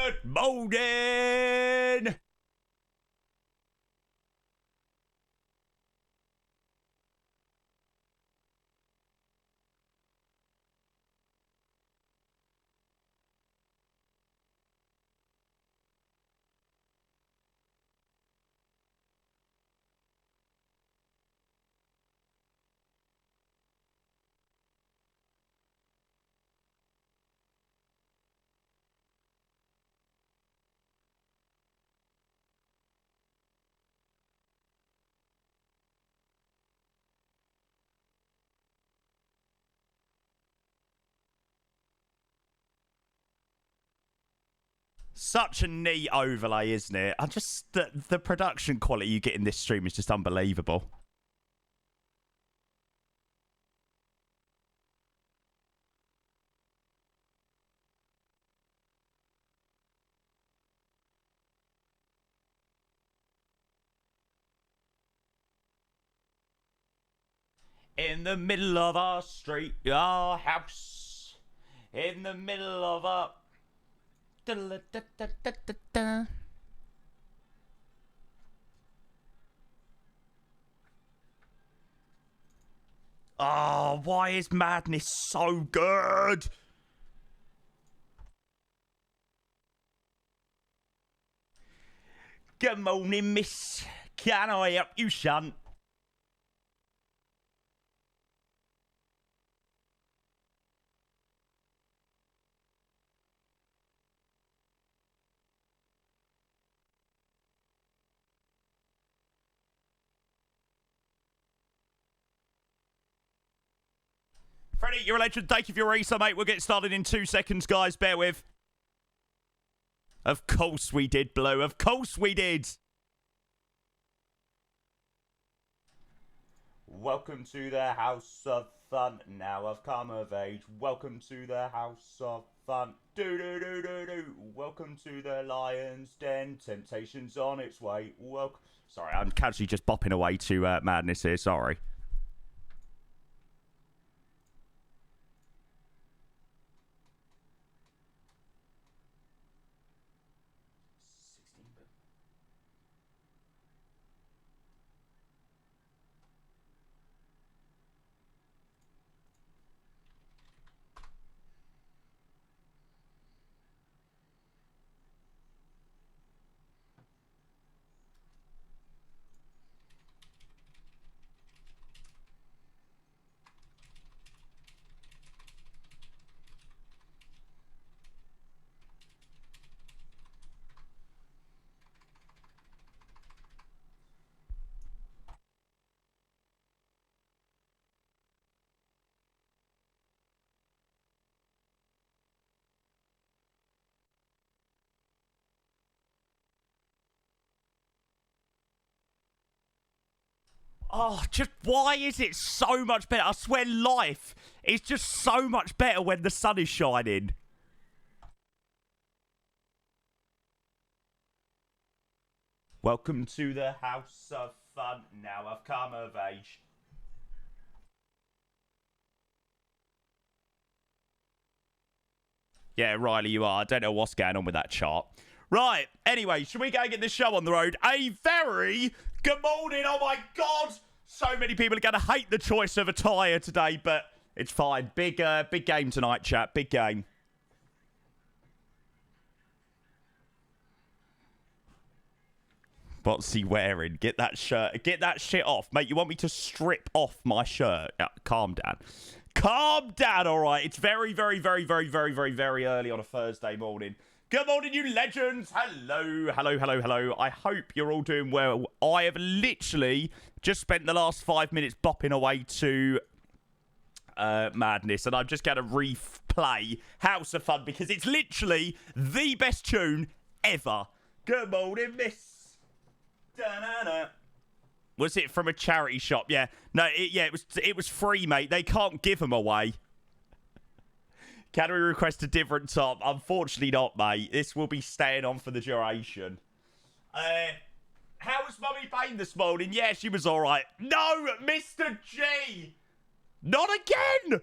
Good morning. Such a neat overlay, isn't it? I just the production quality you get in this stream is just unbelievable. In the middle of our street, our house. In the middle of our... Oh, why is Madness so good? Good morning, miss. Can I help you, son? Freddie, you're a legend. Thank you for your resub, mate. We'll get started in 2 seconds, guys. Bear with. Of course we did, Blue. Of course we did. Welcome to the House of Fun. Now I've come of age. Welcome to the House of Fun. Do-do-do-do-do. Welcome to the Lion's Den. Temptation's on its way. Welcome. Sorry, I'm casually just bopping away to Madness here. Sorry. Oh, just why is it so much better? I swear life is just so much better when the sun is shining. Welcome to the House of Fun. Now I've come of age. Yeah, Riley, you are. I don't know what's going on with that chart. Right, anyway, should we go and get this show on the road? A very good morning. Oh my God. So many people are going to hate the choice of attire today, but it's fine. Big game tonight, chat. Big game. What's he wearing? Get that shirt. Get that shit off. Mate, you want me to strip off my shirt? Calm down. Calm down, all right? It's very, very, very, very, very, very, very early on a Thursday morning. Good morning, you legends. Hello, hello, hello, hello. I hope you're all doing well. I have literally just spent the last 5 minutes bopping away to Madness, and I'm just going to replay House of Fun because it's literally the best tune ever. Good morning, miss. Da-na-na. Was it from a charity shop? Yeah. No, it was free, mate. They can't give them away. Can we request a different top? Unfortunately not, mate. This will be staying on for the duration. How was Mummy Payne this morning? Yeah, she was all right. No, Mr. G! Not again!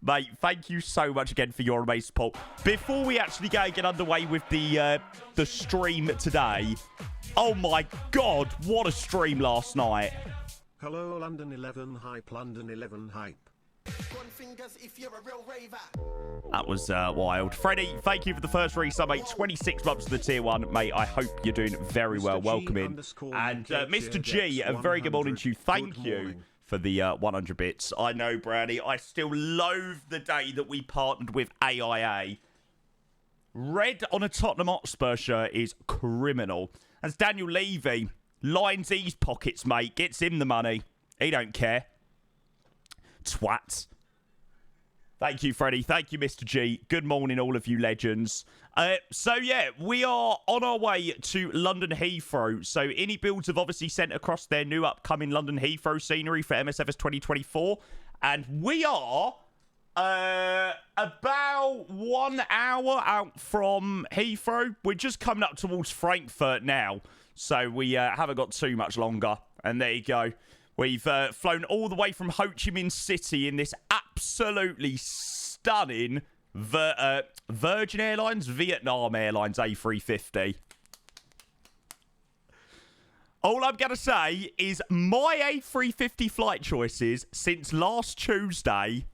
Mate, thank you so much again for your amazing support. Before we actually go and get underway with the stream today, oh my God, what a stream last night. Hello, London 11 Hype, London 11 Hype. That was wild. Freddie, thank you for the first resub, mate. 26 months to the tier 1. Mate, I hope you're doing very well. Welcome in. And Mr. G, a very good morning to you. Thank you for the 100 bits. I know, Brownie, I still loathe the day that we partnered with AIA. Red on a Tottenham Hotspur shirt is criminal. That's Daniel Levy. Lines his pockets, mate. Gets him the money. He don't care. Twat. Thank you, Freddie. Thank you, Mr. G. Good morning, all of you legends. So, yeah, we are on our way to London Heathrow. So, iniBuilds have obviously sent across their new upcoming London Heathrow scenery for MSFS 2024. And we are about 1 hour out from Heathrow. We're just coming up towards Frankfurt now. So, we haven't got too much longer. And there you go. We've flown all the way from Ho Chi Minh City in this absolutely stunning Virgin Airlines, Vietnam Airlines A350. All I'm going to say is my A350 flight choices since last Tuesday,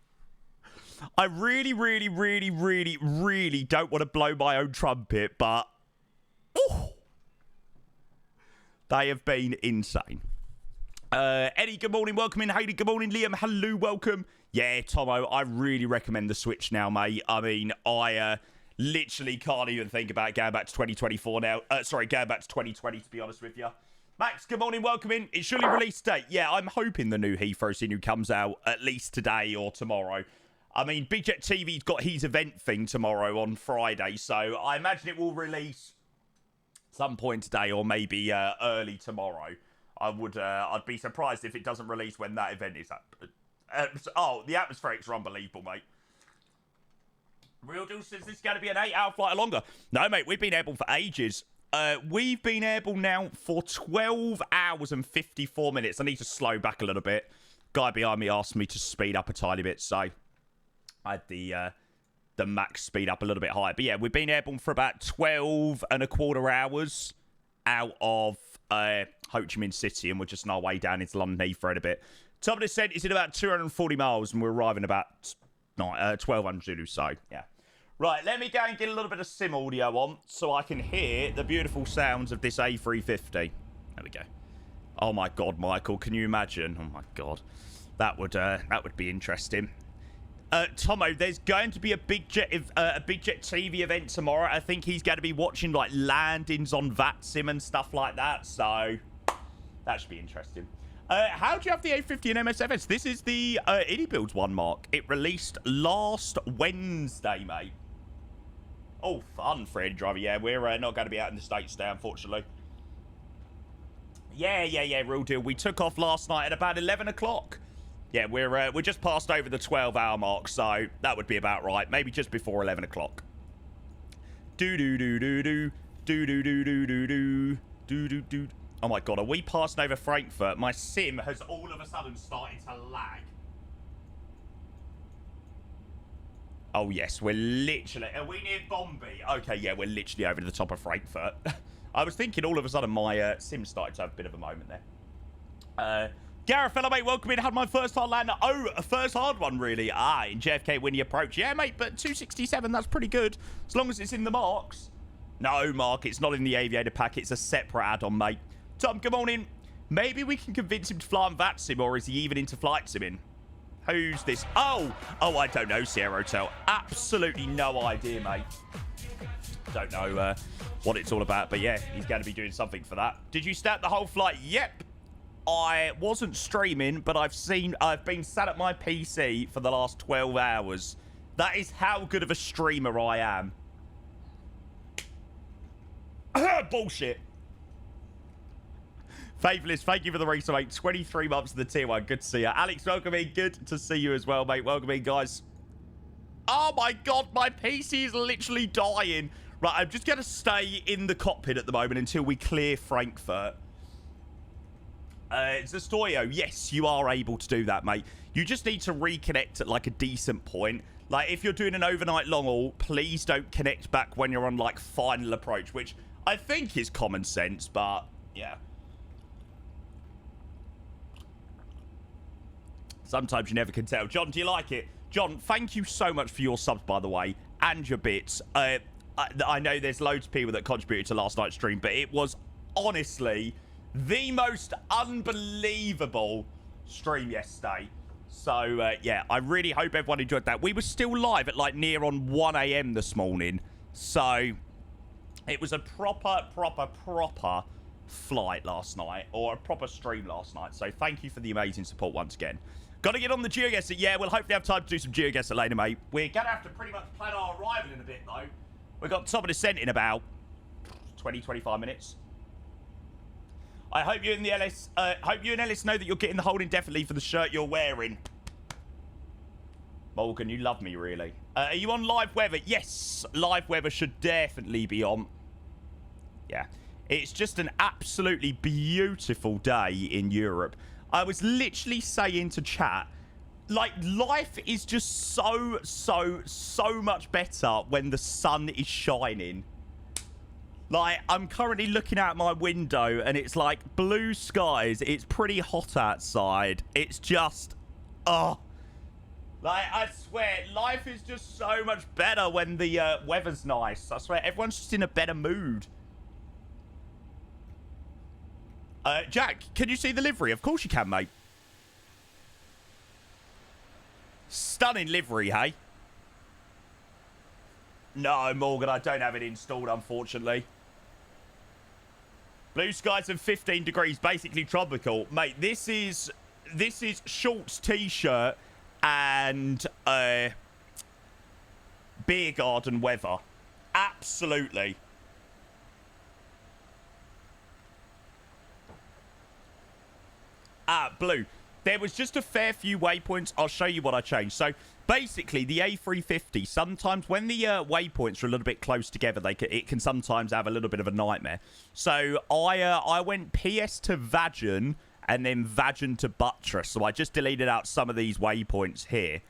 I really don't want to blow my own trumpet, but they have been insane. Eddie, good morning, welcome in. Hayden, good morning. Liam, hello, welcome. Yeah, Tomo, I really recommend the Switch now, mate. I mean, I literally can't even think about going back to 2024 now. Sorry, going back to 2020, to be honest with you. Max, good morning, welcome in. It's surely release date. Yeah, I'm hoping the new Heathrow scenery comes out at least today or tomorrow. I mean, Big Jet TV's got his event thing tomorrow on Friday, so I imagine it will release some point today or maybe early tomorrow. I'd be surprised if it doesn't release when that event is up. The atmospherics are unbelievable, mate. Real Deal says this is going to be an 8-hour flight or longer. No, mate, we've been airborne for ages. We've been airborne now for 12 hours and 54 minutes. I need to slow back a little bit. Guy behind me asked me to speed up a tiny bit, so I had the max speed up a little bit higher. But yeah, we've been airborne for about 12 and a quarter hours out of Ho Chi Minh City, and we're just on our way down into London Heathrow in a bit. Top of the descent is in about 240 miles, and we're arriving about 1200 or so. Yeah. Right, let me go and get a little bit of sim audio on so I can hear the beautiful sounds of this A350. There we go. Oh my God, Michael, can you imagine? Oh my God, that would be interesting. Tomo, there's going to be a Big Jet TV event tomorrow. I think he's going to be watching like landings on VATSIM and stuff like that. So that should be interesting. How do you have the A50 and MSFS? This is the iniBuilds one, Mark. It released last Wednesday, mate. Oh, fun, Fred driver. Yeah, we're not going to be out in the States today, unfortunately. Yeah, real deal. We took off last night at about 11 o'clock. Yeah, we're just passed over the 12-hour mark, so that would be about right. Maybe just before 11 o'clock. Do-do-do-do-do. Do-do-do-do-do-do. Oh, my God. Are we passing over Frankfurt? My sim has all of a sudden started to lag. Oh, yes. We're literally... Are we near Bombay? Okay, yeah, we're literally over to the top of Frankfurt. I was thinking all of a sudden my sim started to have a bit of a moment there. Gareth, fellow mate, welcome in. Had my first hard lander. Oh, a first hard one, really? Ah, in JFK when you approach. Yeah, mate, but 267, that's pretty good. As long as it's in the marks. No, Mark, it's not in the aviator pack. It's a separate add-on, mate. Tom, good morning. Maybe we can convince him to fly on VATSIM, or is he even into flight simming? Who's this? Oh, I don't know, Sierra Hotel. Absolutely no idea, mate. Don't know what it's all about, but yeah, he's going to be doing something for that. Did you start the whole flight? Yep. I wasn't streaming, but I've been sat at my PC for the last 12 hours. That is how good of a streamer I am. Bullshit. Faithless, thank you for the race, mate. 23 months of the tier 1. Good to see you. Alex, welcome in. Good to see you as well, mate. Welcome in, guys. Oh, my God. My PC is literally dying. Right, I'm just going to stay in the cockpit at the moment until we clear Frankfurt. Zastoyo, yes, you are able to do that, mate. You just need to reconnect at like a decent point. Like if you're doing an overnight long haul, please don't connect back when you're on like final approach, which I think is common sense, but yeah. Sometimes you never can tell. John, do you like it? John, thank you so much for your subs, by the way, and your bits. I know there's loads of people that contributed to last night's stream, but it was honestly the most unbelievable stream yesterday. So, yeah, I really hope everyone enjoyed that. We were still live at, like, near on 1 a.m. this morning. So, it was a proper flight last night, or a proper stream last night. So, thank you for the amazing support once again. Got to get on the GeoGuessr. Yeah, we'll hopefully have time to do some GeoGuessr later, mate. We're going to have to pretty much plan our arrival in a bit, though. We've got top of descent in about 20, 25 minutes. I hope you and the Ellis, know that you're getting the hold indefinitely for the shirt you're wearing. Morgan, you love me, really. Are you on live weather? Yes, live weather should definitely be on. Yeah, it's just an absolutely beautiful day in Europe. I was literally saying to chat, like, life is just so much better when the sun is shining. Like, I'm currently looking out my window, and it's like blue skies. It's pretty hot outside. It's just, oh. Like, I swear, life is just so much better when the weather's nice. I swear, everyone's just in a better mood. Jack, can you see the livery? Of course you can, mate. Stunning livery, hey? No, Morgan, I don't have it installed, unfortunately. Blue skies and 15 degrees, basically tropical. Mate, this is shorts, t-shirt, and beer garden weather. Absolutely. Blue. There was just a fair few waypoints. I'll show you what I changed. So, basically, the A350, sometimes when the waypoints are a little bit close together, it can sometimes have a little bit of a nightmare. So, I went PS to Vagon and then Vagon to Buttress. So, I just deleted out some of these waypoints here.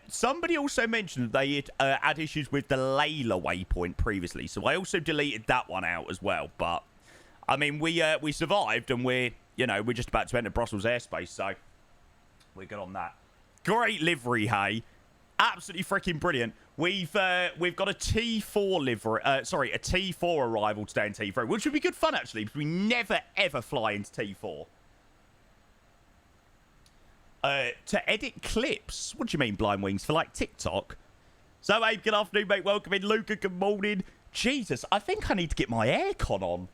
Somebody also mentioned that they had issues with the Layla waypoint previously. So, I also deleted that one out as well. But, I mean, we survived and we're just about to enter Brussels airspace. So, we're good on that. Great livery, hey. Absolutely freaking brilliant. We've got a T4 livery, a T4 arrival today in T4, which would be good fun, actually, because we never, ever fly into T4. To edit clips? What do you mean, Blind Wings? For, like, TikTok? So, Abe, good afternoon, mate. Welcome in. Luca, good morning. Jesus, I think I need to get my aircon on.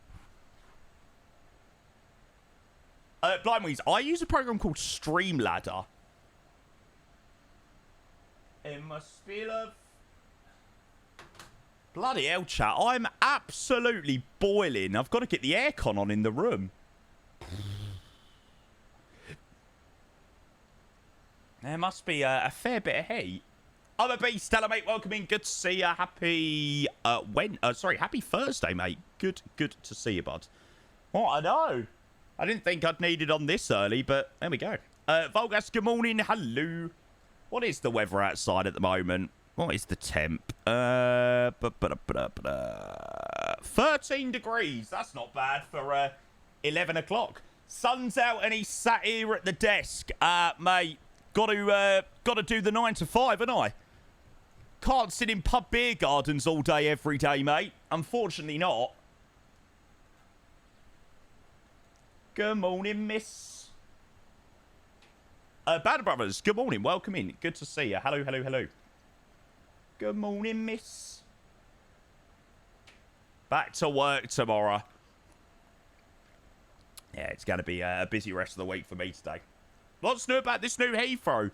Blind Wings, I use a program called Streamladder. It must be love. Bloody hell, chat. I'm absolutely boiling. I've got to get the aircon on in the room. There must be a fair bit of heat. I'm a beast, Stella, mate. Welcome in. Good to see you. Happy happy Thursday, mate. Good to see you, bud. Oh, I know. I didn't think I'd need it on this early, but there we go. Volgas, good morning. Hello. What is the weather outside at the moment? What is the temp? 13 degrees. That's not bad for 11 o'clock. Sun's out and he's sat here at the desk. Mate, got to do the 9 to 5, haven't I? Can't sit in pub beer gardens all day, every day, mate. Unfortunately not. Good morning, miss. Bad Brothers, good morning. Welcome in. Good to see you. Hello, hello, hello. Good morning, miss. Back to work tomorrow. Yeah, it's going to be a busy rest of the week for me today. Lots new about this new Heathrow.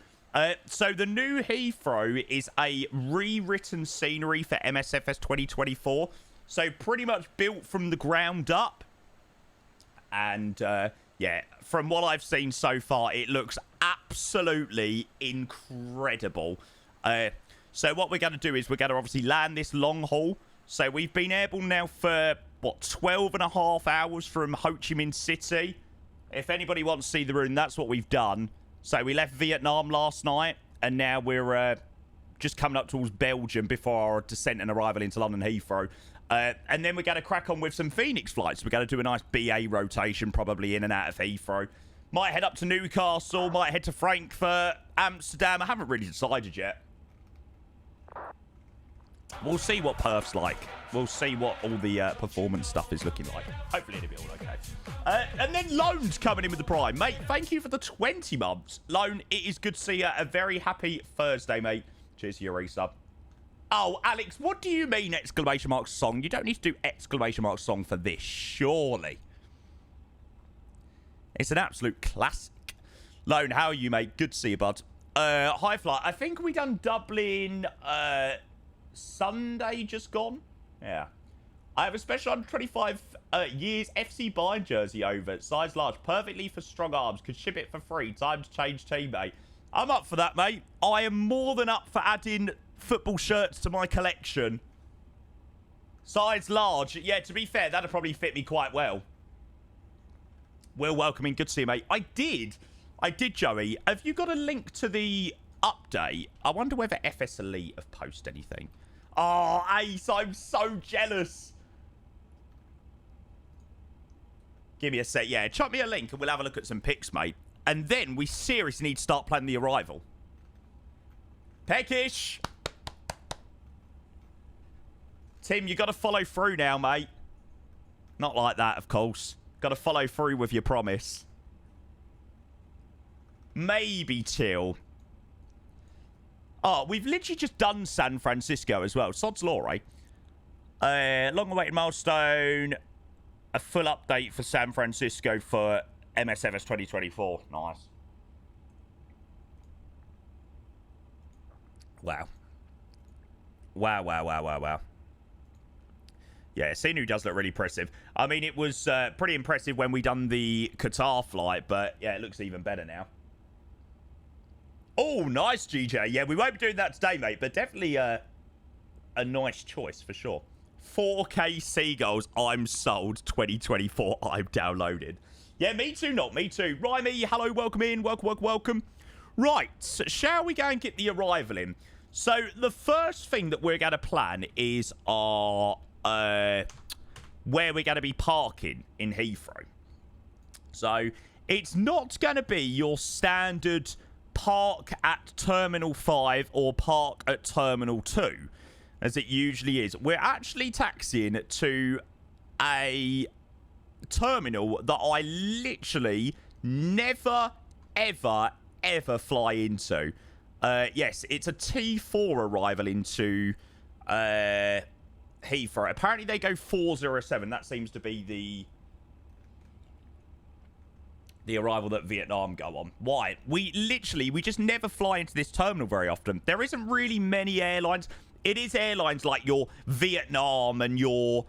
So the new Heathrow is a rewritten scenery for MSFS 2024. So pretty much built from the ground up. And, yeah, from what I've seen so far, it looks absolutely incredible. So what we're going to do is we're going to obviously land this long haul. So we've been airborne now for, 12 and a half hours from Ho Chi Minh City. If anybody wants to see the room, that's what we've done. So we left Vietnam last night, and now we're just coming up towards Belgium before our descent and arrival into London Heathrow. And then we're going to crack on with some Phoenix flights. We're going to do a nice BA rotation, probably in and out of Heathrow. Might head up to Newcastle, might head to Frankfurt, Amsterdam. I haven't really decided yet. We'll see what Perth's like. We'll see what all the performance stuff is looking like. Hopefully it'll be all okay. And then Loan's coming in with the Prime. Mate, thank you for the 20 months. Loan, it is good to see you. A very happy Thursday, mate. Cheers to your resub. Oh, Alex, what do you mean exclamation mark song? You don't need to do exclamation mark song for this, surely. It's an absolute classic. Loan, how are you, mate? Good to see you, bud. High flight. I think we done Dublin Sunday just gone. Yeah. I have a special 125 years FC Bayern jersey over. Size large. Perfectly for strong arms. Could ship it for free. Time to change teammate. I'm up for that, mate. I am more than up for adding football shirts to my collection. Size large. Yeah, to be fair, that'd probably fit me quite well. Will, welcoming. Good to see you, mate. I did, Joey. Have you got a link to the update? I wonder whether FS Elite have posted anything. Oh, Ace, I'm so jealous. Give me a sec. Yeah, chuck me a link and we'll have a look at some pics, mate. And then we seriously need to start planning the arrival. Peckish. Tim, you got to follow through now, mate. Not like that, of course. Got to follow through with your promise. Maybe till. Oh, we've literally just done San Francisco as well. Sod's law, right? Long-awaited milestone. A full update for San Francisco for MSFS 2024. Nice. Wow. Wow. Yeah, Sinu does look really impressive. I mean, it was pretty impressive when we done the Qatar flight, but yeah, it looks even better now. Oh, nice, GJ. Yeah, we won't be doing that today, mate, but definitely a nice choice for sure. 4K Seagulls, I'm sold. 2024, I'm downloaded. Yeah, me too, not me too. Rymie, hello, welcome in. Welcome. Right, so shall we go and get the arrival in? So, the first thing that we're going to plan is our... where we're going to be parking in Heathrow. So, it's not going to be your standard park at Terminal 5 or park at Terminal 2, as it usually is. We're actually taxiing to a terminal that I literally never, ever fly into. Yes, it's a T4 arrival into Heathrow. Apparently they go 407. That seems to be the arrival that Vietnam go on. Why? We just never fly into this terminal very often. There isn't really many airlines. It is airlines like your Vietnam and your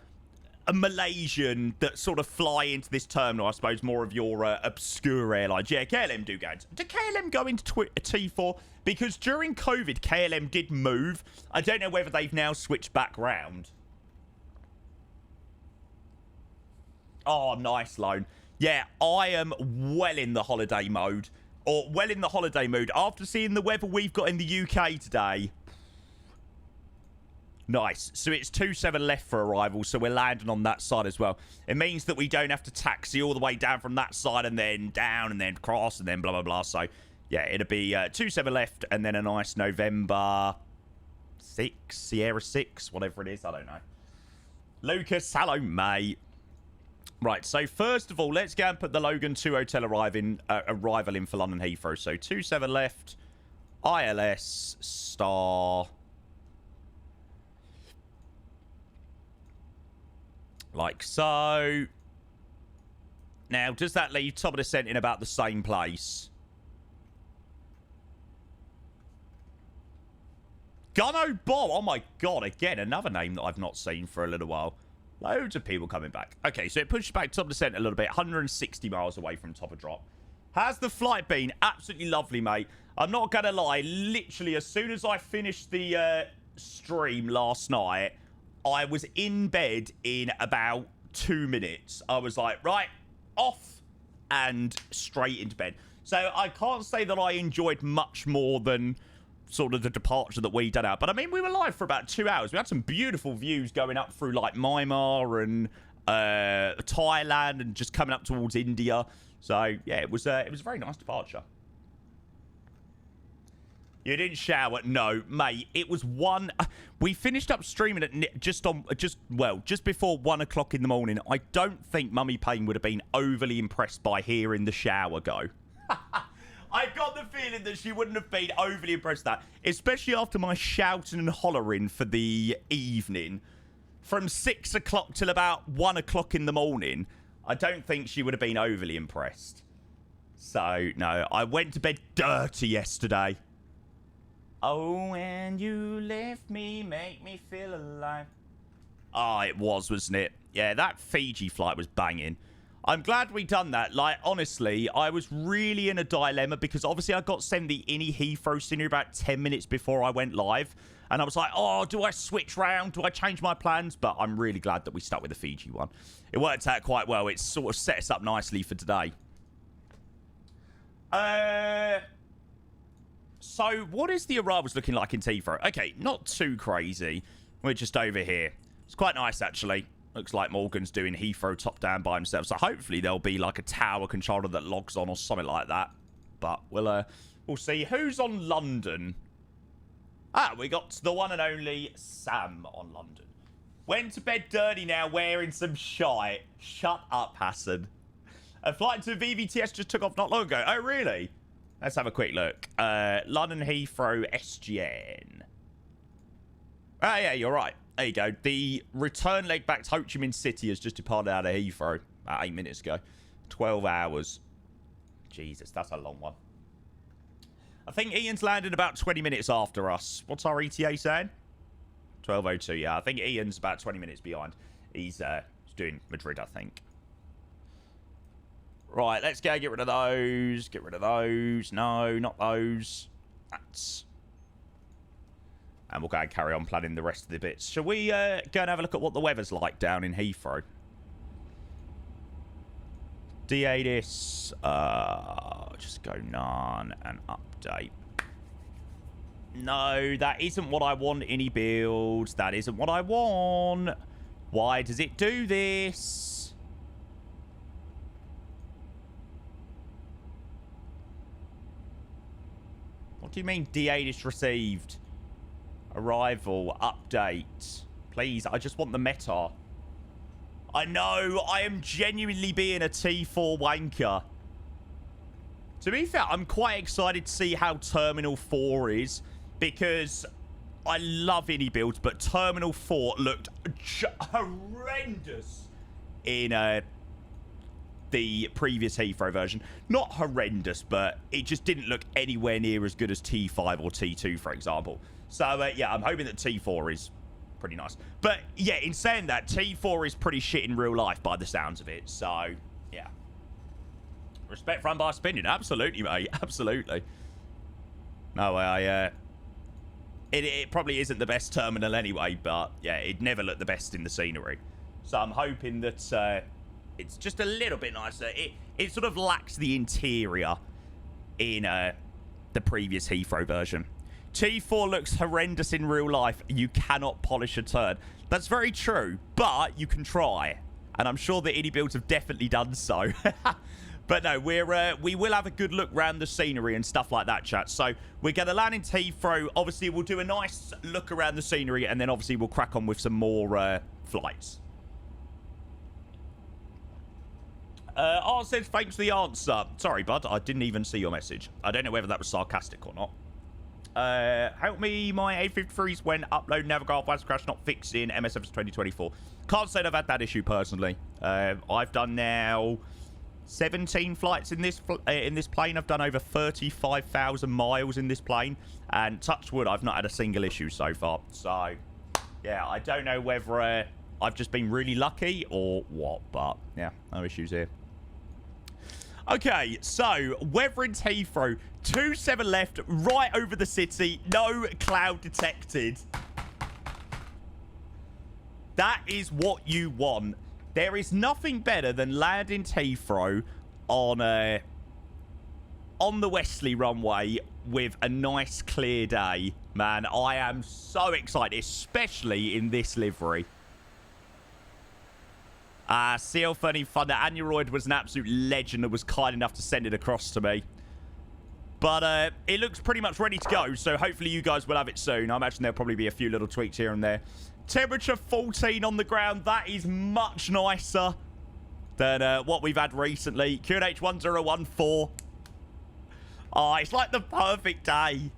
Malaysian that sort of fly into this terminal. I suppose more of your obscure airlines. Yeah, KLM do go into. Do KLM go into T4? Because during COVID, KLM did move. I don't know whether they've now switched back round. Oh, nice, Loan. Yeah, I am well in the holiday mode. Or well in the holiday mood. After seeing the weather we've got in the UK today. Nice. So it's 27 left for arrival, so we're landing on that side as well. It means that we don't have to taxi all the way down from that side and then down and then cross and then blah, blah, blah. So, yeah, it'll be 27 left and then a nice November 6, Sierra 6, whatever it is. I don't know. Lucas, hello, mate. Right, so first of all, let's go and put the Logan 2 hotel arrival in for London Heathrow. So 27 left, ILS, star... Like so. Now, does that leave top of descent in about the same place? Gunno Bob. Oh my god, again, another name that I've not seen for a little while. Loads of people coming back. Okay, so it pushes back top of descent a little bit. 160 miles away from top of drop. Has the flight been? Absolutely lovely, mate. I'm not going to lie. Literally, as soon as I finished the stream last night, I was in bed in about 2 minutes. I was like, right, off. and straight into bed. So I can't say that I enjoyed much more than sort of the departure that we done out. But I mean, we were live for about 2 hours. We had some beautiful views going up through like Myanmar and Thailand and just coming up towards India. So yeah, it was a very nice departure. You didn't shower? No, mate. It was one. We finished up streaming at just before 1 o'clock in the morning. I don't think Mummy Payne would have been overly impressed by hearing the shower go. I got the feeling that she wouldn't have been overly impressed with that, especially after my shouting and hollering for the evening from 6 o'clock till about 1 o'clock in the morning. I don't think she would have been overly impressed. So no, I went to bed dirty yesterday. Oh, when you left me, make me feel alive. Oh, it was, wasn't it? Yeah, that Fiji flight was banging. I'm glad we done that. Like, honestly, I was really in a dilemma because obviously I got sent the Heathrow scenery about 10 minutes before I went live. And I was like, oh, do I switch round? Do I change my plans? But I'm really glad that we stuck with the Fiji one. It worked out quite well. It sort of set us up nicely for today. So, what is the arrivals looking like in Heathrow? Okay, not too crazy. We're just over here. It's quite nice, actually. Looks like Morgan's doing Heathrow top-down by himself. So, hopefully, there'll be, like, a tower controller that logs on or something like that. But we'll see. Who's on London? Ah, we got the one and only Sam on London. Went to bed dirty now, wearing some shite. Shut up, Hassan. A flight to VVTS just took off not long ago. Oh, really? Let's have a quick look. London Heathrow SGN. Ah, yeah, you're right. There you go. The return leg back to Ho Chi Minh City has just departed out of Heathrow about 8 minutes ago. 12 hours. Jesus, that's a long one. I think Ian's landed about 20 minutes after us. What's our ETA saying? 12:02, yeah. I think Ian's about 20 minutes behind. He's doing Madrid, I think. Right, let's go get rid of those. Get rid of those. No, not those. That's... And we'll go and carry on planning the rest of the bits. Shall we go and have a look at what the weather's like down in Heathrow? D8is... just go none and update. No, that isn't what I want, iniBuilds. That isn't what I want. Why does it do this? What do you mean D8 is received? Arrival, update. Please, I just want the meta. I know, I am genuinely being a T4 wanker. To be fair, I'm quite excited to see how Terminal 4 is, because I love iniBuilds, but Terminal 4 looked horrendous in the previous Heathrow version. Not horrendous, but it just didn't look anywhere near as good as T5 or T2, for example. So, yeah, I'm hoping that T4 is pretty nice. But, yeah, in saying that, T4 is pretty shit in real life by the sounds of it. So, yeah. Respect for unbiased opinion. Absolutely, mate. Absolutely. No, it probably isn't the best terminal anyway, but, yeah, it never looked the best in the scenery. So, I'm hoping that... it's just a little bit nicer. It sort of lacks the interior in the previous Heathrow version. T4 looks horrendous in real life. You cannot polish a turd. That's very true, but you can try. And I'm sure the iniBuilds have definitely done so. But no, we will have a good look around the scenery and stuff like that, chat. So we're going to land in Heathrow. Obviously, we'll do a nice look around the scenery, and then obviously we'll crack on with some more flights. Art says, thanks for the answer. Sorry, bud. I didn't even see your message. I don't know whether that was sarcastic or not. Help me. My A350s when upload Navigar flash crash not fixing MSF's 2024. Can't say I've had that issue personally. I've done now 17 flights in this plane. I've done over 35,000 miles in this plane. And touch wood, I've not had a single issue so far. So, yeah, I don't know whether I've just been really lucky or what. But, yeah, no issues here. Okay, so, weather in Heathrow. 27 left, right over the city. No cloud detected. That is what you want. There is nothing better than landing Heathrow on the Wesley runway with a nice clear day. Man, I am so excited, especially in this livery. CL30 Thunder, Aneroid was an absolute legend that was kind enough to send it across to me. But it looks pretty much ready to go, so hopefully you guys will have it soon. I imagine there'll probably be a few little tweaks here and there. Temperature 14 on the ground. That is much nicer than what we've had recently. QNH 1014. Oh, it's like the perfect day.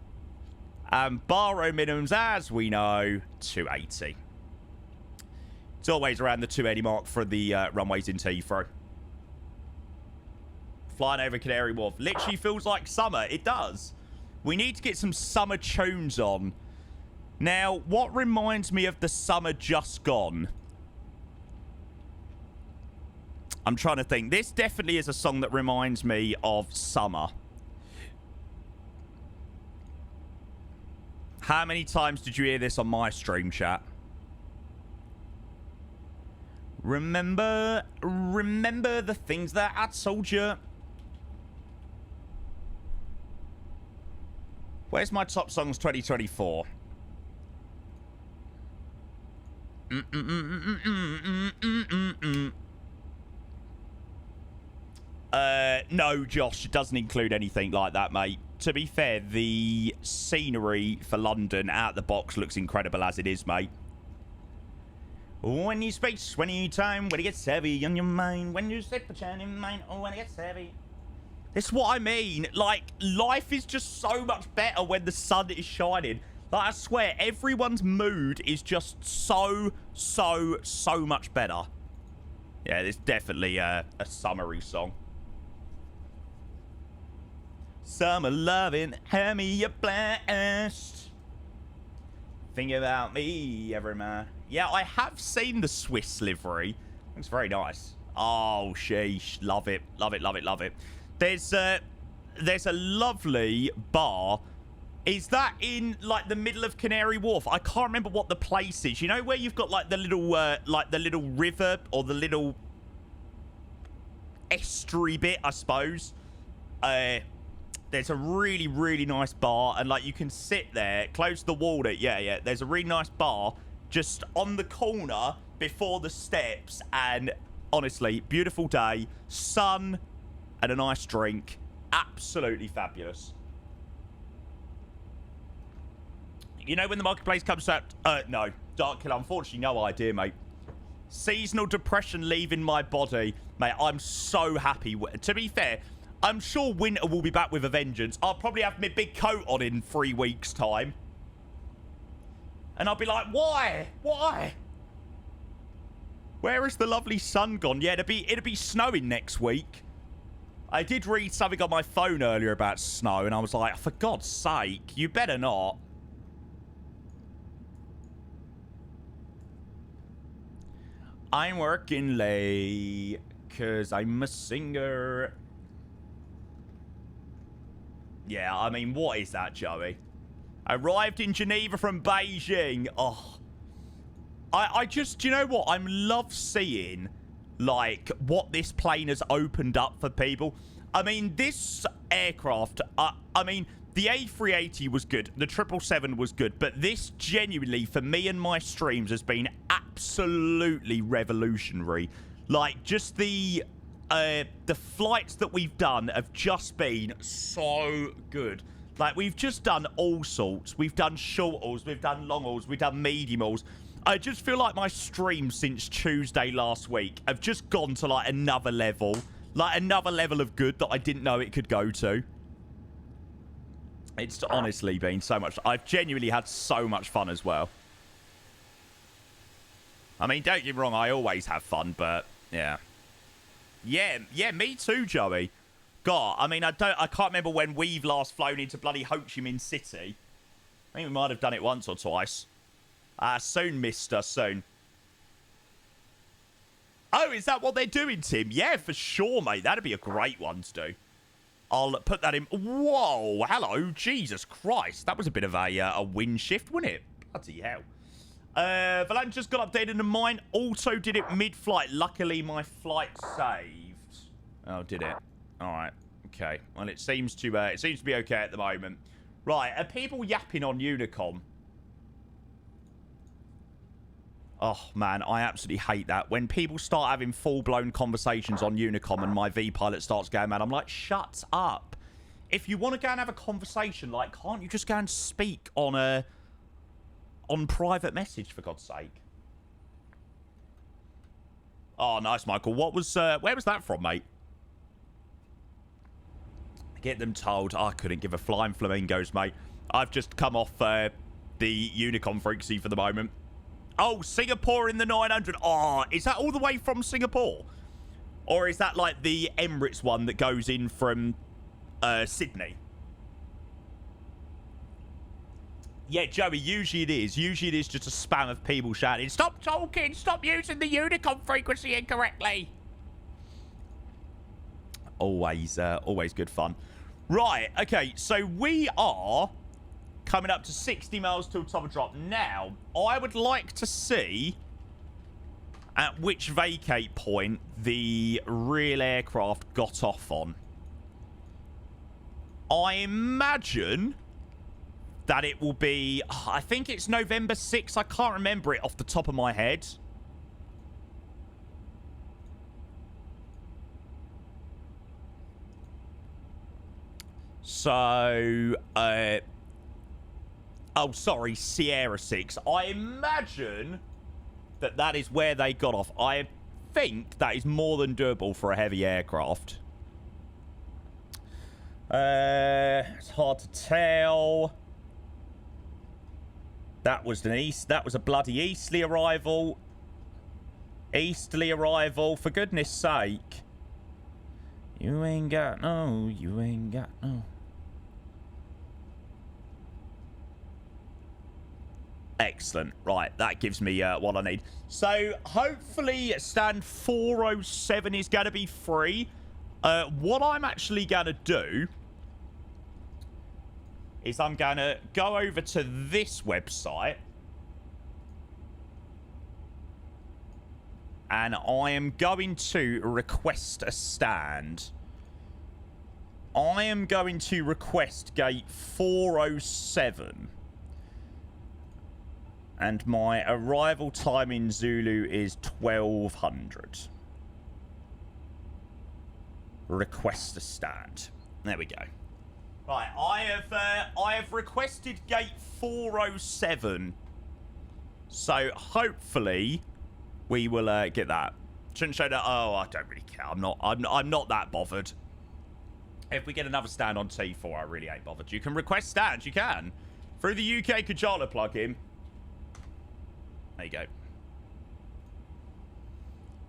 Bar row minimums, as we know, 280. It's always around the 280 mark for the runways into Heathrow. Flying over Canary Wharf. Literally feels like summer. It does. We need to get some summer tunes on. Now, what reminds me of the summer just gone? I'm trying to think. This definitely is a song that reminds me of summer. How many times did you hear this on my stream, chat? Remember the things that I told you. Where's my top songs 2024? No, Josh, it doesn't include anything like that, mate. To be fair, the scenery for London out the box looks incredible as it is, mate. When you space, when you time, when it gets heavy on your mind, when you slip a chan in mind, oh, when it gets heavy. This is what I mean. Like, life is just so much better when the sun is shining. Like, I swear, everyone's mood is just so much better. Yeah, it's definitely a summery song. Summer loving, hand me a blast. Think about me, every man. Yeah, I have seen the Swiss livery. Looks very nice. Oh, sheesh. Love it. Love it, love it, love it. There's a lovely bar. Is that in, like, the middle of Canary Wharf? I can't remember what the place is. You know where you've got, like, the little river or the little estuary bit, I suppose. There's a really, really nice bar, and, like, you can sit there, close to the water. Yeah. There's a really nice bar just on the corner before the steps, and honestly, beautiful day, sun, and a nice drink. Absolutely fabulous. You know when the marketplace comes out? No. Dark Killer, unfortunately, no idea, mate. Seasonal depression leaving my body. Mate, I'm so happy. To be fair, I'm sure winter will be back with a vengeance. I'll probably have my big coat on in 3 weeks' time. And I'll be like, why? Why? Where is the lovely sun gone? Yeah, it'll be snowing next week. I did read something on my phone earlier about snow, and I was like, for God's sake, you better not. I'm working late, because I'm a singer. Yeah, I mean, what is that, Joey? Arrived in Geneva from Beijing. Oh. I just, you know what? I love seeing, like, what this plane has opened up for people. I mean, this aircraft, I mean, the A380 was good. The 777 was good. But this genuinely, for me and my streams, has been absolutely revolutionary. Like, just the flights that we've done have just been so good. Like, we've just done all sorts. We've done short hauls, we've done long hauls, we've done medium hauls. I just feel like my streams since Tuesday last week have just gone to, like, another level. Like, another level of good that I didn't know it could go to. It's honestly been so much. I've genuinely had so much fun as well. I mean, don't get me wrong, I always have fun, but, yeah. Yeah, me too, Joey. God, I mean, I can't remember when we've last flown into bloody Ho Chi Minh City. I think we might have done it once or twice. Soon, mister, soon. Oh, is that what they're doing, Tim? Yeah, for sure, mate. That'd be a great one to do. I'll put that in. Whoa, hello, Jesus Christ. That was a bit of a wind shift, wasn't it? Bloody hell. Valan just got updated and mine also did it mid-flight. Luckily, my flight saved. Oh, did it? All right. Okay. Well, it seems to be okay at the moment. Right. Are people yapping on Unicom? Oh, man, I absolutely hate that. When people start having full-blown conversations on Unicom and my V-pilot starts going mad, I'm like, shut up. If you want to go and have a conversation, like, can't you just go and speak on private message, for God's sake? Oh, nice, Michael. What was, where was that from, mate? Get them told. I couldn't give a flying flamingos, mate. I've just come off the Unicom frequency for the moment. Oh, Singapore in the 900. Oh, is that all the way from Singapore? Or is that like the Emirates one that goes in from Sydney? Yeah, Joey, usually it is. Usually it is just a spam of people shouting, stop talking, stop using the Unicom frequency incorrectly. Always good fun. Right, okay, so we are coming up to 60 miles till top of drop. Now, I would like to see at which vacate point the real aircraft got off on. I imagine that it will be, I think it's November 6th. I can't remember it off the top of my head. So, oh, sorry, Sierra 6. I imagine that that is where they got off. I think that is more than doable for a heavy aircraft. It's hard to tell. That was a bloody easterly arrival. Easterly arrival, for goodness sake. You ain't got no. Excellent. Right, that gives me what I need. So, hopefully, stand 407 is going to be free. What I'm actually going to do is I'm going to go over to this website. And I am going to request a stand. I am going to request gate 407. And my arrival time in Zulu is 1200. Request a stand. There we go. Right, I have requested gate 407. So hopefully we will get that. Shouldn't show that. Oh, I don't really care. I'm not that bothered. If we get another stand on T4, I really ain't bothered. You can request stands. You can through the UK Kajala plugin. There you go.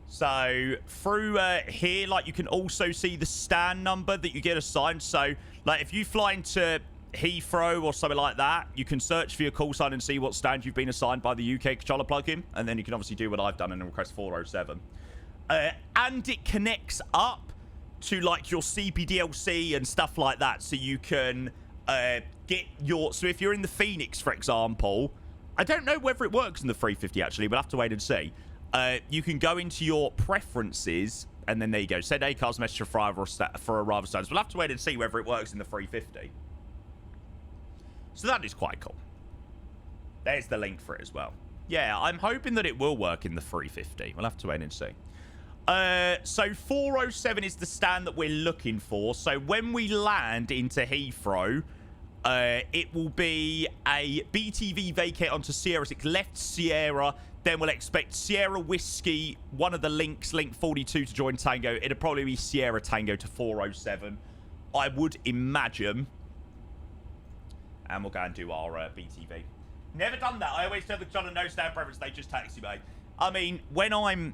So through here, like, you can also see the stand number that you get assigned. So like if you fly into Heathrow or something like that, you can search for your call sign and see what stand you've been assigned by the UK controller plugin, and then you can obviously do what I've done and request 407. And it connects up to like your CPDLC and stuff like that, so you can get your. So if you're in the Phoenix, for example, I don't know whether it works in the 350 actually. We'll have to wait and see. You can go into your preferences, and then there you go. Send ACARS message for arrival stands. We'll have to wait and see whether it works in the 350. So that is quite cool. There's the link for it as well. Yeah, I'm hoping that it will work in the 350. We'll have to wait and see. So 407 is the stand that we're looking for. So when we land into Heathrow, it will be a BTV vacate onto Sierra 6, left Sierra. Then we'll expect Sierra Whiskey, one of the links, link 42 to join Tango. It'll probably be Sierra Tango to 407, I would imagine. And we'll go and do our BTV. Never done that. I always tell the John and no stand preference, they just taxi me. I mean, when I'm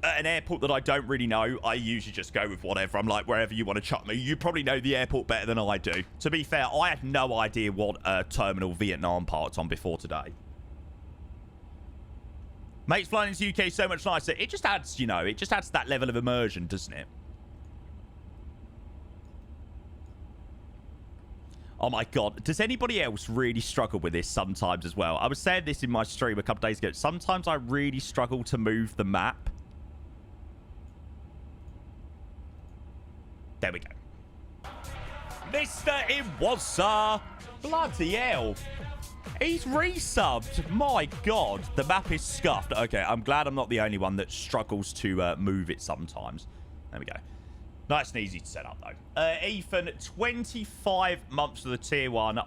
at an airport that I don't really know, I usually just go with whatever. I'm like, wherever you want to chuck me. You probably know the airport better than I do. To be fair, I had no idea what terminal Vietnam part's on before today. Mates flying into the UK so much nicer. It just adds, you know, it just adds that level of immersion, doesn't it? Oh my god. Does anybody else really struggle with this sometimes as well? I was saying this in my stream a couple days ago. Sometimes I really struggle to move the map. There we go. Mr. Iwasa. Bloody hell. He's resubbed. My God. The map is scuffed. Okay, I'm glad I'm not the only one that struggles to move it sometimes. There we go. Nice and easy to set up, though. Ethan, 25 months for the tier 1.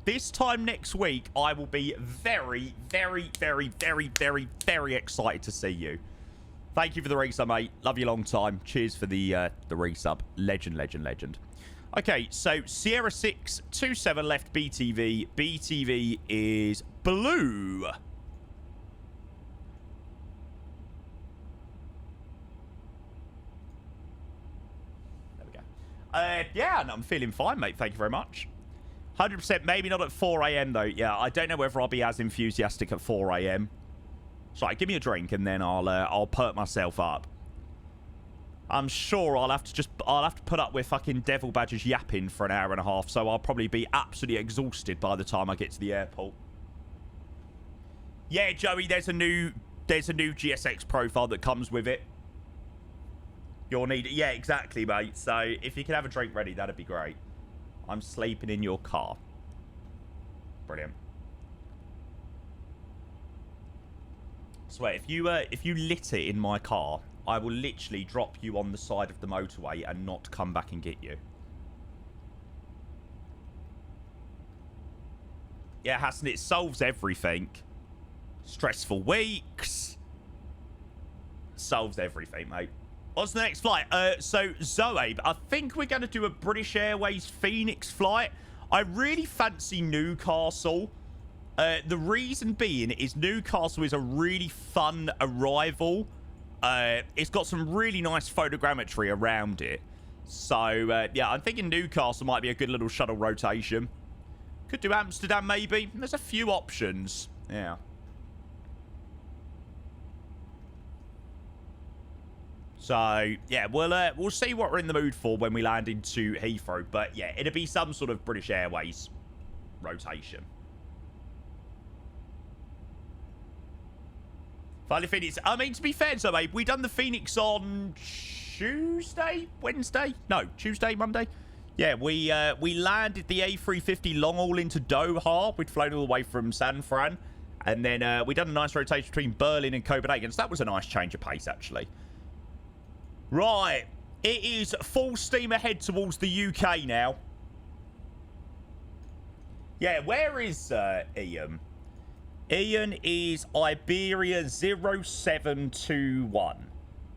This time next week, I will be very, very, very, very, very, very excited to see you. Thank you for the resub, mate. Love you long time. Cheers for the resub. Legend, legend, legend. Okay, so Sierra 627 left BTV. BTV is blue. There we go. Yeah, no, I'm feeling fine, mate. Thank you very much. 100%, maybe not at 4 a.m. though. Yeah, I don't know whether I'll be as enthusiastic at 4 a.m. Sorry, give me a drink and then I'll perk myself up. I'm sure I'll have to put up with fucking devil badgers yapping for an hour and a half, so I'll probably be absolutely exhausted by the time I get to the airport. Yeah, Joey, there's a new GSX profile that comes with it. You'll need it. Yeah, exactly, mate. So if you can have a drink ready, that'd be great. I'm sleeping in your car. Brilliant. I swear, if you lit it in my car, I will literally drop you on the side of the motorway and not come back and get you. Yeah, Hassan, it solves everything. Stressful weeks. Solves everything, mate. What's the next flight? So, Zoe, I think we're going to do a British Airways Phoenix flight. I really fancy Newcastle. The reason being is Newcastle is a really fun arrival. It's got some really nice photogrammetry around it. So, yeah, I'm thinking Newcastle might be a good little shuttle rotation. Could do Amsterdam, maybe. There's a few options. Yeah. So, yeah, we'll see what we're in the mood for when we land into Heathrow. But, yeah, it'll be some sort of British Airways rotation. Finally, Phoenix. I mean, to be fair, so, mate, we done the Phoenix on Tuesday? Wednesday? No, Tuesday, Monday? Yeah, we landed the A350 long haul into Doha. We'd flown all the way from San Fran. And then we done a nice rotation between Berlin and Copenhagen. So that was a nice change of pace, actually. Right. It is full steam ahead towards the UK now. Yeah, where is Ian? Ian is Iberia 0721.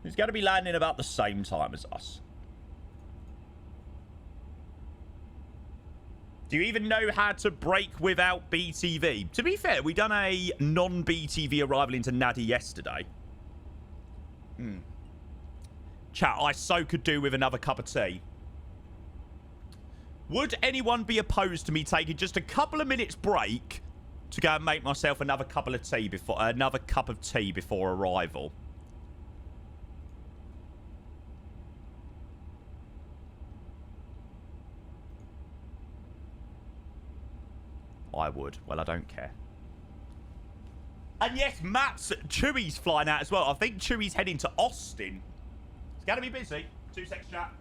He's going to be landing about the same time as us. Do you even know how to brake without BTV? To be fair, we done a non-BTV arrival into Nadi yesterday. Chat, I so could do with another cup of tea. Would anyone be opposed to me taking just a couple of minutes break to go and make myself another cup of tea before arrival? I would. Well, I don't care. And yes, Chewy's flying out as well. I think Chewy's heading to Austin. It's going to be busy. 2 seconds, chat.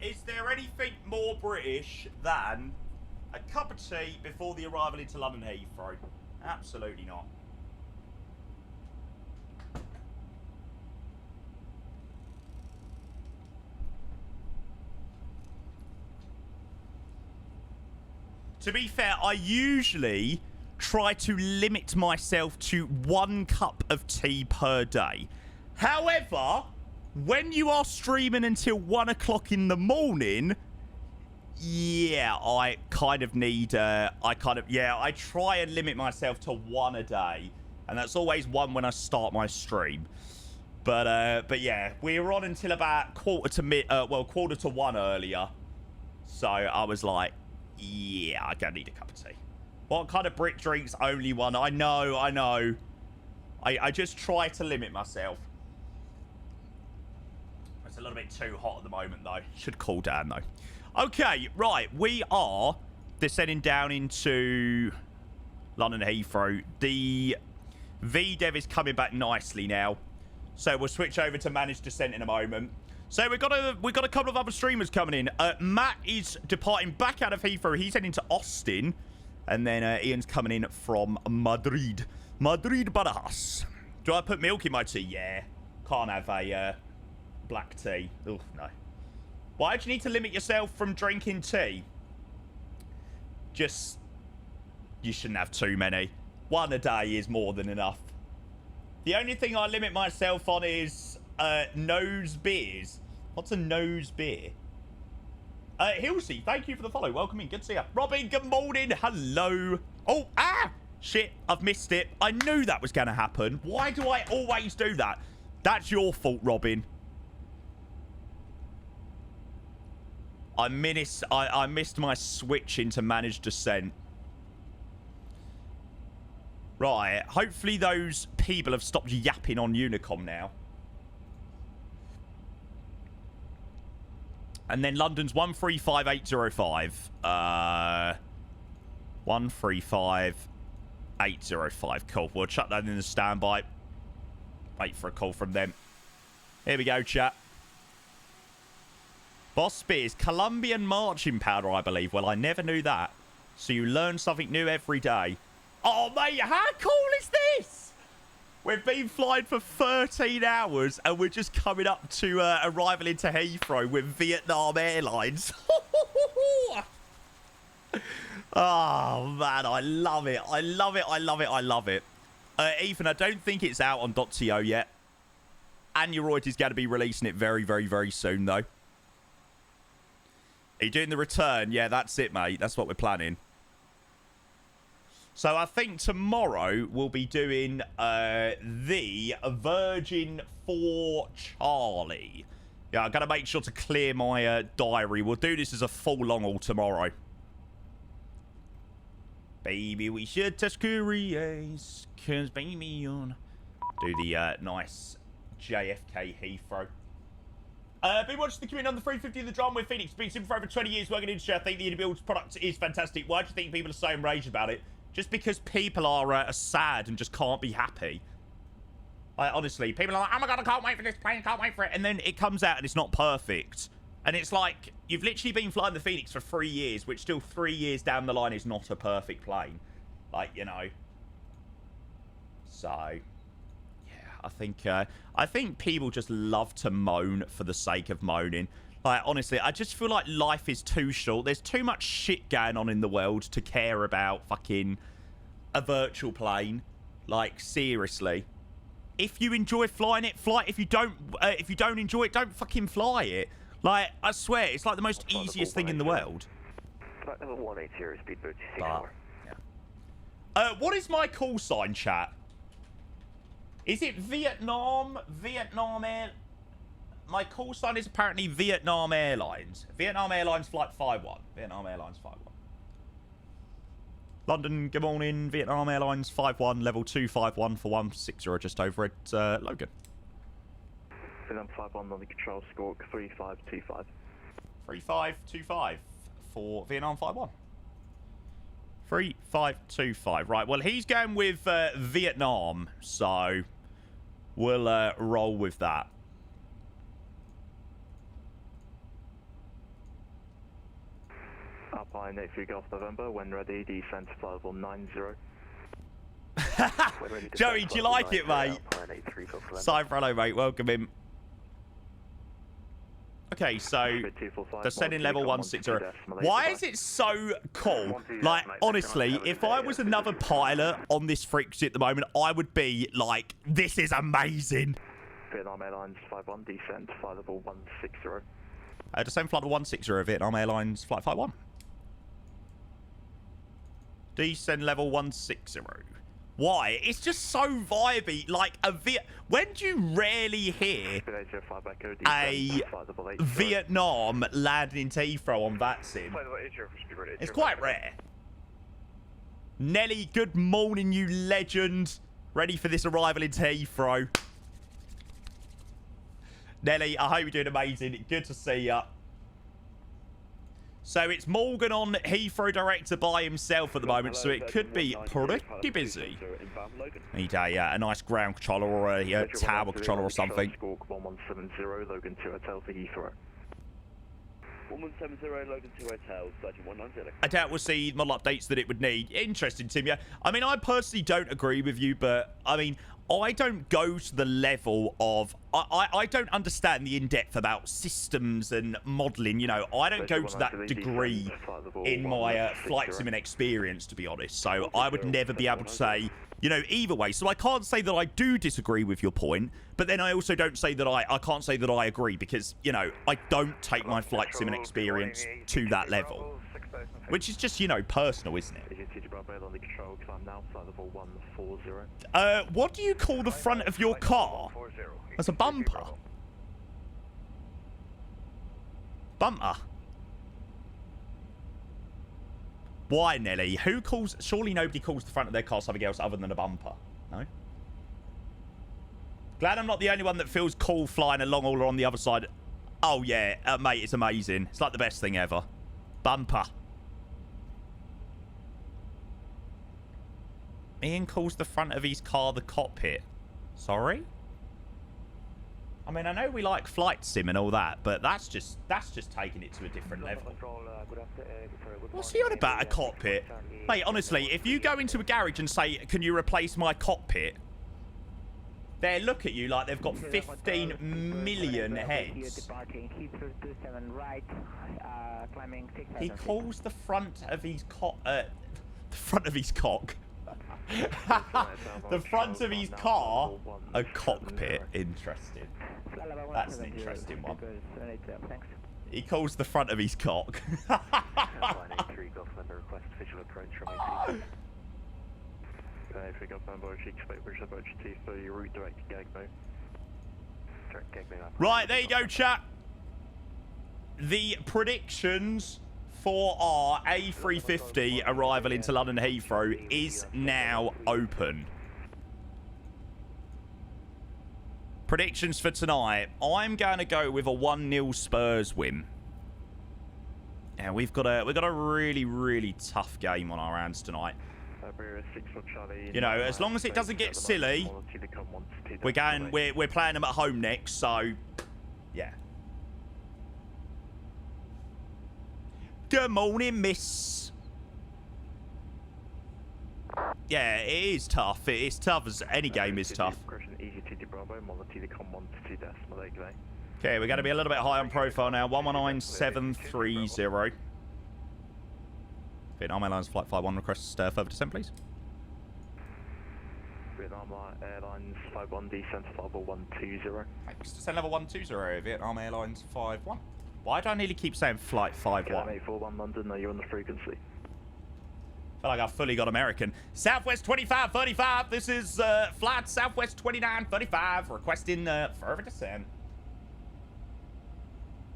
Is there anything more British than a cup of tea before the arrival into London Heathrow? Absolutely not. To be fair, I usually try to limit myself to 1 cup of tea per day. However, when you are streaming until 1 o'clock in the morning, yeah, I kind of need, I try and limit myself to 1 a day. And that's always 1 when I start my stream. But yeah, we were on until about quarter to 1 earlier. So I was like, yeah, I don't need a cup of tea. What kind of Brit drinks? Only 1. I know. I just try to limit myself. It's a little bit too hot at the moment, though. Should cool down, though. Okay, right. We are descending down into London Heathrow. The VDev is coming back nicely now. So we'll switch over to managed descent in a moment. So we've got a couple of other streamers coming in. Matt is departing back out of Heathrow. He's heading to Austin. And then Ian's coming in from Madrid. Madrid Barajas. Do I put milk in my tea? Yeah. Can't have a black tea. Oh, no. Why do you need to limit yourself from drinking tea? Just, you shouldn't have too many. 1 a day is more than enough. The only thing I limit myself on is nose beers. What's a nose beer? Hilsey, thank you for the follow. Welcome in. Good to see you. Robin, good morning. Hello. Oh, shit. I've missed it. I knew that was going to happen. Why do I always do that? That's your fault, Robin. I missed my switch into managed descent. Right. Hopefully those people have stopped yapping on Unicom now. And then London's 135805. 135805. Cool. We'll chuck that in the standby. Wait for a call from them. Here we go, chat. Boss Spears, Colombian marching powder, I believe. Well, I never knew that. So you learn something new every day. Oh, mate, how cool is this? We've been flying for 13 hours and we're just coming up to arrival into Heathrow with Vietnam Airlines. Oh, man, I love it. I love it. I love it. I love it. Ethan, I don't think it's out on .to yet. Aneroid is going to be releasing it very, very, very soon, though. Are you doing the return? Yeah, that's it, mate. That's what we're planning. So I think tomorrow we'll be doing the Virgin for Charlie. Yeah, I've got to make sure to clear my diary. We'll do this as a full long haul tomorrow. Baby, we should test curious, cause baby on. Do the nice JFK Heathrow. Been watching the community on the 350 of the drum with Phoenix. Been super for over 20 years working in the industry. I think the iniBuilds product is fantastic. Why do you think people are so enraged about it? Just because people are sad and just can't be happy. Like, honestly, people are like, oh my god, I can't wait for this plane, can't wait for it. And then it comes out and it's not perfect. And it's like, you've literally been flying the Phoenix for 3 years, which still 3 years down the line is not a perfect plane. Like, you know. So, yeah, I think people just love to moan for the sake of moaning. Like, honestly, I just feel like life is too short. There's too much shit going on in the world to care about fucking a virtual plane. Like, seriously. If you enjoy flying it, fly it. If you don't enjoy it, don't fucking fly it. Like, I swear, it's like the most easiest thing in the world. Flight number 180, speed 36. Yeah. What is my call sign, chat? Is it Vietnam? Vietnam Air... My call sign is apparently Vietnam Airlines. Vietnam Airlines Flight 51. Vietnam Airlines 51. London, good morning. Vietnam Airlines 51, level 251 for 160, just over at Logan. Vietnam 51 on the control score, 3525. 3525 for Vietnam 51. 3525. Right, well, he's going with Vietnam, so we'll roll with that. Alpine 83 Golf November, when ready, descend to flight level 90. Joey, do you like it, mate? Cyber, mate. Welcome in. Okay, so descending level 160. Why is it so cool? Like, honestly, if I was another pilot on this frequency at the moment, I would be like, this is amazing. Vietnam Airlines 51, descend, flight level 160. Descend flight level 160, Vietnam Airlines flight 51. Descend level 160. Why? It's just so vibey. Like when do you rarely hear a Vietnam landing into Heathrow on that sim? It's quite rare. Nelly, good morning, you legend. Ready for this arrival into Heathrow. Nelly, I hope you're doing amazing. Good to see ya. So it's Morgan on Heathrow Director by himself at the moment, so it could be pretty busy. Need a nice ground controller or a tower controller or something. 1170, Logan 2 Hotel for Heathrow. 1170, Logan 2 Hotel, 3190. I doubt we'll see model updates that it would need. Interesting, Tim. Yeah, I mean, I personally don't agree with you, but I mean, I don't go to the level of... I don't understand the in-depth about systems and modelling, you know. I don't go to that degree in my flight sim experience, to be honest. So I would never be able to say, you know, either way. So I can't say that I do disagree with your point, but then I also don't say that I can't say that I agree because, you know, I don't take my flight sim experience to that level. Which is just, you know, personal, isn't it? What do you call the front of your car? That's a bumper. Bumper. Why, Nelly? Who calls... Surely nobody calls the front of their car something else other than a bumper. No? Glad I'm not the only one that feels cool flying a long hauler on the other side. Oh, yeah. Mate, it's amazing. It's like the best thing ever. Bumper. Ian calls the front of his car the cockpit. Sorry? I mean, I know we like flight sim and all that, but that's just taking it to a different level. What's he on about, a cockpit? Mate, honestly, if you go into a garage and say, can you replace my cockpit? They look at you like they've got 15 million heads. He calls the front of his cock. The front of his car a cockpit. Interesting. That's an interesting one. He calls the front of his cock. Right, there you go, chat. The predictions for our A350 arrival into London Heathrow is now open. Predictions for tonight. I'm going to go with a 1-0 Spurs win. Yeah, we've got a really, really tough game on our hands tonight. You know, as long as it doesn't get silly, we're playing them at home next, so yeah. Good morning, miss. Yeah, it is tough. It is tough as any game is tough. Okay, we're going to be a little bit high on profile now. 119730. Vietnam Airlines Flight 51 request further descent, please. Vietnam Airlines 51 descent level 120. Thanks. Descent level 120, Vietnam Airlines 51. Why do I nearly keep saying Flight 51? 841 London, are you on the frequency? I feel like I've fully got American. Southwest 2535. This is flight Southwest 2935 requesting further descent.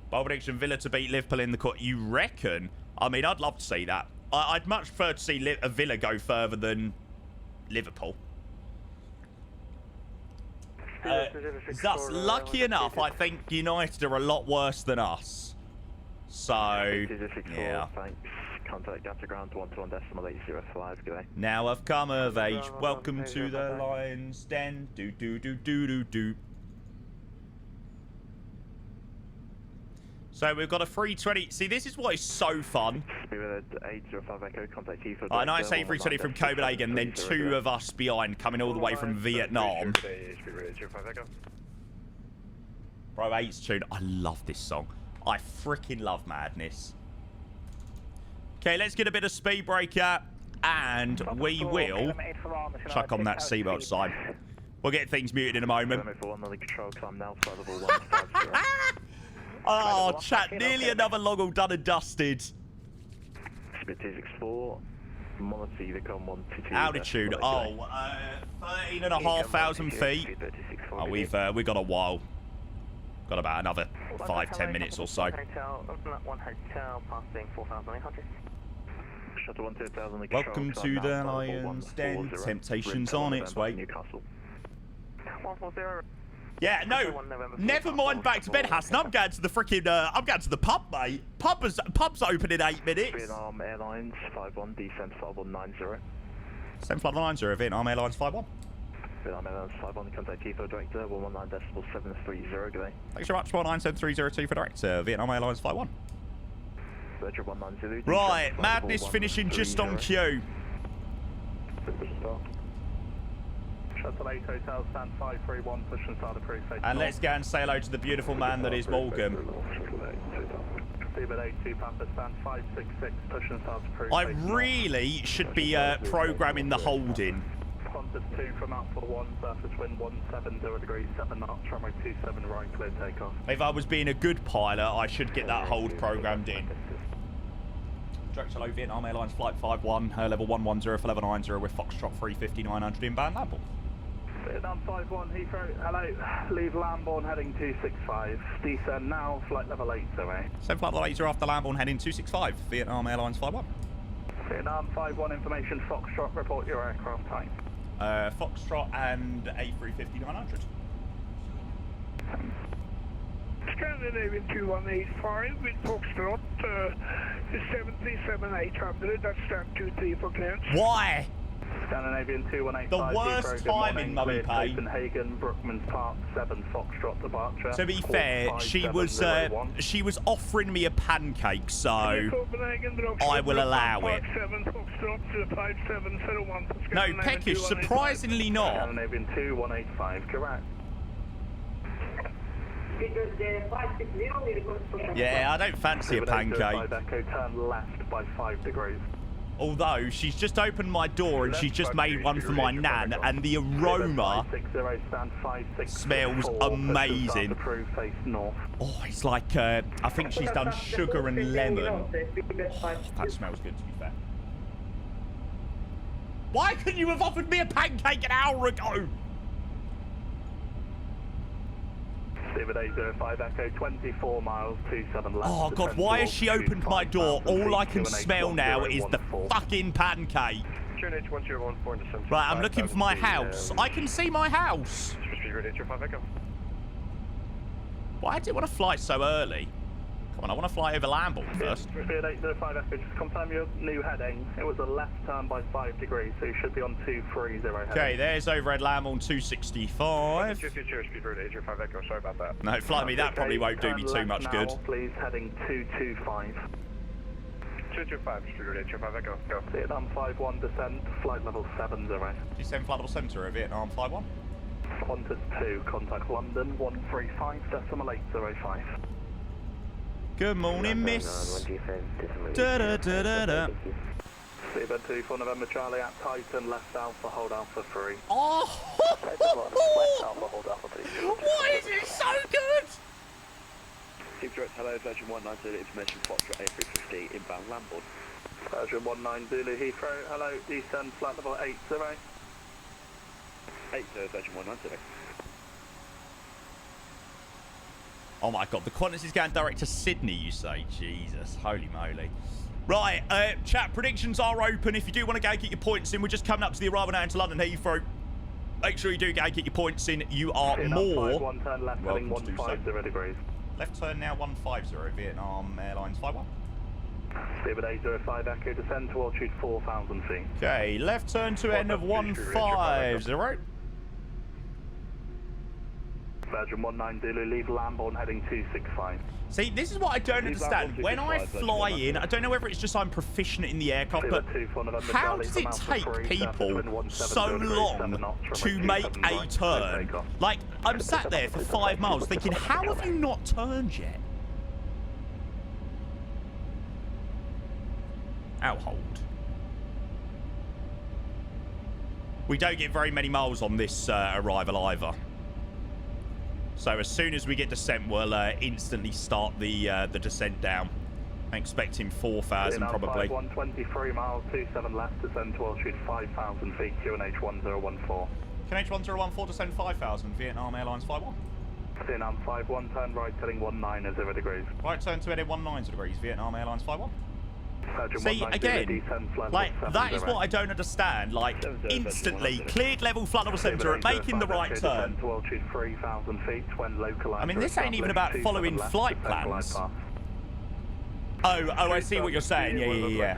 Bold prediction, Villa to beat Liverpool in the court. You reckon? I mean, I'd love to see that. I'd much prefer to see a Villa go further than Liverpool. Thus, lucky enough, I think United are a lot worse than us. So, yeah. Contact after ground 121.805. Good day. Now I've come of age. Welcome to the Lion's Den. Do do do do do do. So we've got a 320. See, this is what is so fun. Spirit 805 Echo, contact Heathrow. I know I say 320 from Copenhagen, then 2 of us behind coming all the way from Vietnam. Bro, 8's tune. I love this song. I freaking love Madness. Okay, let's get a bit of speed breaker, and we will chuck on that seatbelt sign. We'll get things muted in a moment. Oh, chat, nearly another long all done and dusted. Spit 264, monitor Vicom 122. Altitude, 13,500 feet. Oh, we've got a while. Got about another 5-10 minutes or so. Welcome to the Lion's Den. Temptation's on its way. Yeah, no, never mind back to bed, Hassan. I'm going to the freaking, I'm going to the pub, mate. Pub's open in 8 minutes. Vietnam Airlines 51, descent 5190. Same flight 90, Vietnam Airlines 51. Vietnam Airlines 51, contact Heathrow director 119.730, good day. Thanks very much, 197.302 for director, Vietnam Airlines 51. Virtual 190. Right, Madness finishing just on cue. Shuttle 8 Hotel, stand 531, push and start approved. And let's go and say hello to the beautiful man that is Morgan. Seabird 82 Papa, stand 566, push and start approved. I really should be programming the holding. Qantas 2 from Alpha 1, surface wind 170 degrees, 7 knots, runway 27 right, clear takeoff. If I was being a good pilot, I should get that hold programmed in. Director hello, Vietnam Airlines Flight 51, level 110 for level 90 with Foxtrot 350 900 inbound Lamborn. Vietnam 51 Heathrow, hello, leave Lamborn heading 265, descend now, flight level 8 away. Send flight level 8 after Lamborn heading 265, Vietnam Airlines 51. Vietnam 51 information, Foxtrot, report your aircraft type. Foxtrot and A350 900. Scandinavian 2185 with Foxtrot, 737 800, that's stand 23 for clearance. Why? Scandinavian 2185. The worst timing, Mummy Pay. Copenhagen, Brookman's Park, 7 Foxtrot departure. To be fair, she was offering me a pancake, so I will allow it. 7 Foxtrot to 5701. No, Peckish, surprisingly not. Scandinavian 2185, correct. Yeah, I don't fancy a pancake. Echo, turn left by 5 degrees. Although, she's just opened my door and she's just made one for my nan, and the aroma smells amazing. Oh, it's like, I think she's done sugar and lemon. Oh, that smells good, to be fair. Why couldn't you have offered me a pancake an hour ago? David 805 Echo, 24 miles, 27 left. Oh, God, why has she opened my door? All I can smell now is the fucking pancake. Right, I'm looking for my house. I can see my house. Why did it want to fly so early? Come on, I want to fly over Lamborn first. David 805 Echo, just confirm your new heading. It was a left turn by 5 degrees, so you should be on 230 heading. Okay, there's overhead Lamborn 265. Sorry about that. No, fly me, that probably won't do me too much good. Please, heading 225. 225, Spirit 805 Echo, go. Vietnam 51 descent, flight level 70. Descend flight level 70 of Vietnam 51. Qantas 2, contact London 135.805. Good morning, miss. Da-da-da-da-da. Seabird 2 for November Charlie at Titan, left Alpha, hold Alpha 3. Oh! What is it so good? Team Direct, hello, Virgin 190, information Foxtrot A350, inbound Lamborn. Virgin 19 Zulu Heathrow, hello, descend flight level 80. 8 Virgin 190. Oh my God, the Qantas is going direct to Sydney, you say? Jesus, holy moly. Right, chat, predictions are open. If you do want to go get your points in, we're just coming up to the arrival now into London Heathrow. Make sure you do go get your points in. You are more One turn left, heading 150 degrees. Left turn now 150, Vietnam Airlines 51. Seabird 805 Echo, descend to altitude 4,000 feet. Okay, left turn to end of 150. Virgin 19 Zulu, leave Lambourne heading 265. See, this is what I don't understand. When I fly in, I don't know whether it's just I'm proficient in the aircraft, but how does it take people so long to make a turn? Like, I'm sat there for 5 miles thinking, how have you not turned yet? Out hold. We don't get very many miles on this arrival either. So as soon as we get descent, we'll instantly start the descent down. I'm expecting 4,000 probably. 123 miles, 27 left, descend to altitude 5,000 feet, QNH 1014. QNH 1014, descend 5,000, Vietnam Airlines 51. Vietnam 51, turn right, heading 19 degrees. Right, turn to heading 19 degrees, Vietnam Airlines 51. Virgin See, 19 again, like, that is what I don't understand. Like, instantly, cleared level, flat level center, making the right turn. I mean, this ain't even about following flight plans. Oh, I see what you're saying. Yeah.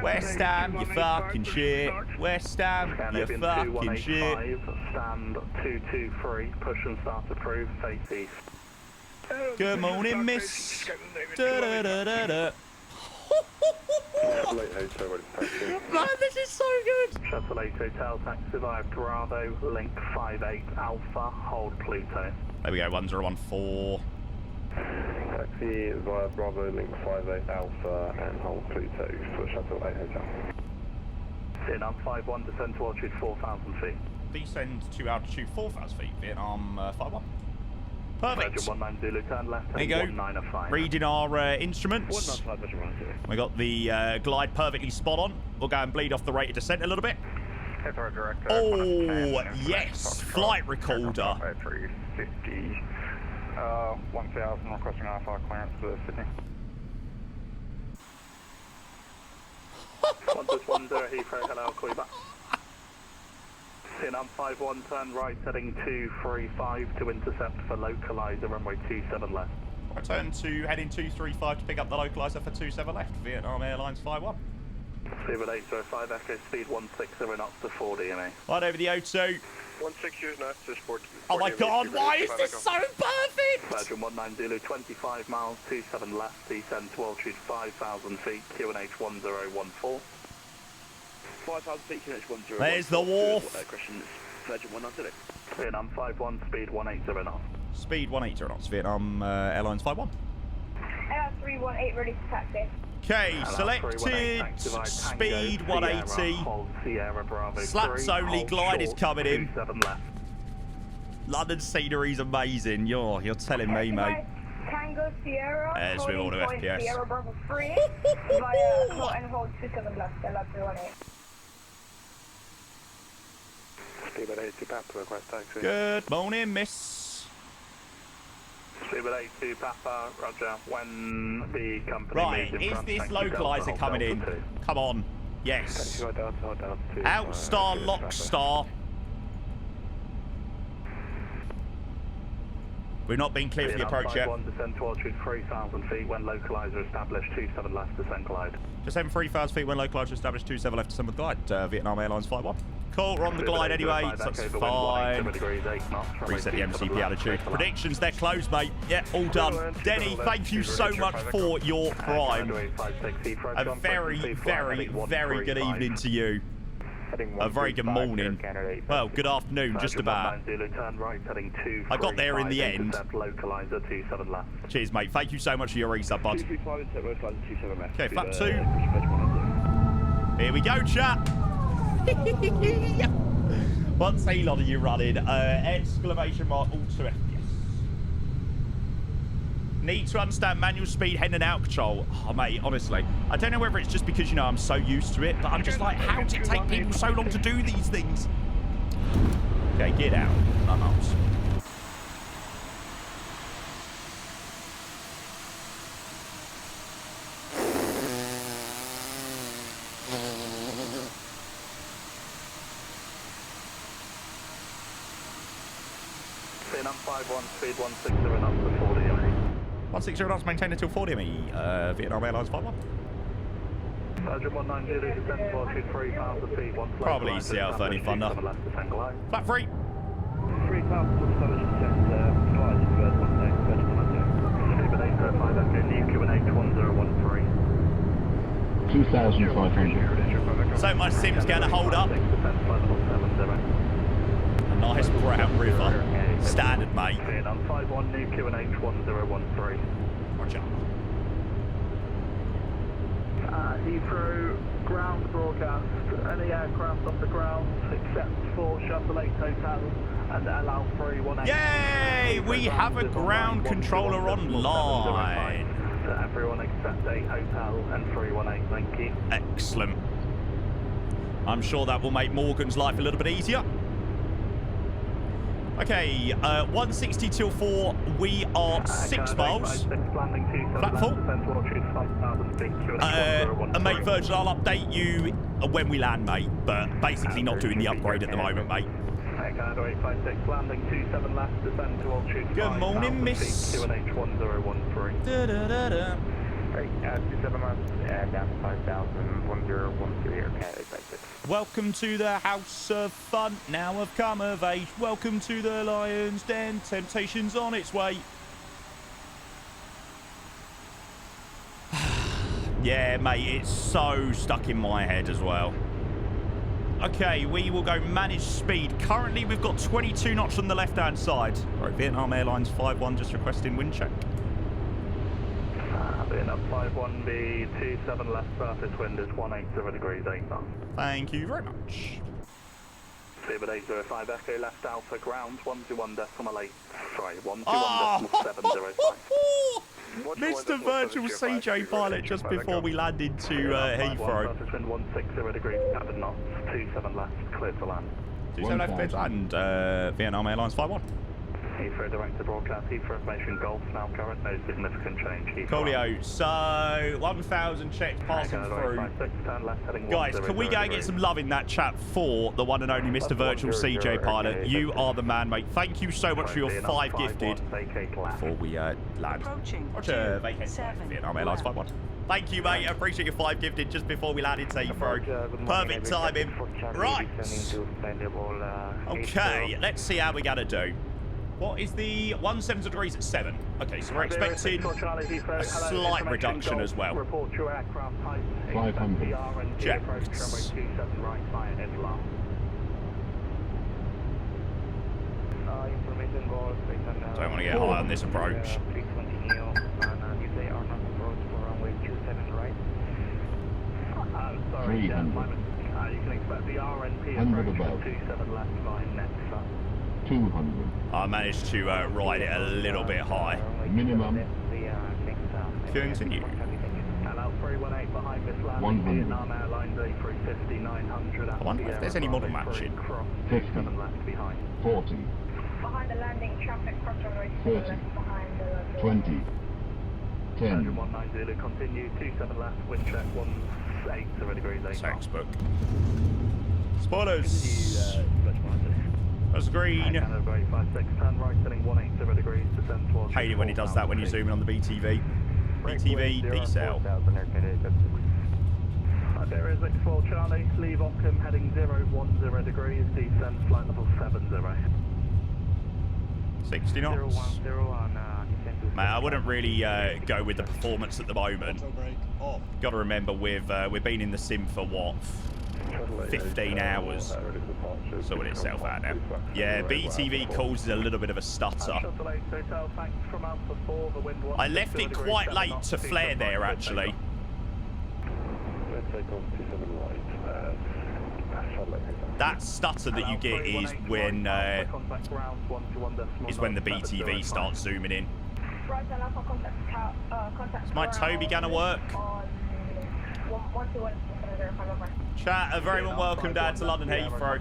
West Ham, you fucking shit. West Ham, you fucking shit. Stand 223, push and start approved, face east. Good morning, miss. Da-da-da-da-da. Man, this is so good. Shuttle 8 Hotel, taxi via Bravo, link 58 Alpha, hold Pluto. There we go, 1014. Taxi via Bravo, link 58 Alpha, and hold Pluto for Shuttle 8 Hotel. Vietnam 51, descend to altitude 4,000 feet. Descend to altitude 4,000 feet, Vietnam 51. Perfect. There you go. Reading our instruments. We got the glide perfectly spot on. We'll go and bleed off the rate of descent a little bit. Oh, yes. Flight recorder. A350. 1,000, requesting IFR clearance for Sydney. 110 Heathrow, hello, I'll call you back. Vietnam 51, turn right, heading 235 to intercept for localizer, runway 27 left. Return to heading 235 to pick up the localizer for 27 left, Vietnam Airlines 51. Seabird 805, Echo speed 16 knots to 4 DMA. Right over the O2. 16 knots to sport. Oh my god, why is this so perfect? Virgin 19 Zulu, 25 miles, 27 left, descend to altitude 5,000 feet, QNH 1014. 5,000 feet, QNH 1014. There's the wharf. Virgin 190. Vietnam 51, speed 180 knots. Speed 180 knots, Vietnam Airlines 51. Air 318 ready to taxi. Okay, selected, speed 180, slats only, glide is coming in. London scenery's amazing, you're telling me, mate. Tango Sierra, as with all the FPS. Sierra Bravo 3, via hold and hold 27 left, LR 318. Speedbird 82 Papa, request taxi. Good morning, miss. Speedbird 82 Papa, roger. When the company right, is this localizer coming in? Come on. Yes. Outstar, Lockstar. We've not been clear for the approach yet. Descend to altitude 3,000 feet when localizer established, 27 left, descend glide. Descend 3,000 feet when localizer established, 27 left, descend with glide. Vietnam Airlines 51. Cool, we're on the glide anyway, so that's fine. Reset the MCP altitude. Predictions, they're closed, mate. Yeah, all done. Denny, thank you so much for your prime. A very, very, very good evening to you. A very good morning. Well, good afternoon, just about. I got there in the end. Cheers, mate. Thank you so much for your resub, bud. Okay, flap 2. Here we go, chat. What Ceylon are you running? Exclamation mark, all 2 FPS. Need to understand manual speed, head and out control. Oh, mate, honestly. I don't know whether it's just because, you know, I'm so used to it, but I'm just like, how does it take people so long to do these things? Okay, get out. None else. Vietnam 51, speed 160 knots to 40 ME. 160 knots maintained until 40 ME. Vietnam Airlines 51. Surgeon 190, descend to altitude 3,000 feet, 1 flight. Probably CL30 Thunder. Left descend glide. Flat 3. 3,000 descend, flight, bird 1 day, Surgeon 190. Stephen 805 Echo, new Q&H 1013. 2,500. So my sim's going to hold up. A nice brown river. Standard, mate. Vietnam 51, new Q&H 1013. Roger. Heathrow, ground broadcast. Any aircraft off the ground except for Shuttle 8 Hotel and allow 318. Yay! We have a ground controller online. So everyone except 8 Hotel and 318, thank you. Excellent. I'm sure that will make Morgan's life a little bit easier. Okay, 160 till 4. We are 6 miles. Flat full. And mate, Virgin, I'll update you when we land, mate. But basically not doing the upgrade at the moment, mate. Good morning, miss. Da-da-da-da. Welcome to the house of fun, now I've come of age. Welcome to the Lion's Den, temptation's on its way. Yeah, mate, it's so stuck in my head as well. Okay, we will go manage speed. Currently, we've got 22 knots on the left-hand side. Right, Vietnam Airlines 51 just requesting wind check. Vietnam 51, be 27 left surface wind is 180 degrees 8 knots. Thank you very much. Stable 805 Echo left Alpha ground 121.8. Sorry, 121.705. Mr. Virtual CJ pilot just before we land into Heathrow. Surface wind 160 degrees 7 knots. 27 left, clear to land. 27 left, clear to land. Vietnam Airlines 51. Heathrow direct to broadcast. Heathrow information Golf now current. No significant change. Coolio. So 1,000 checks passing through. Guys, can we go and get some love in that chat for the one and only Mr. Virtual CJ pilot? You are the man, mate. Thank you so much for your 5 gifted before we land. Roger, vacate Vietnam Airlines 51. Thank you, mate. I appreciate your 5 gifted just before we landed to Heathrow. Perfect timing. Right. Okay, let's see how we're going to do. What is the 170 degrees at 7? Okay, so we're expecting a slight reduction as well. 500. Checked. Don't want to get high on this approach. You can expect the RNP approach 27 left line next. 200. I managed to ride it a little bit high. Minimum. Continue. 100. I wonder if there's any model matching. 50. 40. Behind the landing, traffic cross runway 30. behind the 20. 10. 190, continue, 27 left, wind check, 180 degrees 8 knots. Textbook. Spoilers. That's green. Hate it when he does that when you zoom in on the BTV. BTV, decel. There is X4 Charlie, leave Ockham heading 010 degrees, descend flight level 70. 60 knots. Mate, I wouldn't really go with the performance at the moment. Got to remember we've been in the sim for what? 15 hours. Sorted itself out now. Yeah, BTV causes a little bit of a stutter. I left it quite late to flare there, actually. That stutter that you get is when the BTV starts zooming in. Is my Toby gonna work? Chat, a very warm welcome down to London Heathrow.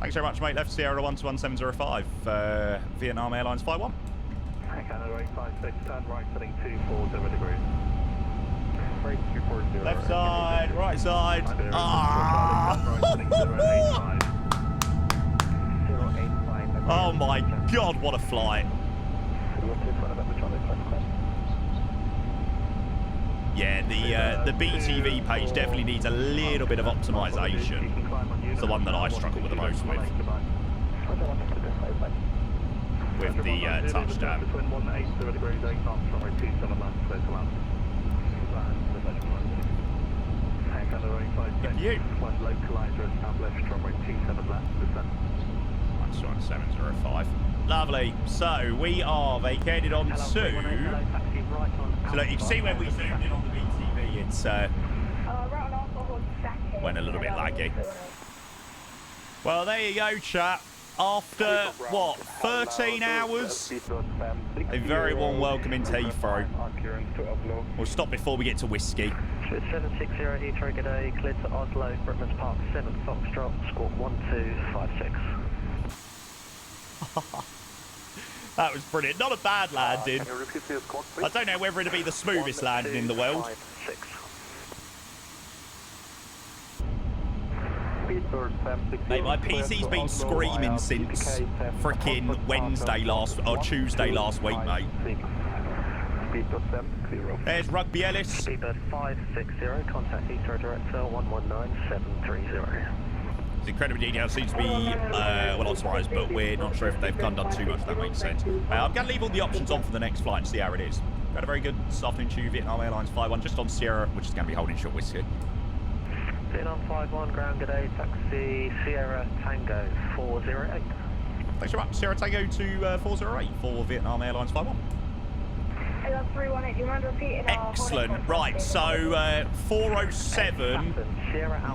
Thanks very much, mate. Left Sierra 121.705, Vietnam Airlines 51. Left side, right side. Ah! Oh my God, what a flight. Yeah, the BTV page definitely needs a little bit of optimization. It's the one that I struggle with the most with the touchdown. Between 180 degrees 8 knots, runway 27 left, clear to land. You. One localizer established, runway 27 left, descent. 705. Lovely. So we are vacated on to. So look, you can see when we zoomed in on the BTV, it's right on Alpha, hold second. went a little bit laggy. Well, there you go, chat. After what, 13 hours? A very warm welcome into Heathrow. We'll stop before we get to whiskey. 760 Heathrow, good day, clear to Oslo, Brickman's Park, 7 Foxtrot, squawk 1256. That was brilliant. Not a bad landing. I don't know whether it'll be the smoothest landing in the world. Mate, my PC's been screaming since frickin' Tuesday last week, mate. There's Rugby Ellis. Speedbird 560, contact Heathrow Director 119730. It's incredibly detailed. Seems to be, well, not surprised, but we're not sure if they've done too much. That makes sense. I'm going to leave all the options on for the next flight and see how it is. Got a very good afternoon to Vietnam Airlines 51, just on Sierra, which is going to be holding short whiskey. Vietnam 51, ground, good day, taxi Sierra Tango 408. Thanks very much. Sierra Tango to 408 for Vietnam Airlines 51. 318, do you mind repeating? Excellent. Right, so 407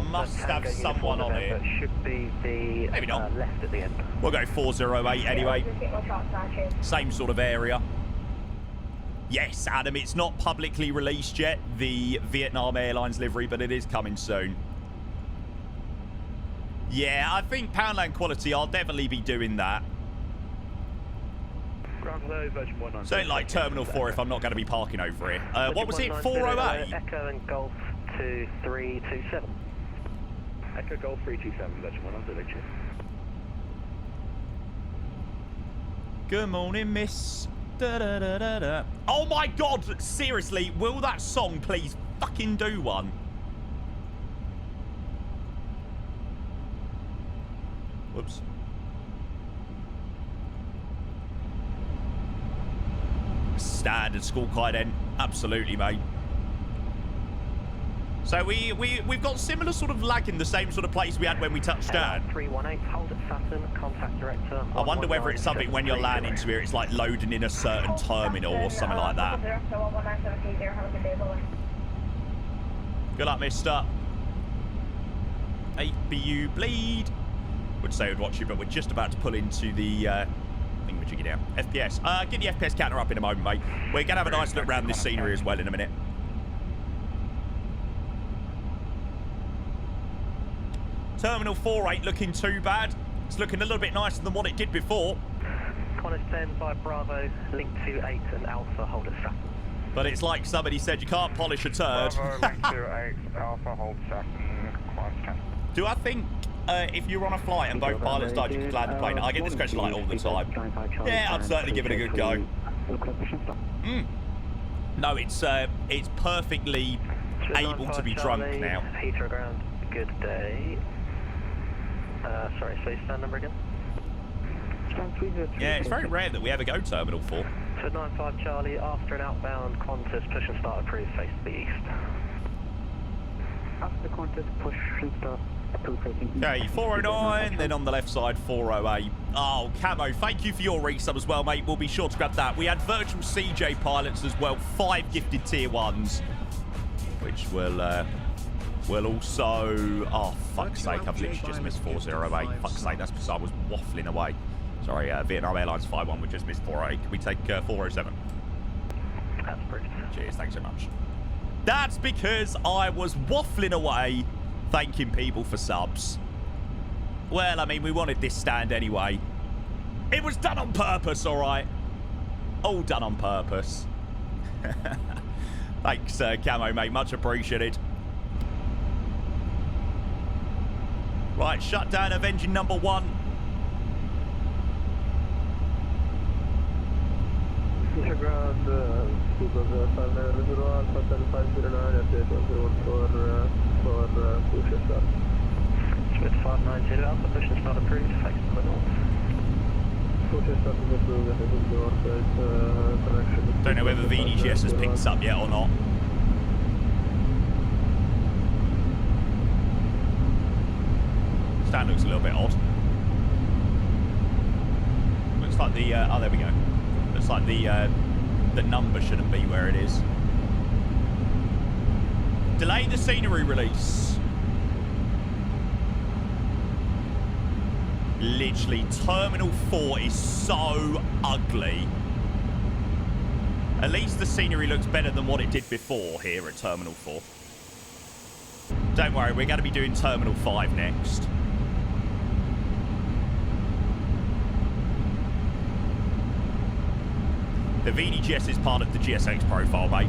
must have someone on it. Should be the maybe not. Left at the end. We'll go 408 anyway. Same sort of area. Yes, Adam, it's not publicly released yet, the Vietnam Airlines livery, but it is coming soon. Yeah, I think Poundland quality, I'll definitely be doing that. So like Terminal 4 if I'm not going to be parking over here. What was it? 408? Echo and Golf 2327. Echo Golf 327, Virgin 100, Good morning, miss. Da, da, da, da, da. Oh my god, seriously, will that song please fucking do one? Whoops. Standard school kite, absolutely, mate. So we've got similar sort of lag in the same sort of place we had when we touched down. 318, hold at Saturn, contact director. I wonder whether it's something when you're landing to here, it's like loading in a certain terminal or something like that. Good luck, mister. 8BU bleed. Would say we'd watch you, but we're just about to pull into the thingamajiggy down. FPS. Get the FPS counter up in a moment, mate. We're going to have a nice look around this scenery as well in a minute. Terminal 4 ain't looking too bad. It's looking a little bit nicer than what it did before. Qantas 10 by Bravo, link to 8 and Alpha, hold at Saturn. But it's like somebody said, you can't polish a turd. Bravo, link to 8, Alpha, hold Saturn, Qantas 10. Do I think if you're on a flight and both pilots died, you could land the plane? I get this question like all the time. Yeah, I'd certainly give it a good go. No, it's perfectly able to be drunk now. Heathrow ground, good day. Sorry, space stand number again? Yeah, it's very rare that we ever go Terminal 4. So 95 Charlie, after an outbound Qantas push and start approved, face to the east. After Qantas push and start approved facing east. Okay, 409, then on the left side 408. Oh, Camo, thank you for your resub as well, mate. We'll be sure to grab that. We had virtual CJ pilots as well, 5 gifted tier 1s, which will also... Oh, fuck's sake, I've literally just missed 408. Fuck's sake, that's because I was waffling away. Sorry, Vietnam Airlines 51, we just missed 408. Can we take 407? That's approved. Cheers, thanks so much. That's because I was waffling away, thanking people for subs. Well, I mean, we wanted this stand anyway. It was done on purpose, all right? All done on purpose. Thanks, Camo, mate. Much appreciated. Right, shutdown of engine number 1. Fisher ground, Google 5900 Alpha 7509 at 8101 for push start. Smith 590 Alpha, push and start approved, flex to the north. Push start is approved at the north, correction. Don't know whether VDGS has picked up yet or not. Stand looks a little bit odd. Looks like the oh, there we go. Looks like the number shouldn't be where it is. Delay the scenery release. Literally, Terminal 4 is so ugly. At least the scenery looks better than what it did before here at Terminal 4. Don't worry, we're going to be doing Terminal 5 next. The VDGS is part of the GSX profile, mate.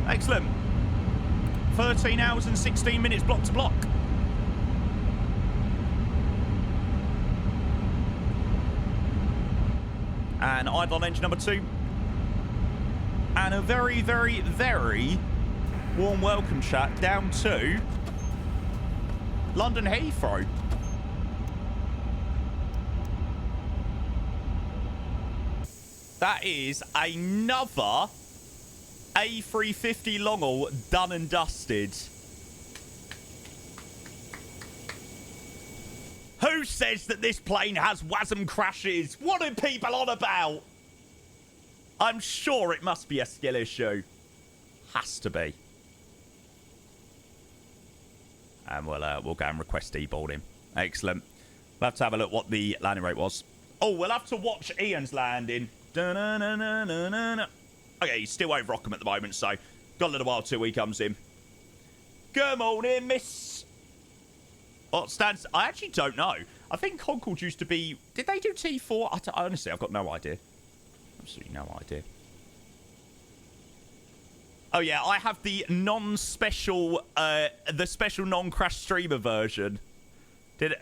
Excellent. 13 hours and 16 minutes block to block. And idle on engine number 2. And a very, very, very warm welcome chat down to London Heathrow. That is another A350 long haul done and dusted. Who says that this plane has WASM crashes? What are people on about? I'm sure it must be a skill issue. Has to be. And we'll go and request deboarding. Excellent. We'll have to have a look what the landing rate was. Oh, we'll have to watch Ian's landing. Da-na-na-na-na-na. Okay, he's still over Rockham at the moment, so got a little while till he comes in. Good morning, miss. What stands? I actually don't know. I think Concord used to be... Did they do T4? Honestly, I've got no idea. Absolutely no idea. Oh, yeah, I have the non-special... the special non-crash streamer version.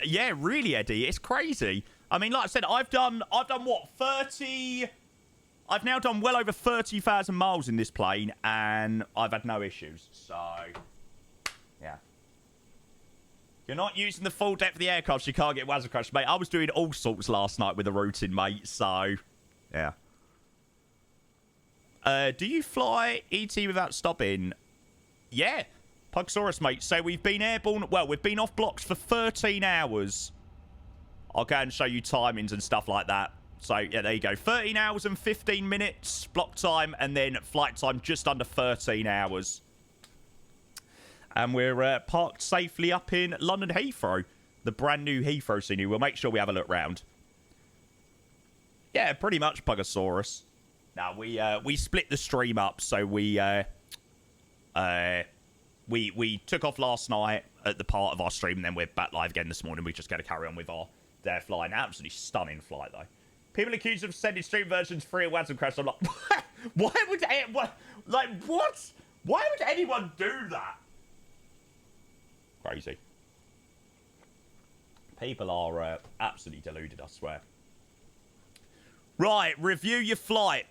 Yeah, really, Eddie. It's crazy. I mean, like I said, I've done what, 30... I've now done well over 30,000 miles in this plane, and I've had no issues. So, yeah. You're not using the full depth of the aircraft, so you can't get WASM crash, mate. I was doing all sorts last night with the routing, mate. So, yeah. Do you fly ET without stopping? Yeah. Pugsaurus, mate. So we've been airborne. Well, we've been off blocks for 13 hours. I'll go and show you timings and stuff like that. So, yeah, there you go. 13 hours and 15 minutes block time, and then flight time just under 13 hours. And we're parked safely up in London Heathrow, the brand new Heathrow scenery. We'll make sure we have a look round. Yeah, pretty much, Pugosaurus. Now, we split the stream up, so we took off last night at the part of our stream, and then we're back live again this morning. We just got to carry on with our day flying. Absolutely stunning flight, though. People accused of sending stream versions free of WASM crash. I'm like, why would what? Why would anyone do that? Crazy. People are absolutely deluded, I swear. Right, review your flight.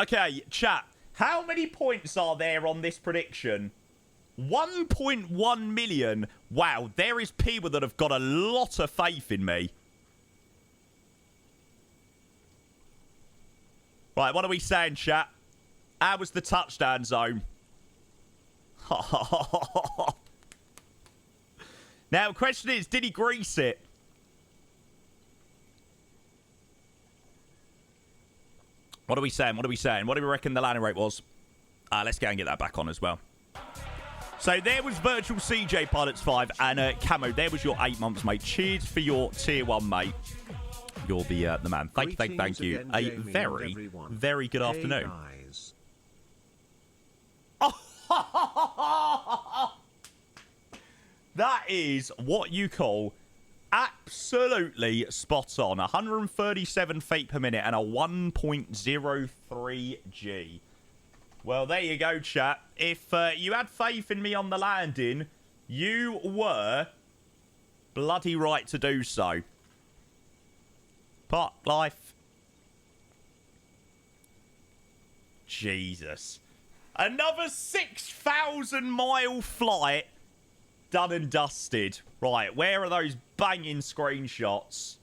Okay, chat. How many points are there on this prediction? 1.1 million. Wow, there is people that have got a lot of faith in me. Right, what are we saying, chat? How was the touchdown zone? Now, the question is, did he grease it? What are we saying? What are we saying? What do we reckon the landing rate was? Let's go and get that back on as well. So there was Virtual CJ Pilots 5 and Camo. There was your 8 months, mate. Cheers for your tier 1, mate. You're the man. Thank you. A very, very good afternoon. That is what you call absolutely spot on. 137 feet per minute and a 1.03 G. Well, there you go, chat. If you had faith in me on the landing, you were bloody right to do so. Park life. Jesus. Another 6,000-mile flight done and dusted. Right, where are those banging screenshots?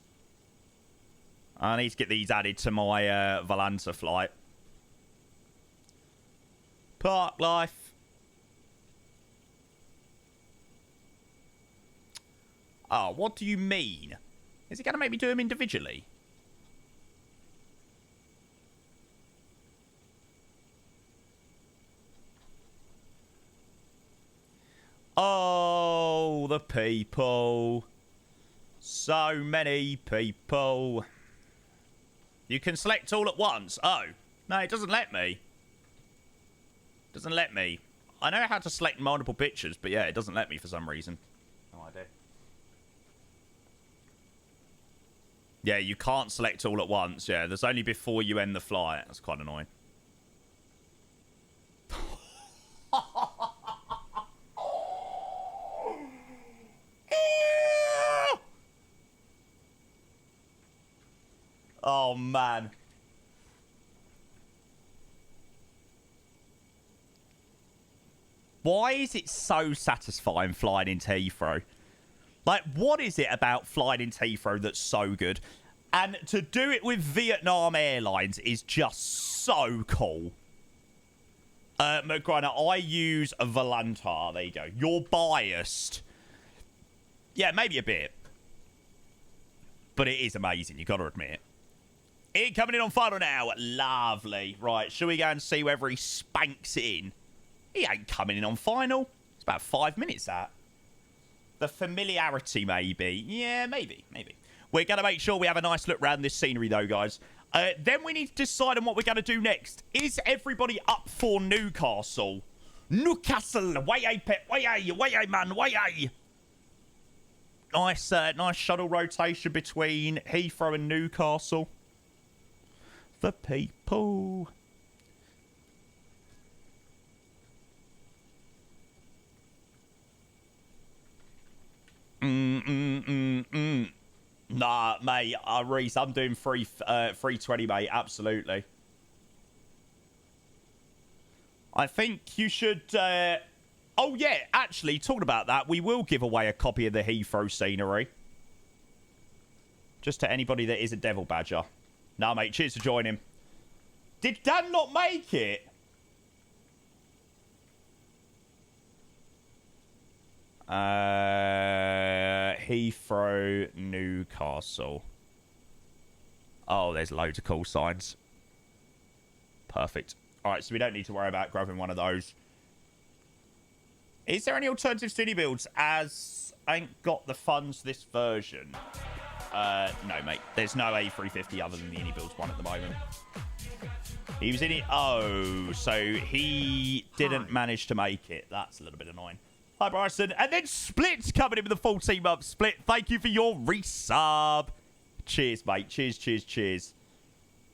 I need to get these added to my Volanta flight. Park life. Oh, what do you mean? Is it going to make me do them individually? Oh, the people. So many people. You can select all at once. Oh, no, it doesn't let me. Doesn't let me. I know how to select multiple pictures, but yeah, it doesn't let me for some reason. No idea. Yeah, you can't select all at once. Yeah, there's only before you end the flight. That's quite annoying. Oh, man. Why is it so satisfying flying into Heathrow? Like, what is it about flying into Heathrow that's so good? And to do it with Vietnam Airlines is just so cool. McGrainer, I use a Volanta. There you go. You're biased. Yeah, maybe a bit. But it is amazing, you got to admit. It coming in on final now. Lovely. Right, shall we go and see whether he spanks it in? He ain't coming in on final. It's about 5 minutes, that. The familiarity, maybe. Yeah, maybe. We're going to make sure we have a nice look around this scenery, though, guys. Then we need to decide on what we're going to do next. Is everybody up for Newcastle? Newcastle! Way pet! Way man! Way. Nice shuttle rotation between Heathrow and Newcastle. The people. Nah, mate, Reese, I'm doing 320, mate, absolutely. I think you should, oh, yeah, actually, talking about that, we will give away a copy of the Heathrow scenery. Just to anybody that is a Devil Badger. Nah, mate, cheers for joining. Did Dan not make it? Heathrow, Newcastle. Oh, there's loads of call signs. Perfect. All right, so we don't need to worry about grabbing one of those. Is there any alternatives to iniBuilds? As I ain't got the funds for this version. No, mate. There's no A350 other than the iniBuilds one at the moment. He was in it. Oh, so he didn't manage to make it. That's a little bit annoying. Hi, Bryson. And then Split's coming in with the 14-month Split. Thank you for your resub. Cheers, mate. Cheers.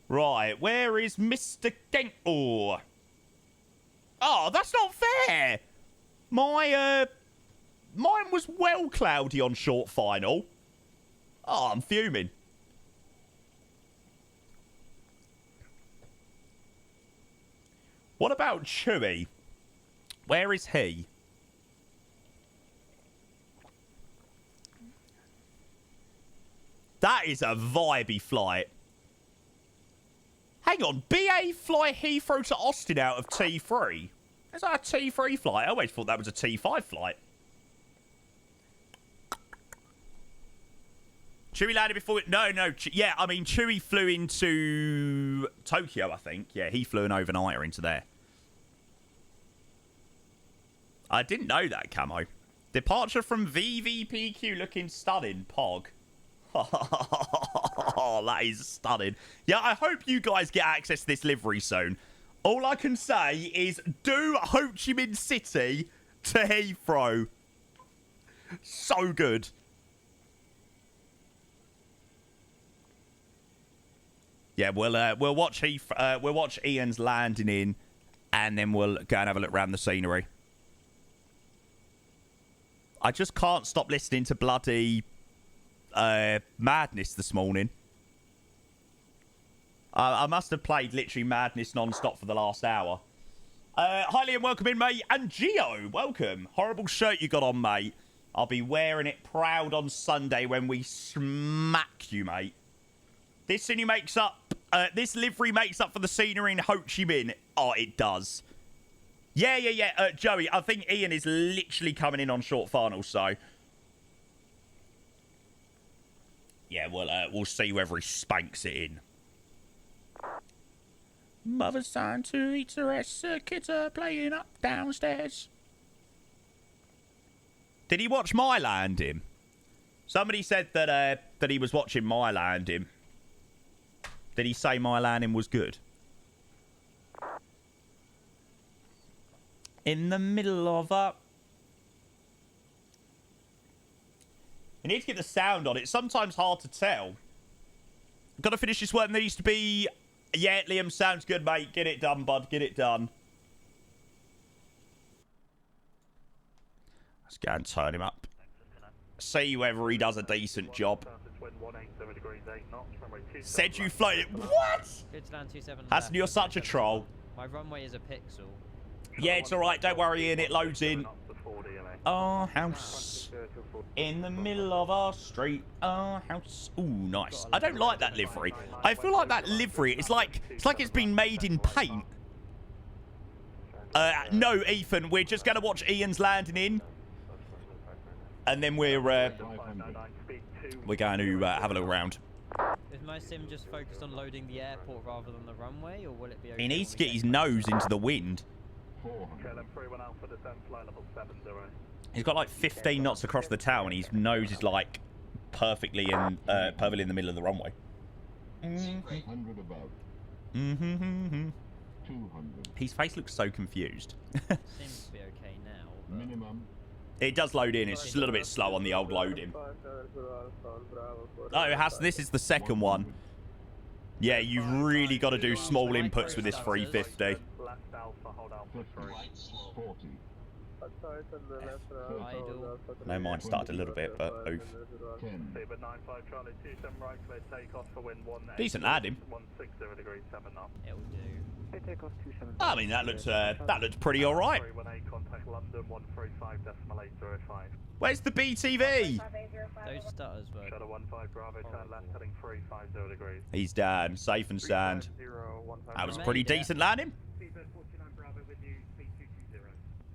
Right, where is Mr. Gentle? Oh, that's not fair. Mine was well cloudy on short final. Oh, I'm fuming. What about Chewy? Where is he? That is a vibey flight. Hang on, BA fly Heathrow to Austin out of T3. Is that a T3 flight? I always thought that was a T5 flight. Chewy landed before it. No. Yeah, I mean, Chewy flew into Tokyo, I think. Yeah, he flew an overnighter into there. I didn't know that, Camo. Departure from VVPQ looking stunning, Pog. Oh, that is stunning. Yeah, I hope you guys get access to this livery soon. All I can say is do Ho Chi Minh City to Heathrow. So good. Yeah, we'll watch Ian's landing in And then we'll go and have a look around the scenery. I just can't stop listening to bloody Madness this morning. I must have played literally Madness non-stop for the last hour. Hi, Liam, welcome in, mate. And Gio, welcome. Horrible shirt you got on, mate. I'll be wearing it proud on Sunday when we smack you, mate. This livery makes up for the scenery in Ho Chi Minh. Oh, it does. Yeah. Joey, I think Ian is literally coming in on short finals, so... Yeah, we'll see whether he spanks it in. Mother's son to eat the rest, kids playing up downstairs. Did he watch My Landing? Somebody said that he was watching My Landing. Did he say My Landing was good? In the middle of a... You need to get the sound on it. It's sometimes hard to tell. Got to finish this work. There needs to be... Yeah, Liam, sounds good, mate. Get it done, bud. Get it done. Let's go and turn him up. See whether he does a decent job. Said you floated. What? Hassan, you're such a troll. My runway is a pixel. Yeah, it's alright. Don't worry, Ian. It loads in. Our house in the middle of our street. Our house. Ooh, nice. I don't like that livery. I feel like that livery. It's like it's been made in paint. No, Ethan. We're just gonna watch Ian's landing in, and then we're going to have a look around. Is my sim just focused on loading the airport rather than the runway, or will it be? He needs to get his nose into the wind. He's got like 15 knots across the town, and his nose is like perfectly in the middle of the runway. 100 above. 200. 200. His face looks so confused. Seems to be okay now. But... Minimum. It does load in. It's just a little bit slow on the old loading. Oh, it has. This is the second one. Yeah, you've really got to do small inputs with this 350. 40. No, mine started a little bit, but oof. 10. Decent lad, him. It'll do. I mean, that looked pretty all right. Where's the BTV? Those stutters were. He's down, safe and sound. That was a pretty decent landing.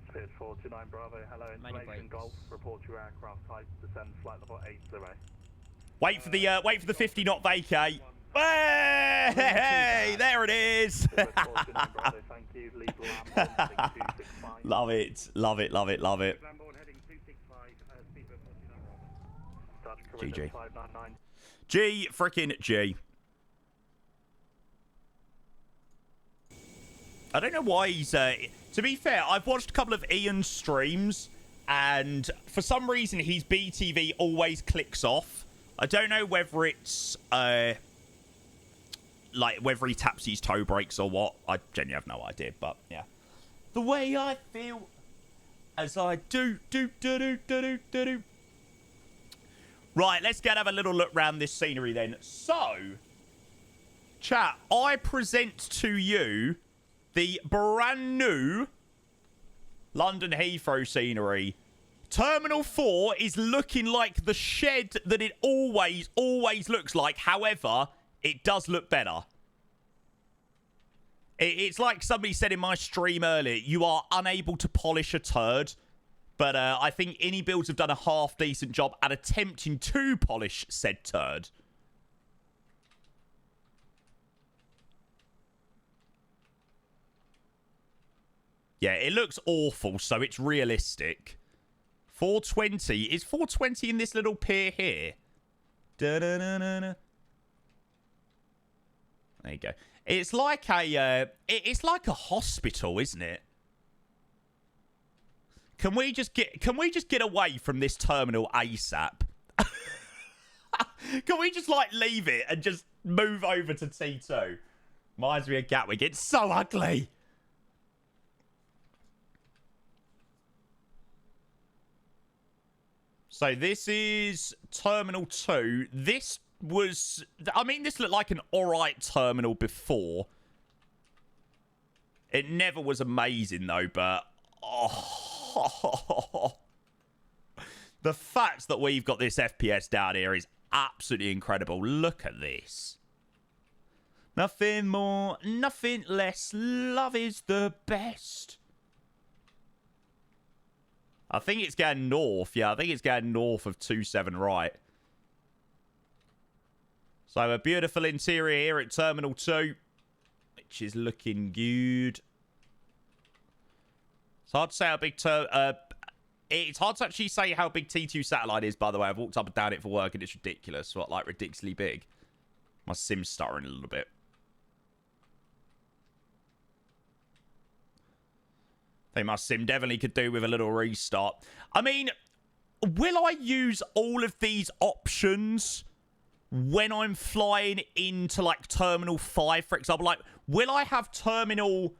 Speed 49 Bravo, hello, information Golf, report your aircraft type, descend flight level 80. Wait for the 50 knot vacate. Hey, there it is. Love it, love it, love it, love it. GG. G frickin' G. I don't know why he's... to be fair, I've watched a couple of Ian's streams, and for some reason his BTV always clicks off. I don't know whether it's... like, whether he taps his toe brakes or what. I genuinely have no idea, but, yeah. The way I feel as I do. Right, let's go and have a little look around this scenery then. So, chat, I present to you the brand new London Heathrow scenery. Terminal 4 is looking like the shed that it always looks like. However, it does look better. It's like somebody said in my stream earlier, you are unable to polish a turd. But I think iniBuilds have done a half-decent job at attempting to polish said turd. Yeah, it looks awful, so it's realistic. 420. Is 420 in this little pier here? Da-da-da-da-da. There you go. It's like a hospital, isn't it? Can we just get away from this terminal ASAP? Can we just like leave it and just move over to T2? Reminds me of Gatwick. It's so ugly. So this is Terminal 2. This was... I mean, this looked like an alright terminal before. It never was amazing, though, but... Oh, the fact that we've got this FPS down here is absolutely incredible. Look at this. Nothing more, nothing less. Love is the best. I think it's going north. Yeah, I think it's going north of 27 right. So a beautiful interior here at Terminal 2, which is looking good. It's hard to say how big... it's hard to actually say how big T2 satellite is, by the way. I've walked up and down it for work, and it's ridiculous. What, like, ridiculously big? My sim's stuttering a little bit. I think my sim definitely could do with a little restart. I mean, will I use all of these options when I'm flying into, like, Terminal 5, for example? Like, will I have Terminal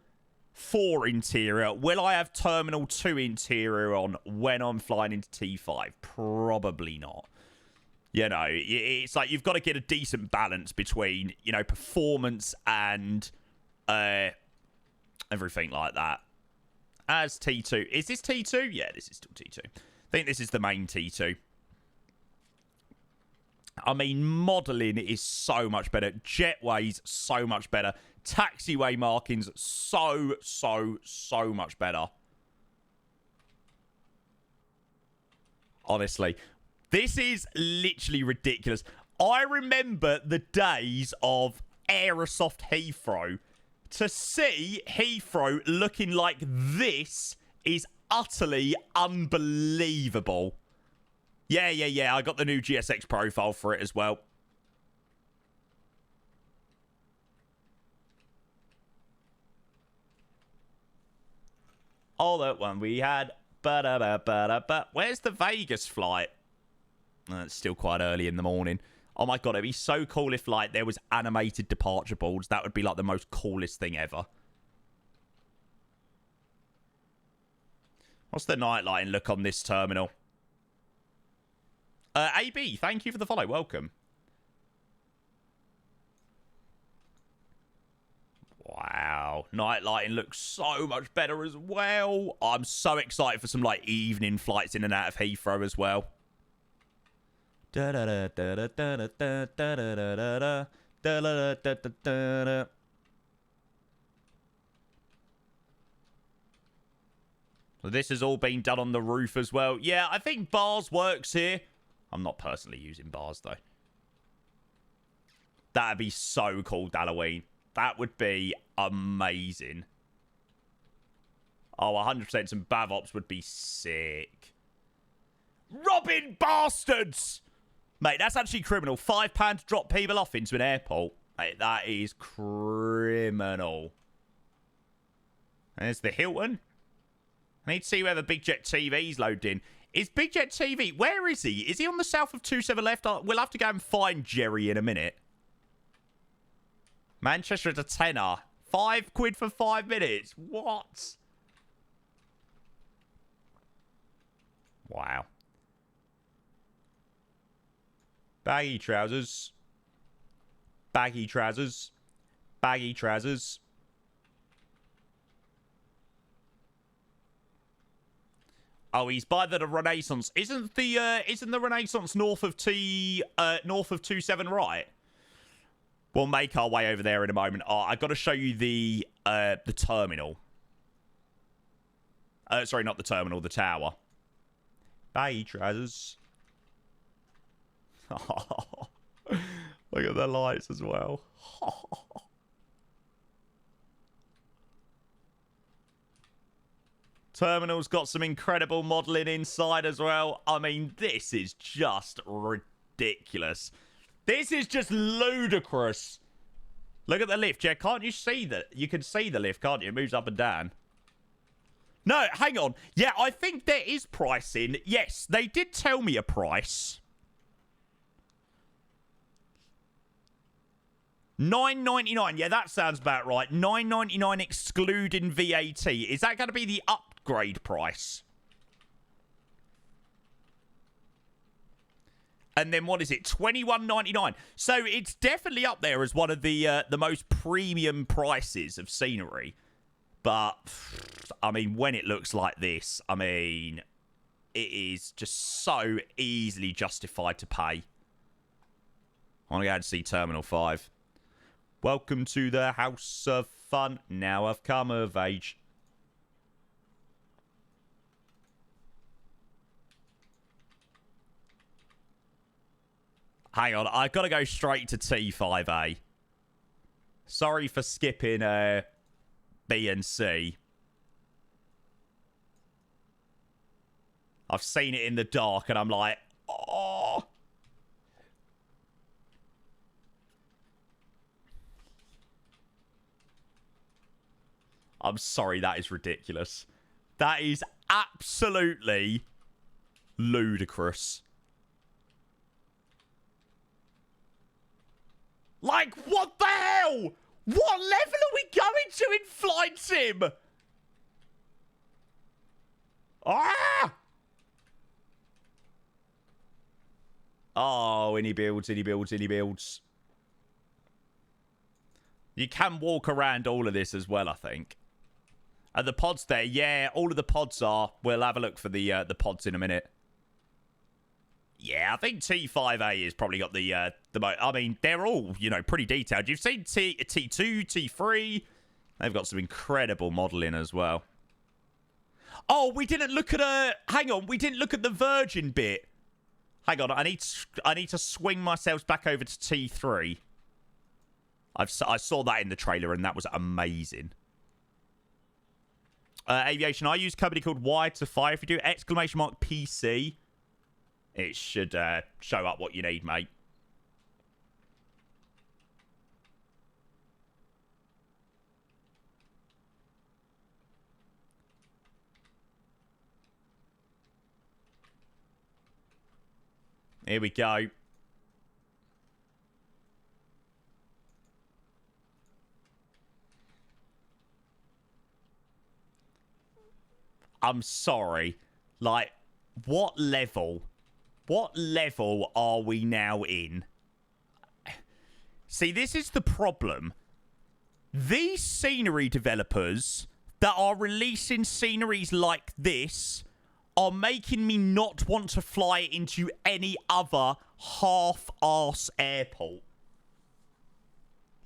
4 interior? Will I have Terminal 2 interior on when I'm flying into T5? Probably not. You know, it's like you've got to get a decent balance between, you know, performance and everything like that. As T2. Is this T2? Yeah, this is still T2. I think this is the main T2. I mean, modelling is so much better. Jetways, so much better. Taxiway markings, so much better. Honestly. This is literally ridiculous. I remember the days of Aerosoft Heathrow. To see Heathrow looking like this is utterly unbelievable. Yeah. I got the new GSX profile for it as well. Oh, that one we had. Where's the Vegas flight? It's still quite early in the morning. Oh my god, it'd be so cool if, like, there was animated departure boards. That would be, like, the most coolest thing ever. What's the night light look on this terminal? AB, thank you for the follow. Welcome. Wow. Night lighting looks so much better as well. I'm so excited for some, like, evening flights in and out of Heathrow as well. So this has all been done on the roof as well. Yeah, I think bars works here. I'm not personally using bars, though. That'd be so cool, Halloween. That would be amazing. Oh, 100% some Bavops would be sick. Robbing bastards! Mate, that's actually criminal. £5 to drop people off into an airport. Mate, that is criminal. There's the Hilton. I need to see where the Big Jet TV's loaded in. Is Big Jet TV... Where is he? Is he on the south of 27 left? We'll have to go and find Jerry in a minute. Manchester at a tenner. £5 for 5 minutes. What? Wow. Baggy trousers. Baggy trousers. Baggy trousers. Oh, he's by the Renaissance. Isn't the Renaissance north of 27 right? We'll make our way over there in a moment. Oh, I've got to show you the terminal. Sorry, not the terminal, the tower. Baggy trousers. Look at the lights as well. Terminal's got some incredible modelling inside as well. I mean, this is just ridiculous. This is just ludicrous. Look at the lift, yeah. Can't you see that? You can see the lift, can't you? It moves up and down. No, hang on. Yeah, I think there is pricing. Yes, they did tell me a price. $9.99. Yeah, that sounds about right. $9.99 excluding VAT. Is that going to be the upgrade price? And then what is it? $21.99. So it's definitely up there as one of the most premium prices of scenery. But I mean, when it looks like this, I mean, it is just so easily justified to pay. I want to go and see Terminal 5. Welcome to the House of Fun. Now I've come of age. Hang on, I've got to go straight to T5A. Sorry for skipping B and C. I've seen it in the dark and I'm like, oh. I'm sorry, that is ridiculous. That is absolutely ludicrous. Like, what the hell? What level are we going to in Flight Sim? Ah! Oh, iniBuilds. You can walk around all of this as well, I think. Are the pods there? Yeah, all of the pods are. We'll have a look for the pods in a minute. Yeah, I think T5A has probably got the most. I mean, they're all, you know, pretty detailed. You've seen T2, T3. They've got some incredible modelling as well. Oh, we didn't look at hang on, we didn't look at the Virgin bit. Hang on, I need to swing myself back over to T3. I saw that in the trailer and that was amazing. Aviation, I use a company called Y2Fire. If you do !PC, it should show up what you need, mate. Here we go. I'm sorry. Like, what level? What level are we now in? See, this is the problem. These scenery developers that are releasing sceneries like this are making me not want to fly into any other half-arse airport.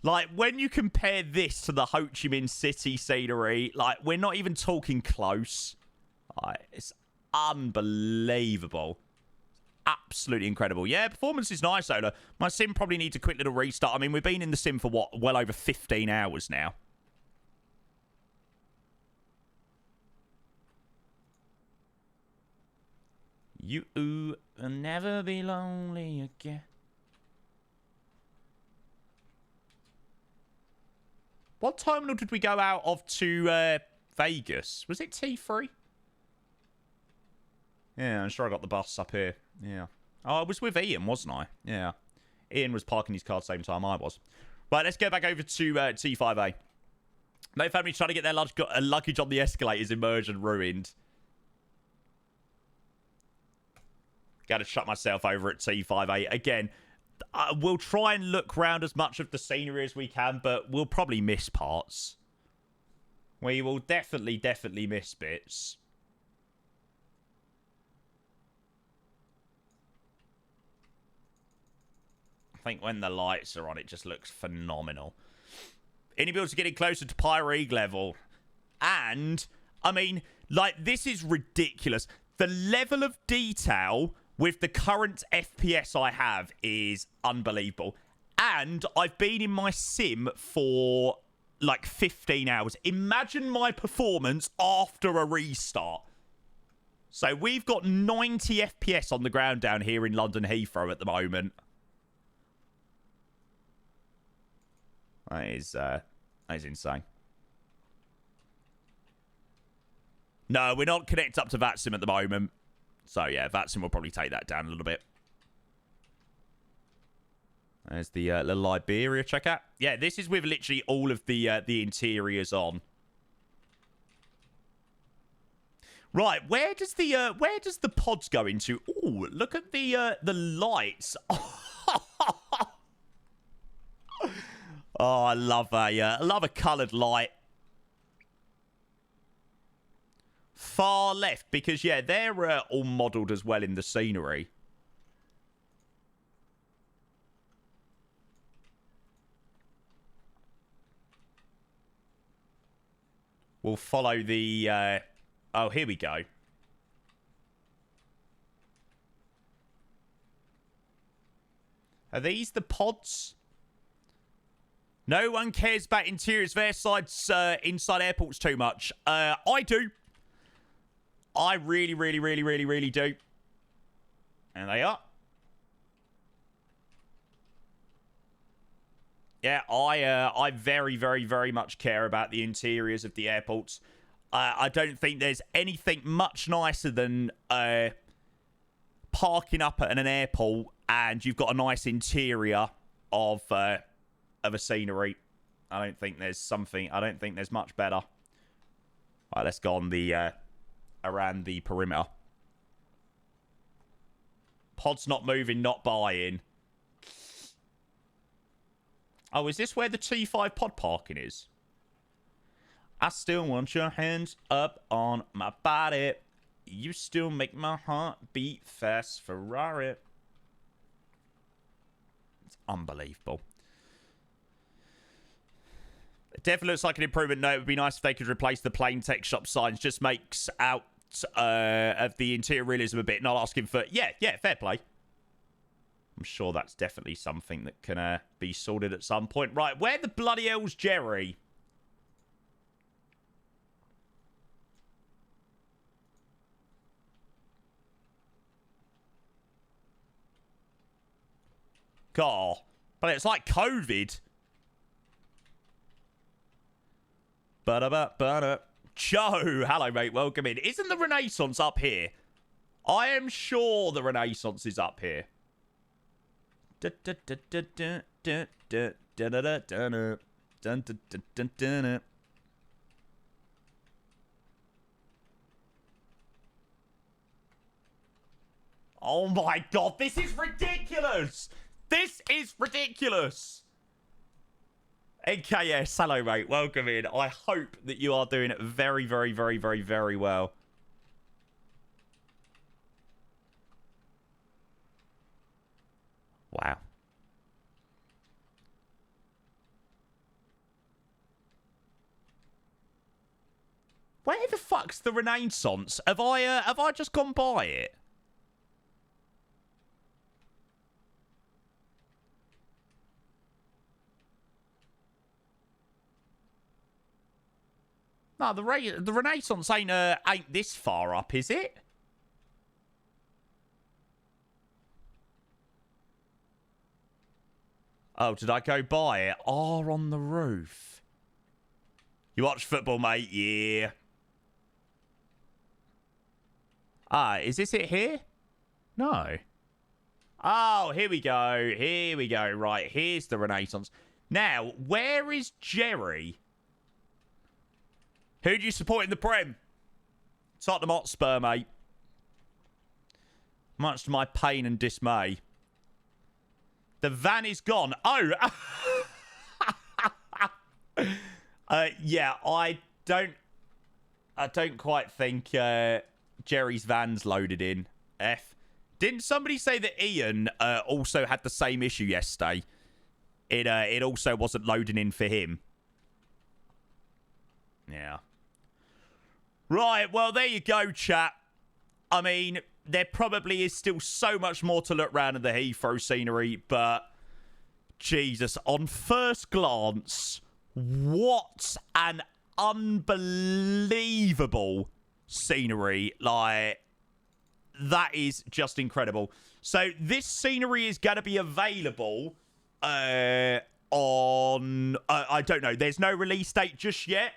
Like, when you compare this to the Ho Chi Minh City scenery, like, we're not even talking close. It's unbelievable. Absolutely incredible. Yeah, performance is nice, Ola. My sim probably needs a quick little restart. I mean, we've been in the sim for, what, well over 15 hours now. You will never be lonely again. What terminal did we go out of to Vegas? Was it T3? Yeah, I'm sure I got the bus up here. Yeah. Oh, I was with Ian, wasn't I? Yeah. Ian was parking his car at the same time I was. Right, let's go back over to T5A. No family trying to get their luggage on the escalators emerged and ruined. Got to shut myself over at T5A. Again, we'll try and look round as much of the scenery as we can, but we'll probably miss parts. We will definitely miss bits. I think when the lights are on, it just looks phenomenal. iniBuilds are getting closer to Pyreeg level. And, I mean, like, this is ridiculous. The level of detail with the current FPS I have is unbelievable. And I've been in my sim for, like, 15 hours. Imagine my performance after a restart. So we've got 90 FPS on the ground down here in London Heathrow at the moment. That is insane. No, we're not connected up to VATSIM at the moment. So, yeah, VATSIM will probably take that down a little bit. There's the little Liberia checkout. Yeah, this is with literally all of the interiors on. Right, where does the pods go into? Oh, look at the lights. Oh, I love a coloured light. Far left, because yeah, they're all modelled as well in the scenery. We'll follow the. Oh, here we go. Are these the pods? No one cares about interiors of inside airports too much. I do. I really, really, really, really, really do. And they are. Yeah, I very, very, very much care about the interiors of the airports. I don't think there's anything much nicer than parking up at an airport and you've got a nice interior of a scenery. I don't think there's much better. All right, let's go on the around the perimeter. Pod's not moving, not buying. Oh, is this where the T5 pod parking is? I still want your hands up on my body. You still make my heart beat fast, Ferrari. It's unbelievable. It definitely looks like an improvement. No, it would be nice if they could replace the plain tech shop signs. Just makes out of the interior realism a bit. Not asking for... Yeah, fair play. I'm sure that's definitely something that can be sorted at some point. Right, where the bloody hell's Jerry? God. But it's like COVID. Ba-da-ba-ba-da. Joe, hello, mate. Welcome in. Isn't the Renaissance up here? I am sure the Renaissance is up here. Oh my God, this is ridiculous! This is ridiculous! NKS, hello mate, welcome in. I hope that you are doing very, very, very, very, very well. Wow. Where the fuck's the Renaissance? Have I just gone by it? No, the Renaissance ain't this far up, is it? Oh, did I go by it? R on the roof. You watch football, mate? Yeah. Ah, is this it here? No. Oh, here we go. Here we go. Right, here's the Renaissance. Now, where is Jerry? Who do you support in the Prem? Tottenham Hotspur, mate. Much to my pain and dismay. The van is gone. Oh. Yeah, I don't quite think Jerry's van's loaded in. Didn't somebody say that Ian also had the same issue yesterday? It also wasn't loading in for him. Yeah. Right, well, there you go, chat. I mean, there probably is still so much more to look around in the Heathrow scenery, but Jesus, on first glance, what an unbelievable scenery. Like, that is just incredible. So this scenery is going to be available on... I don't know. There's no release date just yet.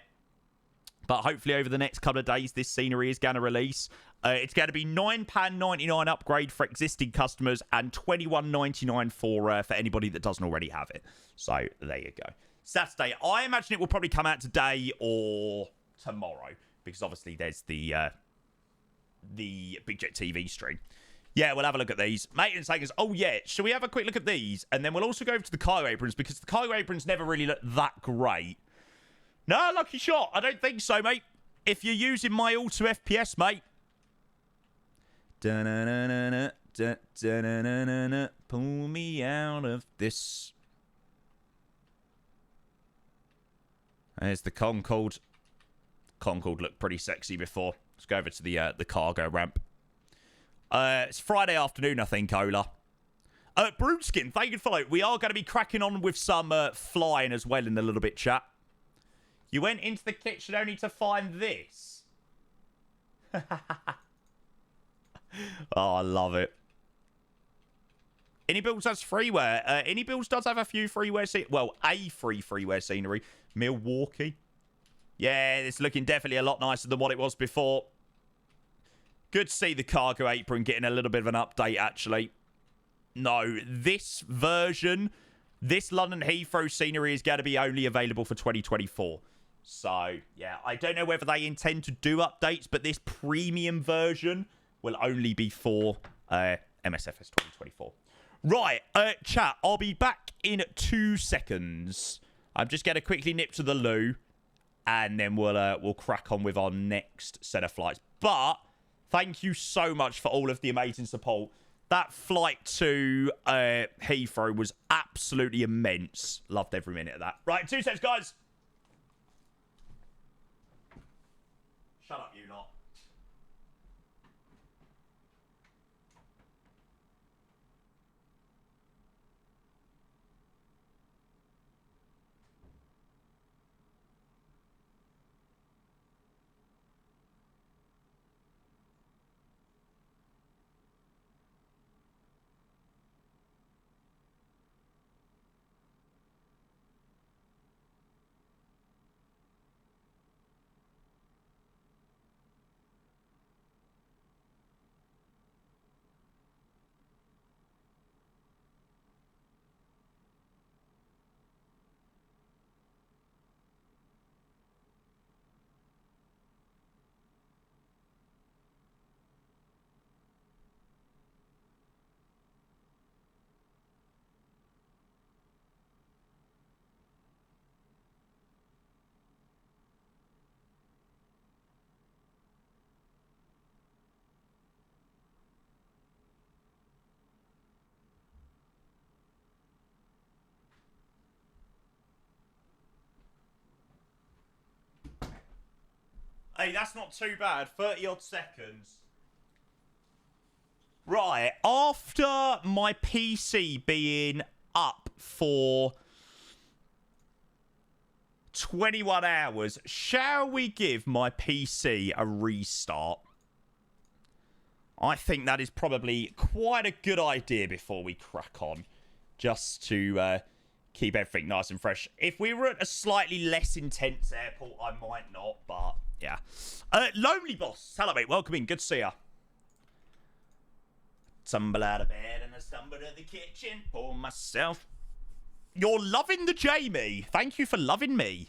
But hopefully over the next couple of days, this scenery is going to release. It's going to be £9.99 upgrade for existing customers and $21.99 for anybody that doesn't already have it. So there you go. Saturday. I imagine it will probably come out today or tomorrow. Because obviously there's the the Big Jet TV stream. Yeah, we'll have a look at these. Maintenance takers. Oh, yeah. Shall we have a quick look at these? And then we'll also go over to the cargo aprons because the cargo aprons never really look that great. No, lucky shot. I don't think so, mate. If you're using my auto FPS, mate. Da-na-na-na-na, da-da-na-na-na-na, pull me out of this. There's the Concorde. Concorde looked pretty sexy before. Let's go over to the cargo ramp. It's Friday afternoon, I think, Ola. Broomskin, thank you for follow. We are going to be cracking on with some flying as well in a little bit, chat. You went into the kitchen only to find this. Oh, I love it. iniBuilds has freeware. iniBuilds does have a few freeware well, a free freeware scenery. Milwaukee. Yeah, it's looking definitely a lot nicer than what it was before. Good to see the cargo apron getting a little bit of an update, actually. No, this version, this London Heathrow scenery is going to be only available for 2024. So, yeah, I don't know whether they intend to do updates, but this premium version will only be for MSFS 2024. Right, chat, I'll be back in 2 seconds. I'm just going to quickly nip to the loo, and then we'll crack on with our next set of flights. But thank you so much for all of the amazing support. That flight to Heathrow was absolutely immense. Loved every minute of that. Right, 2 seconds, guys. Shut up, you lot. Hey, that's not too bad. 30-odd seconds. Right, after my PC being up for 21 hours, shall we give my PC a restart? I think that is probably quite a good idea before we crack on. Just to keep everything nice and fresh. If we were at a slightly less intense airport, I might not, but yeah. Lonely Boss, hello mate, welcome in, good to see ya. Tumble out of bed and I stumble to the kitchen, pour myself. You're loving the Jamie. Thank you for loving me.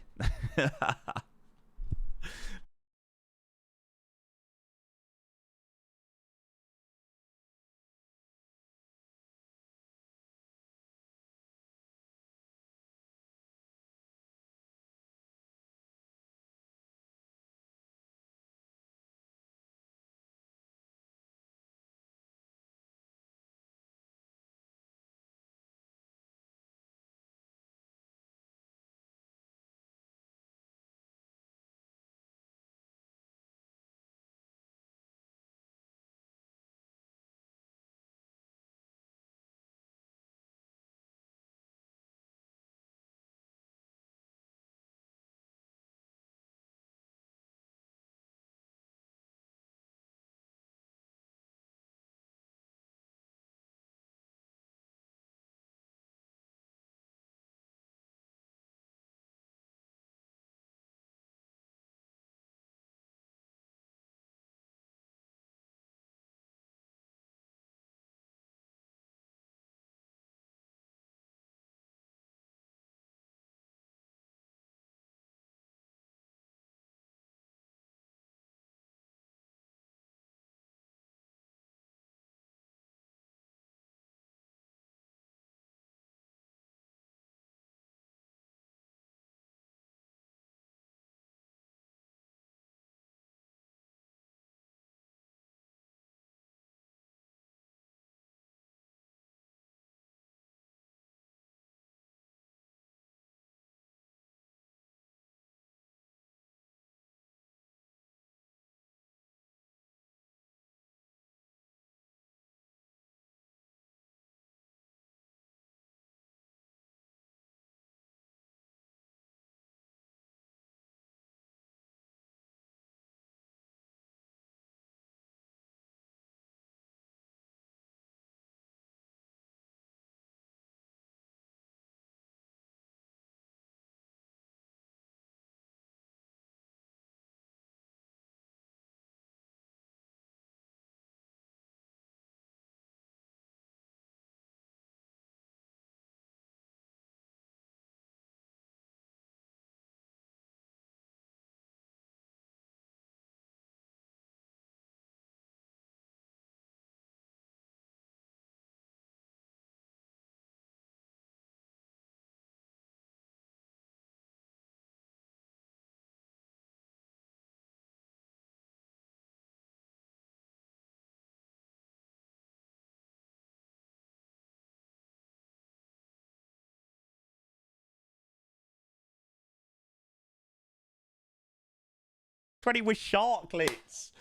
20 with Sharklets. It's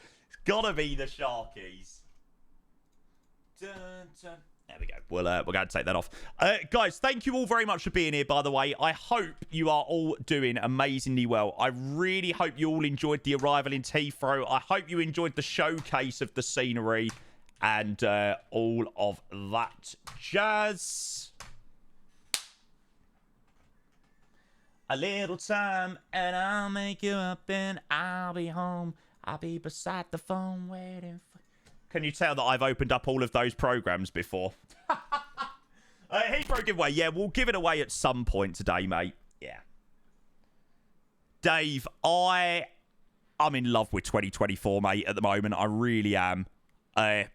gotta be the Sharkies. Dun, dun. There we go. We're going to take that off. Guys, thank you all very much for being here, by the way. I hope you are all doing amazingly well. I really hope you all enjoyed the arrival in Heathrow. I hope you enjoyed the showcase of the scenery and all of that jazz. A little time and I'll make you up and I'll be home. I'll be beside the phone waiting for... Can you tell that I've opened up all of those programs before? Heathrow giveaway. Yeah, we'll give it away at some point today, mate. Yeah. Dave, I'm in love with 2024, mate, at the moment. I really am. I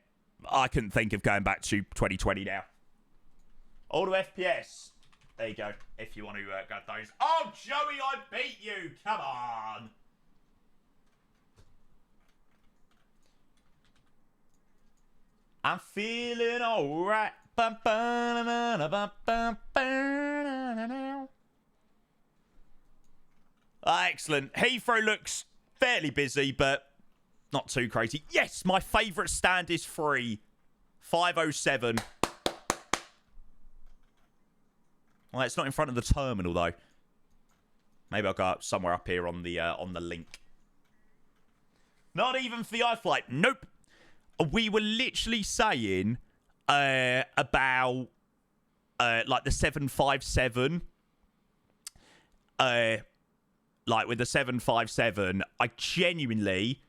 couldn't think of going back to 2020 now. All to FPS. There you go, if you want to get those. Oh, Joey, I beat you. Come on. I'm feeling all right. Excellent. Heathrow looks fairly busy, but not too crazy. Yes, my favourite stand is free. 507. Well, it's not in front of the terminal, though. Maybe I'll go up somewhere up here on the link. Not even for the iFlight. Nope. We were literally saying about like the 757. Like with the 757, I genuinely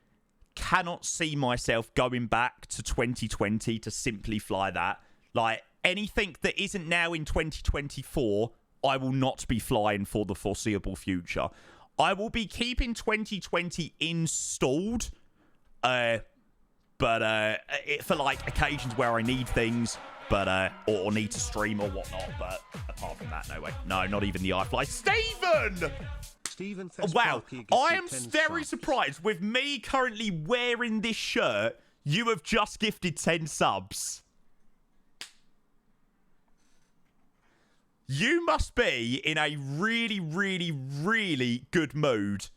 cannot see myself going back to 2020 to simply fly that. Like anything that isn't now in 2024, I will not be flying for the foreseeable future. I will be keeping 2020 installed, but for like occasions where I need things, but or need to stream or whatnot. But apart from that, no way. No, not even the iFly. Stephen! Wow, I am very surprised. With me currently wearing this shirt, you have just gifted 10 subs. You must be in a really, really, really good mood.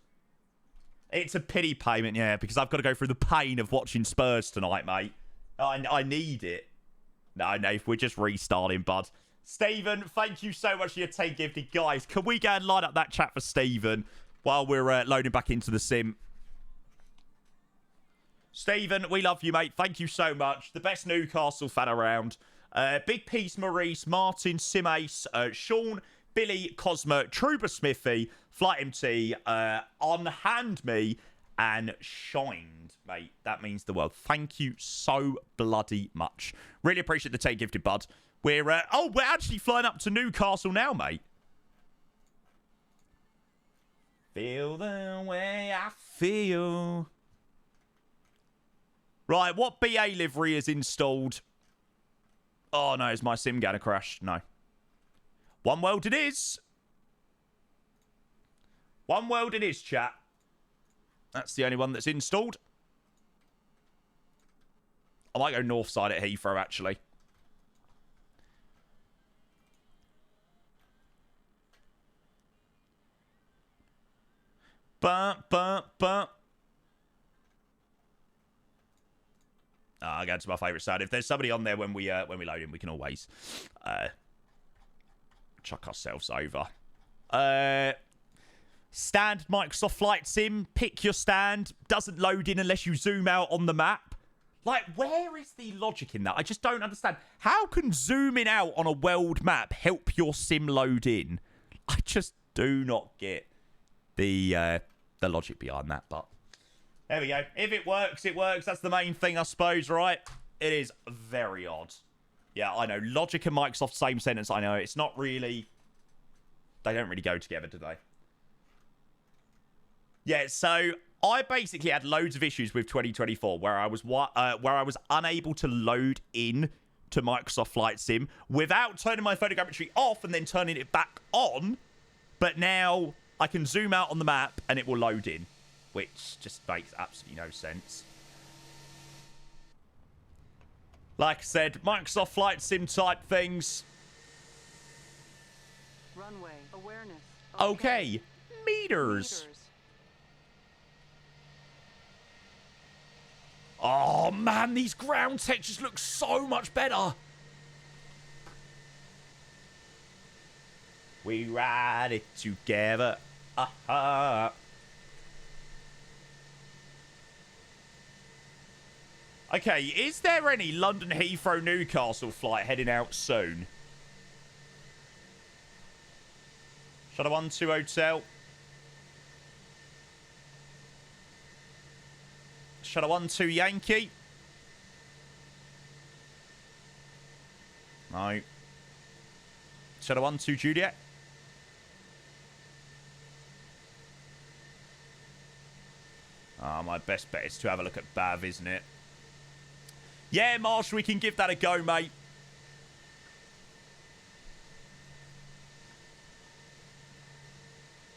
It's a pity payment, yeah, because I've got to go through the pain of watching Spurs tonight, mate. I need it. No, we're just restarting, bud. Stephen, thank you so much for your 10 gifted. Guys, can we go and light up that chat for Stephen while we're loading back into the sim? Stephen, we love you, mate. Thank you so much. The best Newcastle fan around. Big Peace, Maurice, Martin, Simace, Sean, Billy, Cosmo, Trooper Smithy, Flight MT, Unhand Me, and Shined, mate. That means the world. Thank you so bloody much. Really appreciate the 10 gifted, bud. We're actually flying up to Newcastle now, mate. Feel the way I feel. Right, what BA livery is installed? Oh, no, is my sim going to crash? No. One world it is. One world it is, chat. That's the only one that's installed. I might go north side at Heathrow, actually. I'll go to my favourite side. If there's somebody on there when we load in, we can always chuck ourselves over. Stand Microsoft Flight Sim. Pick your stand. Doesn't load in unless you zoom out on the map. Like, where is the logic in that? I just don't understand. How can zooming out on a world map help your sim load in? I just do not get the logic behind that, but there we go. If it works, it works. That's the main thing, I suppose, right? It is very odd. Yeah, I know. Logic and Microsoft, same sentence. I know. It's not really... They don't really go together, do they? Yeah, so I basically had loads of issues with 2024 where I was unable to load in to Microsoft Flight Sim without turning my photogrammetry off and then turning it back on. But now I can zoom out on the map and it will load in, which just makes absolutely no sense. Like I said, Microsoft Flight Sim type things. Runway awareness. Okay. Meters. Oh, man, these ground textures look so much better. We ride it together. Aha. Okay, is there any London Heathrow Newcastle flight heading out soon? Shuttle 1-2 Hotel. Shuttle 1-2 Yankee. No. Shuttle 1-2 Juliet. Ah, my best bet is to have a look at Bav, isn't it? Yeah, Marshall, we can give that a go, mate.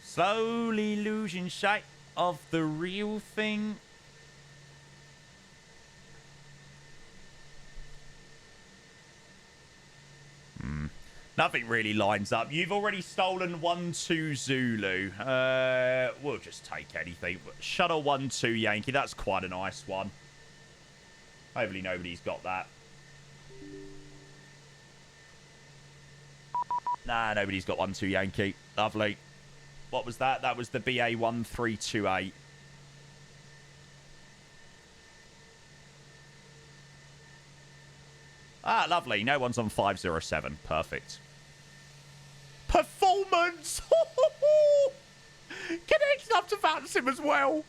Slowly losing sight of the real thing. Nothing really lines up. You've already stolen 1-2 Zulu. We'll just take anything. Shuttle 1-2 Yankee. That's quite a nice one. Hopefully nobody's got that. Nah, nobody's got 1-2 Yankee. Lovely. What was that? That was the BA 1328. Ah, lovely. No one's on 507. Perfect. Performance! Connected up to Vansim as well.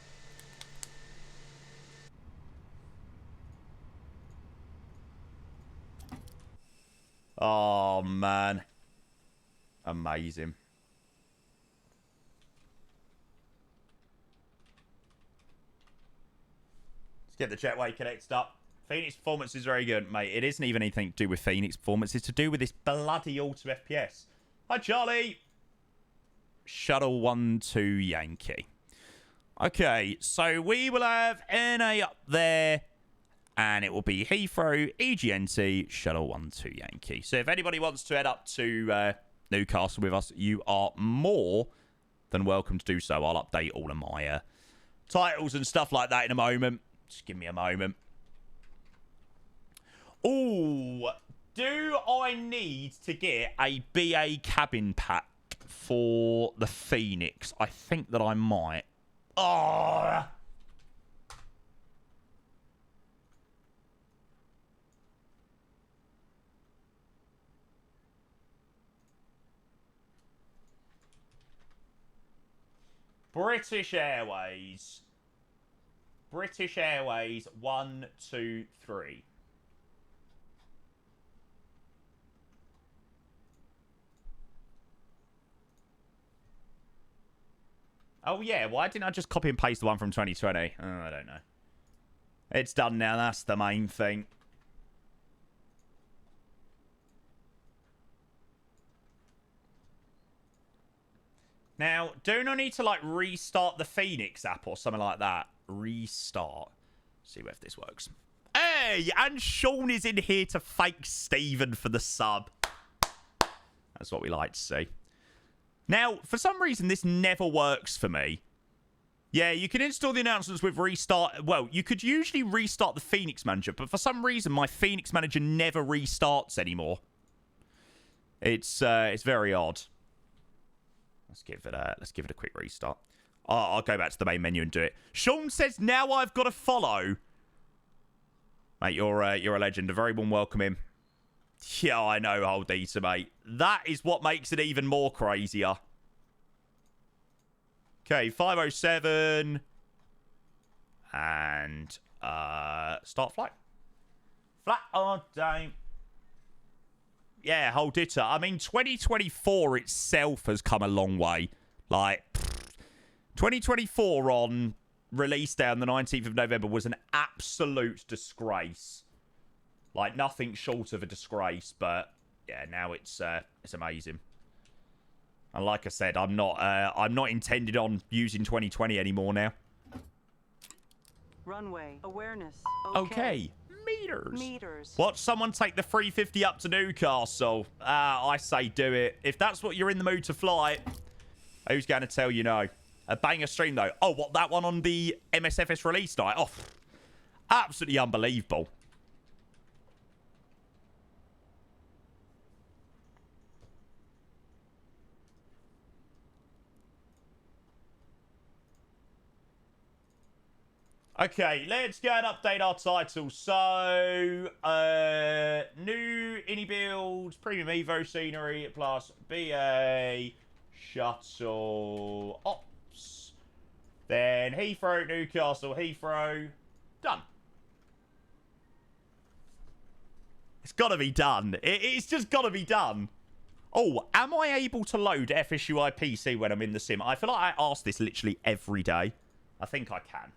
Oh, man. Amazing. Let's get the jetway connected up. Phoenix performance is very good, mate. It isn't even anything to do with Phoenix performance. It's to do with this bloody auto FPS. Hi, Charlie. Shuttle 1-2 Yankee. Okay, so we will have NA up there. And it will be Heathrow, EGNT, Shuttle 1-2 Yankee. So if anybody wants to head up to Newcastle with us, you are more than welcome to do so. I'll update all of my titles and stuff like that in a moment. Just give me a moment. Ooh, do I need to get a BA cabin pack for the Phoenix? I think that I might. Oh. British Airways. British Airways 1, 2, 3. Oh, yeah. Why didn't I just copy and paste the one from 2020? Oh, I don't know. It's done now. That's the main thing. Now, don't I need to, like, restart the Phoenix app or something like that? Restart. See if this works. Hey, and Sean is in here to fake Steven for the sub. That's what we like to see. Now, for some reason, this never works for me. Yeah, you can install the announcements with restart. Well, you could usually restart the Phoenix Manager, but for some reason, my Phoenix Manager never restarts anymore. It's very odd. Let's give it a quick restart. I'll go back to the main menu and do it. Sean says, now I've got to follow. Mate, you're a legend. A very warm welcome in. Yeah, I know, Holdita, mate. That is what makes it even more crazier. Okay, 507. And start flight. Flat on time. Yeah, Holdita. I mean, 2024 itself has come a long way. Like, 2024 on release day on the 19th of November was an absolute disgrace. Like, nothing short of a disgrace, but yeah, now it's amazing. And like I said, I'm not intended on using 2020 anymore now. Runway awareness. Okay. Meters. Watch someone take the 350 up to Newcastle. I say do it. If that's what you're in the mood to fly, who's going to tell you no? A banger stream, though. Oh, what, that one on the MSFS release night? Oh, Absolutely unbelievable. Okay, let's go and update our title. So, new iniBuilds, Premium Evo scenery, plus BA, Shuttle, Ops. Then Heathrow, Newcastle, Heathrow. Done. It's got to be done. It's just got to be done. Oh, am I able to load FSUI PC when I'm in the sim? I feel like I ask this literally every day. I think I can.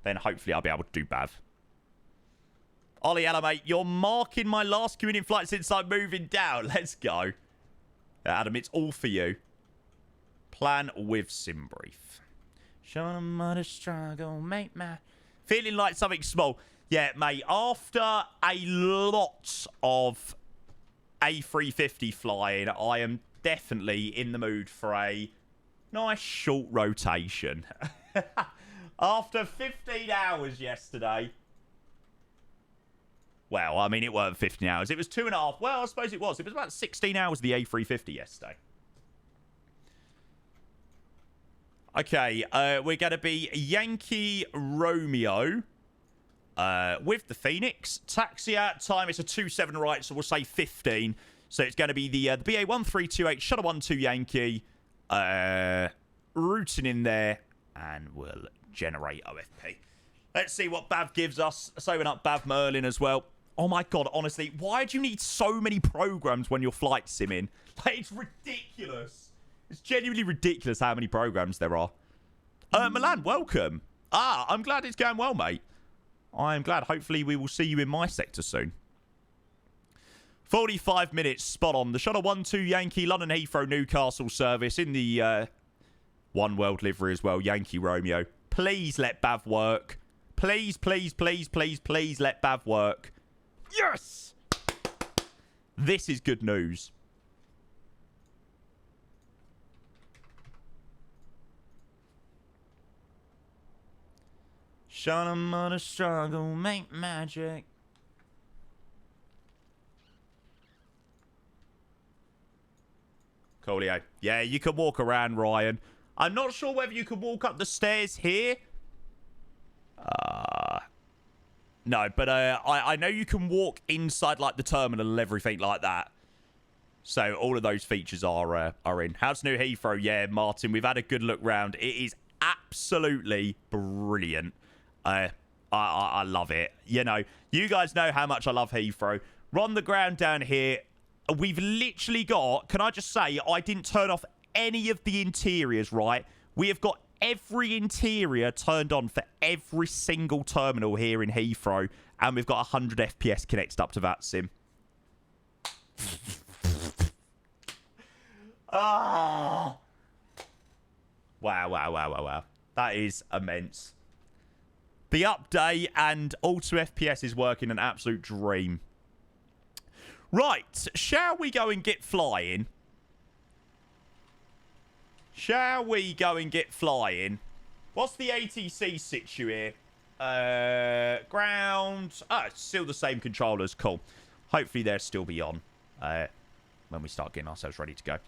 Then hopefully I'll be able to do BAV. Ollie, hello, mate. You're marking my last commuting flight since I'm moving down. Let's go. Adam, it's all for you. Plan with sim brief. Showing a mother struggle, mate, man. Feeling like something small. Yeah, mate, after a lot of A350 flying, I am definitely in the mood for a nice short rotation. After 15 hours yesterday. Well, I mean, it weren't 15 hours. It was 2.5. Well, I suppose it was. It was about 16 hours of the A350 yesterday. Okay, we're going to be Yankee Romeo with the Phoenix. Taxi out time, it's a 2-7 right, so we'll say 15. So it's going to be the BA 1328 Shuttle 12 Yankee routing in there, and we'll generate OFP. Let's see what BAV gives us. Saving up BAV Merlin as well. Oh my god, honestly, why do you need so many programs when you're flight simming? Like, it's ridiculous. It's genuinely ridiculous how many programs there are. Milan, welcome. I'm glad it's going well, mate. I'm glad. Hopefully we will see you in my sector soon. 45 minutes, spot on. The Shuttle 12 Yankee London Heathrow Newcastle service in the One World livery as well, Yankee Romeo. Please let BAV work. Please, please, please, please, please let BAV work. Yes! This is good news. Shut 'em on a struggle, make magic. Coolio. Yeah, you can walk around, Ryan. I'm not sure whether you can walk up the stairs here. No, but I know you can walk inside, like, the terminal and everything like that. So all of those features are in. How's New Heathrow? Yeah, Martin, we've had a good look round. It is absolutely brilliant. I love it. You know, you guys know how much I love Heathrow. We're on the ground down here. We've literally got, can I just say, I didn't turn off any of the interiors, right? We have got every interior turned on for every single terminal here in Heathrow, and we've got 100 FPS connected up to that sim. Ah! Wow, wow, wow, wow, wow. That is immense. The update and Auto FPS is working an absolute dream. Right, shall we go and get flying? Shall we go and get flying? What's the ATC situ here? Ground. Oh, it's still the same controllers. Cool. Hopefully they'll still be on when we start getting ourselves ready to go.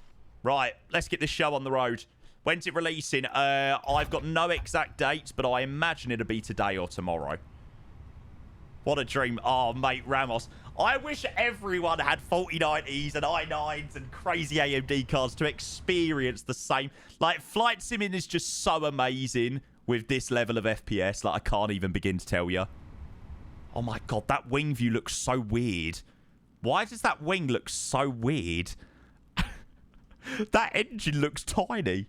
Right, let's get this show on the road. When's it releasing? I've got no exact dates, but I imagine it'll be today or tomorrow. What a dream. Oh, mate, Ramos. I wish everyone had 4090s and i9s and crazy AMD cards to experience the same. Like, flight simming is just so amazing with this level of FPS. Like, I can't even begin to tell you. Oh, my God, that wing view looks so weird. Why does that wing look so weird? That engine looks tiny.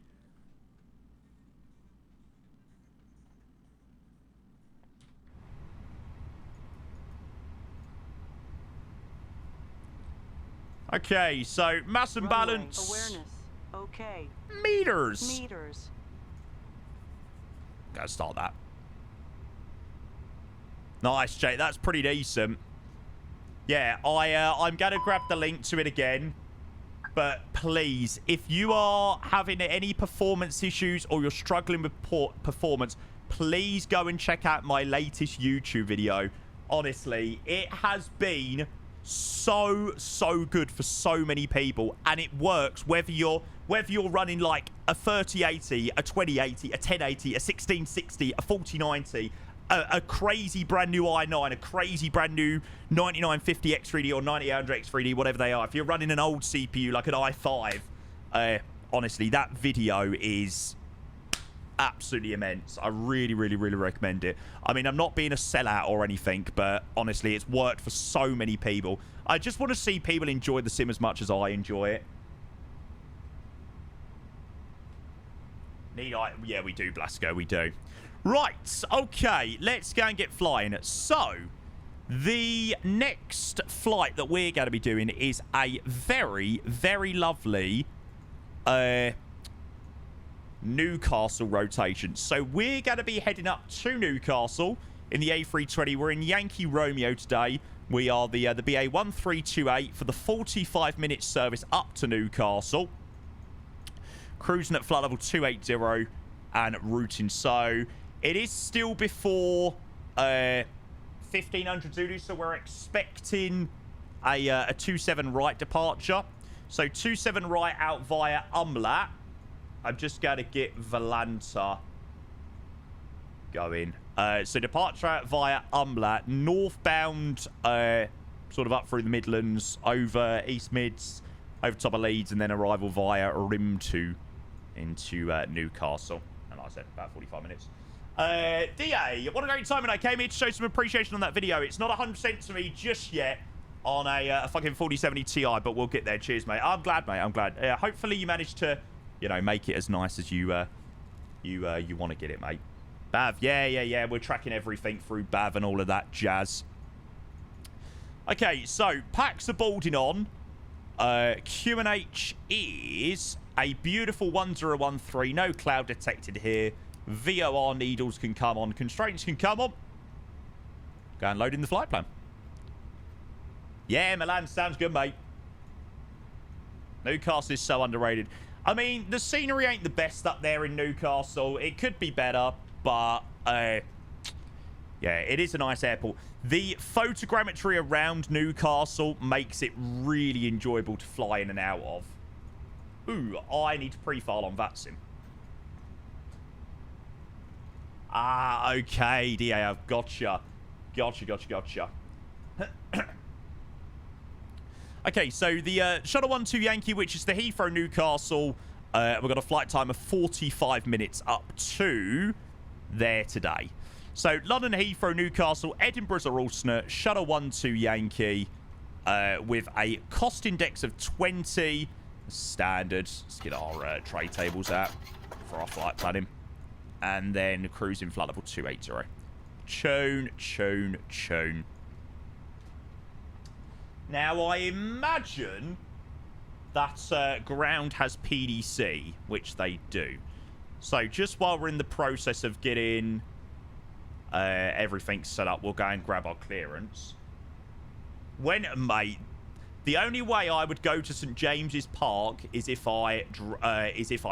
Okay, so mass and balance. Awareness. Okay. Meters. Meters. Gotta start that. Nice, Jake. That's pretty decent. Yeah, I'm gonna grab the link to it again. But please, if you are having any performance issues or you're struggling with performance, please go and check out my latest YouTube video. Honestly, it has been so good for so many people, and it works whether you're running like a 3080, a 2080, a 1080, a 1660, a 4090, a crazy brand new i9, a crazy brand new 9950 X3D or 9800 X3D, whatever they are. If you're running an old CPU like an i5, honestly, that video is absolutely immense. I really recommend it. I mean, I'm not being a sellout or anything, but honestly, it's worked for so many people. I just want to see people enjoy the sim as much as I enjoy it. Yeah, we do, Blasco, we do. Right, okay, let's go and get flying. So, the next flight that we're going to be doing is a very lovely Newcastle rotation. So we're going to be heading up to Newcastle in the A320. We're in Yankee Romeo today. We are the BA 1328 for the 45-minute service up to Newcastle. Cruising at flight level 280 and routing. So it is still before 1500 Zulu, so we're expecting a 27 right departure. So 27 right out via Umlaut. I'm just going to get Valanta going. So departure out via Umlaut, northbound, sort of up through the Midlands, over East Mids, over top of Leeds, and then arrival via Rim2 into Newcastle. And like I said, about 45 minutes. DA, what a great time, and I came here to show some appreciation on that video. It's not 100% to me just yet on a fucking 4070 Ti, but we'll get there. Cheers, mate. I'm glad, mate. I'm glad. Hopefully you managed to, you know, make it as nice as you want to get it, mate. Bav, yeah. We're tracking everything through Bav and all of that jazz. Okay, so packs are boarding on. QNH is a beautiful 1013. No cloud detected here. VOR needles can come on. Constraints can come on. Go and load in the flight plan. Yeah, Milan, sounds good, mate. Newcastle is so underrated. I mean, the scenery ain't the best up there in Newcastle. It could be better, but yeah, it is a nice airport. The photogrammetry around Newcastle makes it really enjoyable to fly in and out of. Ooh, I need to pre-file on VATSIM. Ah, okay, DA, I've gotcha. Gotcha. Okay, so the Shuttle 12 Yankee, which is the Heathrow Newcastle, we've got a flight time of 45 minutes up to there today. So London Heathrow Newcastle, Edinburgh's our alternate, Shuttle 12 Yankee, with a cost index of 20, standard. Let's get our tray tables out for our flight planning. And then cruising flight level 280. Choon. Now, I imagine that ground has PDC, which they do. So, just while we're in the process of getting everything set up, we'll go and grab our clearance. Mate, the only way I would go to St. James's Park is if I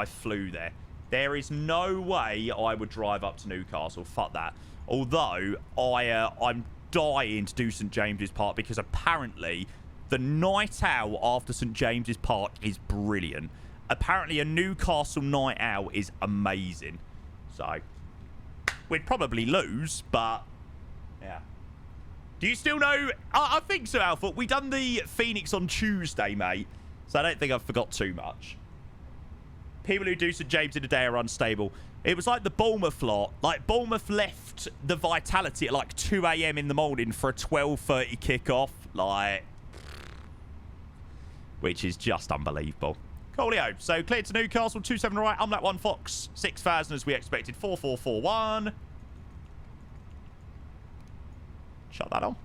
flew there. There is no way I would drive up to Newcastle. Fuck that. Although, I'm dying to do St. James's Park because apparently the night out after St. James's Park is brilliant. Apparently a Newcastle night out is amazing. So, we'd probably lose, but yeah. Do you still know? I think so, Alpha. We done the Phoenix on Tuesday, mate. So I don't think I've forgot too much. People who do St. James in a day are unstable. It was like the Bournemouth lot. Like, Bournemouth left the Vitality at like 2 a.m. in the morning for a 12:30 kickoff. Like, which is just unbelievable. Coolio. So, cleared to Newcastle, 27 right. I'm that one, Fox. 6,000 as we expected. 4441. Shut that on.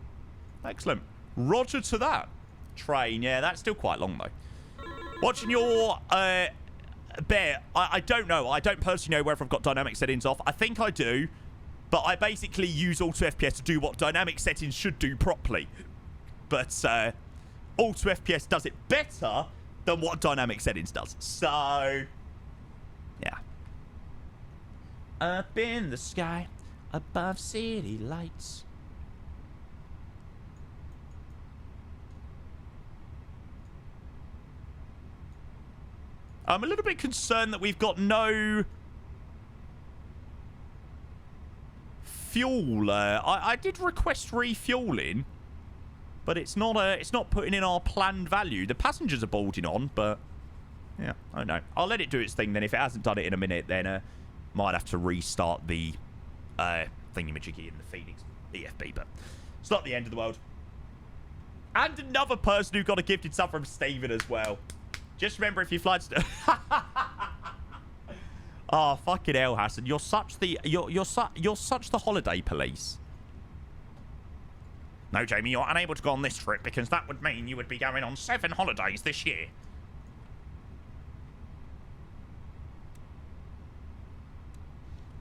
Excellent. Roger to that. Train. Yeah, that's still quite long, though. Watching your... Bear, I don't know. I don't personally know whether I've got dynamic settings off. I think I do, but I basically use Auto FPS to do what dynamic settings should do properly. But Auto FPS does it better than what dynamic settings does. So, yeah. Up in the sky, above city lights. I'm a little bit concerned that we've got no fuel. I did request refueling, but it's not putting in our planned value. The passengers are boarding on, but yeah, I don't know. I'll let it do its thing then. If it hasn't done it in a minute, then might have to restart the thingy-majiggy in the Phoenix EFB, but it's not the end of the world. And another person who got a gifted sub from Steven as well. Just remember, if you fly to... Oh, fucking hell, Hassan. You're such the holiday police. No, Jamie, you're unable to go on this trip because that would mean you would be going on 7 holidays this year.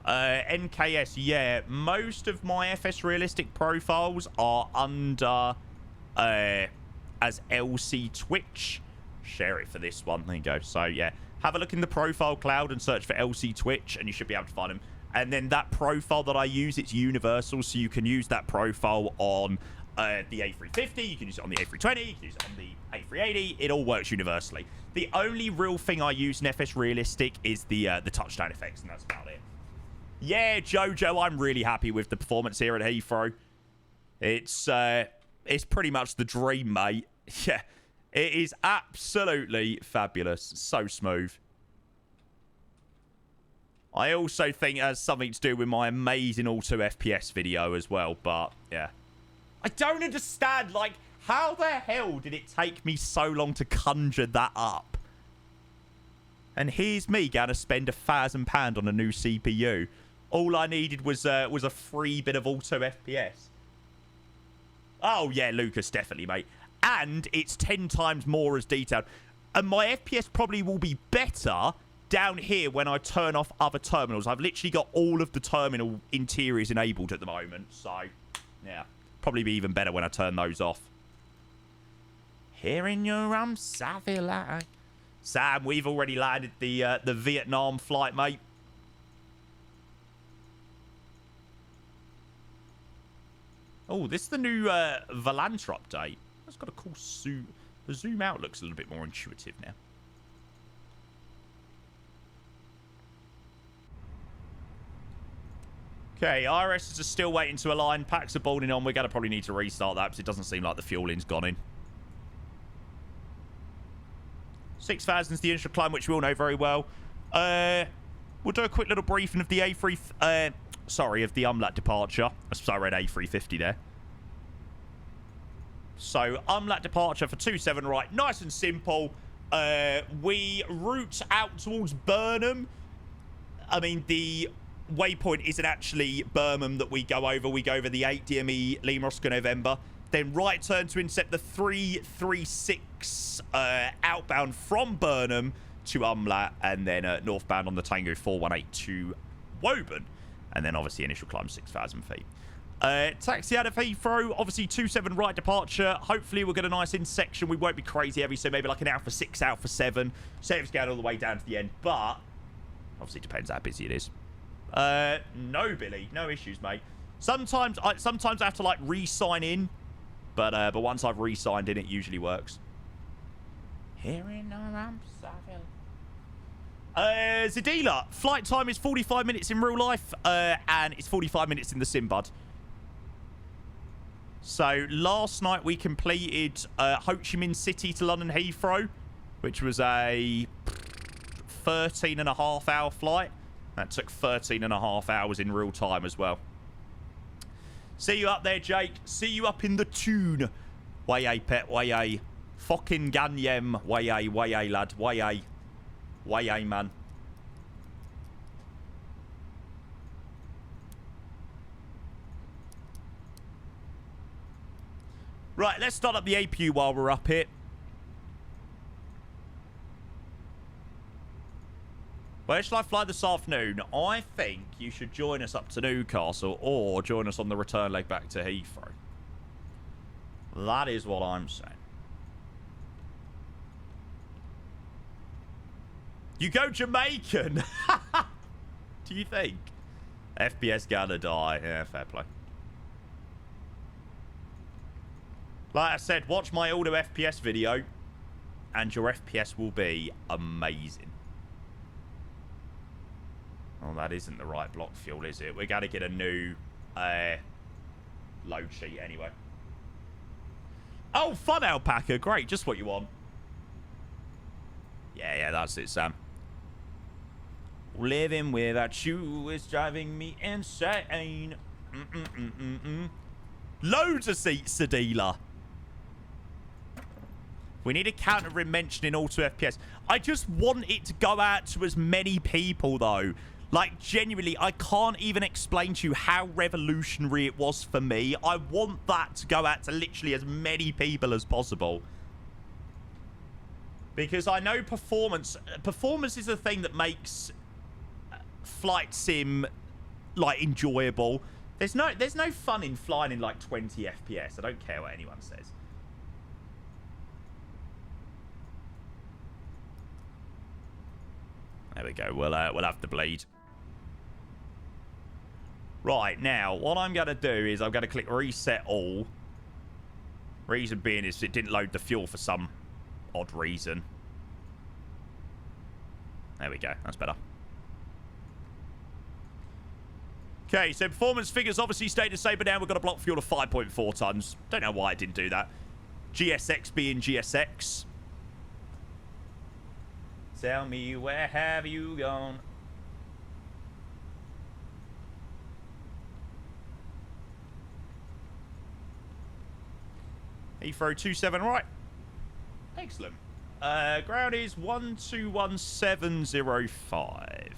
NKS, yeah. Most of my FS Realistic profiles are under as LC Twitch. Share it for this one. There you go. So, yeah. Have a look in the profile cloud and search for LC Twitch, and you should be able to find them. And then that profile that I use, it's universal, so you can use that profile on the A350, you can use it on the A320, you can use it on the A380. It all works universally. The only real thing I use in FS Realistic is the touchdown effects, and that's about it. Yeah, Jojo, I'm really happy with the performance here at Heathrow. It's pretty much the dream, mate. Yeah. It is absolutely fabulous. So smooth. I also think it has something to do with my amazing auto FPS video as well, but yeah. I don't understand, like, how the hell did it take me so long to conjure that up? And here's me going to spend £1,000 on a new CPU. All I needed was a free bit of auto FPS. Oh, yeah, Lucas, definitely, mate. And it's 10 times more as detailed. And my FPS probably will be better down here when I turn off other terminals. I've literally got all of the terminal interiors enabled at the moment. So, yeah. Probably be even better when I turn those off. Here in your Savilla. Sam, we've already landed the Vietnam flight, mate. Oh, this is the new Valantra update. It's got a cool zoom. The zoom out looks a little bit more intuitive now. Okay, IRS is still waiting to align. Packs are boarding on. We're going to probably need to restart that because it doesn't seem like the fueling's gone in. 6,000 is the initial climb, which we all know very well. We'll do a quick little briefing of the of the UMLAT departure. Sorry, I read A350 there. So, UMLAT departure for 27 right. Nice and simple. We route out towards Burnham. I mean, the waypoint isn't actually Birmingham that we go over. We go over the 8 DME Lima Oscar November. Then right turn to intercept the 336 outbound from Burnham to UMLAT. And then northbound on the Tango 418 to Woburn. And then obviously initial climb 6,000 feet. Taxi out of Heathrow, obviously 27 right departure. Hopefully we'll get a nice in-section. We won't be crazy heavy, so maybe like an Alpha 6, Alpha 7. Saves going all the way down to the end, but obviously depends how busy it is. No, Billy, no issues, mate. Sometimes I have to like re-sign in, but once I've re-signed in, it usually works. Here in Zadila, flight time is 45 minutes in real life, and it's 45 minutes in the sim, bud. So, last night we completed Ho Chi Minh City to London Heathrow, which was a 13.5-hour flight. That took 13.5 hours in real time as well. See you up there, Jake. See you up in the tune. Way pet, way fucking ganyem. Way lad. Way man. Right, let's start up the APU while we're up here. Where shall I fly this afternoon? I think you should join us up to Newcastle or join us on the return leg back to Heathrow. That is what I'm saying. You go Jamaican? Do you think? FPS gonna die. Yeah, fair play. Like I said, watch my auto FPS video, and your FPS will be amazing. Oh, that isn't the right block fuel, is it? We're gonna get a new load sheet anyway. Oh, fun alpaca. Great, just what you want. Yeah, that's it, Sam. Living without you is driving me insane. Loads of seats, Sadila. We need a counter in mentioning auto FPS. I just want it to go out to as many people, though. Like, genuinely, I can't even explain to you how revolutionary it was for me. I want that to go out to literally as many people as possible. Because I know performance is the thing that makes flight sim, like, enjoyable. There's no fun in flying in, like, 20 FPS. I don't care what anyone says. There we go. We'll have the bleed. Right, now, what I'm going to do is I'm going to click reset all. Reason being is it didn't load the fuel for some odd reason. There we go. That's better. Okay, so performance figures obviously stayed the same, but now we've got a block fuel of 5.4 tons. Don't know why it didn't do that. GSX being GSX. Tell me, where have you gone? Heathrow 27, right. Excellent. Ground is 121705.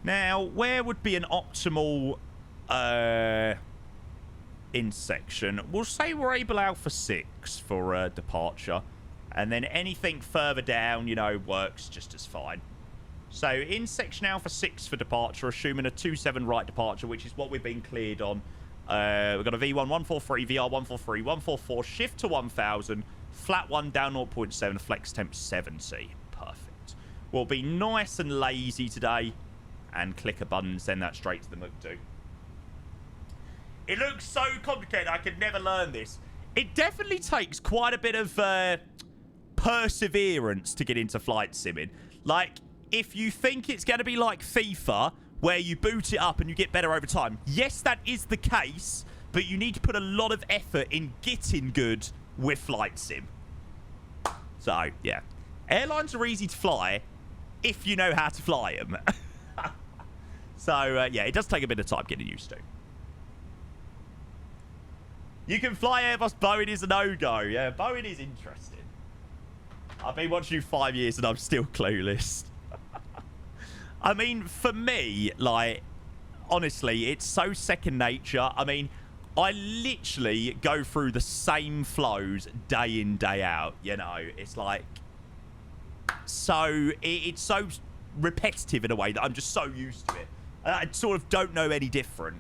Now, where would be an optimal in section? We'll say we're able Alpha 6 for departure. And then anything further down, you know, works just as fine. So, in section Alpha 6 for departure, assuming a 27 right departure, which is what we've been cleared on. We've got a V1 143, VR 143, 144, shift to 1000, flat 1 down 0.7, flex temp 70. Perfect. We'll be nice and lazy today and click a button and send that straight to the McDo. It looks so complicated, I could never learn this. It definitely takes quite a bit of perseverance to get into flight simming. Like, if you think it's going to be like FIFA, where you boot it up and you get better over time, yes, that is the case, but you need to put a lot of effort in getting good with flight sim. So, yeah. Airlines are easy to fly if you know how to fly them. So, yeah, it does take a bit of time getting used to. You can fly Airbus. Boeing is a no-go. Yeah, Boeing is interesting. I've been watching you 5 years and I'm still clueless. I mean, for me, like, honestly, it's so second nature. I mean, I literally go through the same flows day in, day out, you know. It's like, so, it's so repetitive in a way that I'm just so used to it. I sort of don't know any different.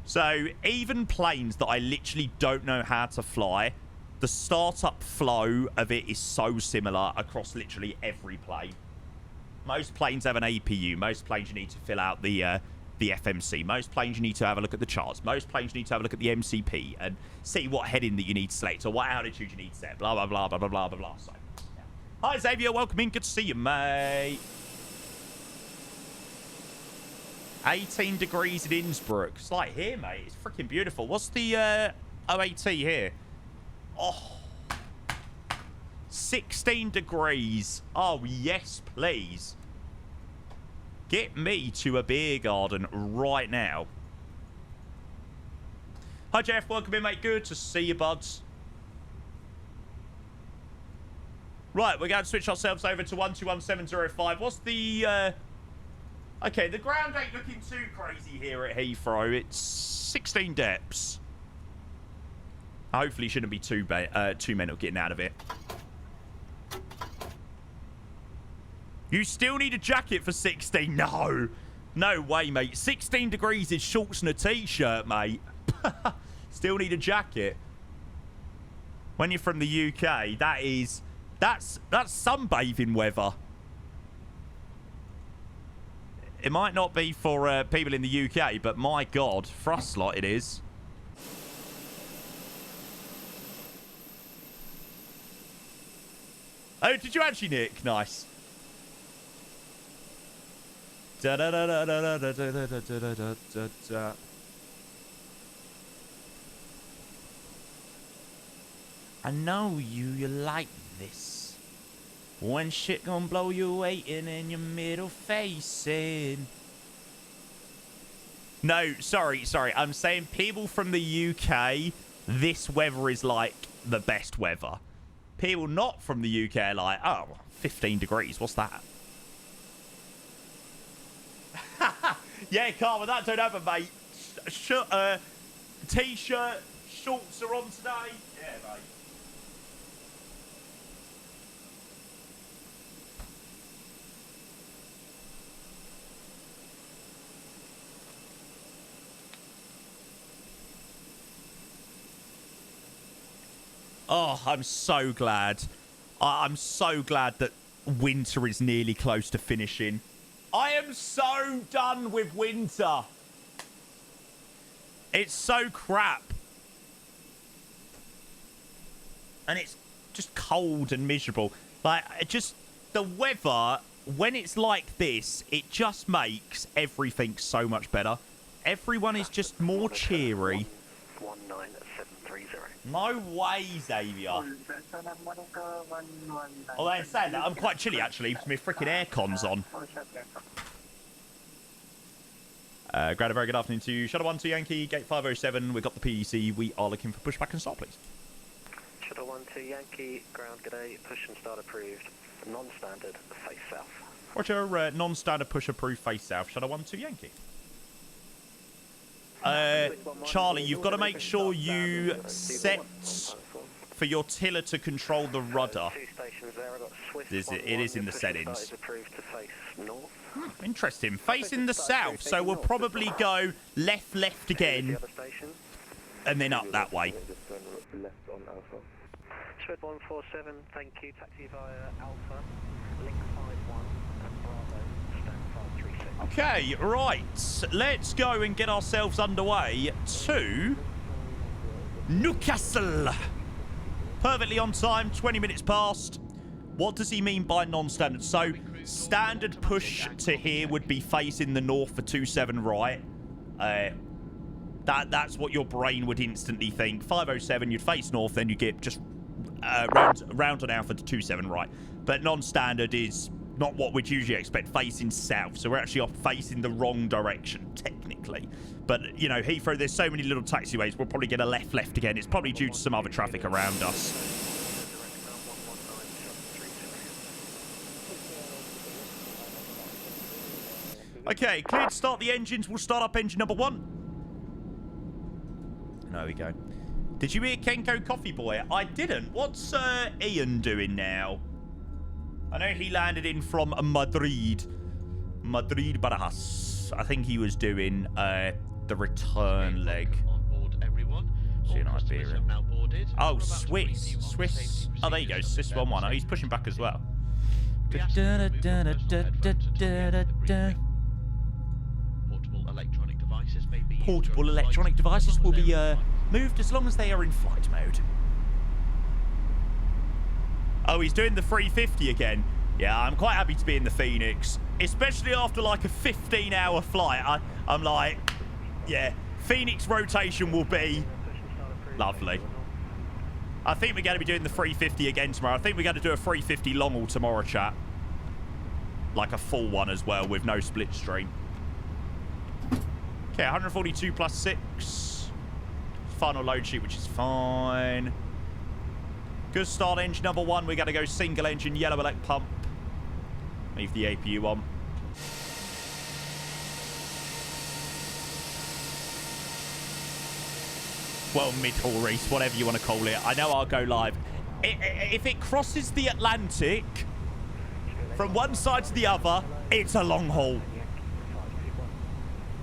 So, even planes that I literally don't know how to fly, the startup flow of it is so similar across literally every plane. Most planes have an APU. Most planes you need to fill out the FMC. Most planes you need to have a look at the charts. Most planes you need to have a look at the MCP and see what heading that you need to select or what altitude you need to set. Blah, blah, blah, blah, blah, blah, blah, blah. So, yeah. Hi, Xavier. Welcome in. Good to see you, mate. 18 degrees in Innsbruck. It's like here, mate. It's freaking beautiful. What's the OAT here? Oh, 16 degrees. Oh, yes, please. Get me to a beer garden right now. Hi, Jeff. Welcome in, mate. Good to see you, buds. Right, we're going to switch ourselves over to 121705. What's the... Okay, the ground ain't looking too crazy here at Heathrow. It's 16 depths. Hopefully shouldn't be too mental getting out of it. You still need a jacket for 16? No. No way, mate. 16 degrees is shorts and a t-shirt, mate. Still need a jacket. When you're from the UK, that's sunbathing weather. It might not be for people in the UK, but my God, for us lot it is. Oh, did you actually, Nick? Nice. Da da da da da da da da da da da da. I know you like this. When shit gon' blow, you waiting in your middle facing. No, sorry. I'm saying people from the UK, this weather is like the best weather. People not from the UK are like, oh, 15 degrees, what's that? Yeah, Carmen, that don't happen, mate. T-shirt, shorts are on today. Yeah, mate. Oh, I'm so glad. I'm so glad that winter is nearly close to finishing. I am so done with winter. It's so crap. And it's just cold and miserable. Like, the weather, when it's like this, it just makes everything so much better. Everyone is just more cheery. 19730. No way, Xavier. Although I'm saying that, I'm quite chilly actually, because my freaking aircon's on. Grant, a very good afternoon to you. Shuttle 1 to Yankee, gate 507. We've got the PEC. We are looking for pushback and start, please. Shuttle 1 to Yankee, ground g'day, push and start approved. Non-standard, face south. Roger, non-standard push approved, face south. Shuttle 1 to Yankee. Charlie, you've got to make sure you set for your tiller to control the rudder. It is in the settings. Interesting. Facing the south, so we'll probably go left again, and then up that way. Shed 147, thank you. Taxi via Alpha, link 51 and Bravo, stand 536. Okay, right. Let's go and get ourselves underway to Newcastle. Perfectly on time, 20 minutes past. What does he mean by non-standard? So, standard push to here would be facing the north for 27 right. That's what your brain would instantly think. 507, you'd face north, then you get just round on Alpha to 27 right. But non-standard is not what we'd usually expect, facing south. So we're actually off facing the wrong direction, technically. But, you know, Heathrow, there's so many little taxiways, we'll probably get a left again. It's probably due to some other traffic around us. Okay, cleared to start the engines. We'll start up engine number 1. There we go. Did you hear Kenko Coffee Boy? I didn't. What's Ian doing now? I know he landed in from Madrid. Madrid Barajas. I think he was doing the return leg. On board, everyone. Oh, Swiss. Oh, there you go. Swiss 1-1. Oh, he's pushing back as well. Portable electronic devices will be moved as long as they are in flight mode. Oh, he's doing the 350 again. Yeah, I'm quite happy to be in the Phoenix, especially after like a 15-hour flight. I'm like, yeah, Phoenix rotation will be lovely. I think we're going to be doing the 350 again tomorrow. I think we're going to do a 350 long haul tomorrow, chat. Like a full one as well with no split stream. Okay, 142 plus 6. Final load sheet, which is fine. Good start, engine number 1. We're going to go single engine, yellow elect pump. Leave the APU on. Well, mid-haul race, whatever you want to call it. I know I'll go live. If it crosses the Atlantic from one side to the other, it's a long haul.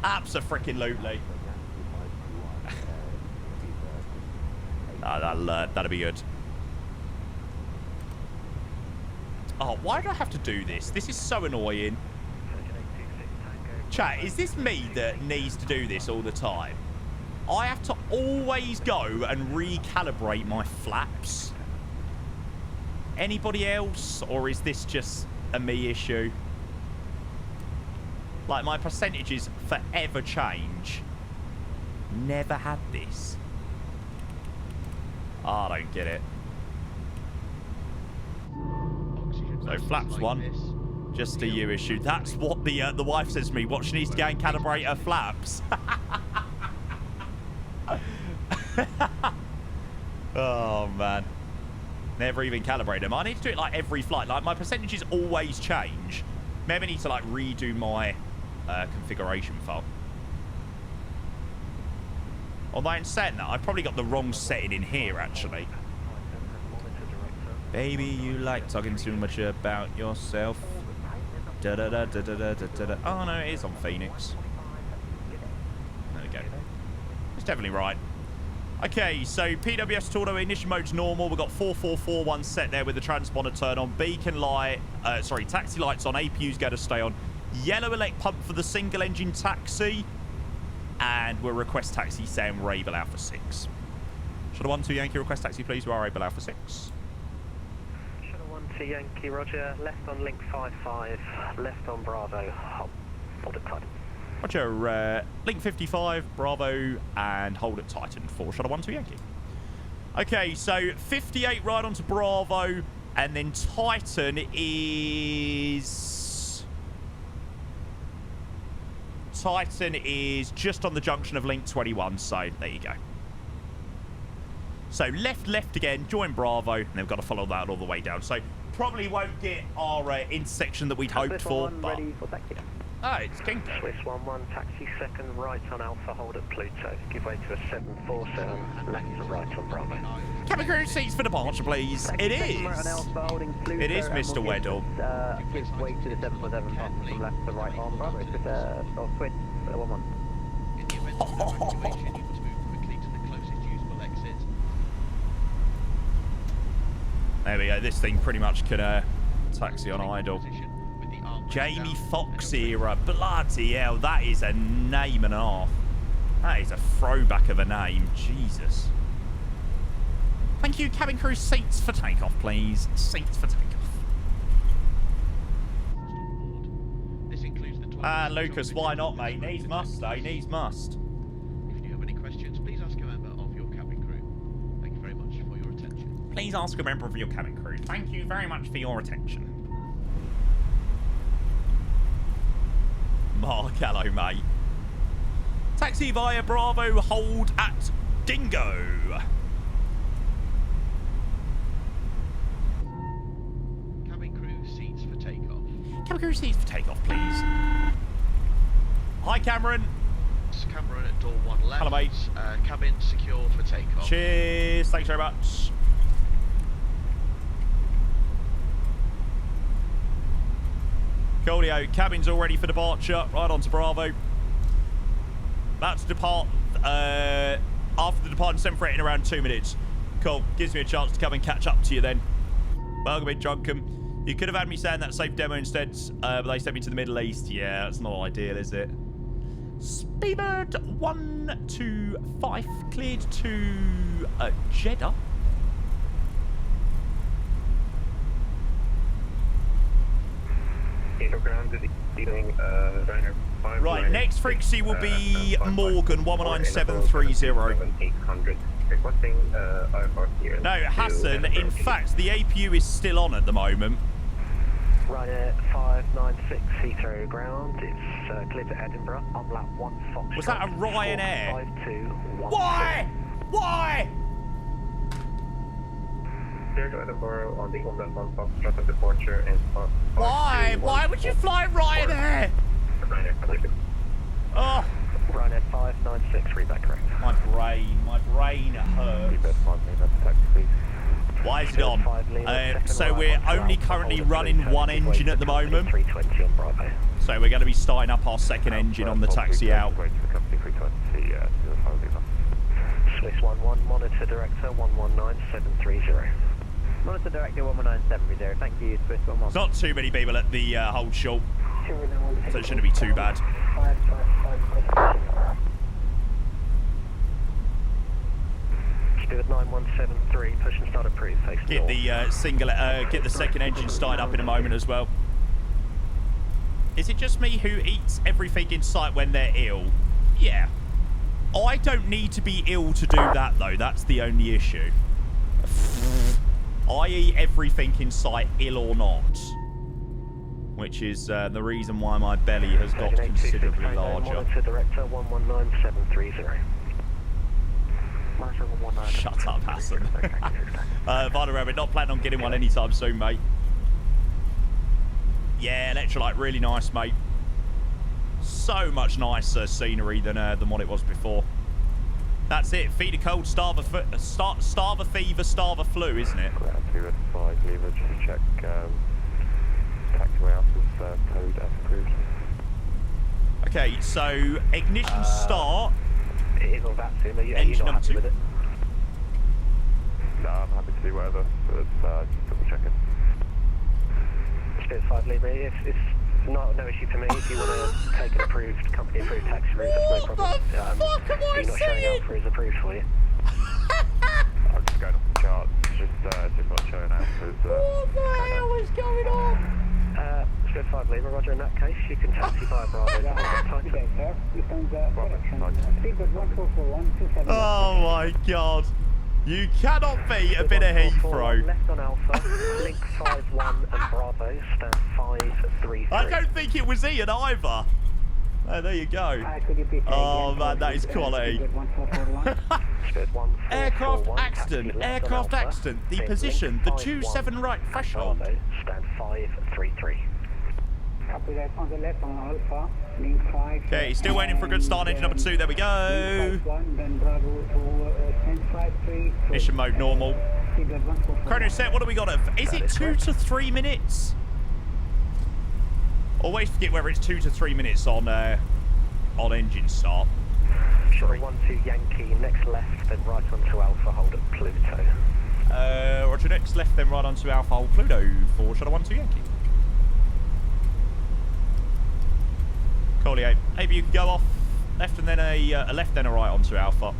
Abso-freaking-lutely. That'll be good. Oh, why do I have to do this? This is so annoying. Chat, is this me that needs to do this all the time? I have to always go and recalibrate my flaps. Anybody else? Or is this just a me issue? Like, my percentages forever change. Never had this. Oh, I don't get it. So flaps one, just a you issue. That's what the wife says to me. What she needs to go and calibrate her flaps. Oh man, never even calibrate them. I need to do it like every flight. Like my percentages always change. Maybe I need to like redo my configuration file. Although in saying that, I've probably got the wrong setting in here actually. Baby, you like talking too much about yourself. Da da da da da da da da. Oh no, it is on Phoenix. There we go. It's definitely right. Okay, so PWS auto ignition mode's normal. We've got 4441 set there with the transponder turn on. Beacon light, taxi lights on. APU's going to stay on. Yellow elect pump for the single engine taxi. And we'll request taxi Sam Rabel Alpha 6. Shuttle 1-2 Yankee, request taxi please. We are Rabel Alpha 6. Shuttle 1-2 Yankee, roger. Left on link 55, left on Bravo. Hold it tight. Roger, link 55, Bravo, and hold at Titan for Shuttle 1-2 Yankee. Okay, so 58 right onto Bravo, and then Titan is... Titan is just on the junction of link 21, so there you go. So left again, join Bravo, and they've got to follow that all the way down. So probably won't get our intersection that we'd hoped for, but... Ready for taxi. Oh, it's Kingdom. Swiss 1-1, taxi second right on Alpha, hold at Pluto. Give way to a 747, left to right on Bravo. Cabin crew seats for departure, please. It is. Right on Alpha, holding Pluto. It is Mr. Weddle. Give way to the 747, passing from left to right on Bravo. It's with switch, 1-1. In the event of no activation, you must move quickly to the closest usable exit. There we go. This thing pretty much could taxi on idle. Jamie Foxx era. Bloody hell, that is a name and a half. That is a throwback of a name. Jesus. Thank you, cabin crew. Seats for takeoff, please. Seats for takeoff. Lucas, why not, mate? Needs must, eh? Needs must. If you have any questions, please ask a member of your cabin crew. Thank you very much for your attention. Please ask a member of your cabin crew. Thank you very much for your attention. Mark, hello, mate. Taxi via Bravo, hold at Dingo. Cabin crew seats for takeoff. Cabin crew seats for takeoff, please. Hi, Cameron. It's Cameron at door 1 left. Hello, mate. Cabin secure for takeoff. Cheers. Thanks very much. Coolio, cabin's all ready for departure. Right on to Bravo. About to depart after the departure, 7 in around 2 minutes. Cool. Gives me a chance to come and catch up to you then. Well, a bit drunken. You could have had me saying that safe demo instead, but they sent me to the Middle East. Yeah, that's not ideal, is it? Speedbird 125 cleared to Jeddah. Right, next frequency will be Morgan 19730. 800. Requesting over here. No, Hassan, in fact, the APU is still on at the moment. Ryanair 596 Heathrow ground. It's clear to Edinburgh on lap 1 Fox. Was that a Ryanair? 452. Why? Why? Clear to Edinburgh on the 1 Fox traffic departure and Why? Why would you fly Ryanair? Oh. Ryanair 596, read that correct. My brain hurts. Why is it on? So we're only currently running one engine at the moment. So we're going to be starting up our second engine on the taxi out. Swiss 1-1, monitor director 119730. Monitor Director 11970, thank you, Swiss 11. There's not too many people at the hold short, so it shouldn't be too bad. Spirit 9173, push and start approved, face Get the get the second engine started up in a moment as well. Is it just me who eats everything in sight when they're ill? Yeah. I don't need to be ill to do that, though. That's the only issue. I eat everything in sight, ill or not. Which is the reason why my belly has got considerably larger. Monitor Director 119730. Shut up, Hassan. Vada Rabbit, not planning on getting one anytime soon, mate. Yeah, electrolyte, really nice, mate. So much nicer scenery than what it was before. That's it. Feed a cold, starve a fever, starve a flu, isn't it? Ground 205, lever, just check taxiway Alpha's code as approved. Okay, so ignition start. It is all that soon, are you Engine not number happy 2. with it? No, I'm happy to do whatever, but just double checking. Spirit 5 Libra, it's not no issue for me if you want to take an approved, company approved taxi route, that's no problem. What the fuck am I you're not saying? showing Alpha is approved for you. I'm just going off the charts, just not showing Alpha's. What the hell is going on? Spirit 5 Libra, roger, in that case, you can taxi via Bravo. Oh my god. You cannot beat a bit of Heathrow. Left on Alpha, link 51 and Bravo, stand 533. I don't think it was Ian either. Oh, there you go. Oh man, that is quality. Aircraft accident. Aircraft accident. The position. The 27 right threshold. Bravo, stand 533. Okay, still waiting for a good start. Engine number 2. There we go. Mission mode normal. Chrono set. What do we got? Is it 2 to 3 minutes? Always forget whether it's 2 to 3 minutes on engine start. Sure, 12 Yankee, next left, then right onto Alpha, hold at Pluto. Roger, next left, then right onto Alpha, hold Pluto for Shadow 12 Yankee. Coolio. Maybe you could go off left and then a left, then a right onto Alpha.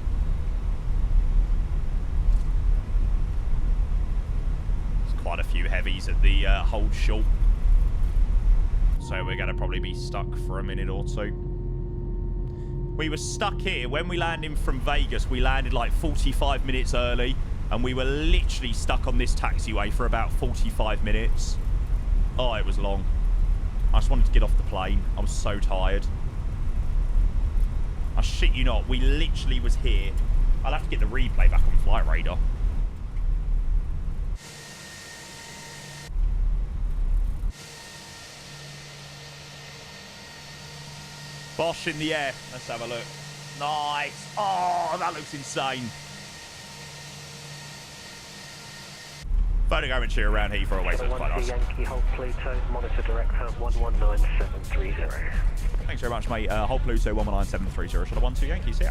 There's quite a few heavies at the hold short. So we're going to probably be stuck for a minute or two. We were stuck here. When we landed from Vegas, we landed like 45 minutes early. And we were literally stuck on this taxiway for about 45 minutes. Oh, it was long. I just wanted to get off the plane. I was so tired. I shit you not. We literally was here. I'll have to get the replay back on Flight Radar. Bosch in the air. Let's have a look. Nice. Oh, that looks insane. Photogrammetry around Heathrow always looks quite nice. Yankee, hold Pluto, monitor director 119730. Thanks very much, mate. Hold Pluto 119730. Shall I 12 Yankee? See ya.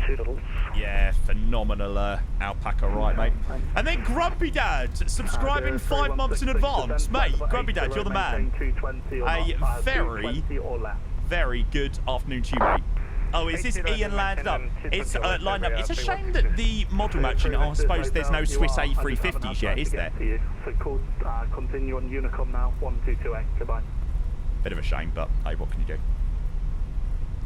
Toodles. Yeah, phenomenal alpaca, right, mate. And then Grumpy Dad, subscribing 5 months in advance. Mate, Grumpy Dad, you're the man. A very, very good afternoon to you, mate. Oh, is this Ian landed up? It's lined up. It's a shame that the model matching, I suppose there's no Swiss A350s yet, is there? So call, continue on Unicom now, 1228, goodbye. Bit of a shame, but hey, what can you do?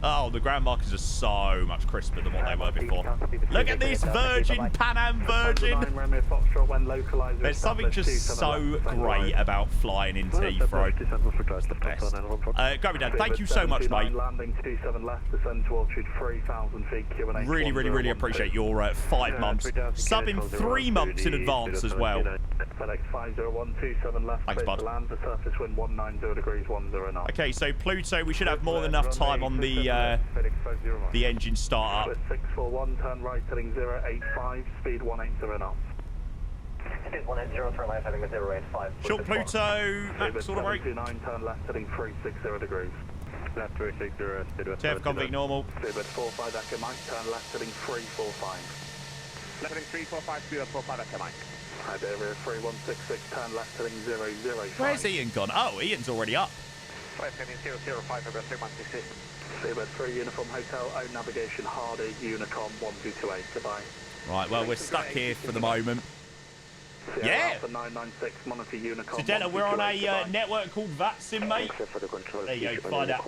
Oh, the ground markers are so much crisper than what they were before. Look at this Virgin, Pan Am Virgin. There's something just so great about flying into Heathrow. It's the best. Gravy Dad, thank you so much, mate. Really, really, really appreciate your 5 months. Subbing 3 months in advance as well. Thanks, bud. Okay, so Pluto, we should have more than enough time on the engine start up. 641, turn right heading 085, speed 180 knots. Speed 180, turn left heading 085. Short Pluto, max order brake. 729, turn left heading 360 degrees. Left 360, speed TF convict normal. Speed 45, Echo Mike, turn left heading 345. Left heading 345, speed 45, Echo Mike. Iberia 3166, turn left heading 005. Where's Ian gone? Oh, Ian's already up. 5 over 3166. Seabird 3 Uniform Hotel, own navigation Hardy, Unicom 1228, goodbye. Right, well, we're stuck here for the moment. Sierra Yeah. Alpha 996, monitor Unicom. So, Della, we're on 1228, a network called VATSIM, mate. There you go, find out.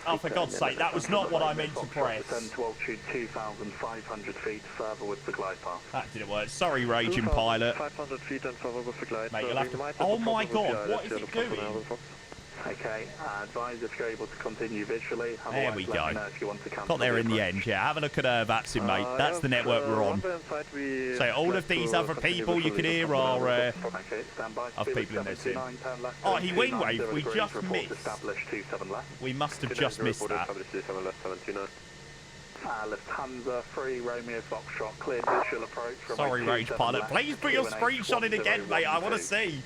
Oh, for God's sake, that was not what I meant to press. Descend to altitude 2,500 feet further with the glide path. That didn't work. Sorry, Raging Pilot. 500 feet and further with the glide. Mate, you'll have to... Oh, my God, what is it doing? Okay, advise if you're able to continue visually. There we Otherwise, let me go. know if you want to cancel Got there in the approach. end, yeah. Have a look at VATSIM, mate. That's the network we're on. So all of these other people you can hear are Okay, stand by. other people in there too. 79, turn left, Oh, he wing waved. 29 We degrees, just report missed. established 27 left. We must have just missed that. Lufthansa 3 Romeo Foxtrot, clear visual approach from Sorry, Rage Pilot. Please put your screenshot in again, mate. I want to see.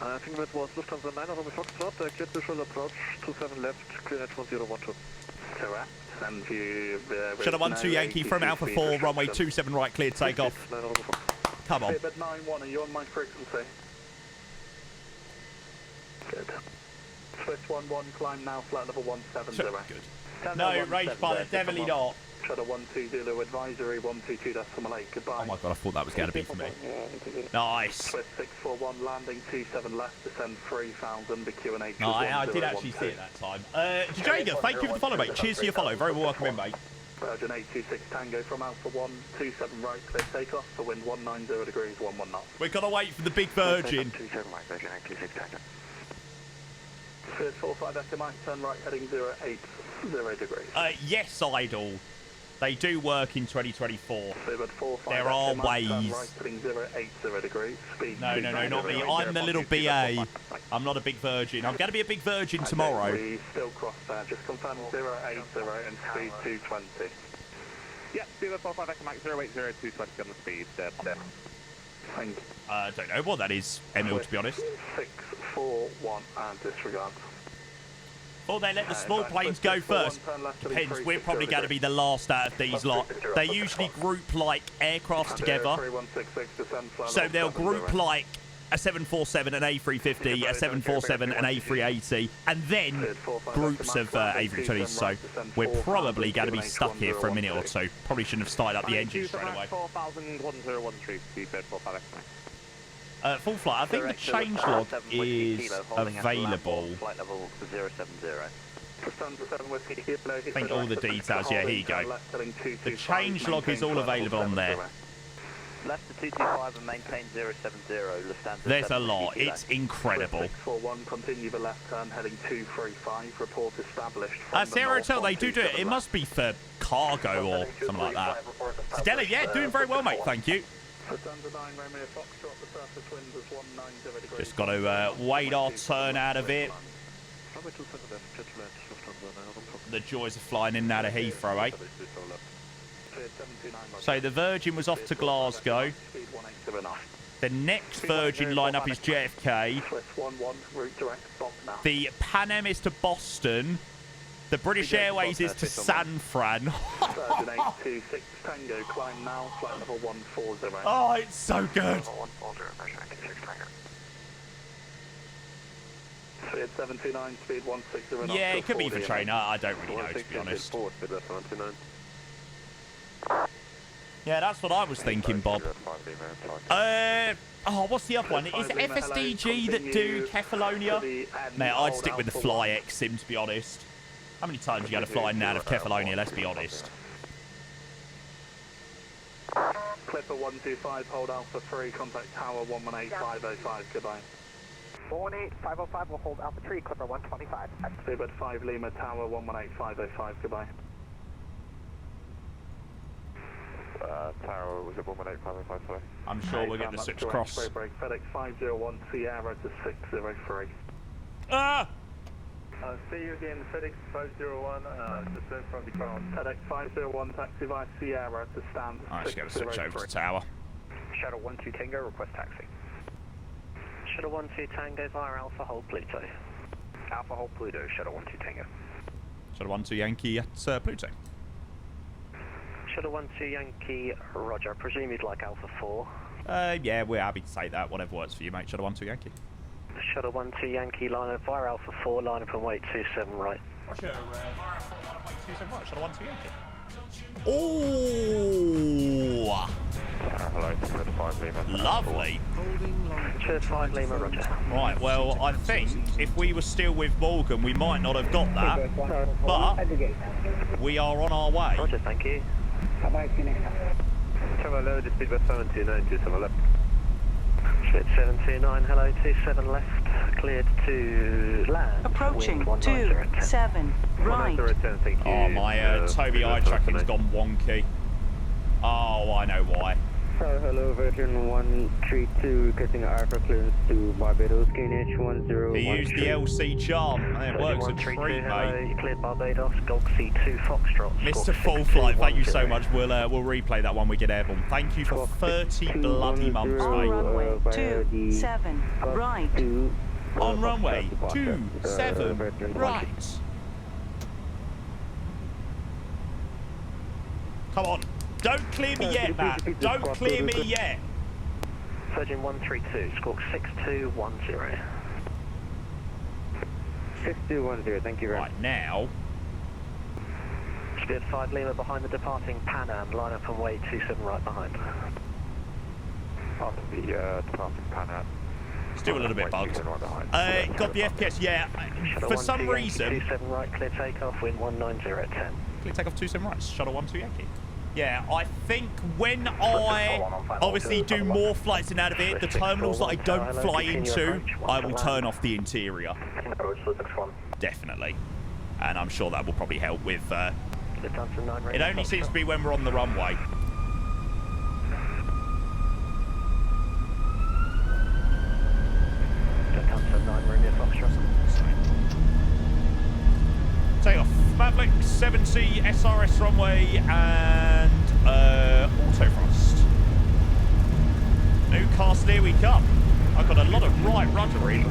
I think that was Lufthansa 9 Romeo Foxtrot, clear visual approach, 27 left, clear net 1012. Correct. And view Shuttle 12 Yankee from Alpha 4, runway 27 right, clear takeoff. Come on. But 9-1, are you on my frequency? Good. Swift 1-1, climb now, flight level 170. Good. No, Rage Pilot, definitely not. Shuttle 12 Zulu, advisory 122.8, goodbye. Oh my God, I thought that was going to be for me. Nice. Swift 641, landing 27 left, descend 3,000, the Q&A. No, I did actually see it that time. Jager, thank you for the follow, mate. Cheers to your follow. Very welcome in, mate. Virgin 826 Tango from Alpha 1, 27 right, clear takeoff, for wind 190 degrees, 11 knots. We've got to wait for the big Virgin. 27 right, Virgin 826 Tango. First 45 Echo Mike, turn right, heading 080 degrees. Yes, Idol. They do work in 2024. There are ways. Right, heading 080 degrees. Speed No, not me. I'm the little BA. I'm not a big Virgin. I'm going to be a big Virgin tomorrow. We still cross there. Just confirm 080 and speed 220. Yeah, 45 Echo Mike, 080, 220 on the speed. Thank you. Don't know what that is, Emil, to be honest. 641 and disregard. Or they let the small planes go first. Depends. We're probably going to be the last out of these lot. They usually group like aircrafts together. So they'll group like a 747, an A350, a 747, an A380, and then groups of A320s. So we're probably going to be stuck here for a minute or two. Probably shouldn't have started up the engine straight away. 4013, Full flight. I think the change log is available. Flight level 070. I think all the details. Yeah, here you go. The change log is all available on there. Left to 225 and maintain 070. Lufthansa. There's a lot. It's incredible. 641, continue the left turn, heading 235. Report established. Sierra Hotel, they do it. It must be for cargo or something like that. Stella, yeah, doing very well, mate. Thank you. Just got to wait our turn out of it. The joys of flying in and out of Heathrow, eh? So the Virgin was off to Glasgow. The next Virgin lineup is JFK. The Pan Am is to Boston. The British Airways is to San Fran. Virgin 826 Tango, climb now, flight level 140. Oh, it's so good. Speed 729, speed 160 knots. Yeah, it could be for trainer. I don't really know, to be honest. Yeah, that's what I was thinking, Bob. Oh, what's the other one? Is it FSDG that do Kefalonia? Mate, I'd stick with the Fly X sim, to be honest. How many times you got to fly in and out of Kefalonia, let's be honest. Clipper 125, hold Alpha 3, contact Tower 118505, goodbye. 118-505 will hold Alpha 3, Clipper 125. Seabird 5 Lima, Tower 118505, goodbye. Tower was at 118.505, sorry. I'm sure we'll get the switch across. FedEx 501 Sierra to 603. Ah! See you again, FedEx 501, descend from the ground. FedEx 501, taxi via Sierra to stand. Alright, let's get a switch over to Tower. Shuttle 12 Tango, request taxi. Shuttle 12 Tango via Alpha, hold Pluto. Alpha, hold Pluto, Shuttle 12 Tango. Shuttle 12 Yankee at Pluto. Shuttle 12 Yankee, roger. I presume you'd like Alpha 4. Yeah, we're happy to take that. Whatever works for you, mate. Shuttle 12 Yankee. Shuttle 12 Yankee, line up via Alpha 4, line up and wait 27 right. Roger, via Alpha 4, line up, wait 27 right. Shuttle 12 Yankee. Oh! Hello, 5 Lima. Lovely. Cheers, 5 Lima, roger. Right, well, I think if we were still with Morgan, we might not have got that, but we are on our way. Roger, thank you. Hello, the speed was 729 to 7 left. Shit 729, hello, 27 left, cleared to land. Approaching 27 right. Oh, my Toby eye tracking's gone wonky. Oh, I know why. Hello, version 132, getting Alpha clearance to Barbados, KNH 10. He used the LC charm, and it works a treat, mate. You cleared Barbados, Golf C2 Foxtrot. Mr. Full Flight, thank you so much. We'll replay that when we get airborne. Thank you for 30 bloody months, On mate. runway 27 right. On runway 27 right. Come on. Don't clear me yet, Matt. Don't clear me yet. Virgin 132, squawk 6210. 6210, thank you very much. Right, now. Spirit 5 Lima behind the departing Pan Am, line up and wait 27 right behind. After the departing Pan Am. Still a little bit bugged. Got the FPS, yeah. For some reason. 27 right, clear takeoff, wind 190 at 10. Clear takeoff 27 right, shuttle 12 Yankee. Yeah, I think when I obviously do more flights in and out of it, the terminals that I don't fly into, I will turn off the interior. Definitely. And I'm sure that will probably help with... it only seems to be when we're on the runway. Take off. Maverick 70 SRS runway and autothrust. Newcastle, here we come. I've got a lot of right rudder in.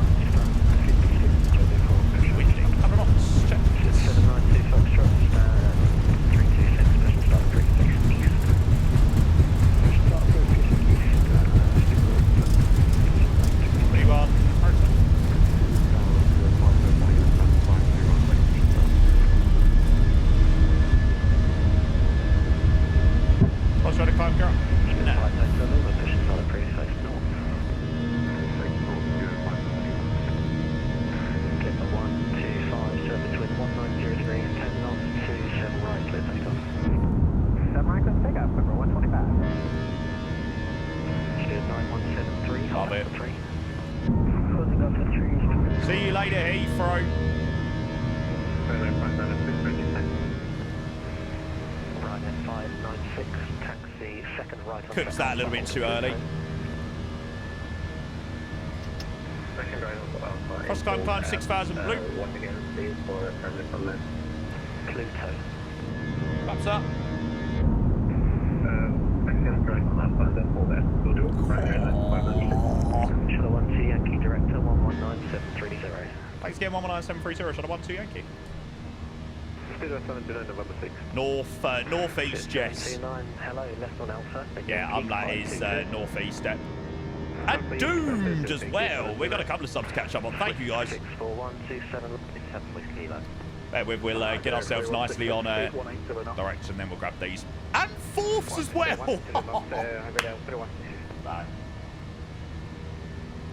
Pretty windy. 100 knots. Check. 792 Foxtrot, 326, special start 36 east. Start 36 east. 21. What's trying to climb ground? No. Clip 125, surface wind 1903, 10 knots, 27 right, clear takeoff. 7 right, clear takeoff, number 125. Steered 9173, Love it. 3. Closing up to 3. See you later, Heathrow. Ryanair 596, taxi, second right on Cooked that a little bit too early. Cross climb 6,000 blue. Once again, please for permit from left. Pluto. Flaps up. Maximum drive on that bus, then hold that. We'll do it. Shuttle 12 Yankee, director 119730. Thanks again, 119730, shuttle 12 Yankee. Speed 729, November 6. Northeast, Jess. 29, hello, left on Alpha. Yeah, that is northeast. And doomed as well. We've got a couple of subs to catch up on. Thank you, guys. 64127, 7 kilo. We'll get ourselves nicely on direction, then we'll grab these. And fourths as well.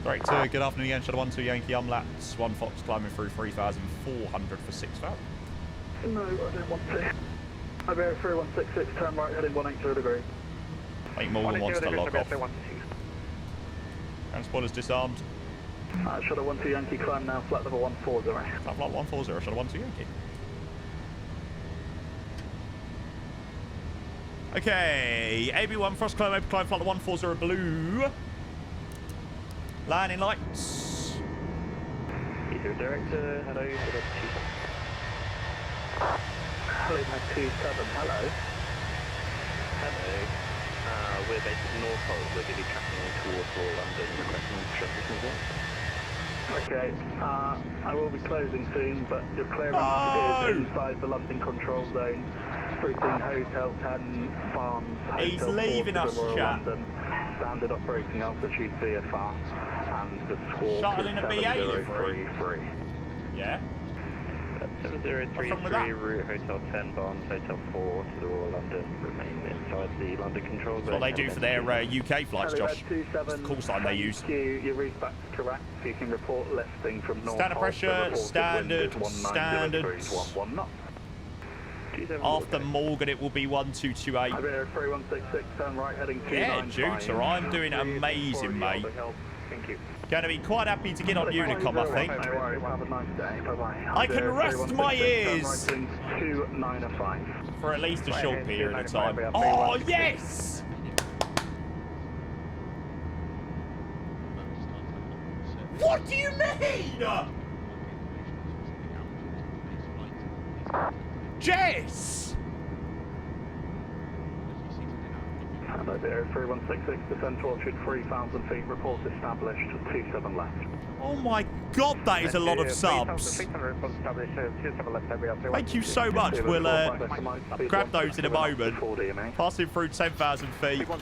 Great, good afternoon again. Shuttle 12 Yankee, Laps, 1 Fox climbing through 3,400 for 6,000. No, I don't want to. Iberia 3166, turn right, heading 180 degree. I think Morgan wants to log off. And spoilers disarmed. Shuttle 12 Yankee, climb now, flat level 140. Flat 140, Shuttle 12 Yankee. Okay, AB1 frost climb, open climb, flight 140 blue. Landing lights. Either director, hello, Hello, Mag 27, hello. Hello. We're based at Norfolk. We're going to be tracking towards London, requesting shuttle Okay, I will be closing soon, but your clearance is inside the London control zone. Hotel 10 Farms. He's Hotel leaving 4 us, Royal chat. London. Standard operating altitude VFR. And the score Shuttle in a BA livery. 7033. Yeah. 7033 route Hotel 10 Barnes, Hotel 4 to the Royal London. Remain inside the London control zone. That's what they do for their UK flights, Josh. It's the call sign they use. Your readback's correct, so you can report lifting from North Standard pressure, standard. After Morgan, it will be 1228. Iberia 3166, turn right, heading 295. Yeah, Juter, I'm doing amazing, mate. Thank you. Going to be quite happy to get on Unicom, I think. No worries, have a nice day. Bye-bye. I can rest my ears 295. for at least a short period of time. Oh, yes! What do you mean? Jess! Iberia 3166, descend to altitude 3,000 feet, report established, 27 left. Oh my god, that is a lot of subs. Thank you so much. We'll grab those in a moment. Passing through 10,000 feet. Wow.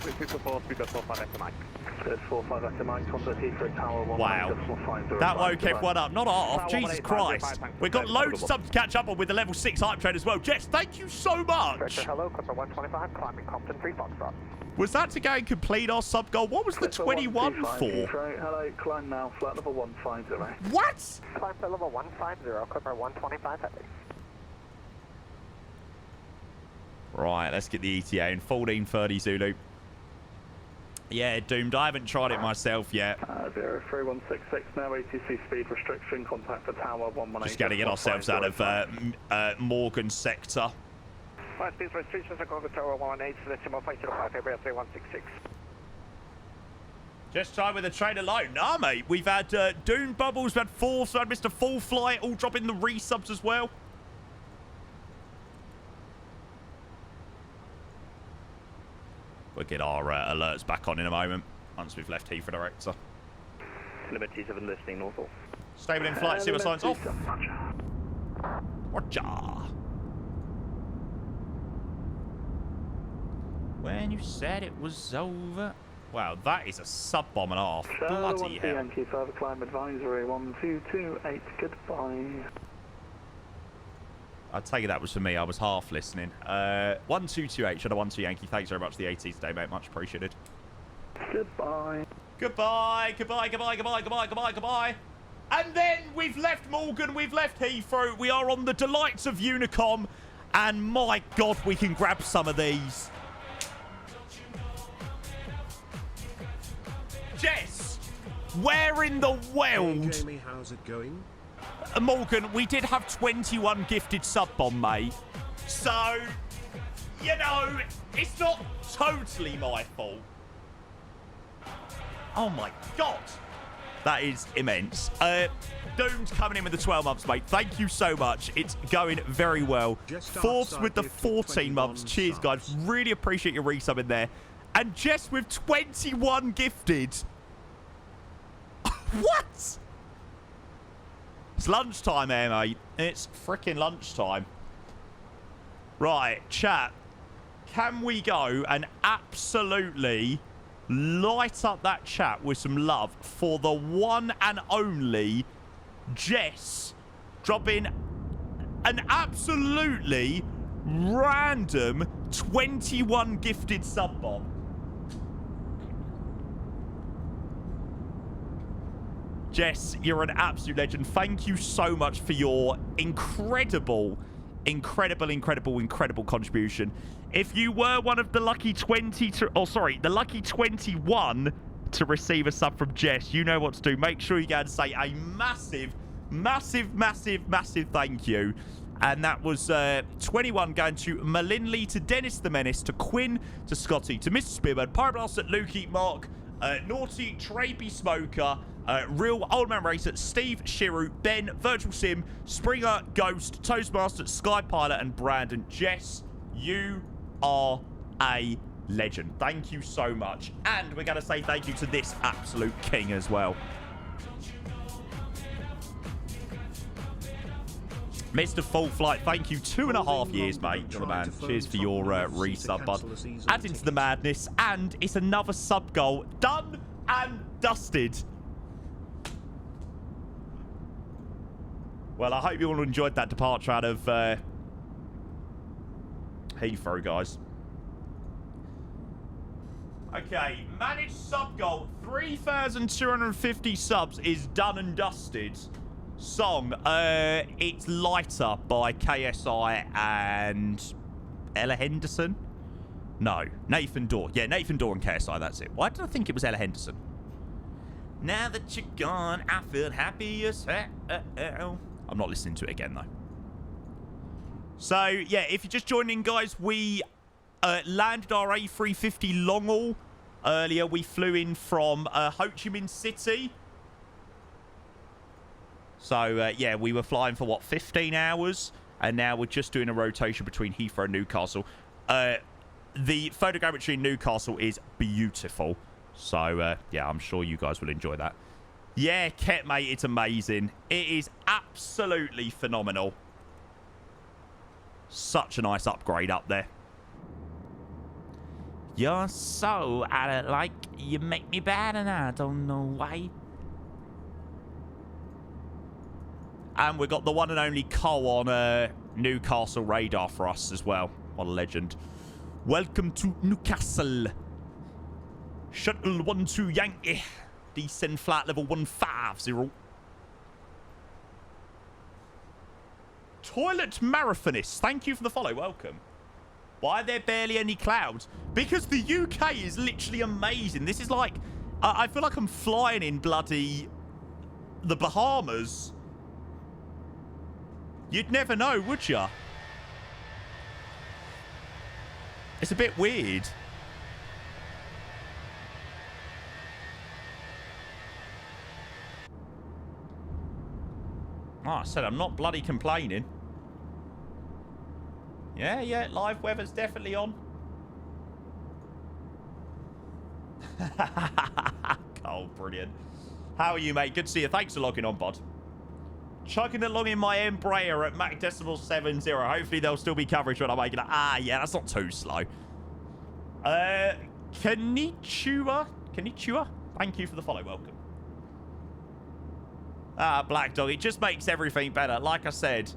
That woke everyone up. Not half. Jesus Christ. We've got loads of subs to catch up on with the level 6 hype train as well. Jess, thank you so much. Hello, Clipper 125, climbing Compton 3 Foxtrot. Was that to go and complete our sub goal? What was the 21 for? Hello, climb now, flat level 150. What? Climb to level 150, Clipper 125 heavy. Right, let's get the ETA in. 1430 Zulu. Yeah, Doomed. I haven't tried it myself yet. 3166, now ATC speed restriction, contact for tower 118. Just got to get ourselves out of Morgan sector. Flight speed restrictions are going to tower 118, decimal 505, February 3166. Just try with the train alone. Nah, mate. We've had Dune Bubbles, we've had Force, we've had Mr. Full Flight, all dropping the resubs as well. We'll get our alerts back on in a moment once we've left Heathrow Director. Liberty 7 listening, Norfolk. Stable in flight, silver signs off. Roger. When you said it was over. Wow, that is a sub bomb and a half. Bloody hell. Yankee, further climb advisory 1228. Goodbye. I take it that was for me. I was half listening. 1228. Shadow 12 Yankee. Thanks very much for the AT today, mate. Much appreciated. Goodbye. Goodbye. Goodbye. Goodbye. Goodbye. Goodbye. Goodbye. Goodbye. And then we've left Morgan. We've left Heathrow. We are on the delights of Unicom. And my God, we can grab some of these. Jess, where in the world? Hey, Jamie, how's it going? Morgan, we did have 21 gifted sub bomb, mate. So, you know, it's not totally my fault. Oh my God. That is immense. Doom's coming in with the 12 months, mate. Thank you so much. It's going very well. Forbes with the 14 months. Cheers, guys. Really appreciate your resub in there. And Jess with 21 gifted. What? It's lunchtime here, mate. It's freaking lunchtime. Right, chat. Can we go and absolutely light up that chat with some love for the one and only Jess dropping an absolutely random 21 gifted sub bomb? Jess, you're an absolute legend. Thank you so much for your incredible contribution. If you were one of the lucky 20 to, the lucky 21 to receive a sub from Jess, you know what to do. Make sure you go and say a massive thank you. And that was 21 going to Malinley, to Dennis the Menace, to Quinn, to Scotty, to Mr. Spearman, Pyroblast at Lukey, Mark, Naughty, Trapey Smoker, Real Old Man Racer, Steve, Shiru, Ben, Virtual Sim, Springer, Ghost, Toastmaster, Sky Pilot, and Brandon. Jess, you are a legend. Thank you so much. And we're going to say thank you to this absolute king as well. Mr. Full Flight, thank you. 2.5 years, mate. You're the man. Cheers for your resub, bud. Add into the madness, and it's another sub goal. Done and dusted. Well, I hope you all enjoyed that departure out of Heathrow, guys. Okay, managed sub goal. 3,250 subs is done and dusted. Song, it's Lighter by KSI and Ella Henderson. No, Nathan Dorr. Yeah, Nathan Dorr and KSI, that's it. Why did I think it was Ella Henderson? Now that you're gone, I feel happy as hell. I'm not listening to it again, though. So, yeah, if you're just joining, guys, we landed our A350 long haul. Earlier, we flew in from Ho Chi Minh City. So, yeah, we were flying for, what, 15 hours? And now we're just doing a rotation between Heathrow and Newcastle. The photogrammetry in Newcastle is beautiful. So, yeah, I'm sure you guys will enjoy that. Yeah, Ket, mate, it's amazing. It is absolutely phenomenal. Such a nice upgrade up there. You're so at it, like, you make me bad and I don't know why. And we've got the one and only Cole on Newcastle radar for us as well. What a legend. Welcome to Newcastle. Shuttle 12 Yankee. Descend flight level 150. Toilet Marathonist. Thank you for the follow. Welcome. Why are there barely any clouds? Because the UK is literally amazing. This is like... I feel like I'm flying in bloody... the Bahamas. You'd never know, would ya? It's a bit weird. Oh, I said I'm not bloody complaining. Yeah, live weather's definitely on. Oh, brilliant. How are you, mate? Good to see you. Thanks for logging on, bud. Chugging along in my Embraer at Mach decimal 70. Hopefully there'll still be coverage when I make it. Ah, yeah, that's not too slow. Konnichiwa. Thank you for the follow. Welcome. Ah, Black Dog. It just makes everything better. Like I said,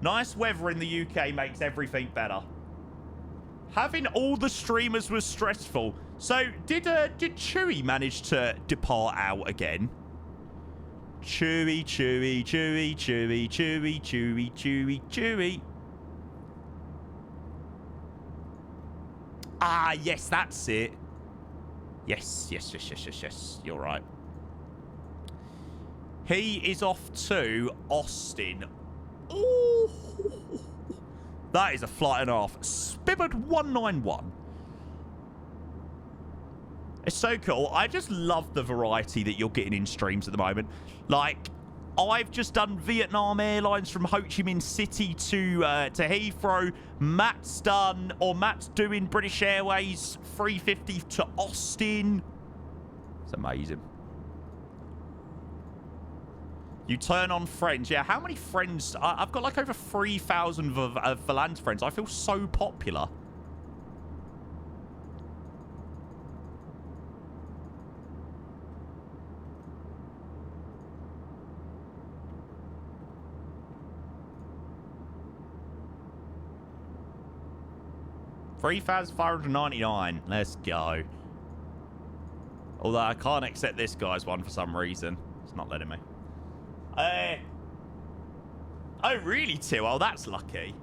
nice weather in the UK makes everything better. Having all the streamers was stressful. So, did Chewy manage to depart out again? Chewy. Ah, yes, that's it. Yes. You're right. He is off to Austin. Ooh. That is a flight and a half. Spibbard 191. It's so cool. I just love the variety that you're getting in streams at the moment. Like, I've just done Vietnam Airlines from Ho Chi Minh City to Heathrow. Matt's doing British Airways 350 to Austin. It's amazing. You turn on friends. Yeah, how many friends? I've got like over 3,000 of Valan's friends. I feel so popular. $3,599. Let's go. Although I can't accept this guy's one for some reason. It's not letting me. Oh, really, Till? Oh, that's lucky.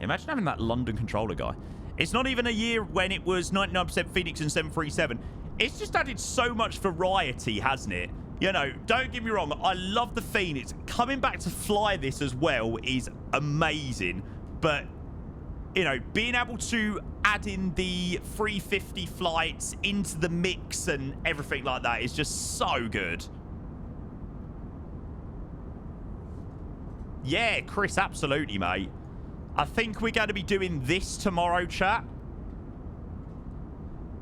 Imagine having that London controller guy. It's not even a year when it was 99% Phoenix and 737. It's just added so much variety, hasn't it? You know, don't get me wrong. I love the Phoenix. Coming back to fly this as well is amazing. But, you know, being able to add in the 350 flights into the mix and everything like that is just so good. Yeah, Chris, absolutely, mate. I think we're going to be doing this tomorrow, chat.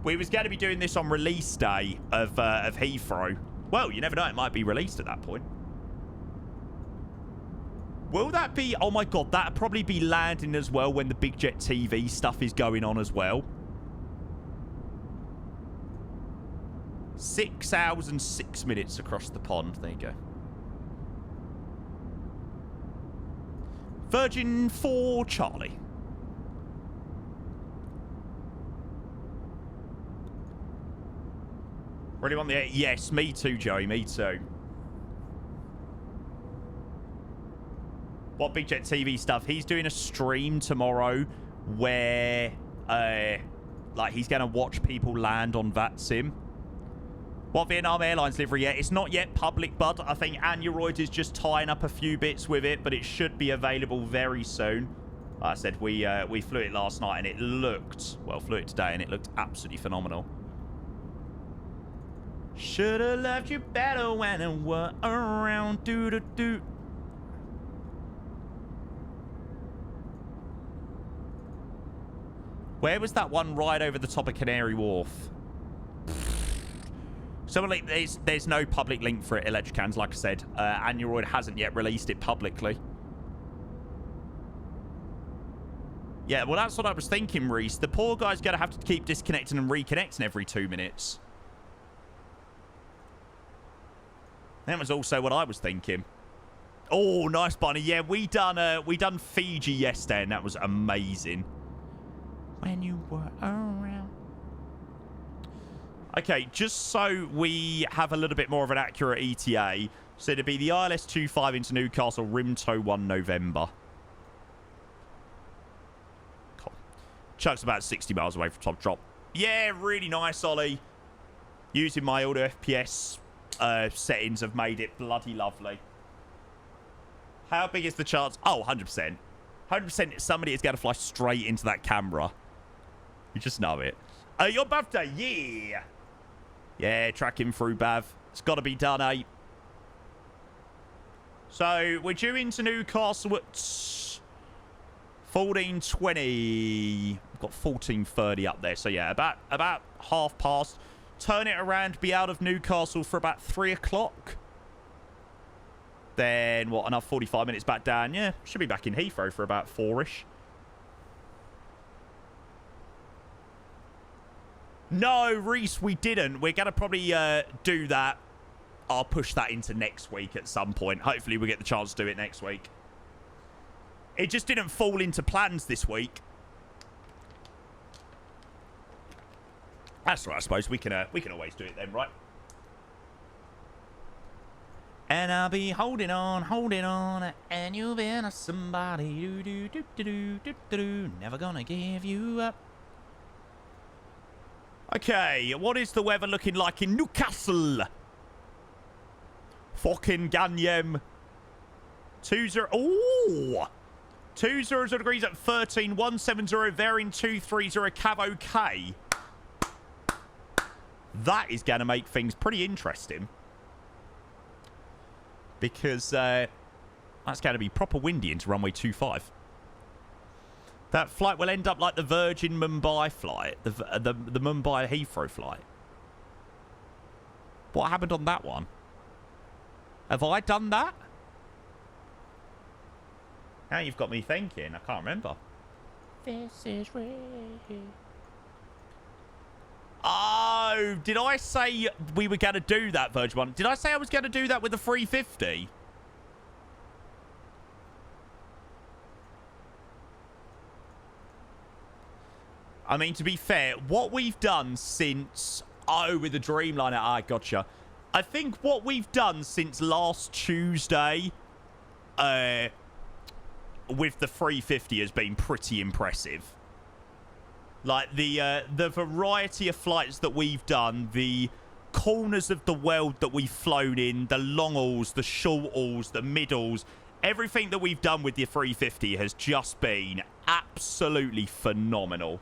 We was going to be doing this on release day of Heathrow. Well, you never know. It might be released at that point. Will that be... Oh, my God. That'd probably be landing as well when the Big Jet TV stuff is going on as well. 6 hours and 6 minutes across the pond. There you go. Virgin 4 Charlie. Really want the... Yes, me too, Joey. Me too. What Big Jet TV stuff? He's doing a stream tomorrow where, like, he's going to watch people land on VATSIM. What Vietnam Airlines livery yet? It's not yet public, bud. I think Aneroid is just tying up a few bits with it, but it should be available very soon. Like I said, we flew it last night, and it looked... Well, flew it today, and it looked absolutely phenomenal. Should've loved you better when I were around. Do-do-do. Where was that one right over the top of Canary Wharf? Someone like, there's no public link for it, Electricans, like I said. Aneroid hasn't yet released it publicly. Yeah, well, that's what I was thinking, Reese. The poor guy's going to have to keep disconnecting and reconnecting every 2 minutes. That was also what I was thinking. Oh, nice, Bunny. Yeah, we done Fiji yesterday, and that was amazing. When you were around. Okay, just so we have a little bit more of an accurate ETA. So it'd be the ILS 25 into Newcastle, Rimtow 1 November. Cool. Chuck's about 60 miles away from top drop. Yeah, really nice, Ollie. Using my auto FPS settings have made it bloody lovely. How big is the chance? Oh, 100%. 100% somebody is going to fly straight into that camera. You just know it. Your birthday, yeah. Yeah, tracking through, Bav. It's got to be done, eh? So, we're due into Newcastle at 14:20. We've got 14:30 up there. So, yeah, about half past. Turn it around, be out of Newcastle for about 3 o'clock. Then, what, another 45 minutes back down? Yeah, should be back in Heathrow for about 4-ish. No, Reese, we didn't. We're going to probably do that. I'll push that into next week at some point. Hopefully we get the chance to do it next week. It just didn't fall into plans this week. That's right, I suppose. We can always do it then, right? And I'll be holding on, and you've been somebody, never gonna give you up. Okay, what is the weather looking like in Newcastle? Fucking Ganyem. 20. Ooh! 200 degrees at 13, 170, varying 230, Cav OK. That is going to make things pretty interesting. Because that's going to be proper windy into runway 25. That flight will end up like the Virgin Mumbai flight. The Mumbai Heathrow flight. What happened on that one? Have I done that? Now you've got me thinking. I can't remember. This is real. Oh, did I say we were going to do that, Virgin one? Did I say I was going to do that with the 350? I mean, to be fair, what we've done since... Oh, with the Dreamliner. Ah, gotcha. I think what we've done since last Tuesday with the 350 has been pretty impressive. Like, the variety of flights that we've done, the corners of the world that we've flown in, the long hauls, the short hauls, the middles, everything that we've done with the 350 has just been absolutely phenomenal.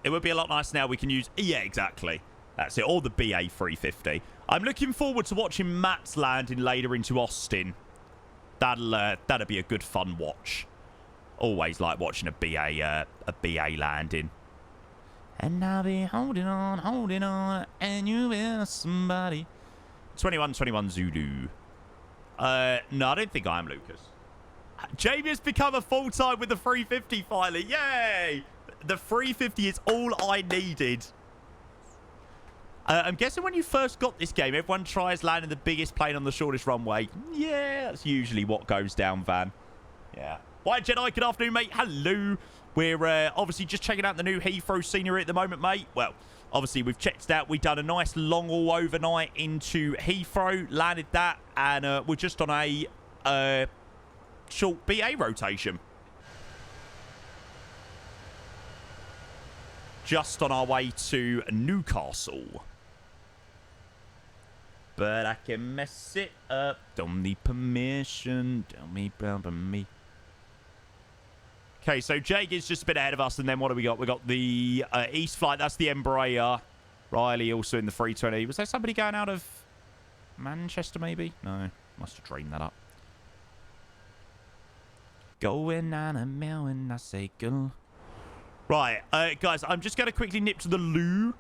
It would be a lot nicer now we can use... Yeah, exactly. That's it. Or the BA 350. I'm looking forward to watching Matt's landing later into Austin. That'll be a good fun watch. Always like watching a BA landing. And I'll be holding on, and you will somebody. 21 Zulu. No, I don't think I am, Lucas. Jamie has become a full-time with the 350 finally. Yay! The 350 is all I needed. I'm guessing when you first got this game, everyone tries landing the biggest plane on the shortest runway. Yeah, that's usually what goes down, Van. Yeah. White Jedi, good afternoon, mate. Hello. We're obviously just checking out the new Heathrow scenery at the moment, mate. Well, obviously, we've checked it out. We've done a nice long haul overnight into Heathrow, landed that, and we're just on a short BA rotation. Just on our way to Newcastle. But I can mess it up. Don't need permission. Don't need me. Okay, so Jake is just a bit ahead of us. And then what do we got? We got the East flight. That's the Embraer. Riley also in the 320. Was there somebody going out of Manchester maybe? No. Must have dreamed that up. Going on a mill and I say go. Right, guys, I'm just going to quickly nip to the loo.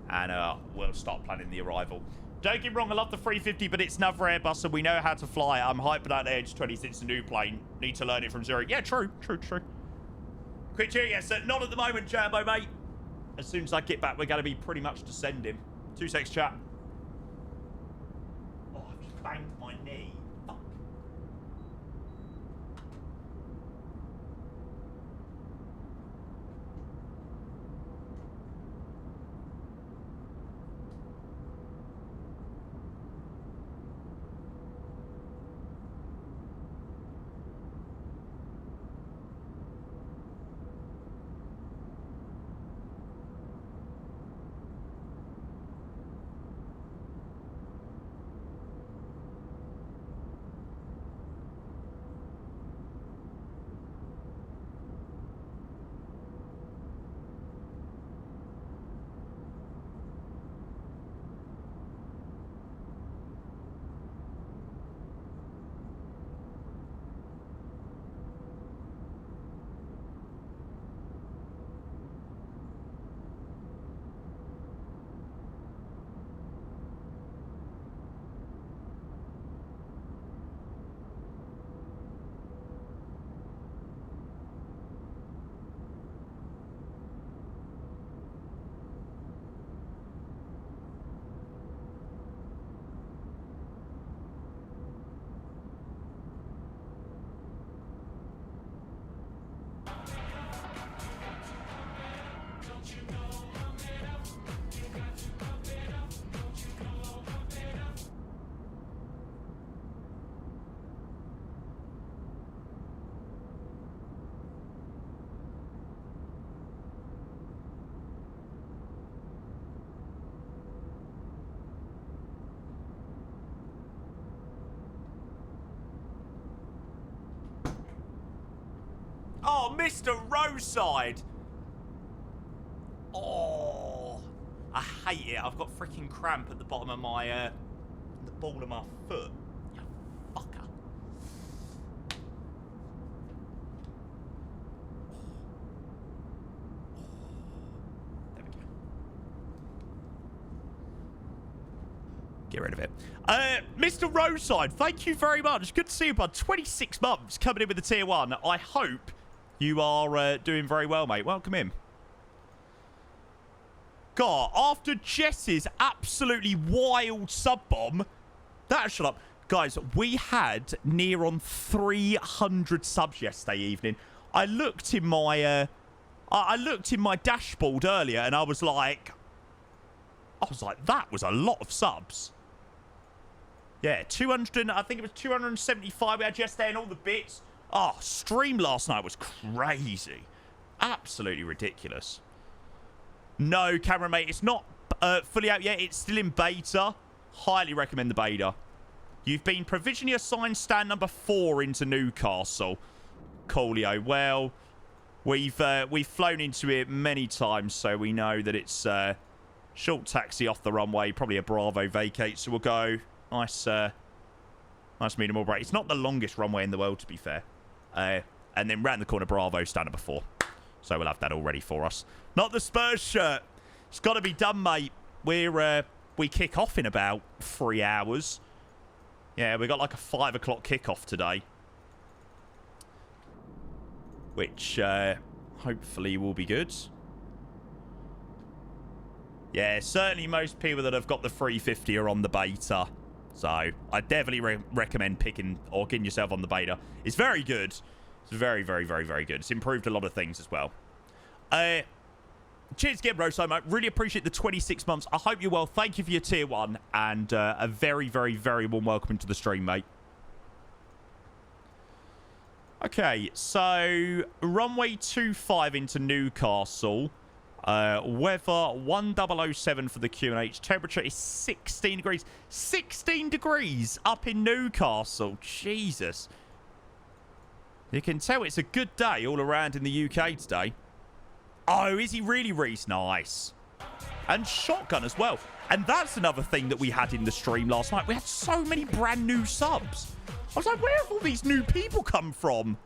And we'll start planning the arrival. Don't get me wrong, I love the 350, but it's another Airbus, and we know how to fly it. I'm hyped about the Edge 26. It's a new plane. Need to learn it from zero. Yeah, true. Quick cheer, yes, not at the moment, Jambo, mate. As soon as I get back, we're going to be pretty much descending. 2 secs, chat. Oh, I've just banged my knee. Fuck. Oh, Mr. Roadside. Oh, I hate it. I've got freaking cramp at the bottom of my, the ball of my foot. You fucker. There we go. Get rid of it. Mr. Roadside, thank you very much. Good to see you, bud. 26 months coming in with the tier 1. I hope you are doing very well, mate. Welcome in. God, after Jess's absolutely wild sub-bomb, that shut up. Guys, we had near on 300 subs yesterday evening. I looked in my dashboard earlier, and I was like, that was a lot of subs. Yeah, 200, I think it was 275 we had yesterday and all the bits. Oh, stream last night was crazy. Absolutely ridiculous. No, camera mate, it's not fully out yet. It's still in beta. Highly recommend the beta. You've been provisionally assigned stand number 4 into Newcastle. Coolio. Well, we've flown into it many times, so we know that it's short taxi off the runway, probably a Bravo vacate, so we'll go nice medium all break. It's not the longest runway in the world, to be fair. And then round the corner, Bravo, stand number 4. So we'll have that all ready for us. Not the Spurs shirt. It's got to be done, mate. We kick off in about 3 hours. Yeah, we got like a 5 o'clock kickoff today. Which hopefully will be good. Yeah, certainly most people that have got the 350 are on the beta. So I definitely recommend picking or getting yourself on the beta. It's very good. It's very, very, very, very good. It's improved a lot of things as well. Cheers again, Roso, mate. Really appreciate the 26 months. I hope you're well. Thank you for your tier 1. And a very, very, very warm welcome into the stream, mate. Okay, so runway 25 into Newcastle. Weather 1007 for the QNH. Temperature is 16 degrees. 16 degrees up in Newcastle. Jesus. You can tell it's a good day all around in the UK today. Oh, is he really, Reese? Nice. And shotgun as well. And that's another thing that we had in the stream last night. We had so many brand new subs. I was like, where have all these new people come from?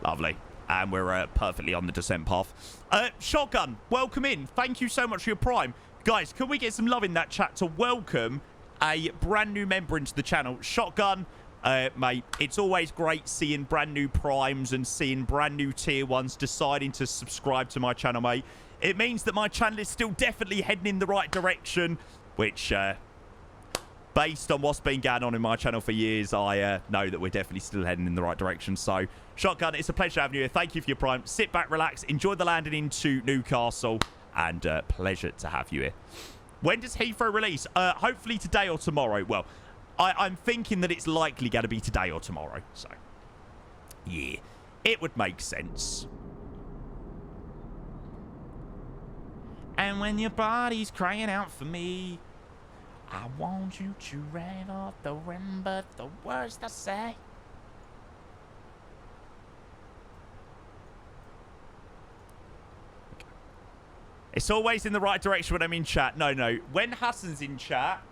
Lovely. And we're perfectly on the descent path. Shotgun, welcome in. Thank you so much for your prime. Guys, can we get some love in that chat to welcome a brand new member into the channel? Shotgun, mate, it's always great seeing brand new primes and seeing brand new tier 1s deciding to subscribe to my channel, mate. It means that my channel is still definitely heading in the right direction, which, based on what's been going on in my channel for years, I know that we're definitely still heading in the right direction. So, Shotgun, it's a pleasure having you here. Thank you for your prime. Sit back, relax, enjoy the landing into Newcastle, and pleasure to have you here. When does Heathrow release? Hopefully today or tomorrow. Well, I'm thinking that it's likely going to be today or tomorrow. So, yeah, it would make sense. And when your body's crying out for me, I want you to remember the words I say. It's always in the right direction when I'm in chat. No. When Hassan's in chat,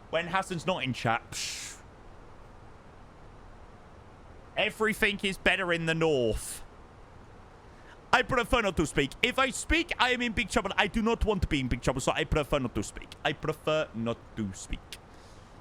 when Hassan's not in chat, everything is better in the north. I prefer not to speak. If I speak, I am in big trouble. I do not want to be in big trouble, so I prefer not to speak. I prefer not to speak.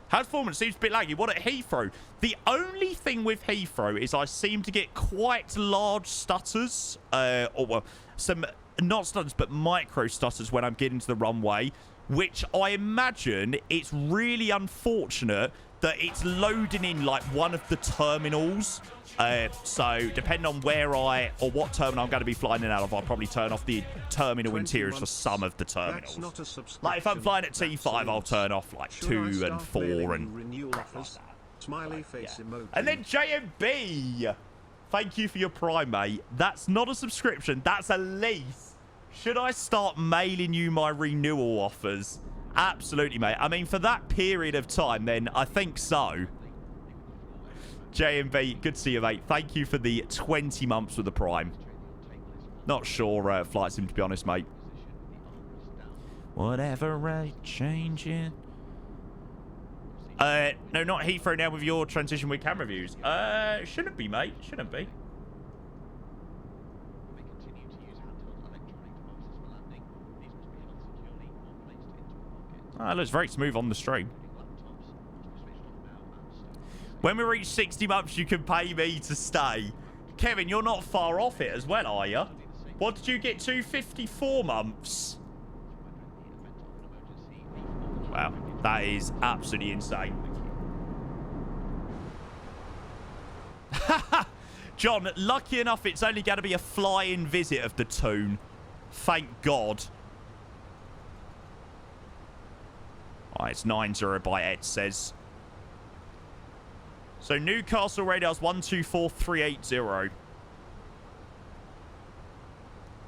How's performance? Seems a bit laggy. What at Heathrow? The only thing with Heathrow is I seem to get quite large stutters. Or well, some, not stutters, but micro stutters when I'm getting to the runway, which I imagine it's really unfortunate that it's loading in like one of the terminals. So depending on where or what terminal I'm going to be flying in out of, I'll probably turn off the terminal interiors for some of the terminals. Like if I'm flying at T5, I'll turn off like 2 and 4 and smiley face emoji. And then JMB, thank you for your prime, mate. That's not a subscription, that's a lease. Should I start mailing you my renewal offers? Absolutely, mate. I mean, for that period of time, then I think so. JMB, good to see you, mate. Thank you for the 20 months with the prime. Not sure flight sim, to be honest, mate. Whatever I change it. No, not Heathrow now with your transition with camera views. Shouldn't be, mate. Shouldn't be. It looks very smooth on the stream. When we reach 60 months, you can pay me to stay. Kevin, you're not far off it as well, are you? What did you get to? 54 months? Wow, that is absolutely insane. John, lucky enough, it's only going to be a fly-in visit of the Toon. Thank God. Alright, it's 9-0 by Ed says. So Newcastle radars 124380.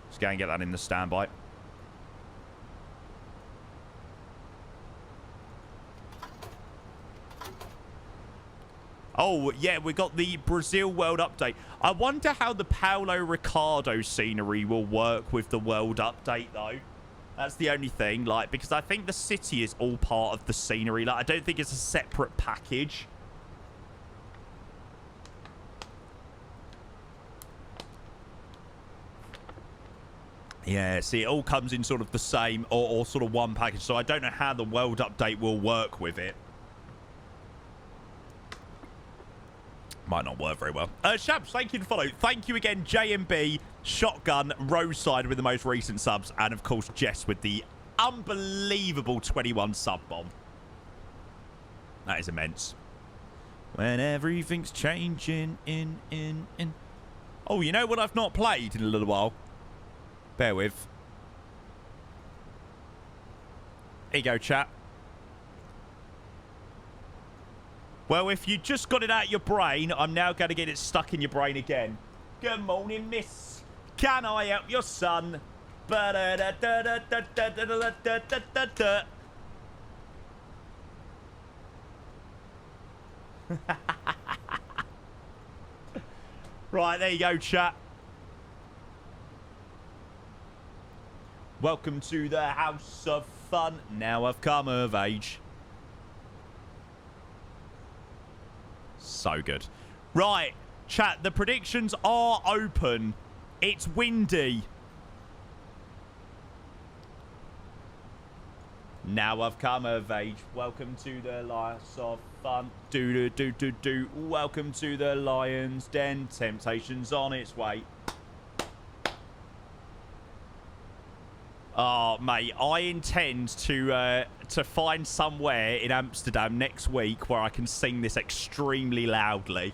Let's go and get that in the standby. Oh, yeah, we got the Brazil World Update. I wonder how the Paulo Ricardo scenery will work with the World Update, though. That's the only thing, like, because I think the city is all part of the scenery. Like, I don't think it's a separate package. Yeah, see, it all comes in sort of the same or sort of one package. So I don't know how the world update will work with it. Might not work very well. Shabs, thank you for follow. Thank you again, JMB, Shotgun, Roadside with the most recent subs, and of course Jess with the unbelievable 21 sub bomb. That is immense. When everything's changing in. Oh, you know what I've not played in a little while? Bear with. Here you go, chat. Well, if you just got it out your brain, I'm now going to get it stuck in your brain again. Good morning, miss. Can I help your son? Right, there you go, chat. Welcome to the House of Fun. Now I've come of age. So good. Right, chat, the predictions are open. It's windy. Now I've come of age. Welcome to the House of Fun. Do. Welcome to the Lion's Den. Temptation's on its way. Oh, mate, I intend to find somewhere in Amsterdam next week where I can sing this extremely loudly.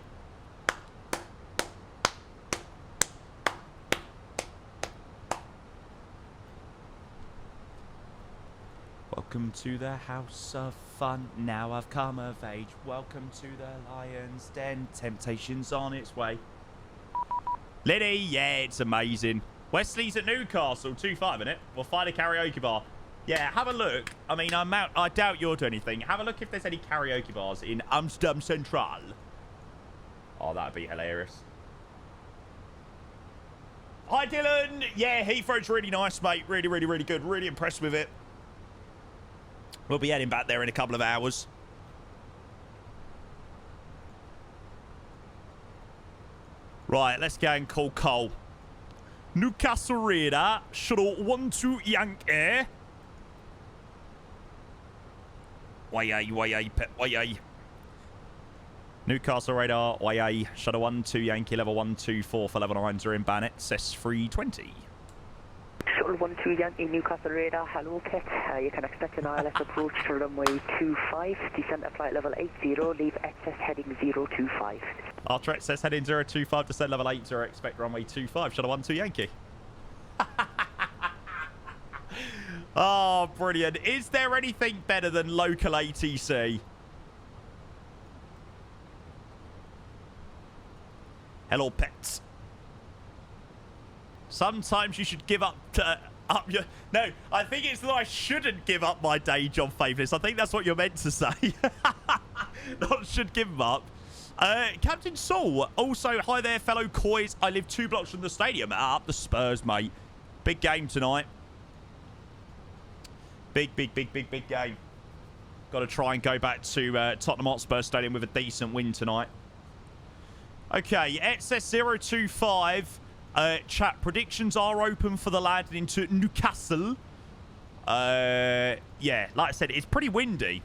Welcome to the House of Fun. Now I've come of age. Welcome to the Lion's Den. Temptation's on its way. Liddy, yeah, it's amazing. Wesley's at Newcastle, 2-5, innit? We'll find a karaoke bar. Yeah, have a look. I mean, I doubt you'll do anything. Have a look if there's any karaoke bars in Amsterdam Central. Oh, that'd be hilarious. Hi, Dylan. Yeah, Heathrow's really nice, mate. Really, really, really good. Really impressed with it. We'll be heading back there in a couple of hours. Right, let's go and call Cole. Newcastle Radar, shuttle 12 Yankee. Why, Pep, why. Newcastle Radar, why, shuttle 12 Yankee, level 124 for level 90 in Bannett, CES 320. Shuttle 12 Yankee, Newcastle Radar, hello Pet. You can expect an ILS approach to runway 25, descent at flight level 80, leave excess heading 025. After excess heading 025, descent level 80, expect runway 25, shuttle 12 Yankee. Oh, brilliant. Is there anything better than local ATC? Hello, pets. Sometimes you should give up your... No, I think it's that I shouldn't give up my day job, Faithless. I think that's what you're meant to say. Not should give them up. Captain Saul, also, hi there, fellow Coys. I live 2 blocks from the stadium. Up the Spurs, mate. Big game tonight. Big game. Got to try and go back to Tottenham Hotspur Stadium with a decent win tonight. Okay, XS025. Chat, predictions are open for the landing into Newcastle. Yeah, like I said, it's pretty windy.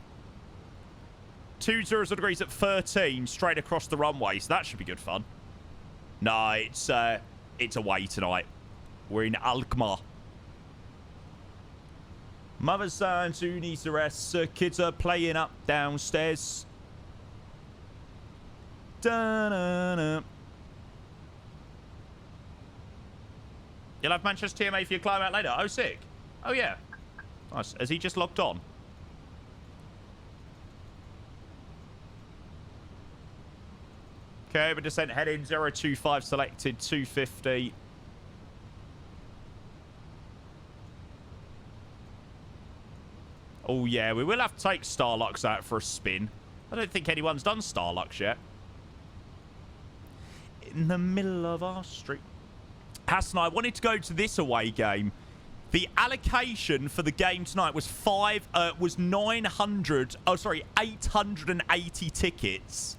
20 degrees at 13, straight across the runway, so that should be good fun. No, it's away tonight. We're in Alkmaar. Mother's son who needs the rest. Kids are playing up downstairs. Da-na-na. You'll have Manchester TMA for your climb out later. Oh, sick. Oh, yeah. Nice. Has he just logged on? Okay, but descent heading 025 selected, 250. Oh, yeah, we will have to take Starlux out for a spin. I don't think anyone's done Starlux yet. In the middle of our street. Hassan, I wanted to go to this away game The allocation for the game tonight was 880 tickets.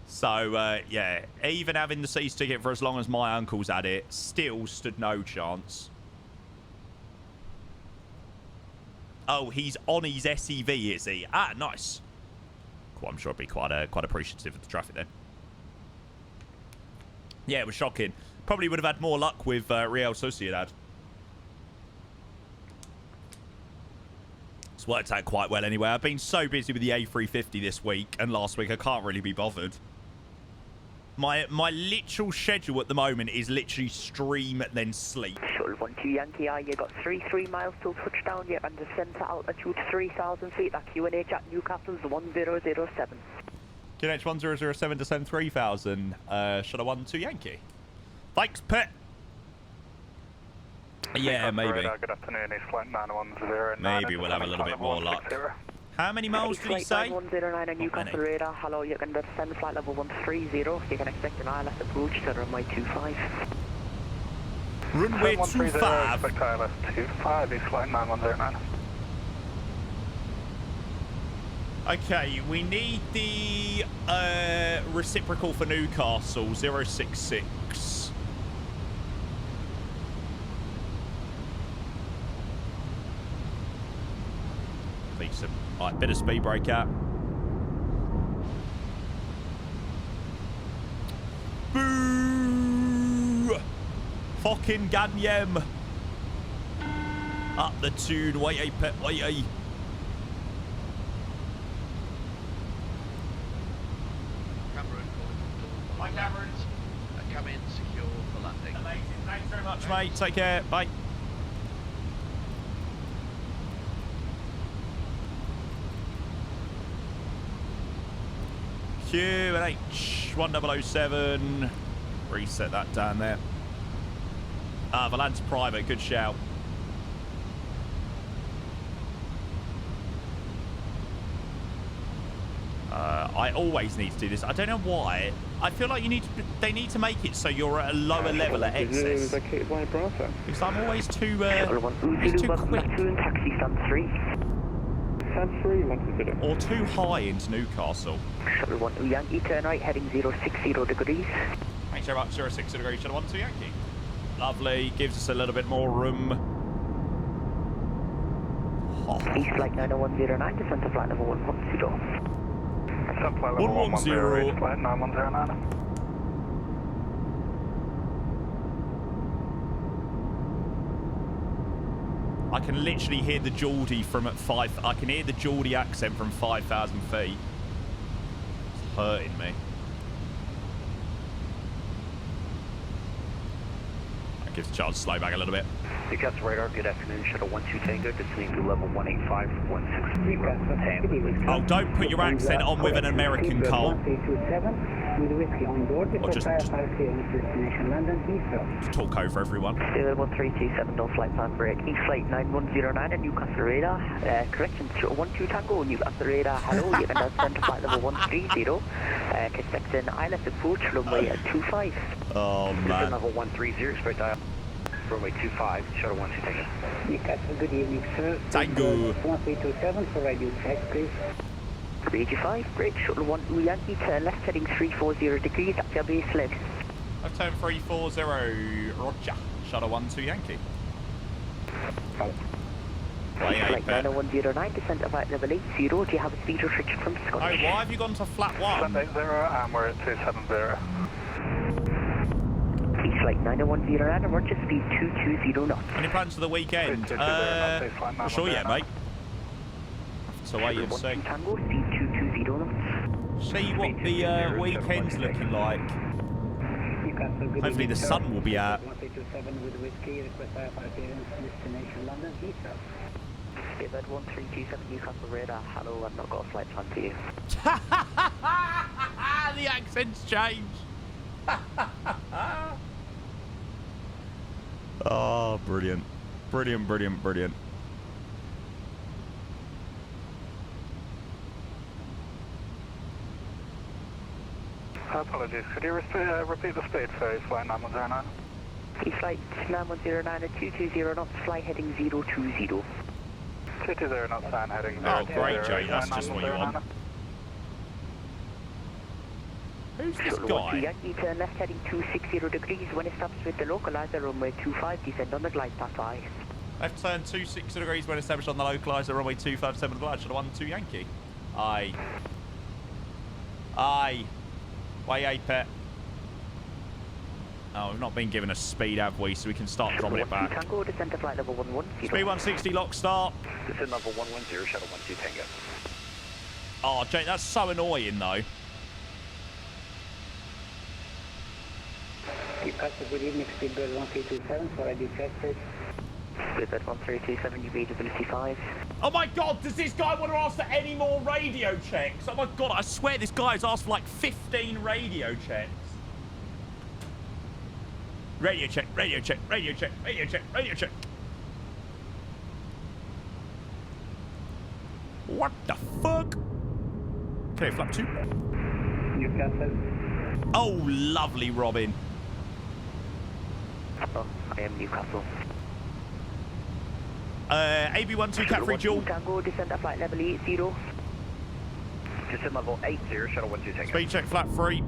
So, yeah, even having the season ticket for as long as my uncle's had it, still stood no chance. Oh, he's on his SEV, is he? Ah, nice. Cool, I'm sure I'd be quite appreciative of the traffic then. Yeah, it was shocking. Probably would have had more luck with Real Sociedad. It's worked out quite well anyway. I've been so busy with the A350 this week and last week, I can't really be bothered. My literal schedule at the moment is literally stream then sleep. Shuttle 12 Yankee, you got 3 miles till touchdown. You're under center altitude 3,000 feet. That QNH at Newcastle's 1007. QNH 1007 descend 3,000. Shuttle 12 Yankee. Thanks, Pet. Yeah, maybe. Good afternoon, it's flight 910. Maybe we'll have a little bit more luck. How many miles did he say? 109 on Newcastle radar. Hello, you can descend flight level 130. You can expect an ILS approach to runway 25. Runway 25. Expect ILS 25, it's flight 9109. Okay, we need the reciprocal for Newcastle 066. Decent. Alright, bit of speed break out. Boo! Fucking Ganyem. Up the tune. Wait, pet, wait. Cameron calling from door. Hi, Cameron. Come in, secure for landing. Amazing. Thanks very much, mate. Take care. Bye. QNH 1007. Reset that down there. The land's private. Good shout. I always need to do this. I don't know why. I feel like they need to make it so you're at a lower level at excess. Because I'm always too quick. Taxi stand 3. Or too high into Newcastle. Shuttle 12 Yankee, turn right, heading 060 degrees. Thanks very much, 060 degrees, Shuttle 12 Yankee. Lovely, gives us a little bit more room. Oh. East flight 90109, descent to flight level 110. Descent flight level 110, flight 9109. I can literally hear the Geordie from at 5. I can hear the Geordie accent from 5,000 feet. It's hurting me. That gives the chance to slow back a little bit. Newcastle radar, good afternoon. Shuttle 12 Tango, descending to level 185 for 160. Oh, don't put your accent on with an American call. With whiskey on board, or just destination London Heathrow. Just talk over everyone. 1327, no flight plan break. East flight 9109 at Newcastle radar. Correction, 12 Tango, Newcastle radar. Hello, you can descend to flight level 130. Expecting ILS approach, runway 25. Oh, man. Level 130, expect ILS. Runway 25, Shuttle 12 Tango. Newcastle, good evening, sir. Tango. 1327 for radio check, please. 385, great. Shuttle 12 Yankee, turn left, heading 340 degrees, at your base leg. Left turn 340, roger. Shuttle 12 Yankee. Flight 90109, descent at flight level 80. Do you have a speed restriction from Scottish? Oh, why have you gone to flat 1? Descent 80, and we're at 270. East flight 90109, and roger, speed 220 knots. Any plans for the weekend? Sure, yeah, mate. So wait and see. Tango, speed 220 knots. See what the weekend's looking like. Hopefully the sun will be out. 1327 with whiskey, request destination London Heathrow. Speedbird 1327 Newcastle radar. Hello, I've not got a flight plan for you. The accent's changed. Oh, brilliant. Brilliant, brilliant, brilliant. Apologies, could you repeat the speed for flight 9109? E-flight 9109 at 220 knots, fly heading 020. 220 knots and heading 020. Oh, great, Jay. That's just what you want. Who's this guy? Yankee, turn left heading 260 degrees. When it stops with the localizer, runway 25, descend on the glide path I. Left turn 260 degrees when established on the localizer, runway 257 glide. Should have 12 Yankee. Aye. Aye. Way 8 pet. Oh, we've not been given a speed, have we? So we can start dropping it back. Tango, descend to flight level 110. Speed 160, lock start. Descend level 110, shuttle 12 Tango. Oh, Jake, that's so annoying, though. Departure, good evening, speedbird 1327 for ID check. Speedbird 1327, you readability 5. Oh my god, does this guy want to ask for any more radio checks? Oh my god, I swear this guy has asked for like 15 radio checks. Radio check, radio check, radio check, radio check, radio check. What the fuck? Okay, flap 2. Newcastle. Oh, lovely, Robin. Oh, I am Newcastle. AB12 Cat 3 dual. Tango, descend to flight level 80. Descend level 80, shuttle 12 Tango. Speed check, flap 3.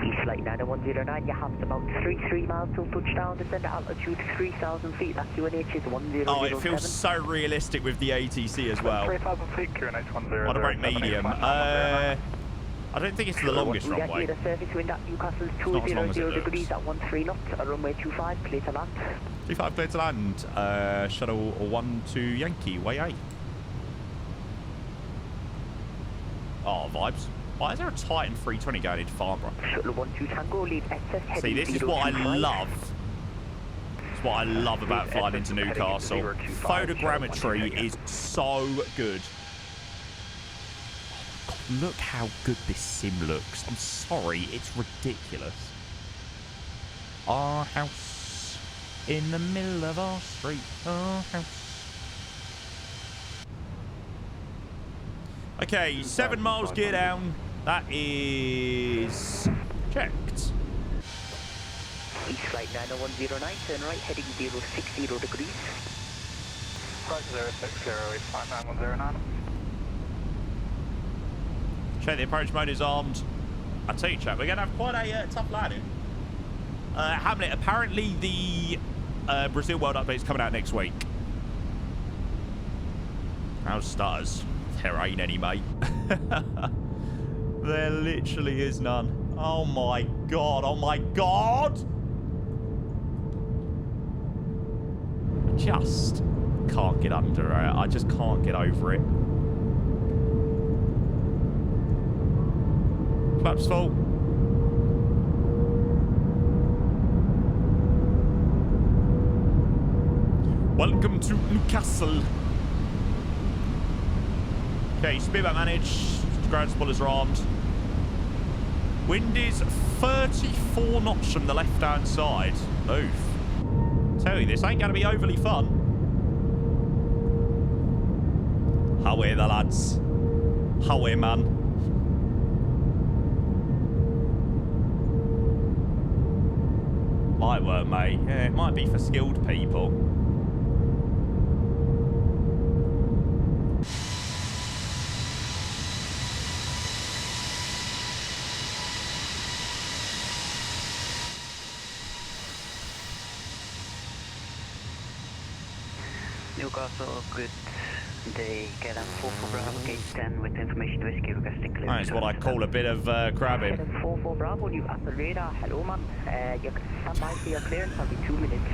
East flight 9109, you have about 33 miles till touchdown, descend to altitude 3,000 feet, that's UNH is 1007. Oh, it feels so realistic with the ATC as well. 3,000 feet, QNH 10. What a great medium. I don't think it's the longest runway. The surface wind at Newcastle is not as long as it 200 degrees looks. at 13 knots, runway 25, clear to land. 25 clear to land. Shuttle 12 Yankee, way 8. Oh, vibes. Why is there a Titan 320 going into Farnborough? Shuttle 12 Tango, lead SS heading. See, this is what I love. It's what I love about flying into Newcastle. Photogrammetry is so good. Oh my god, look how good this sim looks. I'm sorry, it's ridiculous. Our house in the middle of our street. Our house. Okay, 7 miles gear down. That is checked. East flight 90109, turn right heading 060 degrees. Flight 060, East flight 9109. Check, the approach mode is armed. I tell you, chap, we're going to have quite a tough landing. Hamlet, apparently the Brazil World Update is coming out next week. How's stars? There ain't any, mate. There literally is none. Oh my god, oh my god! I just can't get under it. I just can't get over it. Flaps full. Welcome to Newcastle. Okay, speedback managed. Ground spoilers are armed. Wind is 34 knots from the left-hand side. Oof. Tell you, this ain't going to be overly fun. How are the lads? How are man? Light work, mate. Yeah, it might be for skilled people. Newcastle, good day. Get on 4 Bravo, gate 10 with information whiskey requesting clearance. That's what I call a bit of crabbing. 4 Bravo, you have the radar. Hello, man. You can stand by for your clearance. I'll be 2 minutes.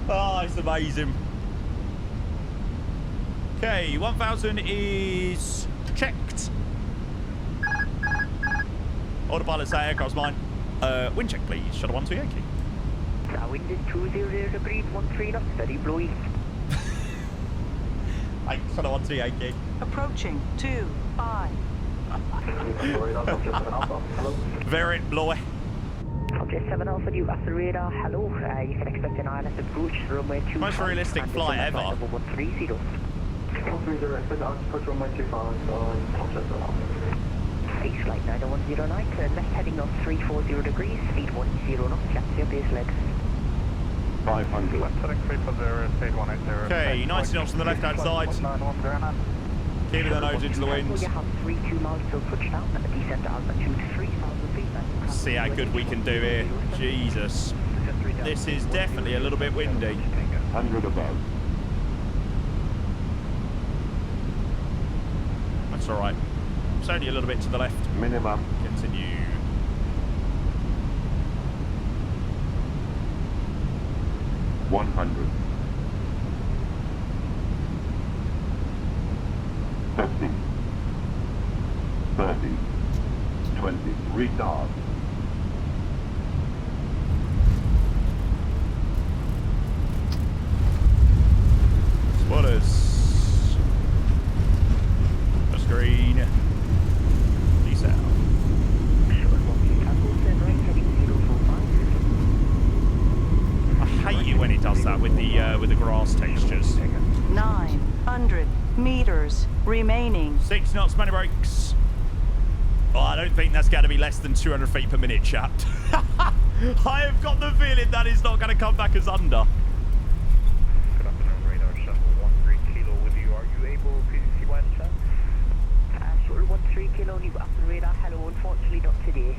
Oh, it's amazing. Okay, 1000 is checked. Autopilot say aircraft's mine. Wind check, please. Shuttle 12 Yankee. Wind is 200 degrees, 13 knots, steady blowing. Hey, Shuttle 12 Yankee. Approaching 25. Very blowy. Object 7 Alpha, you have the radar. Hello. You can expect an ILS approach, runway 25. Most realistic flight ever. 130. 130, expect approach runway 25, East flight 90109, turn left heading north 340 degrees, speed 10 knots, that's your base leg. 500. Left heading 340, speed 180. Okay, 90 knots on the left-hand side. 91109. Keeping the nose into the wind. You have 32 miles till touchdown, and the descent to altitude 3,000 feet. See how good we can do here. Jesus. This is definitely a little bit windy. 100 above. That's all right. It's only a little bit to the left. Minimum. Continue. $100. 50. 30. 20. Retard. Spotters. That's green. Peace out. I hate it when it does that with the grass textures. 900 meters remaining. 6 knots, money brakes. Oh, I don't think that's going to be less than 200 feet per minute, chat. I have got the feeling that is not going to come back as under. Good afternoon, radar shuttle 13 kilo with you. Are you able to see by any chance? Shuttle 13 kilo, you up the radar. Hello, unfortunately not today.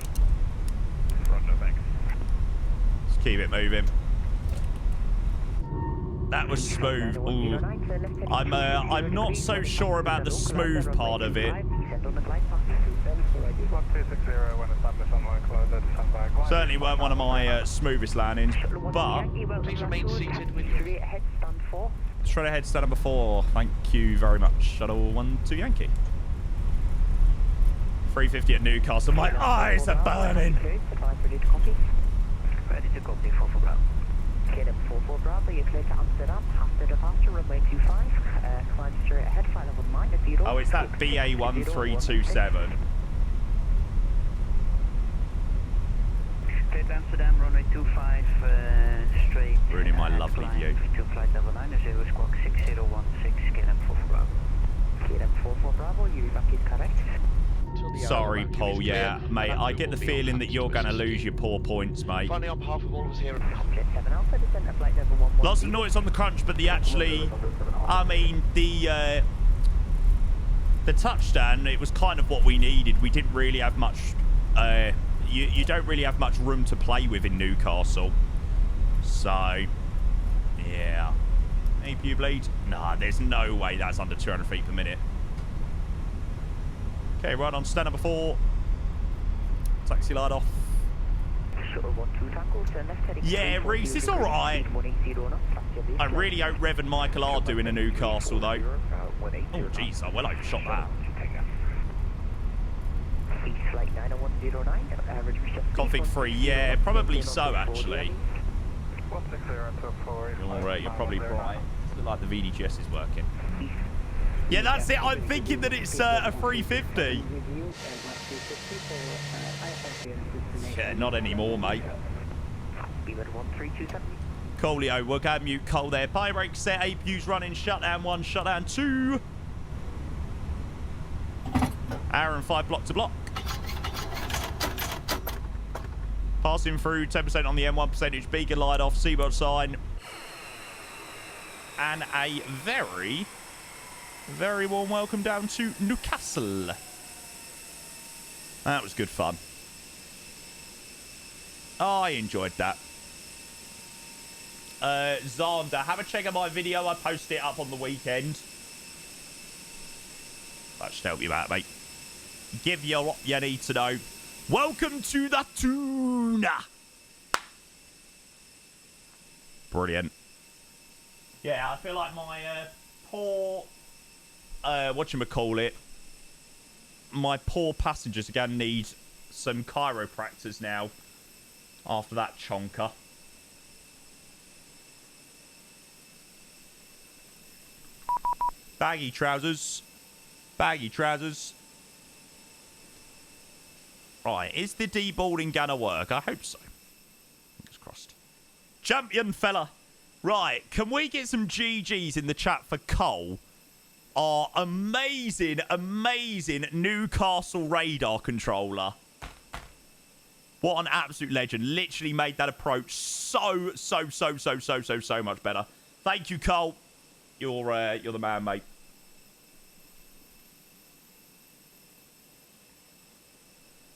Front, no thanks. Let's keep it moving. That was smooth. Ooh. I'm not so sure about the smooth part of it. Certainly weren't one of my smoothest landings, but Please remain seated with your... straight ahead, stand number 4. Thank you very much. Shuttle 12 Yankee. 350 at Newcastle. My eyes are burning. Ready to copy 44 Bravo. KLM 44 Bravo, you're clear to Amsterdam. After departure, runway 25. Climb straight ahead, flight level 90. Oh, it's that BA1327. Clear to Amsterdam, runway 25, straight. Ruining my lovely view. To flight level 90, squawk 6016, KLM 44 Bravo. KLM 44 Bravo, your back is correct. Sorry, Paul. Yeah, mate, I get the feeling that you're going to lose your poor points, mate. Finally, on behalf of all of us here... Lots of noise on the crunch, but I mean, the touchdown, it was kind of what we needed. We didn't really have much, you don't really have much room to play with in Newcastle. So, yeah. APU bleed? Nah, there's no way that's under 200 feet per minute. Okay, right on stand number 4. Taxi light off. Yeah, Reese, it's alright. I really hope Rev and Michael are doing a Newcastle, though. Oh, jeez, I well overshot that. Config 3, yeah, probably so, actually. Alright, you're probably right. It's like the VDGS is working. Yeah, that's it. I'm thinking that it's a 350. Yeah, not anymore, mate. Coolio, we'll go mute Cole there. Pie brake set, APU's running, shutdown 1, shutdown 2. Hour and 5 block to block. Passing through 10% on the M1 percentage, beacon light off, seatbelt sign. And a very, very warm welcome down to Newcastle. That was good fun. Oh, I enjoyed that. Xander, have a check out my video. I posted it up on the weekend. That should help you out, mate. Give you what you need to know. Welcome to the tuna. Brilliant. Yeah, I feel like my poor... whatchamacallit? My poor passengers are going to need some chiropractors now. After that chonker. Baggy trousers. Baggy trousers. Right, is the deboarding gonna work? I hope so. Fingers crossed. Champion fella. Right, can we get some GGs in the chat for Cole? our amazing, amazing Newcastle radar controller. What an absolute legend. Literally made that approach so much better. Thank you, Cole. You're the man, mate.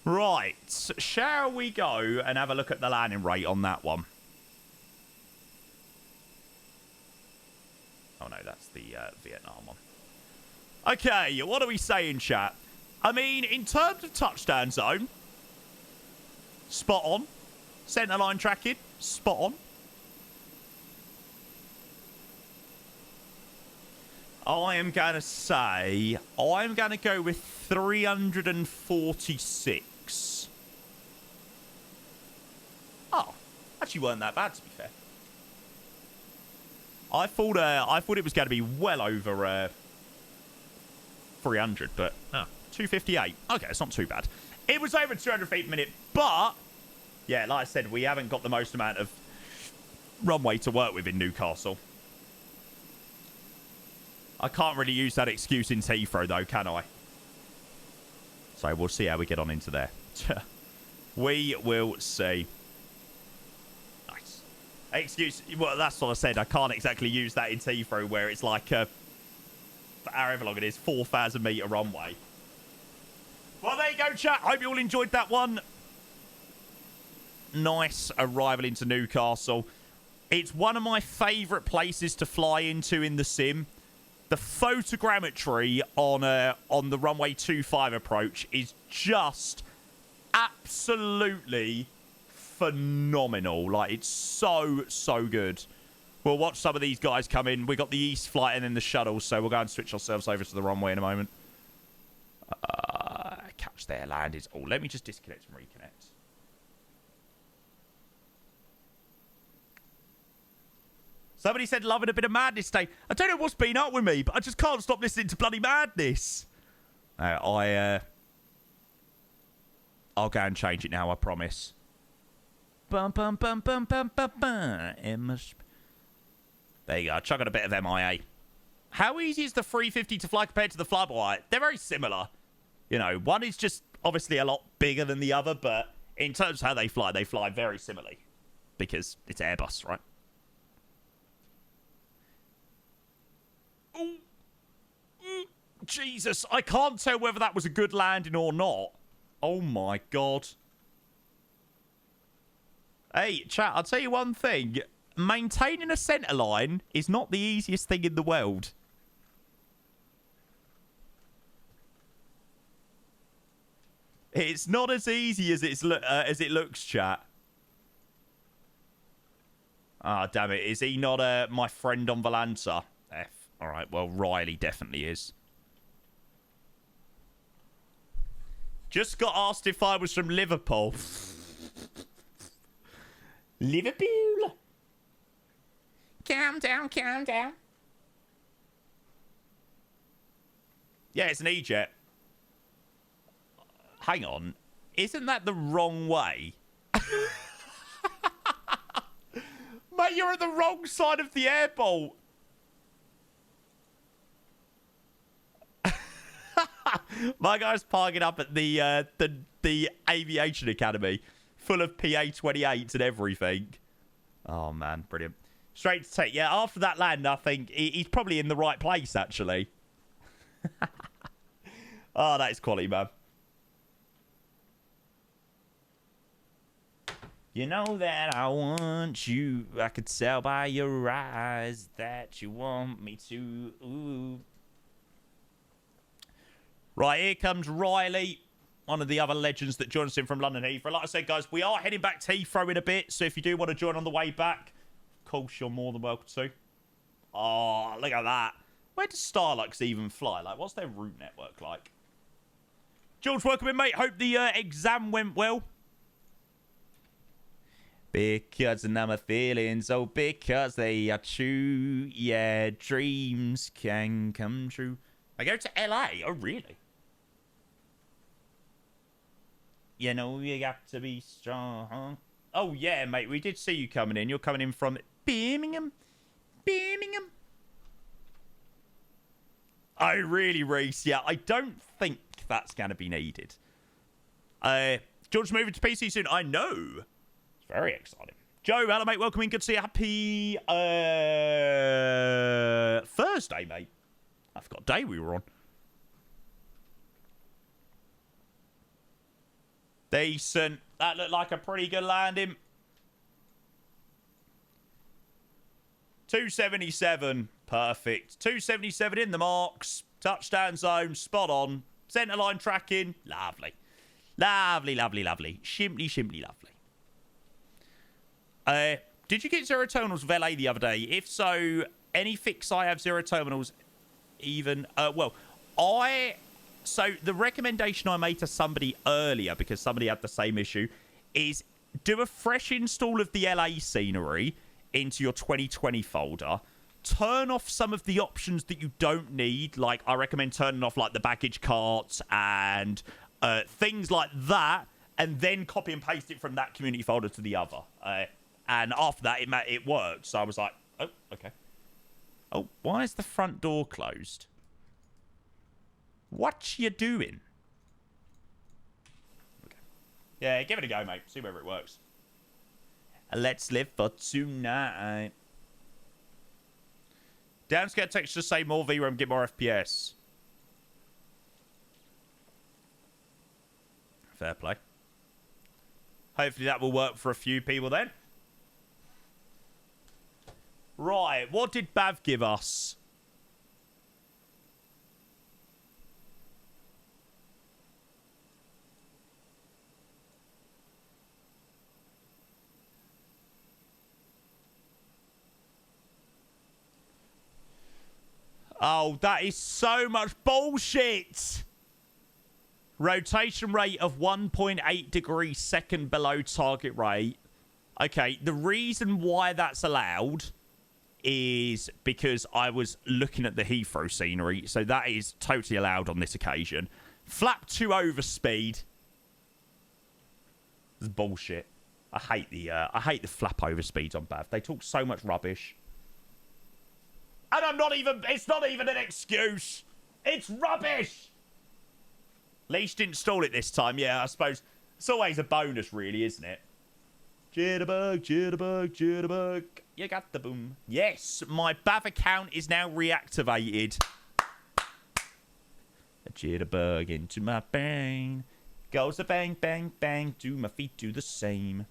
Right. Shall we go and have a look at the landing rate on that one? Oh, no, that's the Vietnam one. Okay, what are we saying, chat? I mean, in terms of touchdown zone, spot on. Centre line tracking, spot on. I am going to say, I'm going to go with 346. Oh, actually weren't that bad, to be fair. I thought it was going to be well over 300, but no, 258. Okay, it's not too bad. It was over 200 feet a minute, but yeah, like I said, we haven't got the most amount of runway to work with in Newcastle. I can't really use that excuse in Heathrow, though, can I? So we'll see how we get on into there. We will see. Nice. Excuse, well, that's what I said. I can't exactly use that in Heathrow, where it's like, however long it is, 4,000 metre runway. Well, there you go, chat. Hope you all enjoyed that one. Nice arrival into Newcastle. It's one of my favourite places to fly into in the sim. The photogrammetry on the runway 25 approach is just absolutely phenomenal. Like, it's so good. We'll watch some of these guys come in. We got the east flight and then the shuttle, so we'll go and switch ourselves over to the runway in a moment. Catch their landings. Oh, let me just disconnect and reconnect. Somebody said loving a bit of madness today. I don't know what's been up with me, but I just can't stop listening to bloody madness. I'll go and change it now, I promise. Bum, bum, bum, bum, bum, bum, bum. There you go. Chugging a bit of MIA. How easy is the 350 to fly compared to the Flyby? They're very similar. You know, one is just obviously a lot bigger than the other, but in terms of how they fly very similarly. Because it's Airbus, right? Oh, Jesus, I can't tell whether that was a good landing or not. Oh my God. Hey, chat, I'll tell you one thing. Maintaining a centre line is not the easiest thing in the world. It's not as easy as it looks, chat. Ah, damn it. Is he not my friend on Valanza? F. All right, well, Riley definitely is. Just got asked if I was from Liverpool. Liverpool. Calm down, calm down. Yeah, it's an E-Jet. Hang on. Isn't that the wrong way? Mate, you're at the wrong side of the airport. My guy's parking up at the Aviation Academy, full of PA-28s and everything. Oh, man, brilliant. Straight to take. Yeah, after that land, I think he's probably in the right place, actually. Oh, that is quality, man. You know that I want you. I could tell by your eyes that you want me to. Ooh. Right, here comes Riley, one of the other legends that joins us in from London Heathrow. Like I said, guys, we are heading back to Heathrow in a bit, so if you do want to join on the way back, of course, you're more than welcome to. Oh, look at that. Where does Starlux even fly? Like, what's their route network like? George, welcome in, mate. Hope the exam went well. Because now my feelings, oh, because they are true. Yeah, dreams can come true. I go to LA. Oh, really? You know, you got to be strong. Oh, yeah, mate. We did see you coming in. You're coming in from Birmingham. Birmingham. Oh, really, Reese? Yeah, I don't think that's going to be needed. George's moving to PC soon. I know. It's very exciting. Joe, hello, mate. Welcome in. Good to see you. Happy Thursday, mate. I forgot what day we were on. Decent. That looked like a pretty good landing. 277. Perfect. 277 in the marks. Touchdown zone. Spot on. Centre line tracking. Lovely. Lovely, lovely, lovely. Shimply, shimply lovely. Did you get 0 terminals with LA the other day? If so, any fix I have 0 terminals even... So the recommendation I made to somebody earlier, because somebody had the same issue, is do a fresh install of the LA scenery into your 2020 folder. Turn off some of the options that you don't need. Like, I recommend turning off, like, the baggage carts and things like that. And then copy and paste it from that community folder to the other. And after that, it worked. So I was like, oh, okay. Oh, why is the front door closed? What you doing? Okay. Yeah, give it a go, mate. See whether it works. Let's live for tonight. Downscale text just say more VRAM, get more FPS. Fair play. Hopefully that will work for a few people then. Right, what did Bav give us? Oh, that is so much bullshit. Rotation rate of 1.8 degrees second below target rate. Okay, the reason why that's allowed is because I was looking at the Heathrow scenery, so that is totally allowed on this occasion. Flap 2 over speed. This is bullshit. I hate the flap over speeds on Bav. They talk so much rubbish. And it's not even an excuse. It's rubbish. Least install it this time. Yeah, I suppose it's always a bonus, really, isn't it? Jitterbug, jitterbug, jitterbug. You got the boom. Yes, my Bav account is now reactivated. A jitterbug into my brain. Goes a bang, bang, bang. Do my feet do the same.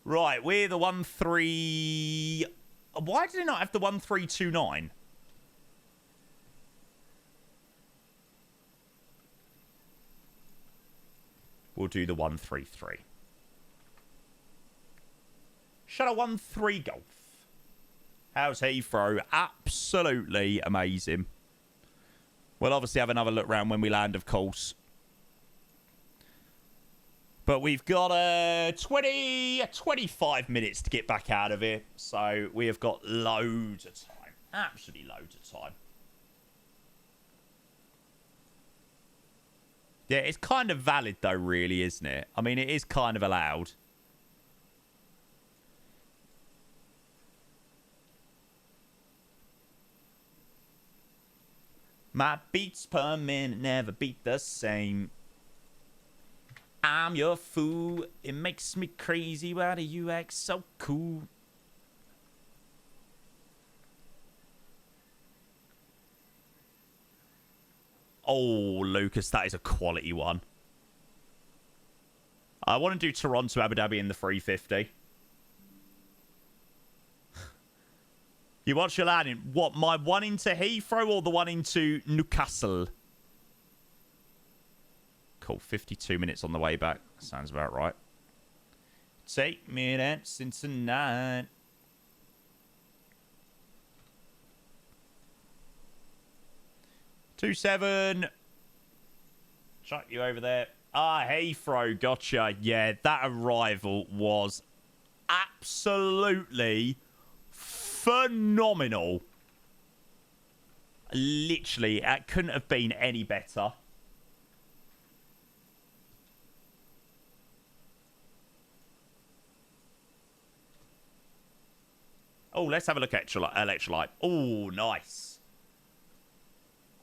Right, we're the 13... Why did it not have the 1329? We'll do the 133. Shuttle 13 Golf. How's Heathrow? Absolutely amazing. We'll obviously have another look around when we land, of course. But we've got 25 minutes to get back out of here. So we have got loads of time. Absolutely loads of time. Yeah, it's kind of valid though, really, isn't it? I mean, it is kind of allowed. My beats per minute never beat the same. I'm your fool. It makes me crazy. Why do you act so cool? Oh, Lucas, that is a quality one. I want to do Toronto, Abu Dhabi in the 350. You watch your landing. What, my one into Heathrow or the one into Newcastle? Cool, 52 minutes on the way back. Sounds about right. Take me dancing tonight. Two 7. Chuck you over there. Ah, Heathrow, gotcha. Yeah, that arrival was absolutely phenomenal. Literally, it couldn't have been any better. Oh, let's have a look at electrolyte. Oh, nice.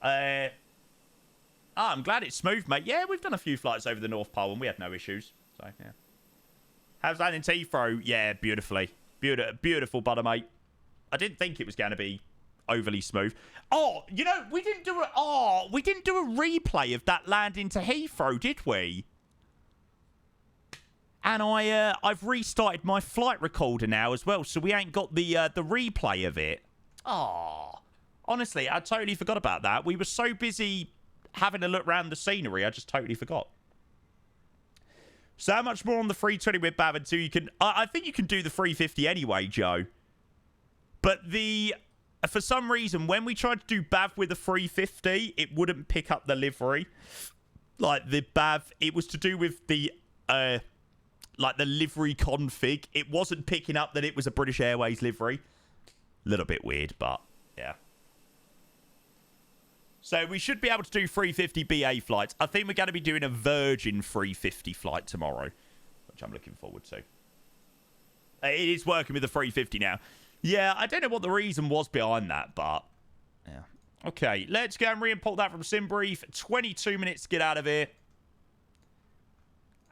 I'm glad it's smooth, mate. Yeah, we've done a few flights over the North Pole and we had no issues. So, yeah. How's that in Heathrow? Yeah, beautifully. Beautiful, butter, mate. I didn't think it was going to be overly smooth. Oh, you know, we didn't do a replay of that landing to Heathrow, did we? And I've restarted my flight recorder now as well, so we ain't got the replay of it. Oh, honestly, I totally forgot about that. We were so busy having a look around the scenery, I just totally forgot. So how much more on the 320 with Bav until you can... I think you can do the 350 anyway, Joe. But for some reason, when we tried to do Bav with the 350, it wouldn't pick up the livery. Like, the Bav... It was to do with the... like, the livery config. It wasn't picking up that it was a British Airways livery. A little bit weird, but... Yeah. So we should be able to do 350 BA flights. I think we're going to be doing a Virgin 350 flight tomorrow, which I'm looking forward to. It is working with the 350 now. Yeah, I don't know what the reason was behind that, but... Yeah. Okay, let's go and re-import that from SimBrief. 22 minutes to get out of here.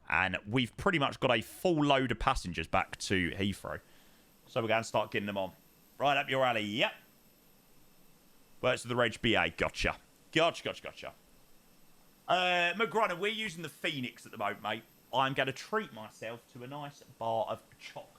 And we've pretty much got a full load of passengers back to Heathrow. So we're going to start getting them on. Right up your alley, yep. Works with the Reg BA. Gotcha. Gotcha. McGrunner, we're using the Phoenix at the moment, mate. I'm going to treat myself to a nice bar of chocolate.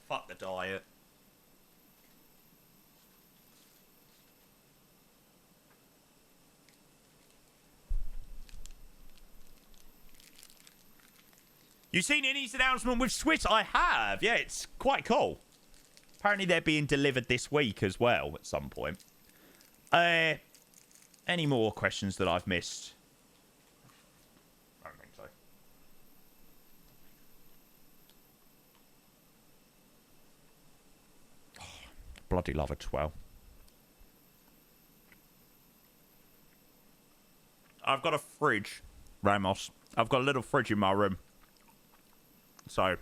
Fuck the diet. You seen Innie's announcement with Swiss? I have. Yeah, it's quite cool. Apparently they're being delivered this week as well at some point. Any more questions that I've missed? I don't think so. Oh, bloody love a 12. I've got a fridge, Ramos. I've got a little fridge in my room. So,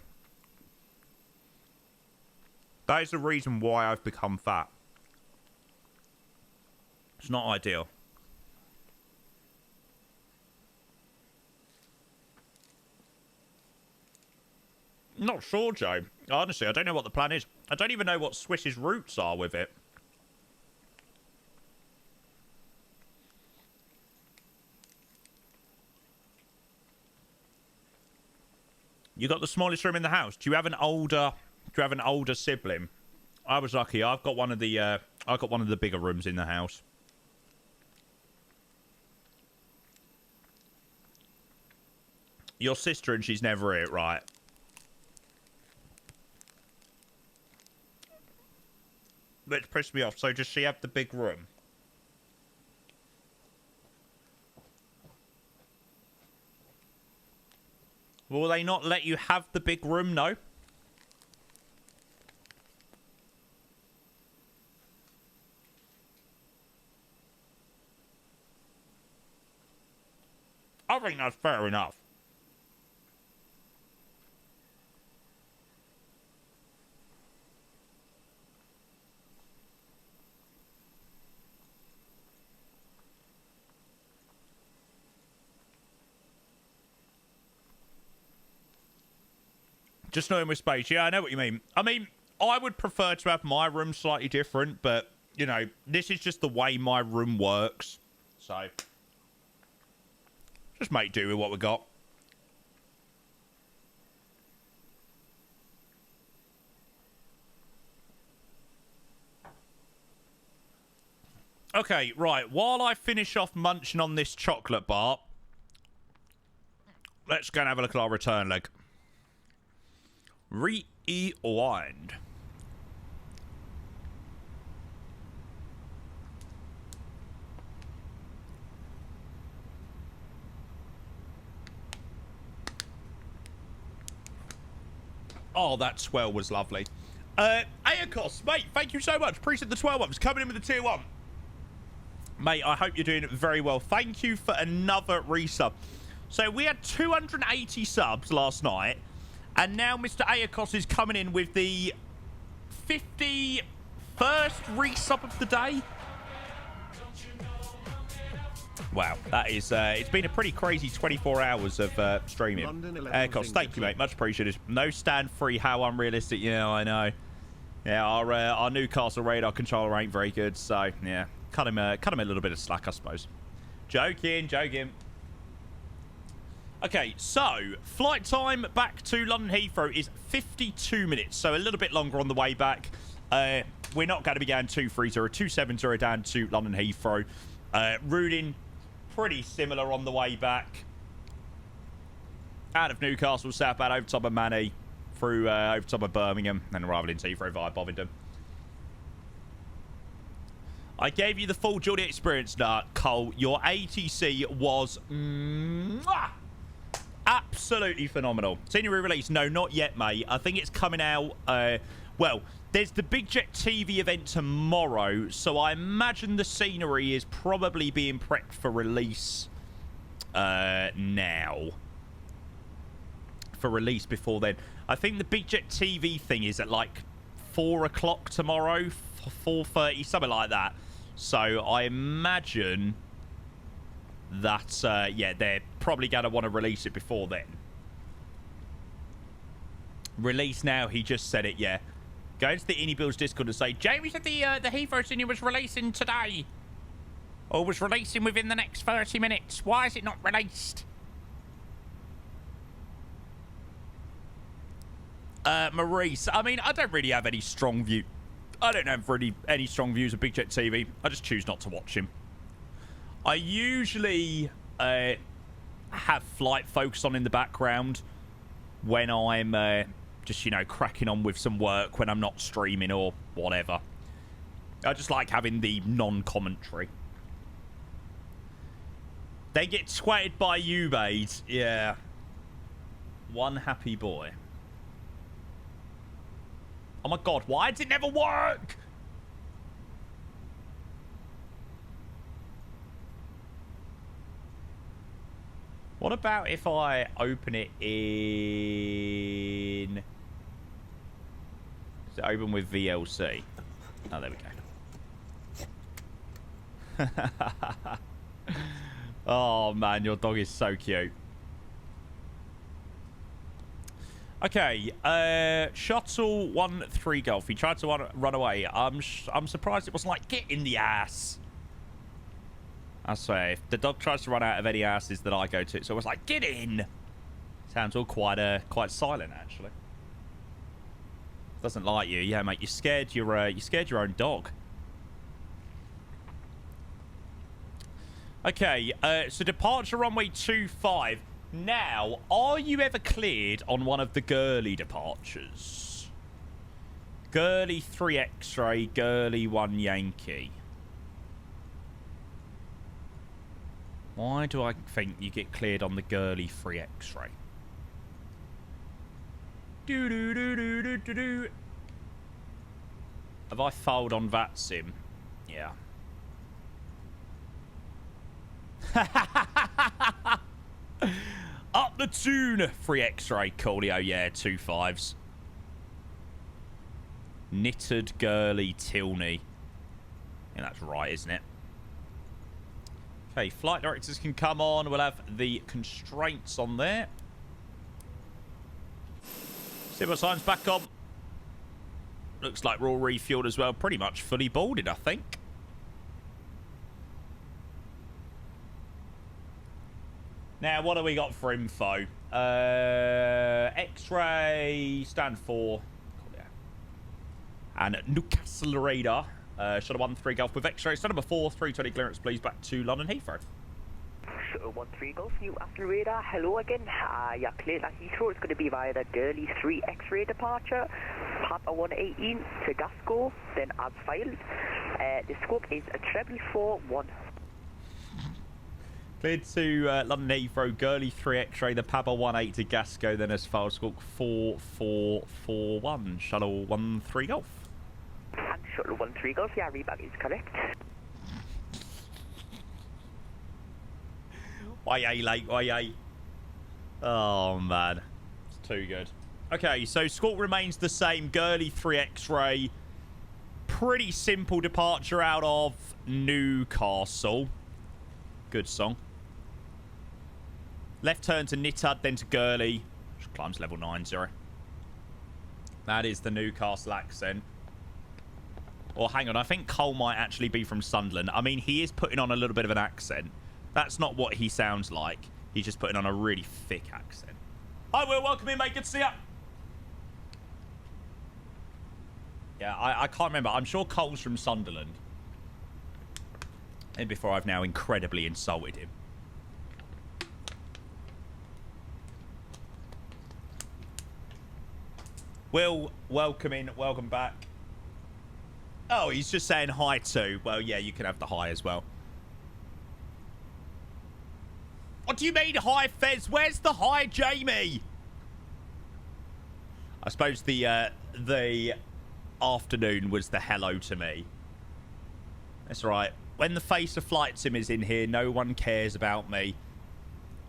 that is the reason why I've become fat. It's not ideal. Not sure, Joe. Honestly, I don't know what the plan is. I don't even know what Swiss's roots are with it. You got the smallest room in the house. Do you have an older sibling? I was lucky. I've got one of the bigger rooms in the house. Your sister and she's never here, right? Which pissed me off. So does she have the big room? Will they not let you have the big room? No. I think that's fair enough. Just knowing with space. Yeah, I know what you mean. I mean, I would prefer to have my room slightly different, but, you know, this is just the way my room works. So, just make do with what we got. Okay, right. While I finish off munching on this chocolate bar, let's go and have a look at our return leg. Rewind. Oh, that swell was lovely. Aircos, mate, thank you so much. Appreciate the 12 months. Coming in with the tier 1. Mate, I hope you're doing very well. Thank you for another resub. So we had 280 subs last night, and now Mr. Aircos is coming in with the 51st resub of the day. Wow, that is, it's been a pretty crazy 24 hours of streaming. Aircos, thank you, mate. Much appreciated. No stand free, how unrealistic. Yeah, I know. Yeah, our Newcastle radar controller ain't very good, so, yeah. Cut him a little bit of slack, I suppose. Joking. Okay, so, flight time back to London Heathrow is 52 minutes, so a little bit longer on the way back. We're not going to be going 230, 270 down to London Heathrow. Routing, pretty similar on the way back. Out of Newcastle, southbound over top of Manny, through over top of Birmingham, then arrival in Heathrow via Bovingdon. I gave you the full Geordie experience, Cole. Your ATC was absolutely phenomenal. Scenery release? No, not yet, mate. I think it's coming out. Well, there's the Big Jet TV event tomorrow, so I imagine the scenery is probably being prepped for release now. For release before then. I think the Big Jet TV thing is at like 4 o'clock tomorrow, 4:30, something like that. So I imagine that, yeah, they're probably going to want to release it before then. Release now, he just said it, yeah. Go into the iniBuilds Discord and say, Jamie said the Heathrow scenery was releasing today. Or was releasing within the next 30 minutes. Why is it not released? Maurice, I mean, I don't really have any strong view. I don't have really any strong views of Big Jet TV. I just choose not to watch him. I usually have flight focus on in the background when I'm just, you know, cracking on with some work when I'm not streaming or whatever. I just like having the non-commentary. They get twatted by you, babe. Yeah. One happy boy. Oh my god, why does it never work? What about if I open it in... Is it open with VLC? Oh, there we go. Oh man, your dog is so cute. Okay, Shuttle 1-3 Golf. He tried to run away. I'm surprised it wasn't like, get in the ass. I swear, if the dog tries to run out of any asses that I go to, so it's like, get in. Sounds all quite silent, actually. Doesn't like you. Yeah, mate, you scared your own dog. Okay, so departure runway 25. Now, are you ever cleared on one of the Gurley departures? Gurley 3 X-ray, Gurley 1 Yankee. Why do I think you get cleared on the Gurley 3 X-ray? Do. Have I fouled on VATSIM? Yeah. Up the tune! 3 X-ray, Coolio, yeah, 2 5s. Knitted, Gurley, Tilney. Yeah, that's right, isn't it? Okay, flight directors can come on. We'll have the constraints on there. Civil signs back on. Looks like we're all refueled as well. Pretty much fully boarded, I think. Now, what have we got for info? X-ray, stand 4. And Newcastle radar. Shuttle 1-3 Golf with X-ray. Stand number 4, 320 clearance, please, back to London Heathrow. Shuttle 1-3 Golf, Newcastle radar. Hello again. You're cleared at Heathrow. It's going to be via the Gurley 3 X-ray departure. Papa 118 to Glasgow, then as filed. The scope is a 441. Cleared to London Heathrow, Gurley 3 X-ray, the Paba 18 to Gasco, then as far as Squawk 4441, Shuttle 13 Golf. Shuttle 13 Golf, yeah, rebag is correct. YA late, YA. Oh, man. It's too good. Okay, so Squawk remains the same, Gurley 3 X-ray. Pretty simple departure out of Newcastle. Good song. Left turn to Nitud, then to Gurley. Which climbs level 90. That is the Newcastle accent. Or hang on, I think Cole might actually be from Sunderland. I mean, he is putting on a little bit of an accent. That's not what he sounds like. He's just putting on a really thick accent. Hi, Will. Welcome in, mate. Good to see you. Yeah, I can't remember. I'm sure Cole's from Sunderland. And before I've now incredibly insulted him. Will, welcome in. Welcome back. Oh, he's just saying hi too. Well, yeah, you can have the hi as well. What do you mean, hi, Fez? Where's the hi, Jamie? I suppose the afternoon was the hello to me. That's right. When the Face of Flight Sim is in here, no one cares about me.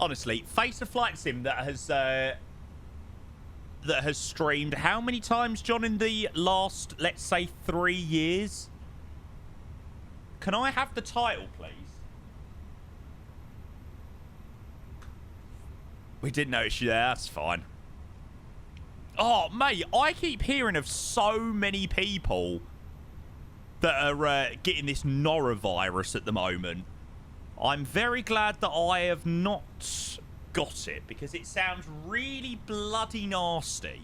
Honestly, Face of Flight Sim that has streamed how many times, John, in the last, let's say, 3 years? Can I have the title, please? We didn't notice you there. That's fine. Oh, mate, I keep hearing of so many people that are getting this norovirus at the moment. I'm very glad that I have not got it, because it sounds really bloody nasty.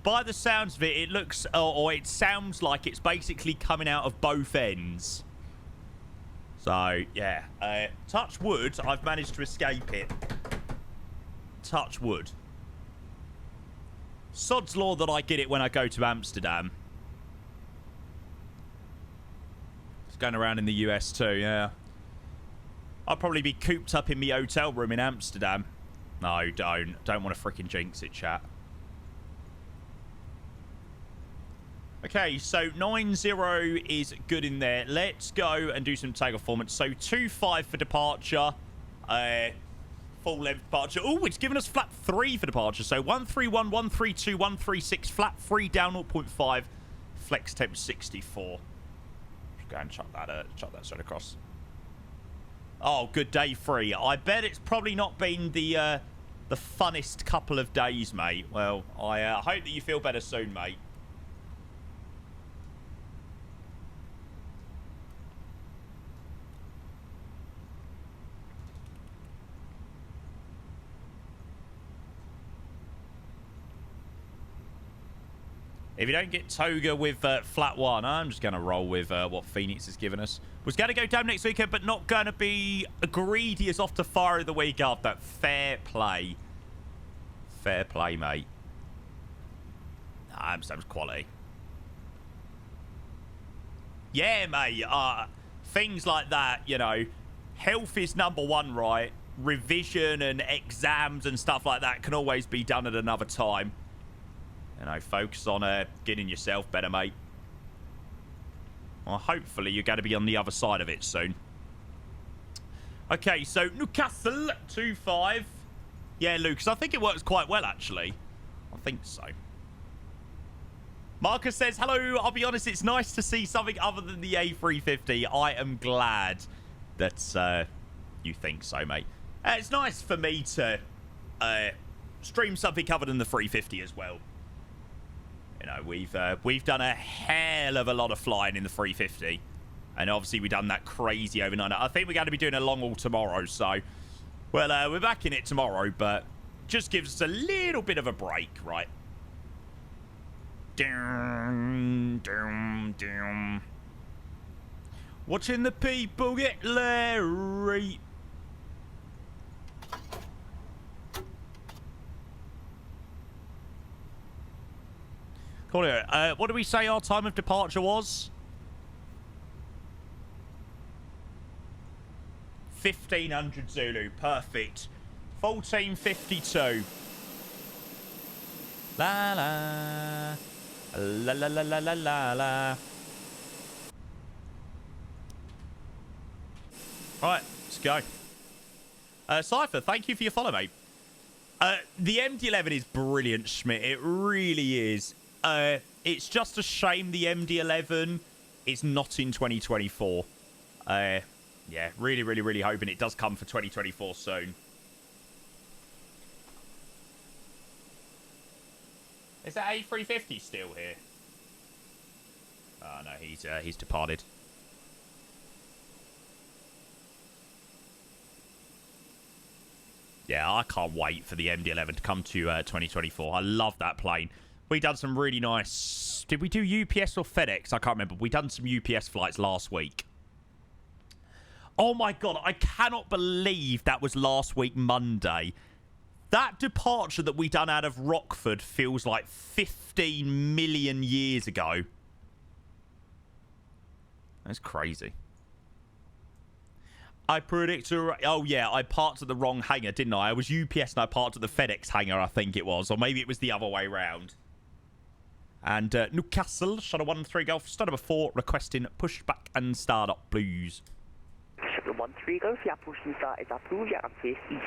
By the sounds of it, it looks, or it sounds like it's basically coming out of both ends. So, yeah. Touch wood, I've managed to escape it. Touch wood. Sod's law that I get it when I go to Amsterdam. It's going around in the US too, yeah. I'll probably be cooped up in my hotel room in Amsterdam. No, don't. Don't want to freaking jinx it, chat. Okay, so 9-0 is good in there. Let's go and do some takeoff performance. So 2-5 for departure. Full length departure. Oh, it's given us flap 3 for departure. So 131, 132, 136, flap 3 down 0.5. Flex temp 64. Just go and chuck that straight across. Oh, good day 3. I bet it's probably not been the funnest couple of days, mate. Well, I hope that you feel better soon, mate. If you don't get Toga with flat 1, I'm just going to roll with what Phoenix has given us. Was going to go down next weekend, but not going to be greedy as off to fire of the week after. Fair play. Fair play, mate. Amsterdam's quality. Yeah, mate. Things like that, you know. Health is #1, right? Revision and exams and stuff like that can always be done at another time. You know, focus on getting yourself better, mate. Well, hopefully you're going to be on the other side of it soon. Okay, so Newcastle 2-5. Yeah, Lucas, I think it works quite well, actually. I think so. Marcus says, hello, I'll be honest, it's nice to see something other than the A350. I am glad that you think so, mate. It's nice for me to stream something other than the 350 as well. You know, we've done a hell of a lot of flying in the 350. And obviously we've done that crazy overnight. I think we're going to be doing a long haul tomorrow, so... Well, we're back in it tomorrow, but just gives us a little bit of a break, right? Down, down, down. Watching the people get Larry. Cool. What do we say our time of departure was? 1500 Zulu. Perfect. 1452. La la. La la la la la la la. Alright, let's go. Cypher, thank you for your follow, mate. The MD-11 is brilliant, Schmidt. It really is. It's just a shame the MD-11 is not in 2024. Yeah, really, really, really hoping it does come for 2024 soon. Is that A350 still here? Oh, no, he's departed. Yeah, I can't wait for the MD-11 to come to 2024. I love that plane. We done some really nice... Did we do UPS or FedEx? I can't remember. We done some UPS flights last week. Oh my God, I cannot believe that was last week Monday. That departure that we done out of Rockford feels like 15 million years ago. That's crazy. I predict... Oh, yeah, I parked at the wrong hangar, didn't I? I was UPS and I parked at the FedEx hangar, I think it was. Or maybe it was the other way round. And Newcastle, Shuttle 13 Golf, start number 4, requesting pushback and start up, please. Shuttle 13 Golf, your push and start is approved. You can face east.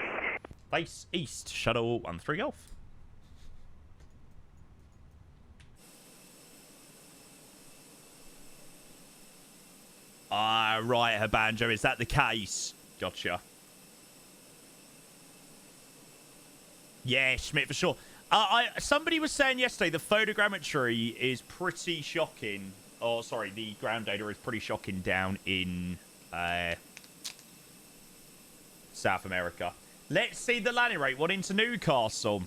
Face east, Shuttle 13 Golf. Ah, right, Habanjo, is that the case? Gotcha. Yeah, Schmidt, for sure. Somebody was saying yesterday the photogrammetry is pretty shocking. Oh, sorry, the ground data is pretty shocking down in South America. Let's see the landing rate. What into Newcastle?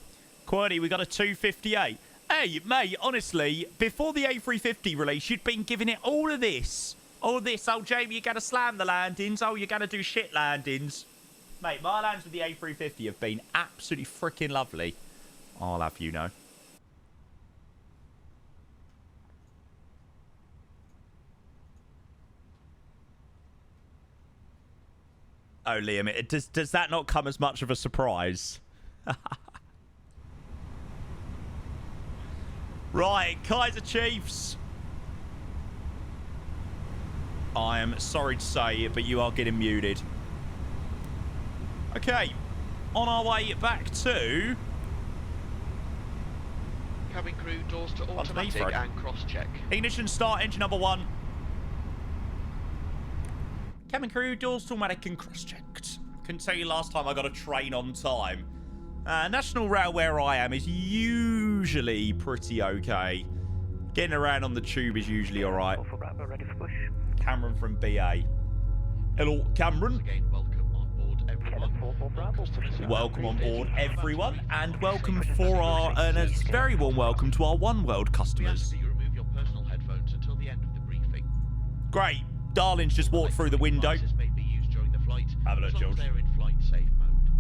Quirty, we got a 258. Hey, mate, honestly, before the A350 release, you'd been giving it all of this. All this, oh, Jamie, you got to slam the landings. Oh, you got to do shit landings. Mate, my lands with the A350 have been absolutely freaking lovely. I'll have you know. Oh, Liam, does that not come as much of a surprise? Right, Kaiser Chiefs. I am sorry to say it, but you are getting muted. Okay, on our way back to... Cabin crew, doors to automatic and cross-check. Ignition start, engine number 1. Cabin crew, doors to automatic and cross-checked. Couldn't tell you last time I got a train on time. National Rail where I am is usually pretty okay. Getting around on the tube is usually alright. Cameron from BA. Hello, Cameron. Again, welcome on board, everyone. Welcome on board, everyone, and welcome for our, and a very warm welcome to our One World customers. We ask that you remove your personal headphones until the end of the briefing. Great. Darling's just walked through the window. Devices may be used during the flight, Have a look, as long as George. they're in flight safe mode.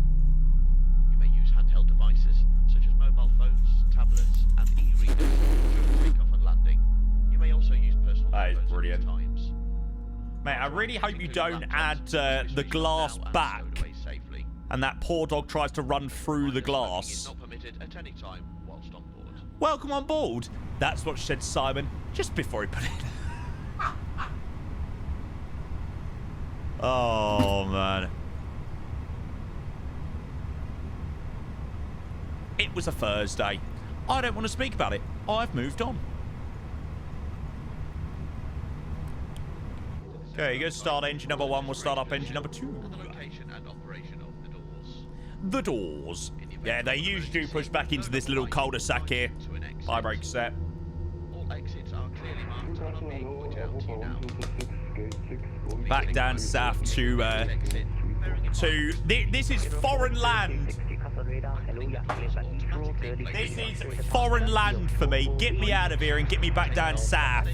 You may use handheld devices such as mobile phones, tablets, and e-readers during takeoff and landing. You may also use personal headphones brilliant. at times. Mate, I really hope you don't add the glass back and that poor dog tries to run through the glass. Not permitted at any time whilst on board. Welcome on board. That's what said Simon just before he put it. Oh, man. It was a Thursday. I don't want to speak about it. I've moved on. Okay, good. Start engine number 1. We'll start up engine number 2. The location and operation of the doors. The doors. Yeah, they usually do push back into this little cul-de-sac here. High brake set. All exits are clearly marked and are being pointed out to you now. Back down south to this is foreign land. This is foreign land for me. Get me out of here and get me back down south.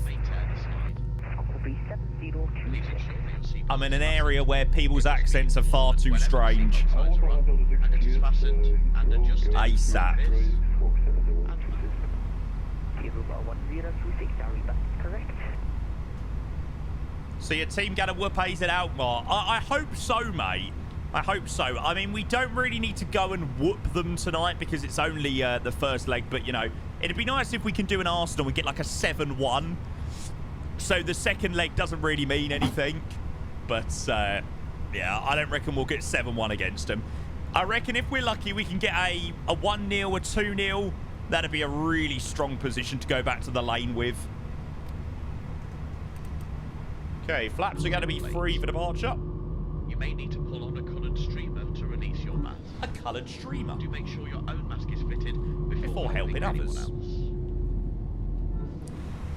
I'm in an area where people's accents are far too strange. ASAP. So your team going to whoop AZ Alkmaar? I hope so, mate. I hope so. I mean, we don't really need to go and whoop them tonight because it's only the first leg. But, you know, it'd be nice if we can do an Arsenal and get like a 7-1. So the second leg doesn't really mean anything. But, yeah, I don't reckon we'll get 7-1 against them. I reckon if we're lucky, we can get a 1-0, a 2-0. That'd be a really strong position to go back to the lane with. Okay, flaps are going to be free for departure. You may need to pull on a coloured streamer to release your mask. A coloured streamer? Do make sure your own mask is fitted before helping others. Else.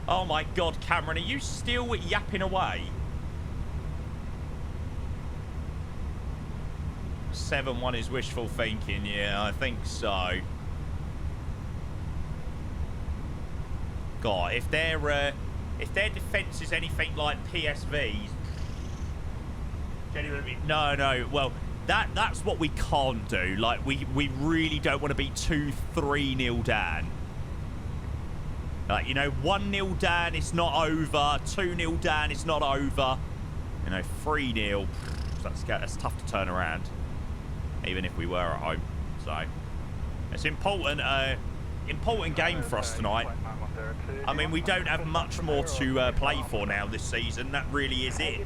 Oh my God, Cameron, are you still yapping away? 7-1 is wishful thinking. Yeah, I think so. God, if their defence is anything like PSV's, genuinely, no. Well, that's what we can't do. Like, we really don't want to be 2-3-0 down. Like, you know, 1-0 down, it's not over. 2-0 down, it's not over. You know, 3-0, that's tough to turn around, even if we were at home. So it's important game for us tonight. I mean, we don't have much more to play for now this season. That really is it.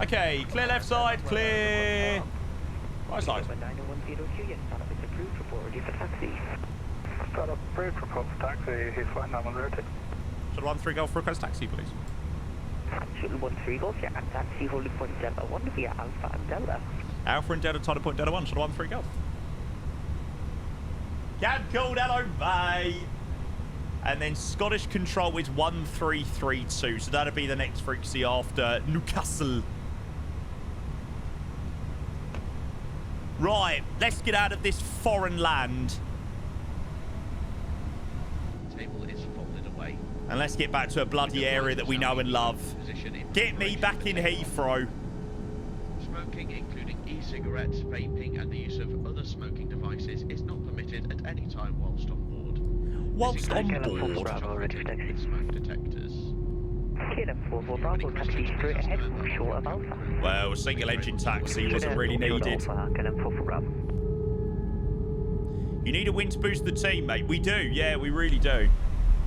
Okay, clear left side, clear right side. Start up approved, report for taxi, he's flight 910. Shuttle 13 Golf request taxi, please. Shuttle 13 Golf, yeah, and taxi holding point Delta 1 via Alpha and Delta. Alpha and Delta, title point Delta 1, Shuttle 13 Golf. Cab called, hello, bye. And then Scottish control is 1332, so that'll be the next frequency after Newcastle. Right, let's get out of this foreign land. Table is folded away. And let's get back to a bloody area that we know and love. Get me back in Heathrow. Smoking, including e-cigarettes, vaping, and the use of other smoking devices, is not permitted at any time whilst on board. Whilst on board? With smoke detectors. Well, a single engine taxi wasn't really needed. You need a win to boost the team, mate. We do, yeah, we really do.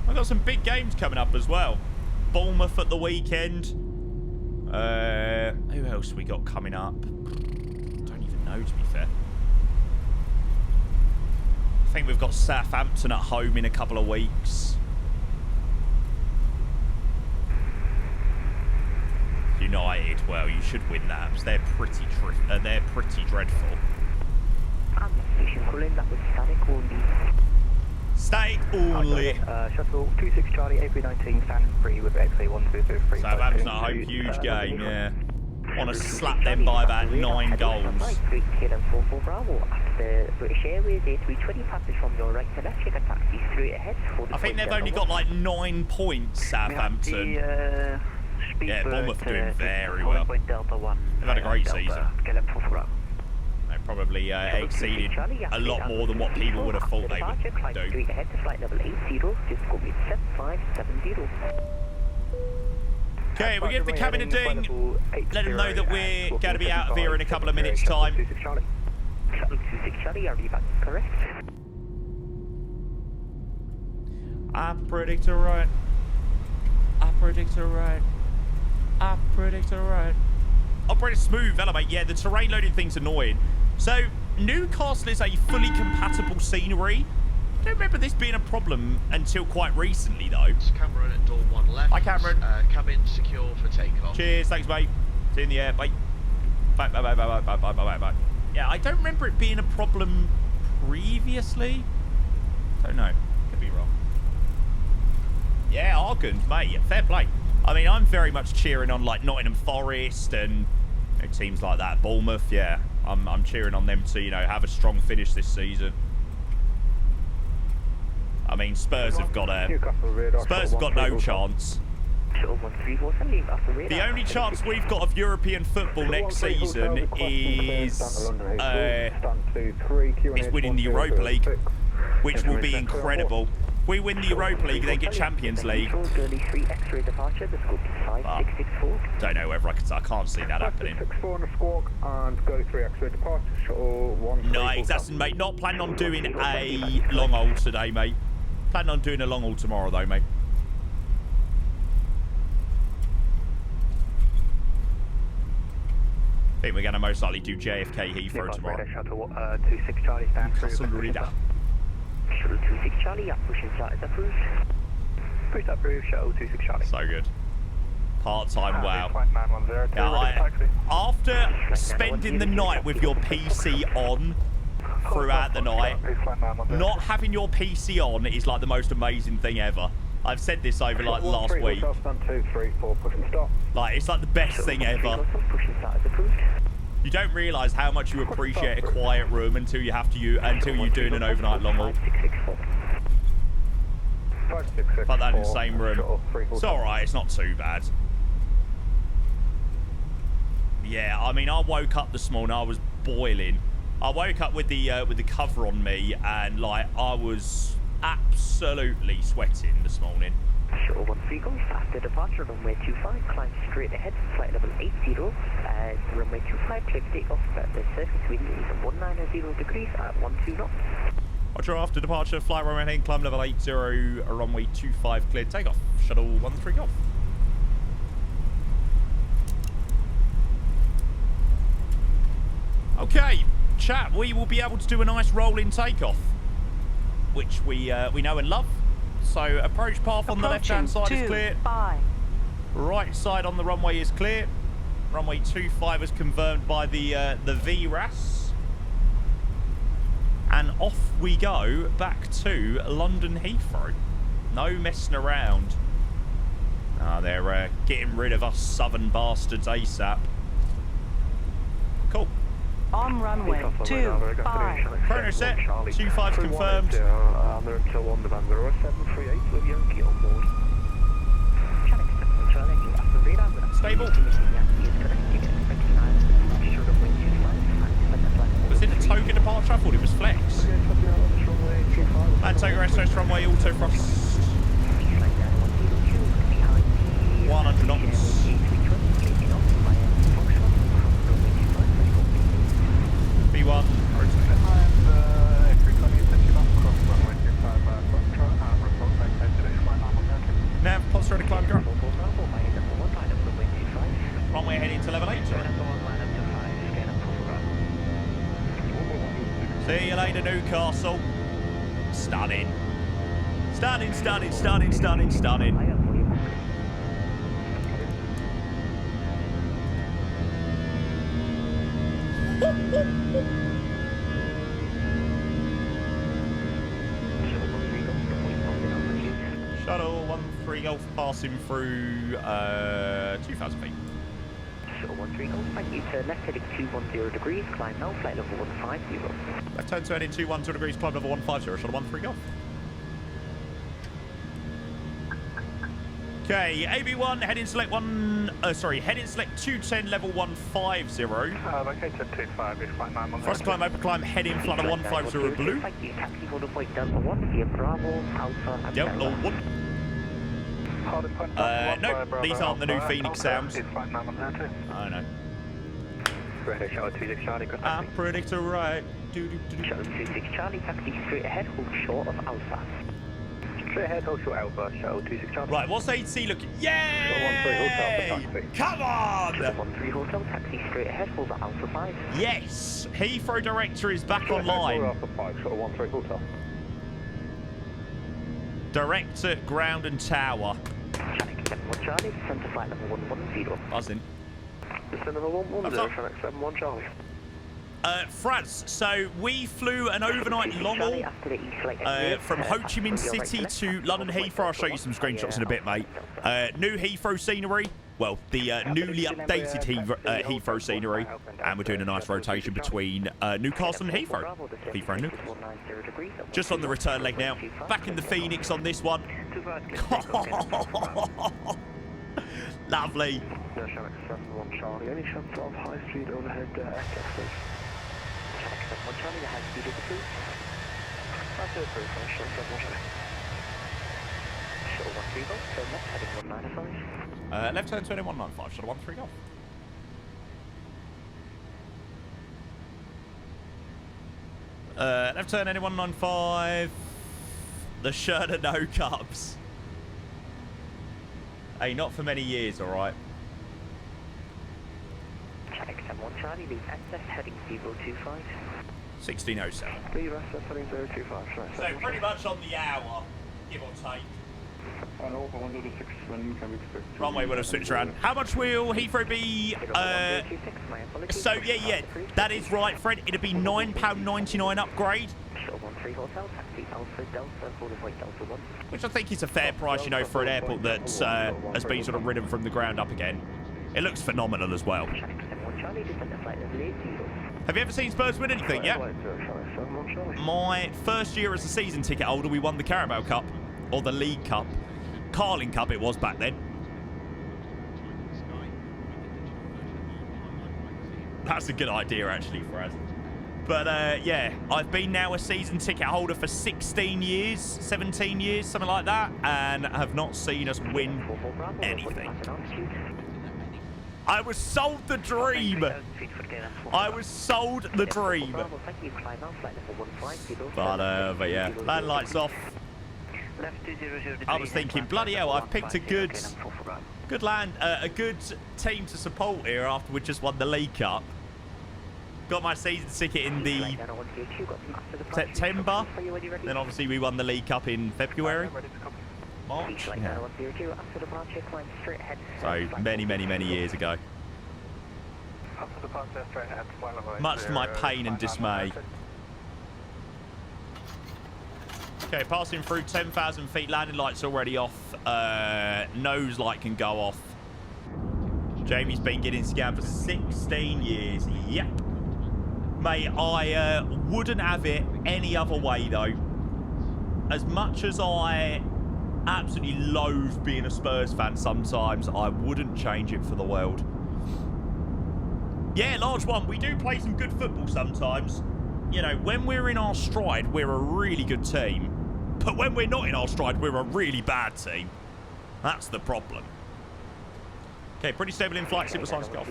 I've got some big games coming up as well. Bournemouth at the weekend. Who else we got coming up? Don't even know, to be fair. I think we've got Southampton at home in a couple of weeks. United, well, you should win that. They're pretty dreadful. Static only. Shuttle 26 Charlie, A319, stand free with XA1203. Southampton at home, huge game, yeah. Want to slap them by about 9 goals. British Airways A320 passes from your right to left. Check a taxi straight ahead. I think they've only got like 9 points, Southampton. Yeah, Bournemouth are doing very well. They've had a great season. They probably exceeded a lot more than what people would have thought they would do. Okay, we give the cabin a ding. Let them know that we're going to be out of here in a couple of minutes' time. I predict a right. I predict a right. I predict a right. Operator smooth element. Yeah, the terrain loading thing's annoying. So, Newcastle is a fully compatible scenery. I don't remember this being a problem until quite recently, though. It's Cameron at door 1 left. Hi, Cameron. Cabin secure for takeoff. Cheers, thanks, mate. See you in the air. Bye. Bye, bye, bye, bye, bye, bye, bye, bye. Yeah, I don't remember it being a problem previously. Don't know. Could be wrong. Yeah, Argand, mate. Fair play. I mean, I'm very much cheering on, like, Nottingham Forest and teams like that. Bournemouth, yeah. I'm cheering on them to, you know, have a strong finish this season. I mean, Spurs have got no chance. The only chance we've got of European football next season is winning the Europa League, which will be incredible. We win the Europa League, then get Champions League. Early 3 X-ray departure, the scope is 5664. Don't know whether I can't see that happening. 664 on the squawk and go 3 X-ray departure, shuttle 13. No, exactly, mate. Not planning on doing a long haul today, mate. Planning on doing a long haul tomorrow, though, mate. I think we're going to most likely do JFK Heathrow tomorrow. Shuttle 26 Charlie stand through. Shuttle 26 Charlie, up pushing start is approved. Push that through, shuttle 26 Charlie. So good. Part-time, wow. Flight 910, Yeah, after spending the night with your PC on throughout the night, not having your PC on is like the most amazing thing ever. I've said this over like last week. Like, it's like the best thing ever. You don't realise how much you appreciate a quiet room until you have to until you're doing an overnight long haul. Put that in the same room. It's alright, it's not too bad. Yeah, I mean, I woke up this morning, I was boiling. I woke up with the cover on me, and like I was absolutely sweating this morning. Shuttle 13 after departure, runway 25, climb straight ahead, flight level 80, runway 25, clear take off, the surface wind is 190 degrees at 12 knots. Roger, after departure, flight runway heading, climb level 80, runway 25, cleared takeoff, shuttle 13 golf. Okay, chat, we will be able to do a nice rolling takeoff, which we know and love. So approach path on the left-hand side is clear. 5. Right side on the runway is clear. Runway 25 is confirmed by the VRAS. And off we go back to London Heathrow. No messing around. They're getting rid of us southern bastards ASAP. Cool. On runway 25. Chrono set, 25's confirmed. Stable. Was it a token departure? I thought it was flex. Mantoga SOS runway auto thrust. 100 knots. B1, Nav, pulse ready to climb ground. Runway heading to level 8. See you later, Newcastle. Stunning. Stunning, stunning, stunning, stunning, stunning. Shuttle 13 Golf passing through 2,000 feet. Shuttle 13 Golf, thank you. Turn left heading 210 degrees, climb now, flight level 150. Left turn to heading 212 degrees, climb level 150, shuttle 13 Golf. Okay, AB1, heading select heading select 210, level 150. Located 25, is flight 910. First climb, open climb, heading flutter 150 blue. Thank you, taxi hold point Delta 1 via Bravo, Alpha, and Delta 1. No, these aren't the new Phoenix sounds. Is flight 910. I know. British Shuttle 26 Charlie, good I predict a right. Shuttle 26 Charlie, taxi straight ahead, hold short of Alpha. Straight ahead, hold short Alpha, Shuttle 26 Charlie. Right, what's AC looking? Yay! Come on! 13 Hotel, taxi straight ahead, hold at Alpha 5. Yes! Heathrow Director is back online. Alpha 5, Shuttle 13 Hotel. Director, ground and tower. Channel 71 Charlie, centre flight level 110. Buzzing. Descend level 110, Channel 71 Charlie. Fraz, so we flew an overnight long haul from Ho Chi Minh City to London Heathrow. I'll show you some screenshots in a bit, mate. New Heathrow scenery. Well, the newly updated Heathrow scenery. And we're doing a nice rotation between Newcastle and Heathrow. Heathrow and Newcastle. Just on the return leg now. Back in the Phoenix on this one. Lovely. No, Channel 71 Charlie. Any chance of high speed overhead aircraft, please? Channel 71 Charlie, the high speed is approved. That's it, approved. Channel 71 Charlie. 13 Golf, turn left, heading 195. Left turn 2195, shuttle 13 Golf. Left turn any 195. The Sherda no cups. Hey, not for many years, alright. Check 71 Charlie, leave access, heading 025. 1607. Leave access, heading 025. So pretty much on the hour, give or take. And over 106 can we expect? Runway would have switched around. How much will Heathrow be? So yeah, that is right, Fred. It'd be £9.99 upgrade. Which I think is a fair price, you know, for an airport that has been sort of ridden from the ground up again. It looks phenomenal as well. Have you ever seen Spurs win anything yet? My first year as a season ticket holder, we won the Carabao Cup, or the League Cup. Carling Cup it was back then. That's a good idea, actually, Fraz. But, yeah, I've been now a season ticket holder for 16 years, 17 years, something like that, and have not seen us win anything. I was sold the dream. I was sold the dream. But yeah, land lights off. I was thinking, bloody hell, I've picked a good team to support here after we just won the League Cup. Got my season ticket in the September. Then obviously we won the League Cup in February. March? Yeah. So many years ago. Much to my pain and dismay. Okay, passing through 10,000 feet, landing lights already off. Nose light can go off. Jamie's been getting scammed for 16 years. Yep. Mate, I wouldn't have it any other way, though. As much as I absolutely loathe being a Spurs fan sometimes, I wouldn't change it for the world. Yeah, large one. We do play some good football sometimes. You know, when we're in our stride, we're a really good team. But when we're not in our stride, we're a really bad team. That's the problem. Okay, pretty stable in flight, super size golf.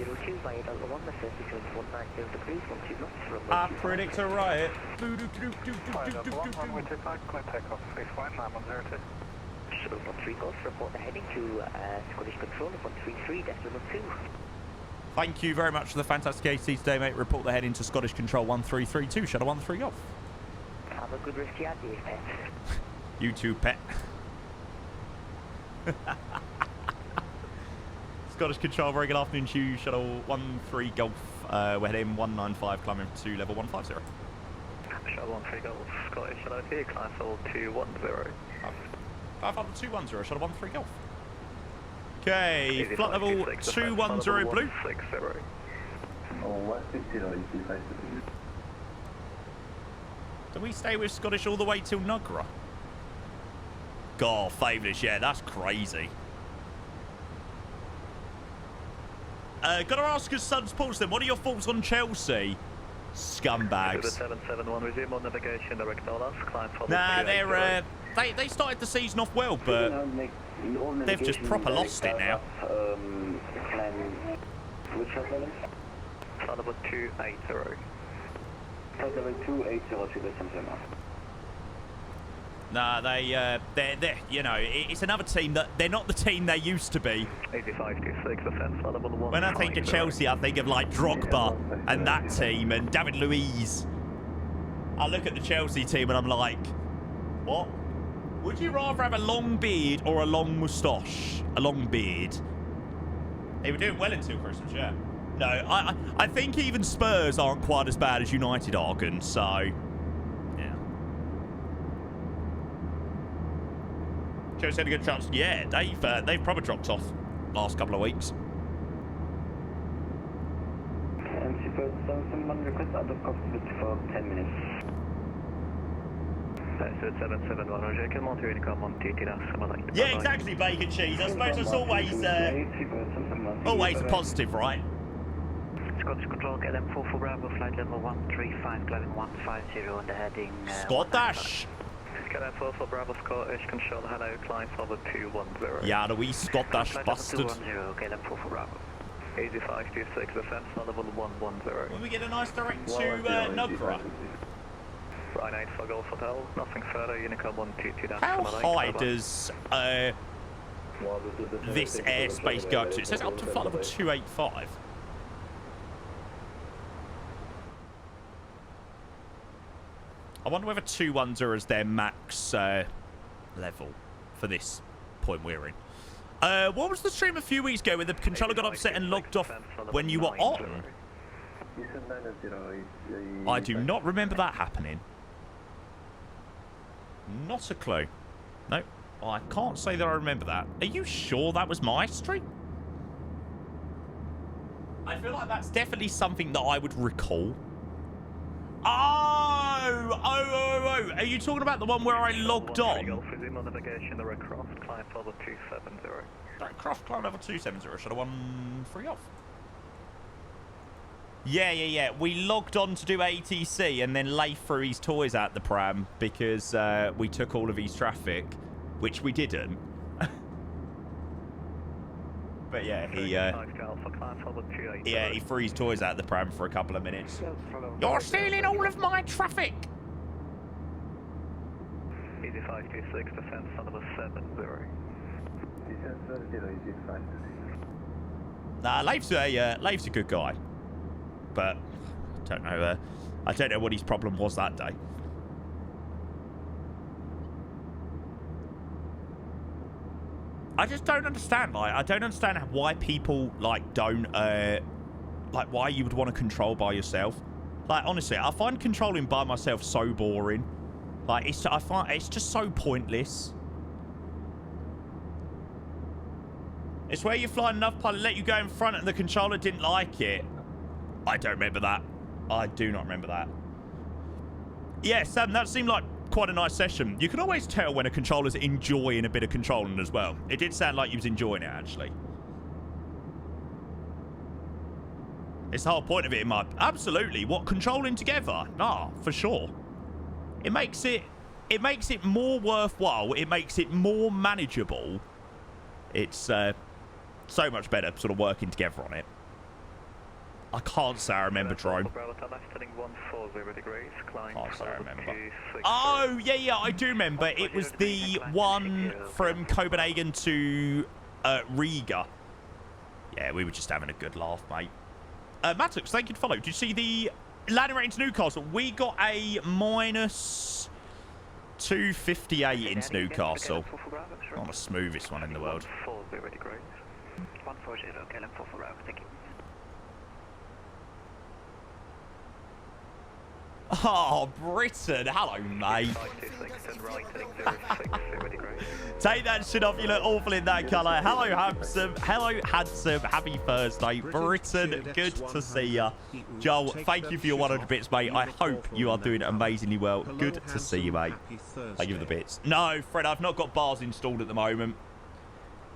I predict a riot. Shuttle 13 Golf, report the heading to Scottish Control of 133.2. Thank you very much for the fantastic AT today, mate. Report the heading to Scottish Control 1332, Shuttle 13 Golf. Have a good rest of your day, pet. You too, pet. Scottish Control, very good afternoon to you. Shuttle 13 Golf. We're heading 195, climbing to level 150. Shuttle 13 Golf, Scottish Shuttle here, climb level 210. 210, Shuttle 13 Golf. Okay, flight level 210 blue. Do we stay with Scottish all the way till Nugra? God, fabulous, yeah, that's crazy. Gotta ask us, Sons Paulson, what are your thoughts on Chelsea? Scumbags. 771, resume on navigation, direct dollars, climb for nah, they started the season off well, but they've just proper lost it now. Flight level 280. Flight level 280 to the center. Nah, they're you know, it's another team that they're not the team they used to be. 8526, when I think of Chelsea, I think of like Drogba and that team and David Luiz. I look at the Chelsea team and I'm like, what? Would you rather have a long beard or a long moustache? A long beard. They were doing well until Christmas, yeah. No, I think even Spurs aren't quite as bad as United are, so yeah. Chelsea had a good chance. Yeah, they've probably dropped off last couple of weeks. Someone request out of cockpit for 10 minutes. 771, Roger, come on to Unicom on TT, yeah, exactly, bacon cheese. I suppose it's always a positive, right? Scottish Control, get them 44 Bravo, flight level 135, climbing 150 under heading... Scottish! Get 4 for Bravo Scottish, control, hello, climb over 210. Ja, the wee Scottish bastard. 210, get 4 for Bravo. Easy 526, defense level 110. Will we get a nice direct to Nugra? Right 8 for Golf Hotel, nothing further, Unicom 122. How high does this airspace go up to? It says up to flight level 285. I wonder whether 210 is their max level for this point we're in. What was the stream a few weeks ago where the controller got upset and logged off when you were on? I do not remember that happening. Not a clue. No, I can't say that I remember that. Are you sure that was my stream? I feel like that's definitely something that I would recall. Oh! Are you talking about the one where I logged on? Croft climb level 270. Should have 13 off. Yeah. We logged on to do ATC and then lay through his toys at the pram because we took all of his traffic, which we didn't. But yeah, he threw his toys out the pram for a couple of minutes. You're stealing all of my traffic! Easy 526, defense level 70. Nah, Leif's a good guy. But I don't know what his problem was that day. I just don't understand. Like, I don't understand why people don't why you would want to control by yourself. Like, honestly, I find controlling by myself so boring. Like, I find it's just so pointless. It's where you fly enough pilot let you go in front and the controller didn't like it. I don't remember that. I do not remember that. Yeah, Sam, that seemed like quite a nice session. You can always tell when a controller's enjoying a bit of controlling as well. It did sound like he was enjoying it, actually. It's the whole point of it in my... Absolutely. What, controlling together? Nah, for sure. It makes it more worthwhile. It makes it more manageable. It's so much better sort of working together on it. I can't say I remember drone. Can't say I remember. Oh, yeah, I do remember. It was the one from Copenhagen to Riga. Yeah, we were just having a good laugh, mate. Matux, thank you for follow. Did you see the landing rate into Newcastle? We got a minus 258 into Newcastle. Not the smoothest one in the world. 140, KLM 4 for Bravo, thank you. Oh, Britain. Hello, mate. Take that shit off. You look awful in that colour. Hello, handsome. Hello, handsome. Happy Thursday. Britain, good to see ya. Joel, thank you for your 100 bits, mate. I hope you are doing amazingly well. Good to see you, mate. Thank you for the bits. No, Fred, I've not got bars installed at the moment.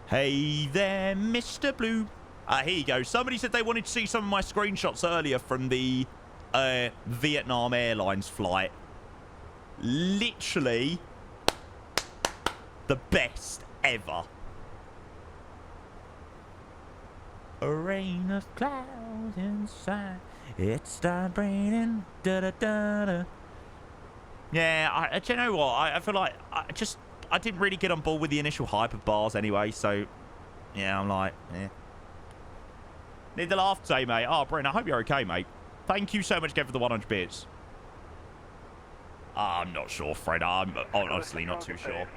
Hey there, Mr. Blue. Here you go. Somebody said they wanted to see some of my screenshots earlier from the Vietnam Airlines flight. Literally the best ever. A rain of clouds inside. It started raining. Da da da da. Yeah, do you know what? I feel like I didn't really get on board with the initial hype of bars anyway. So yeah, I'm like, yeah. Need the laugh today, mate. Oh, Brent, I hope you're okay, mate. Thank you so much again for the 100 bits. I'm not sure, Fred. I'm honestly not too sure.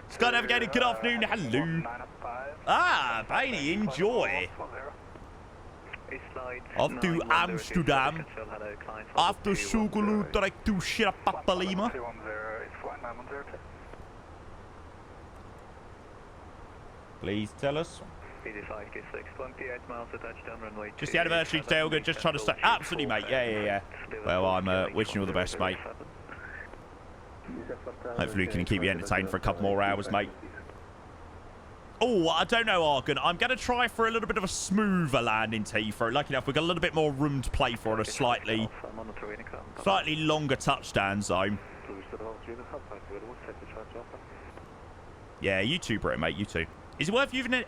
Sky Navigator, good afternoon. Hello. Ah, Bailey, enjoy. Off to Amsterdam. After Sugalu, direct to Shirapapalima. Please tell us. Just the anniversary today, all good. Just trying to stay. Absolutely, mate. Yeah. Well, I'm wishing you all the best, mate. Hopefully, we can keep you entertained for a couple more hours, mate. Oh, I don't know, Argon. I'm going to try for a little bit of a smoother landing to Heathrow. Lucky enough, we've got a little bit more room to play for on a slightly longer touchdown zone. Yeah, you too, Brett, mate. You too. Is it worth using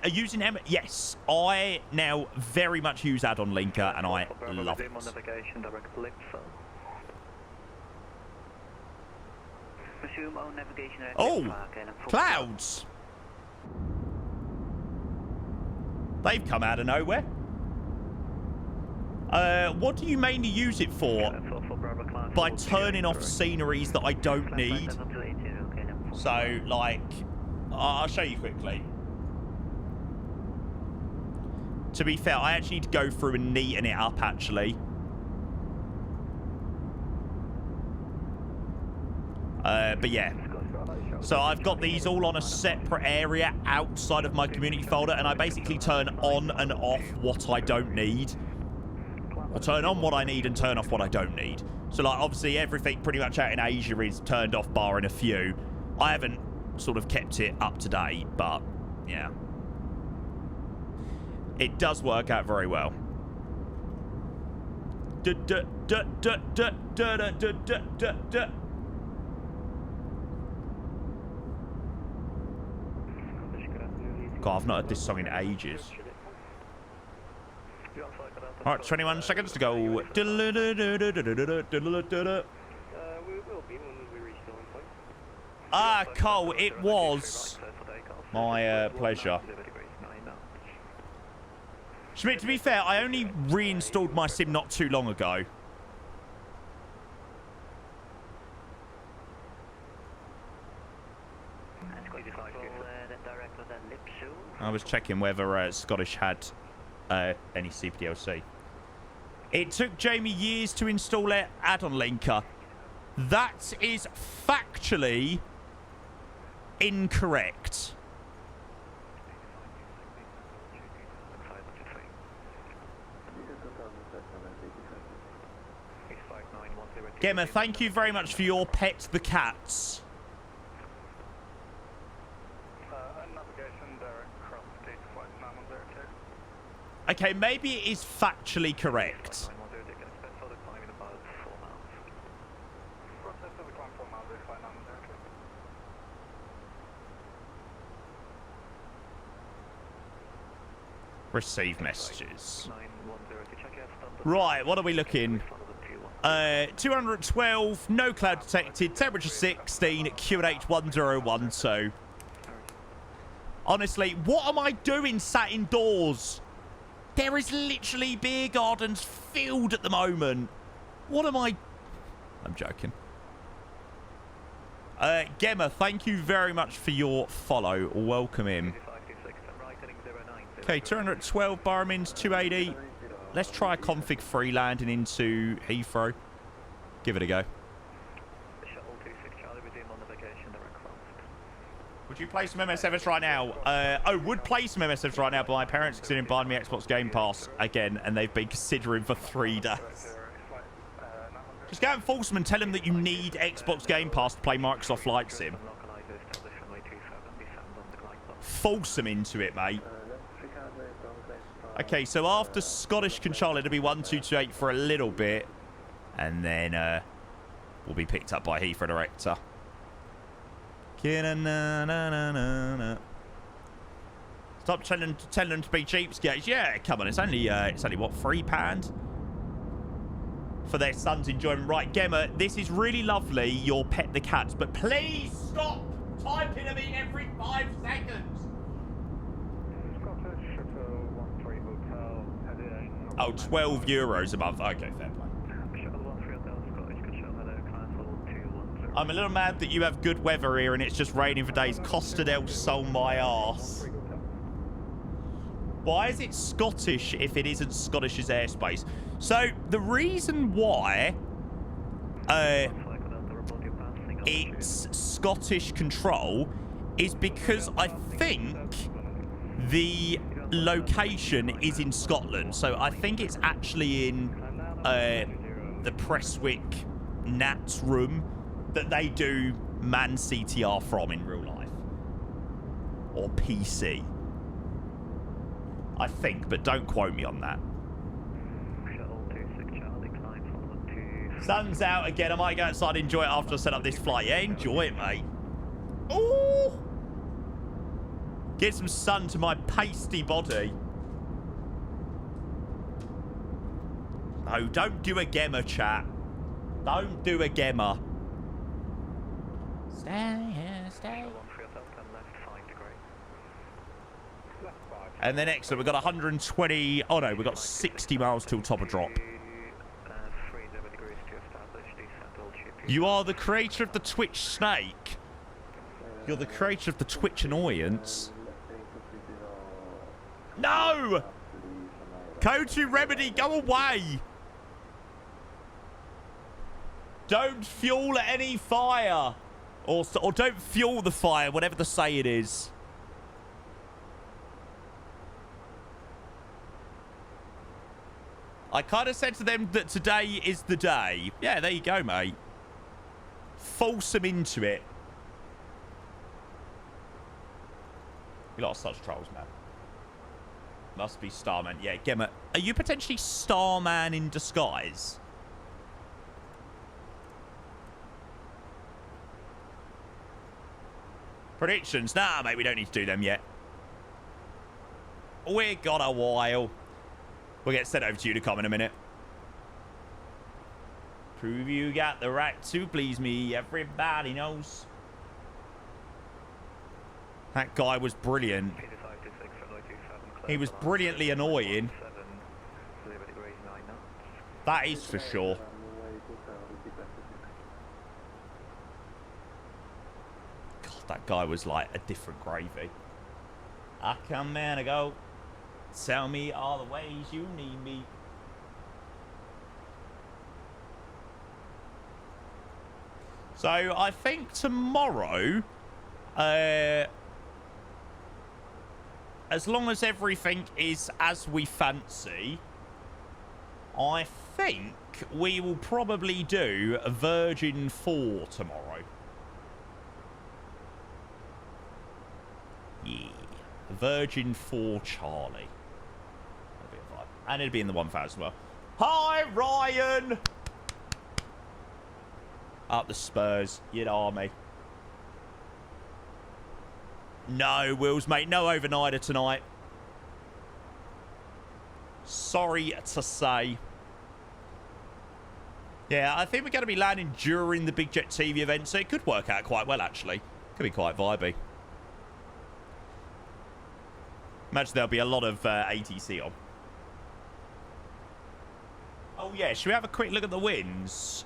Yes, I now very much use add-on linker, and I love it. Navigation, direct left phone. Resume own navigation. Oh, clouds! They've come out of nowhere. What do you mainly use it for? By turning off sceneries that I don't need. So, like, I'll show you quickly. To be fair, I actually need to go through and neaten it up, actually. But yeah. So I've got these all on a separate area outside of my community folder, and I basically turn on and off what I don't need. I turn on what I need and turn off what I don't need. So, like, obviously everything pretty much out in Asia is turned off, barring a few. I haven't sort of kept it up to date, but yeah. It does work out very well. God, I've not heard this song in ages. Alright, 21 seconds to go. Ah, Cole, it was my pleasure. Schmidt, to be fair, I only reinstalled my sim not too long ago. I was checking whether Scottish had any CPDLC. It took Jamie years to install it add-on linker. That is factually incorrect. Gemma, thank you very much for your pet, the cats. Okay, maybe it is factually correct. Receive messages. Right, what are we looking? 212, no cloud detected, temperature 16, QNH 1012. Honestly, what am I doing sat indoors? There is literally beer gardens filled at the moment. What am I... I'm joking. Gemma, thank you very much for your follow. Welcome in. Okay, 212 Barmins, 280. Let's try config free landing into Heathrow. Give it a go. Would you play some MSFs right now? I would play some MSFs right now, but my parents considering buying me Xbox Game Pass again, and they've been considering for 3 days. Just go and force them and tell them that you need Xbox Game Pass to play Microsoft Flight Sim. Force them into it, mate. Okay, so after Scottish control, it'll be 1228 for a little bit, and then we'll be picked up by Heathrow Director. Stop telling them to be cheapskates. Yeah, come on, it's only what, £3 for their son's enjoyment. Right, Gemma, this is really lovely, your pet the cats, but please stop typing them in every 5 seconds. Oh, €12 a month. Okay, fair play. I'm a little mad that you have good weather here and it's just raining for days. Costa del Sol, my arse. Why is it Scottish if it isn't Scottish's airspace? So, the reason why it's Scottish control is because I think the location is in Scotland. So I think it's actually in the Prestwick Nats room that they do man CTR from in real life. Or PC. I think, but don't quote me on that. Sun's out again. I might go outside and enjoy it after I set up this flight. Yeah, enjoy it, mate. Ooh. Get some sun to my pasty body. No, don't do a gemma, chat. Don't do a gemma. Stay here, stay. And then excellent, we've got 120. Oh no, we've got 60 miles till top of drop. You are the creator of the Twitch snake. You're the creator of the Twitch annoyance. No! Code to Remedy, go away! Don't fuel any fire. Or don't fuel the fire, whatever the saying is. I kind of said to them that today is the day. Yeah, there you go, mate. Force them into it. You lot are such trolls, man. Must be Starman. Yeah, Gemma. Are you potentially Starman in disguise? Predictions? Nah, mate, we don't need to do them yet. We got a while. We'll get sent over to Unicom in a minute. Prove you got the right to please me. Everybody knows. That guy was brilliant. He was brilliantly annoying. That is for sure. God, that guy was like a different gravy. I come and I go. Tell me all the ways you need me. So I think tomorrow, as long as everything is as we fancy, I think we will probably do a Virgin 4 tomorrow. Yeah. Virgin 4 Charlie. That'll be a vibe. And it'll be in the 1000 as well. Hi, Ryan! Up the Spurs. You'd army. No, Wills, mate. No overnighter tonight. Sorry to say. Yeah, I think we're going to be landing during the Big Jet TV event, so it could work out quite well, actually. Could be quite vibey. Imagine there'll be a lot of ATC on. Oh, yeah. Should we have a quick look at the winds?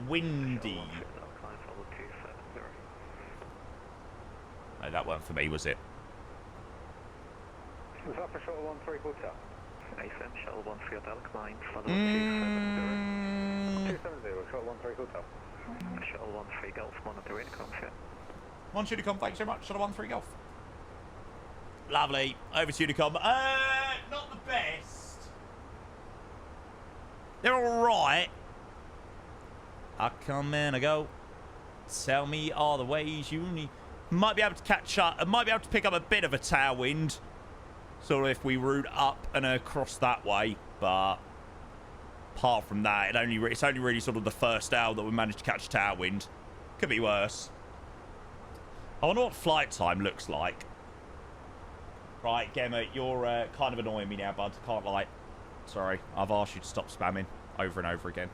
Windy. No, that weren't for me, was it? Was that for shuttle 13 hotel? AFM, shuttle 13 hotel, climb, follow 270, shuttle 13 hotel. Shuttle 13 Golf, monitor Unicom, yeah. One Unicom, thanks very much. Shuttle 13 Golf. Lovely. Over to Unicom. Not the best. They're all right. I come and I go. Tell me all the ways you need. Might be able to catch up. Might be able to pick up a bit of a tailwind. Sort of if we route up and across that way. But apart from that, it's only really sort of the first hour that we managed to catch a tailwind. Could be worse. I wonder what flight time looks like. Right, Gemma, you're kind of annoying me now, bud. Can't lie. Sorry, I've asked you to stop spamming over and over again.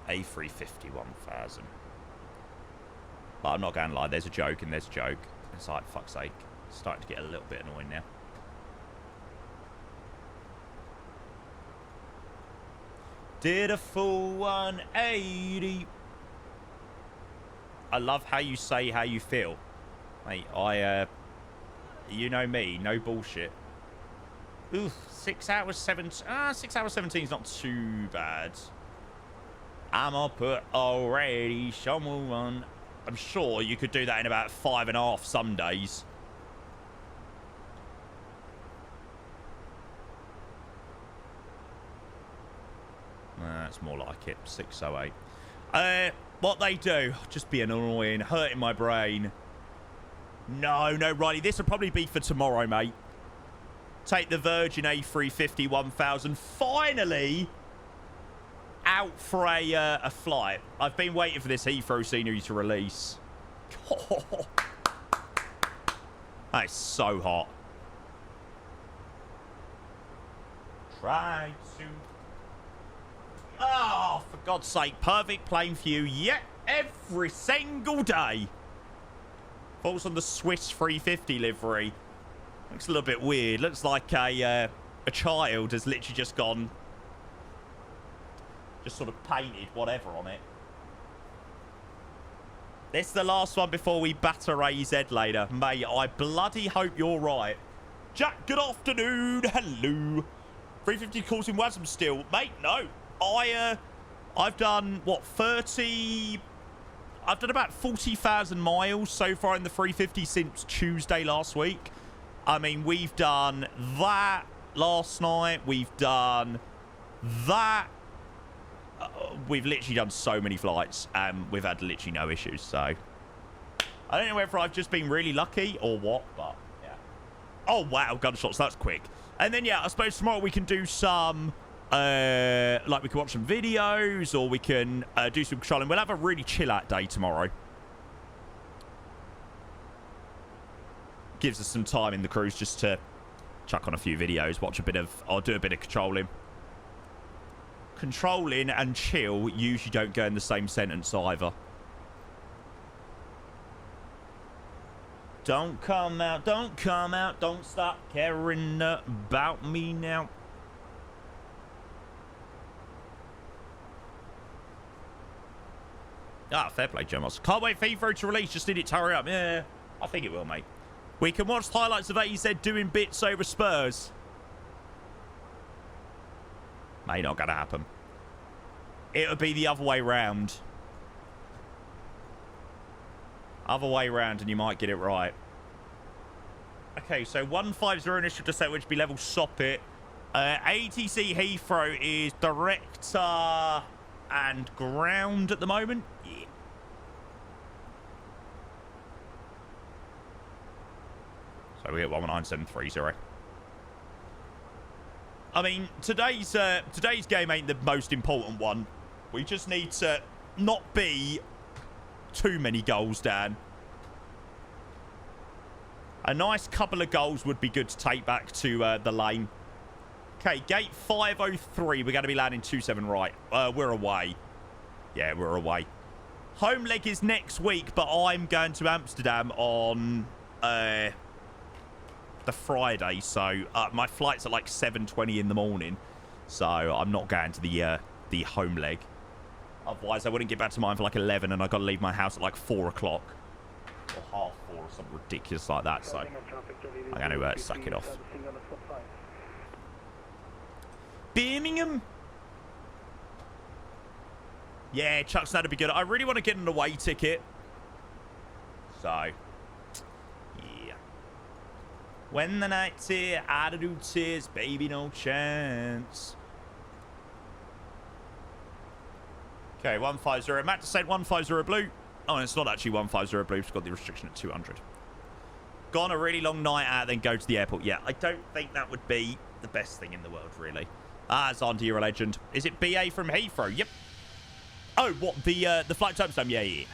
A350 1000. But I'm not going to lie, there's a joke and there's a joke. It's like, fuck's sake. It's starting to get a little bit annoying now. Did a full 180. I love how you say how you feel. Mate, you know me, no bullshit. Ooh, 6 hours 17. 6 hours 17 is not too bad. I'ma put already someone. I'm sure you could do that in about 5.5 some days. That's more like it. 608. What they do, just be annoying, hurting my brain. No, Riley, this will probably be for tomorrow, mate. Take the Virgin A350 1000. Finally out for a flight. I've been waiting for this Heathrow scenery to release. That is so hot. Try to... Oh, for God's sake. Perfect plane for you. Yeah, every single day. Falls on the Swiss 350 livery. Looks a little bit weird. Looks like a child has literally just gone... Just sort of painted whatever on it. This is the last one before we batter AZ later. Mate, I bloody hope you're right. Jack, good afternoon. Hello. 350 calls in Wasm still. Mate, no. I've done, what, 30... I've done about 40,000 miles so far in the 350 since Tuesday last week. I mean, we've done that last night. We've done that. We've literally done so many flights, and we've had literally no issues, so... I don't know whether I've just been really lucky or what, but, yeah. Oh, wow, gunshots, that's quick. And then, yeah, I suppose tomorrow we can do some, like, we can watch some videos, or we can do some controlling. We'll have a really chill-out day tomorrow. Gives us some time in the cruise just to chuck on a few videos, watch a bit of... I'll do a bit of controlling. Controlling and chill usually don't go in the same sentence either. Don't come out, don't come out, don't stop caring about me now. Ah, fair play, Jemos. Can't wait for Heathrow to release, just need it to hurry up. Yeah, I think it will, mate. We can watch highlights of AZ doing bits over Spurs. May not gonna happen. It'll be the other way round. Other way round, and you might get it right. Okay, so 150 initial descent, which would be level Soppit. ATC Heathrow is director and ground at the moment. Yeah. So we get 11930. I mean, today's game ain't the most important one. We just need to not be too many goals down. A nice couple of goals would be good to take back to the lane. Okay, gate 503. We're going to be landing 27 right. We're away. Yeah, we're away. Home leg is next week, but I'm going to Amsterdam on... the Friday, so my flight's at like 7:20 in the morning, so I'm not going to the home leg. Otherwise, I wouldn't get back to mine for like 11, and I got to leave my house at like 4 o'clock or half 4 or something ridiculous like that. So I'm going to suck it off. Birmingham. Yeah, Chuck's that'd be good. I really want to get an away ticket. So. When the night's here, attitude tears, baby, no chance. Okay, 150. Matt said 150 blue. Oh, and it's not actually 150 blue. It's got the restriction at 200. Gone a really long night out, then go to the airport. Yeah, I don't think that would be the best thing in the world, really. Ah, Zandy, you're a legend. Is it BA from Heathrow? Yep. Oh, what? The flight timestamp? Yeah, yeah.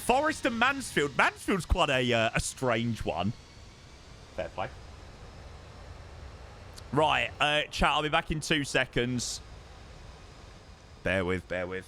Forest and Mansfield. Mansfield's quite a strange one. Fair play. Right, chat, I'll be back in 2 seconds. Bear with, bear with.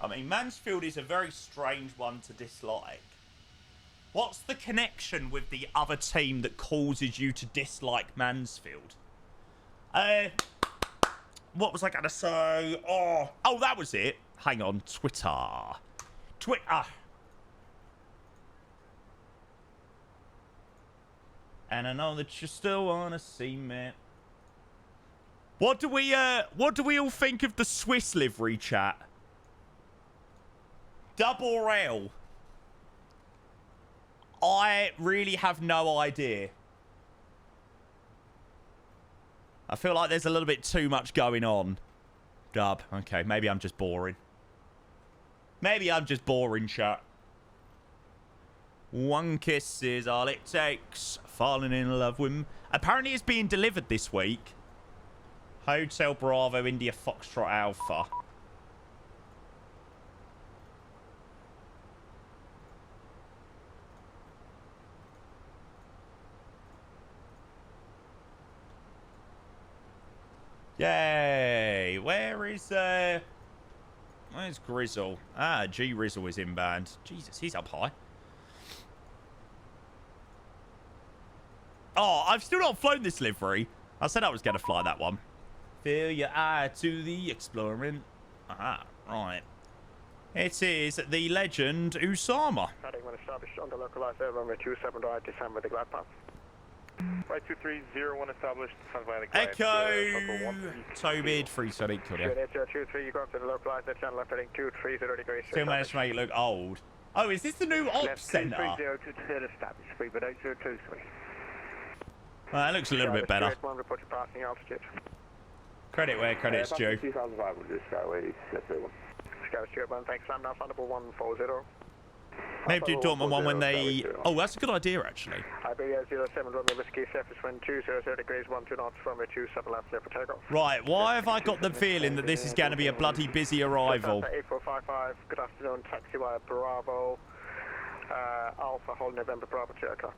I mean, Mansfield is a very strange one to dislike. What's the connection with the other team that causes you to dislike Mansfield? What was I going to say? Oh, that was it. Hang on. Twitter. And I know that you still want to see me. What do we all think of the Swiss livery, chat? Double L. I really have no idea. I feel like there's a little bit too much going on. Dub. Okay, maybe I'm just boring. Maybe I'm just boring, chat. One kiss is all it takes. Falling in love with him. Apparently it's being delivered this week. Hotel Bravo, India Foxtrot Alpha. Yay! Where's Grizzle? Ah, G Rizzle is inbound. Jesus, he's up high. Oh, I've still not flown this livery. I said I was going to fly that one. Fill your eye to the exploring. Ah, right. It is the legend Usama. Heading when established on the localized air runway 27 right, descend with the glide path. Right 2301 established, descend by the glide. Echo! Tobid, 378, could you? 8023, you go up to the localized air channel left heading 230 degrees. Still managed to make it look old. Oh, is this the new ops centre? Left 230 to third established, speed with 8023. Well, that looks a little bit better. Report your passing altitude. Credit where credit's due. 2500, Skyway, left 31. Skyway, Stuart 1, thanks, Sam, now Thunderbolt 140. Maybe do Dortmund one when they... Oh, that's a good idea, actually. Iberia 07, Romeo Whiskey, surface wind 200 degrees, 12 knots, runway 27 left, clear for takeoff. Right, why have I got the feeling that this is going to be a bloody busy arrival? 8455, good afternoon, taxi via Bravo, Alpha, hold November, Bravo to Echo.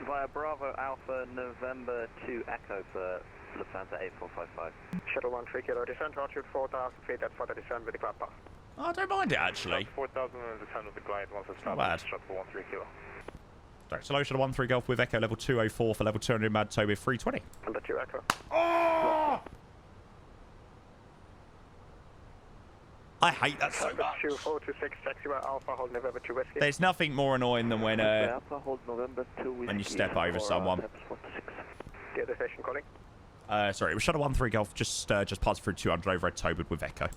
Via Bravo, Alpha, November to Echo for Lufthansa 8455. Shuttle 13 kilo, descent altitude 4,000 feet, that's for the descent with the glide path. Oh, I don't mind it, actually. 4,000 and descent with the glide once it's not bad. Shuttle 13 kilo. Direct hello, Shuttle 13 Golf with Echo level 204 for level 200 Mad Tow with 320. Number 2 Echo. Oh! I hate that so much. 2426, taxi via Alpha, hold November 2 Whiskey. There's nothing more annoying than when Alpha, hold November 2 Whiskey. when you step over someone. The other station calling. Sorry, it was Shuttle 13 Golf, just passed through 200 over at Tobid with Echo.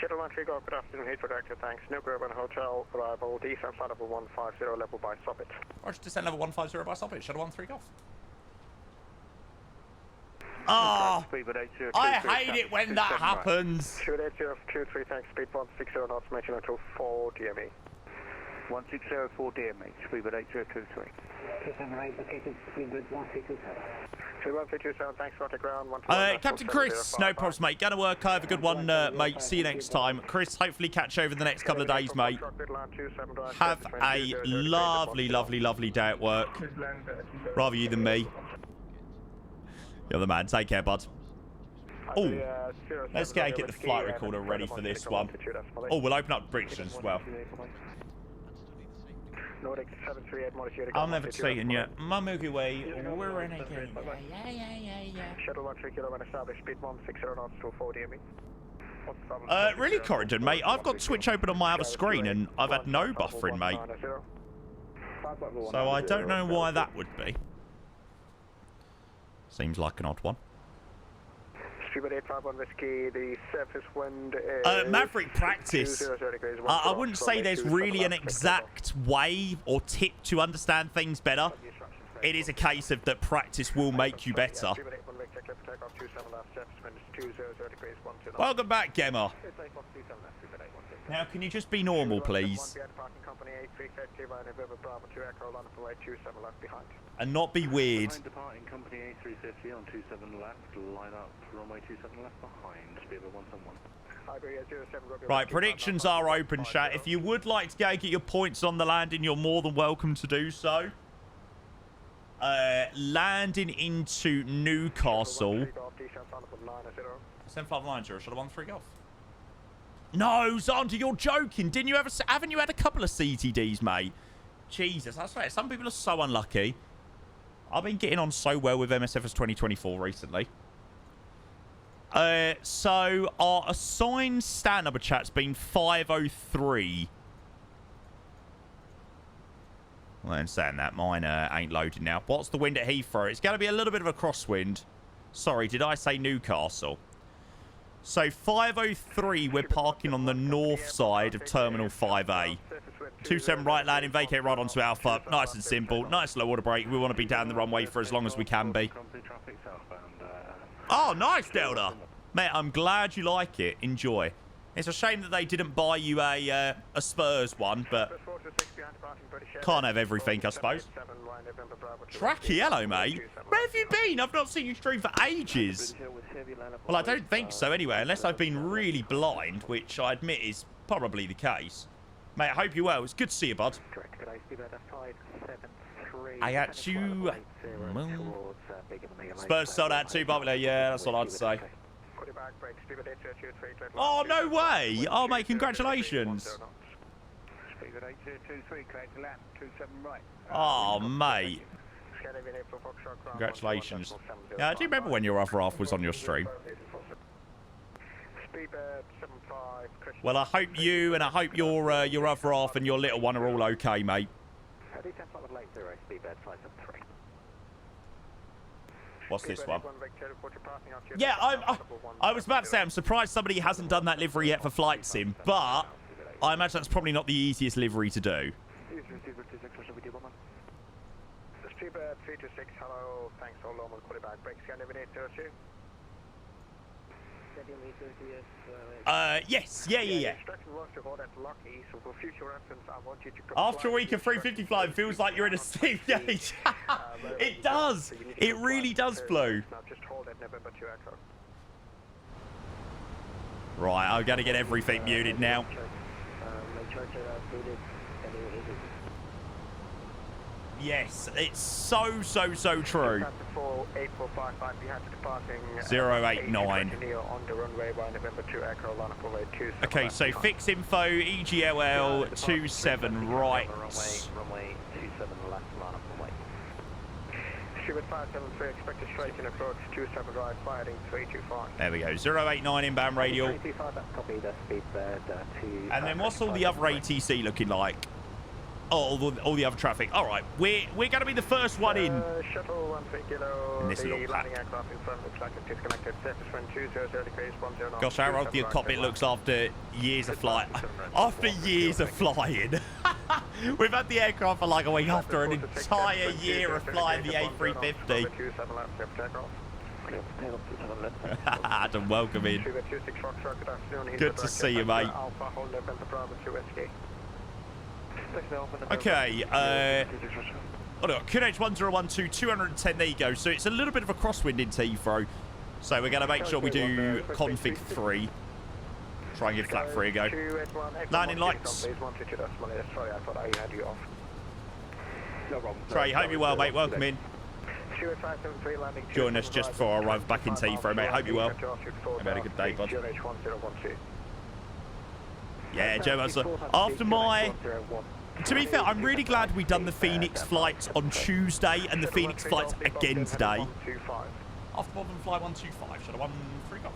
Shuttle 13 Golf, good afternoon, Heathrow Director, thanks. New Urban Hotel, arrival, descent flight level 150, level by Sobbit. Roger, descent level 150 by Sobbit, Shuttle 13 Golf. Oh, I hate it when that happens. 28023, thanks, speed 160 knots, making until 4 DME. 1604 DME, speed 8023. 278, located speed 1327. 1327, thanks, roger ground. Captain Chris, no problems, mate. Gonna work. Have a good one, mate. See you next time. Chris, hopefully catch you over the next couple of days, mate. Have a lovely, lovely, lovely day at work. Rather you than me. You're the man. Take care, bud. Oh, let's get the flight recorder ready for this one. Oh, we'll open up predictions as well. I'll never treat you. My Milky Way, we're in again. Yeah. Shuttle 13 kilo when established, speed 160 knots to 4 DME. Really, Corridon, mate? I've got Twitch open on my other screen and I've had no buffering, mate. So I don't know why that would be. Seems like an odd one. Whiskey, the surface wind is Maverick practice. I wouldn't say there's really an exact way or tip to understand things better. It is a case of that practice will make you better. Welcome back, Gemma. Now, can you just be normal, please? And not be weird. Departing company A350 on 27 left, line up, runway 27 left behind, speed of 171. Right, predictions are open, chat. If you would like to go get your points on the landing, you're more than welcome to do so. Landing into Newcastle. 9-0. Send 590, Shuttle 13 Golf. No, Xander, you're joking. Didn't you ever? Haven't you had a couple of CTDs, mate? Jesus, I swear, some people are so unlucky. I've been getting on so well with MSFS 2024 recently. So our assigned stand number chat's been 503. Well, I understand that. Mine ain't loaded now. What's the wind at Heathrow? It's going to be a little bit of a crosswind. Sorry, did I say Newcastle? So 503, we're parking on the north side of Terminal 5A. 27 right landing, vacate right onto Alpha. Nice and simple. Nice low water break. We want to be down the runway for as long as we can be. Oh, nice, Delta. Mate, I'm glad you like it. Enjoy. It's a shame that they didn't buy you a Spurs one, but can't have everything, I suppose. Tracky, hello, mate. Where have you been? I've not seen you stream for ages. Well, I don't think so anyway, unless I've been really blind, which I admit is probably the case. Mate, I hope you're well. It's good to see you, bud. I got you. Spurs sold out too popular. Yeah, that's what I'd say. Oh, no way. Oh, mate, congratulations. Oh, mate. Congratulations. Yeah, I do remember when your other half was on your stream. Well, I hope you and I hope your other half and your little one are all okay, mate. What's this one? Yeah, I was about to say, I'm surprised somebody hasn't done that livery yet for Flight Sim, but I imagine that's probably not the easiest livery to do. Hello, thanks for normal quarterback break scan every day, yes, yeah. After a week of 350 flying, feels like you're in a safe gauge. It does. It really does, Blue. Right, I'm going to get everything muted now. Yes, it's so true. 089. Okay, so fix info, EGLL 27 right. There we go, 089 inbound radial. And then what's all the other ATC looking like? Oh, all the other traffic. All right, we're going to be the first one in. In this little pack. Gosh, how old the cockpit looks after years of flight. After years of flying. We've had the aircraft for like a week after an entire year of flying the A350. Adam, welcome in. Good to see you, mate. Okay, QNH 1012, 210, there you go. So it's a little bit of a crosswind into Heathrow. So we're going to make sure we do config 3. Try and give flat 3 a go. Landing lights. Trey, hope you're well, mate. Welcome in. Join us just before I arrive back into Heathrow, mate. Hope you're well. Hope you had a good day, bud. Yeah, Joe, after my... To be fair, I'm really glad we done the Phoenix flights on Tuesday and the Phoenix flights again today. After more than fly 125, should I 13 off?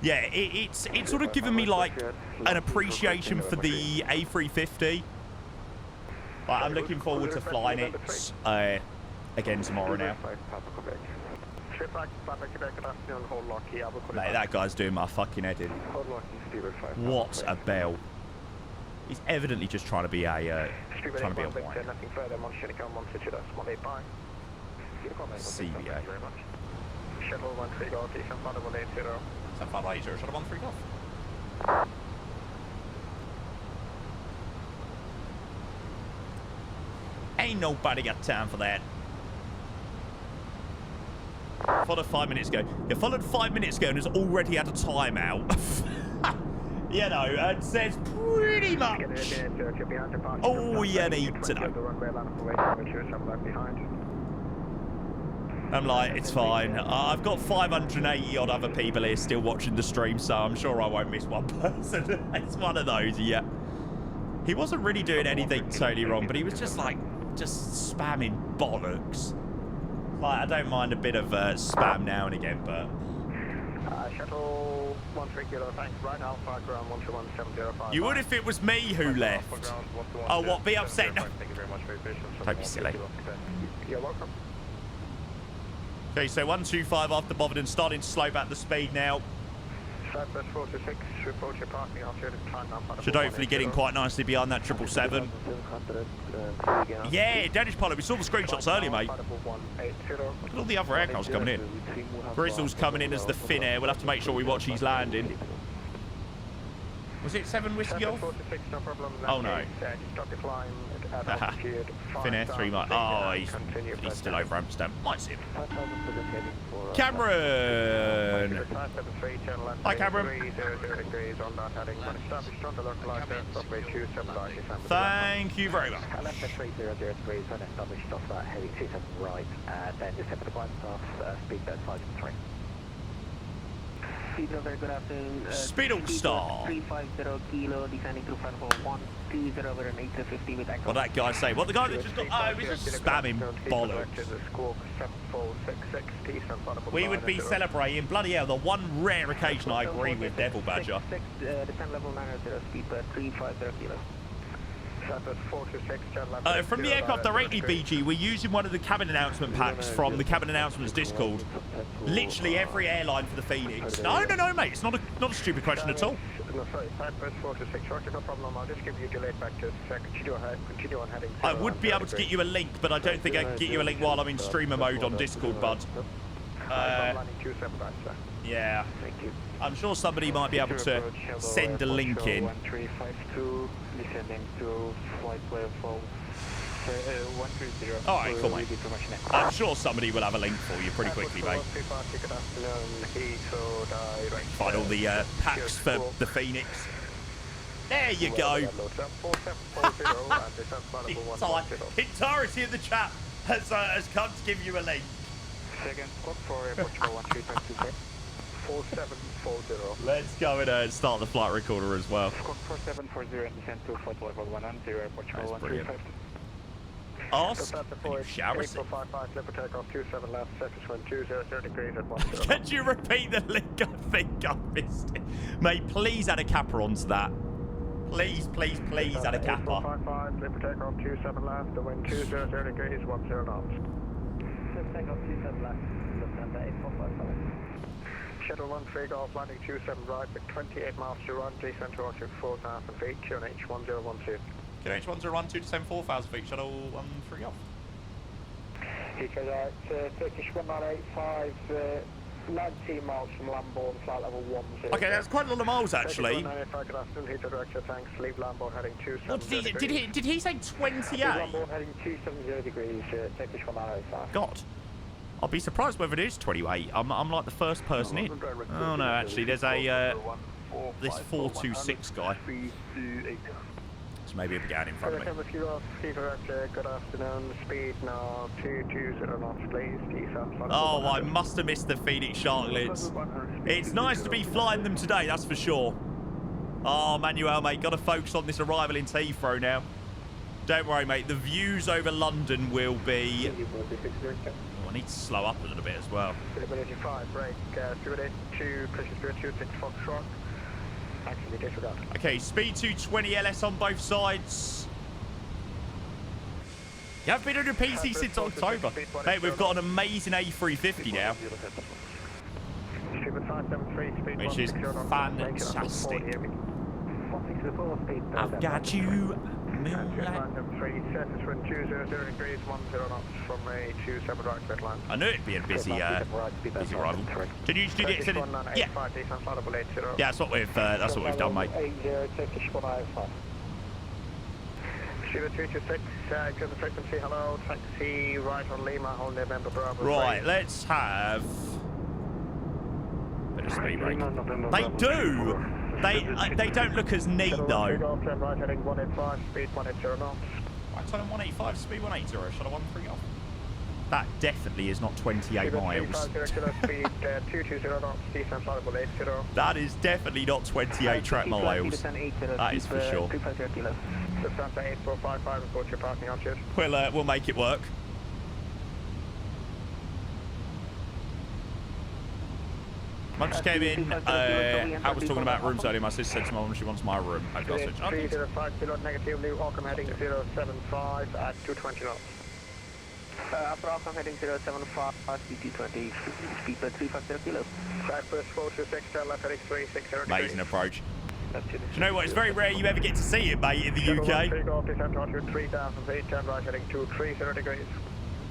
Yeah, it's sort of given me like an appreciation for the A350. Like, I'm looking forward to flying it again tomorrow now. Mate, that guy's doing my fucking head in. What a bell. He's evidently just trying to be a wine. CBA. Ain't nobody got time for that. Followed 5 minutes ago. You followed 5 minutes ago and has already had a timeout. You know, it says pretty much all you need to know. I'm like, it's fine. I've got 580 odd other people here still watching the stream, so I'm sure I won't miss one person. It's one of those, yeah. He wasn't really doing anything totally wrong, but he was just like, just spamming bollocks. Like, I don't mind a bit of spam now and again, but... Shuttle 130, thanks. Right Alpha, ground 1217055. You would if it was me who left. Oh, what? Be upset? No. Thank you very much for your patience. Don't be silly. You're welcome. Okay, so 125 after Boverden, starting to slow back the speed now. Southwest 46, report your parking after the time now. Should hopefully get in quite nicely behind that 777. Yeah, Danish pilot, we saw the screenshots earlier, mate. Look at all the other aircrafts coming in. Bristol's coming in as the Finnair. We'll have to make sure we watch his landing. Was it 7 Whiskey Golf? Oh, no. Finnair 3 miles. Oh, he's still over Amsterdam. Might see him. Cameron! Hi, Cameron. Thank you very much. Good afternoon. Speedo Star. 350 kilo, descending through front for 120 over an A350 with What that guy say? What the guy that just got... Oh, he was just spamming bollocks. We would be celebrating, bloody hell, the one rare occasion I agree with Devil Badger. Descent level 900, speed 350 kilos. From the aircraft directly, BG, we're using one of the cabin announcement packs from the cabin announcements Discord. Literally every airline for the Phoenix. No, mate. It's not a stupid question at all. No, sorry, Southwest 426, no problem. I'll just give you a delay back to continue on heading. I would be able to get you a link, but I don't think I can get you a link while I'm in streamer mode on Discord, bud. Yeah. Thank you. I'm sure somebody might be able to send a link in. 1352, descending to flight level 130. Alright, cool, mate. I'm sure somebody will have a link for you pretty quickly, mate. Find all the packs for the Phoenix. There you go. The entirety of the chat has come to give you a link. Second, clock for Portugal 1322. 4740. Let's go and start the flight recorder as well. Squawk 4740 and descend to flight level 110, Portugal 1350. Ask, you shall receive. April 55, Clipper takeoff 27 left, surface wind 20 degrees at 10. Can you repeat the link? I think I missed it. Mate, please add a kappa onto that. Please add a kappa. April 55, Clipper takeoff 27 left, the wind 20 degrees, 10 knots. Clipper takeoff 27 left, Lufthansa 8455. Shuttle 13 Golf, landing 27 right, with 28 miles to run, descent to altitude 4,000 feet, QNH 1012. QNH 1012, descend 4,000 feet, shuttle 13 off. Eco right, Turkish 1985, 19 miles from Lambourne, flight level 10. Okay, that's quite a lot of miles actually. What did he say 28? Lambourne heading 270 degrees, Turkish 1985. God. I'll be surprised whether it is 28. I'm like the first person in. Oh no, actually, there's a this 426 guy. So maybe a began in front of me. Good afternoon. Speed now 220 knots, please. Oh, I must have missed the Phoenix Sharklets. It's nice to be flying them today, that's for sure. Oh, Manuel, mate, got to focus on this arrival in Heathrow now. Don't worry, mate. The views over London will be... Oh, I need to slow up a little bit as well. 5, break, 282, pressure 226, Foxtrot. Actually, disregard. Okay, speed 220 LS on both sides. You haven't been on your PC since October. Mate, we've got an amazing A350 now. Which is fantastic. I've got you. I knew it'd be a busy arrival. Can you do it? Yeah. Yeah, that's what we've done, mate. 326, give the frequency, hello, taxi right on Lima, hold November Bravo. Right, let's have a bit of speed break. They do. They don't look as neat though. Right heading 185, speed 180 knots. Right, turn 185, speed 180. Shall I 13 off? That definitely is not 28 miles. That is definitely not 28 track miles. That is for sure. We'll make it work. Mum just came in. I was talking about rooms earlier. My sister said to my mum she wants my room. Hopefully I'll switch. 305 kilo negative, new Auckland heading 075 at 220 knots. Upper Auckland heading 075, speed 220, speed 350 kilo. Cypress 426, left heading 360 degrees. Amazing approach. Do you know what? It's very rare you ever get to see it, mate, in the UK. 3000 feet, turn right heading 230 degrees.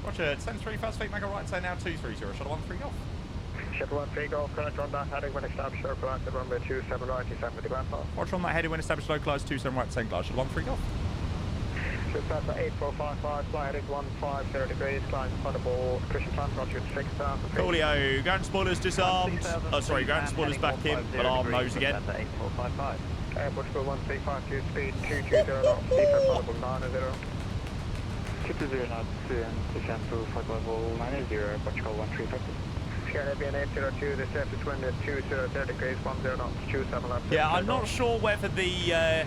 Roger, descend 3,000 feet, make a right, say now 230, shuttle 13 golf. Shuttle 13 golf, correct on that heading when established, localized at runway 27 right, 27 with the ground pass. Roger on that heading when established, localized 27 right, 10 glass, shuttle 13 golf. Lufthansa 8455, fly heading 150 degrees, climb fundable, cushion climb, altitude 6,000 feet. Coolio, ground spoilers disarmed. Oh, sorry, ground spoilers back in, alarm nose again. 8455. Airport school 1352, speed 220 knots, defense fundable 90. 220 knots, and descend to flight level 90, airport school 1350. Scandinavian 802, the surface wind at 20 degrees, 10 knots, 27 left. Yeah, I'm not sure whether the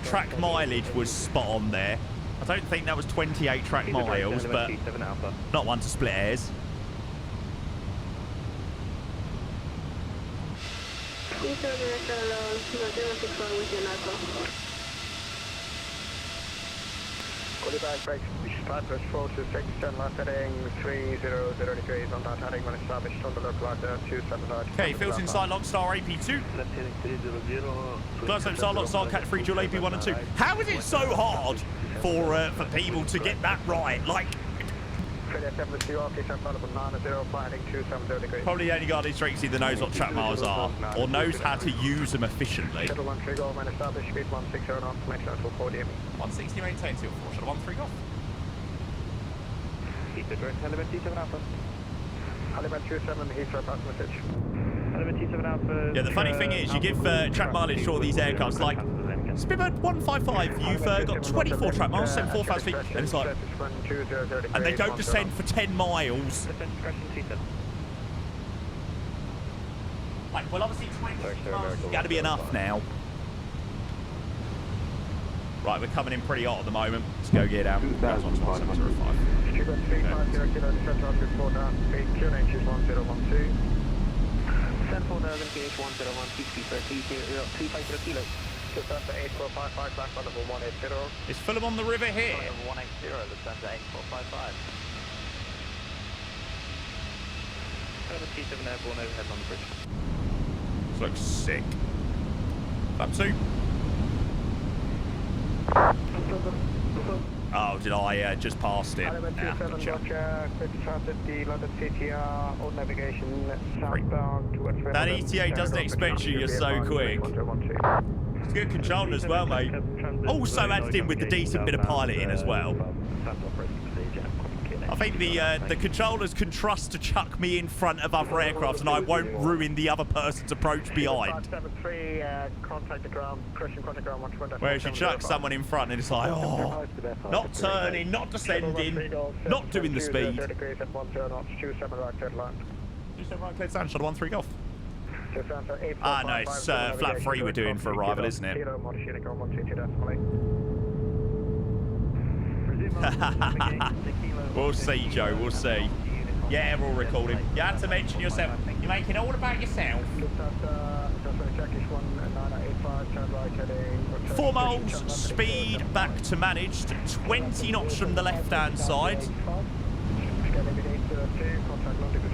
track mileage was spot on there. I don't think that was 28 track miles, but not one to split hairs. Qualifying brakes, Cypress 426, turn left heading 300 degrees on that heading when established on the localized 279. Okay, Phil's inside Longstar AP2. Left heading 300. Close inside Longstar Cat 3 Dual AP1 and 2. How is it so hard for people to get that right? Like, probably the only guy these streets either knows what track miles are or knows how to use them efficiently. 160 maintain till 4, shuttle 13 golf. Yeah, the funny thing is, you give track mileage to all these aircrafts, like Spirit 155, you've got 24 track miles, 74,000 feet, and it's like, and they don't descend for 10 miles. Like, well, obviously 20 miles has got to be enough now. Right, we're coming in pretty hot at the moment. Let's go get down. Guys, 1705. It's Fulham on the river here. 180, Lufthansa 8455. T7 airborne overhead on the bridge. This looks sick. Flap 2. Oh, did I just passed it? Nah, gotcha. That ETA doesn't expect you, you're so quick. It's good control as well, mate. Also added in with the decent bit of piloting as well. I think the controllers can trust to chuck me in front of other aircraft and I won't ruin the other person's approach behind. Whereas you chuck someone in front and it's like, oh, not turning, not descending, not doing the speed. 27 right, cleared stand, shuttle 13 golf. Ah, no, it's flat 3 we're doing for arrival, isn't it? We'll see, Joe, we'll see. Yeah, we're all recording. You had to mention yourself. You're making all about yourself. 4 miles, speed back to managed. 20 knots from the left-hand side.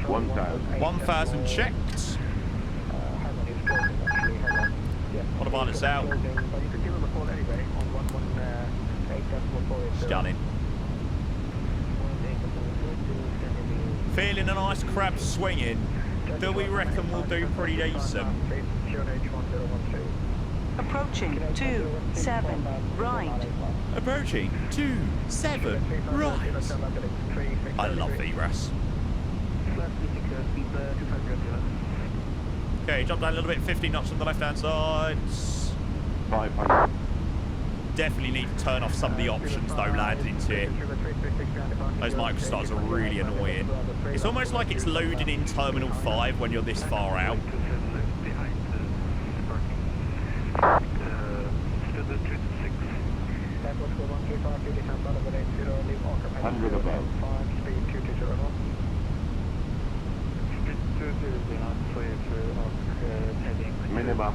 1,000 checked. Autopilot's out. Stunning. Feeling a nice crab swinging. Do we reckon we'll do pretty decent? Approaching 27 right. Approaching 27 right. I love VRAS. Okay, jump down a little bit, 50 knots on the left hand side. 500. definitely need to turn off some of the options though landing into it. Those microstars are really annoying. It's almost like it's loading in Terminal 5 when you're this far out. 100 above. Minimum.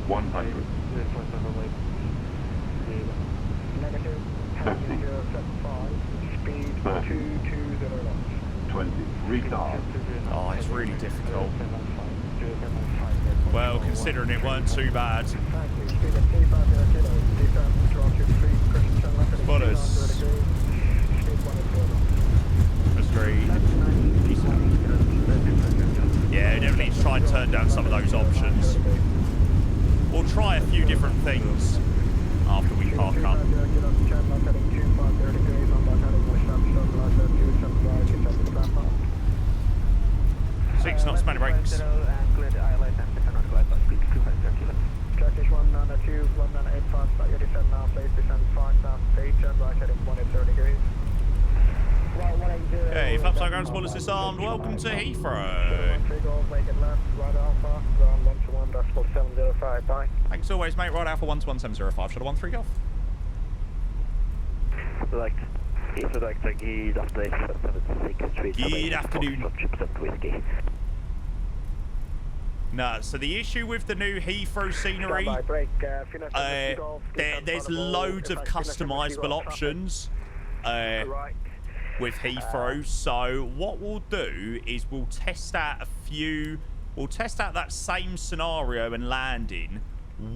100. 50. 30. 20. Retard. Oh, it's really difficult. Well, considering it weren't too bad. Butters. Agreed. Yeah, definitely need to try and turn down some of those options. We'll try a few different things after we park up. 6 knots, manual brakes. Turkish 192, 1985, start your descent now, please descend 5 down, turn right heading 180 degrees. Hey, Flapside ground spoilers disarmed. Welcome to Heathrow. Thanks as always, mate. Right Alpha 11705. Shuttle 13 Golf. Good afternoon. No, so the issue with the new Heathrow scenery, there's loads of customizable options with Heathrow. So what we'll do is we'll test out that same scenario and landing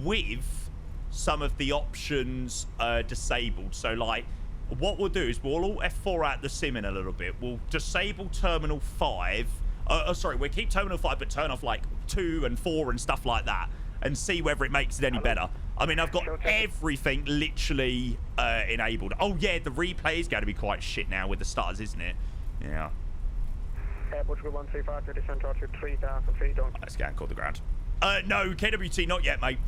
with some of the options disabled. So like, what we'll do is we'll all F4 out the sim in a little bit. We'll disable Terminal 5. Sorry, we'll keep Terminal 5, but turn off like 2 and 4 and stuff like that, and see whether it makes it any better. I mean, I've got everything literally enabled. Oh yeah, the replay is going to be quite shit now with the stutters, isn't it? Yeah. Airport 135 to descent to 3000 feet. Let's go and call the ground. No, KWT, not yet, mate.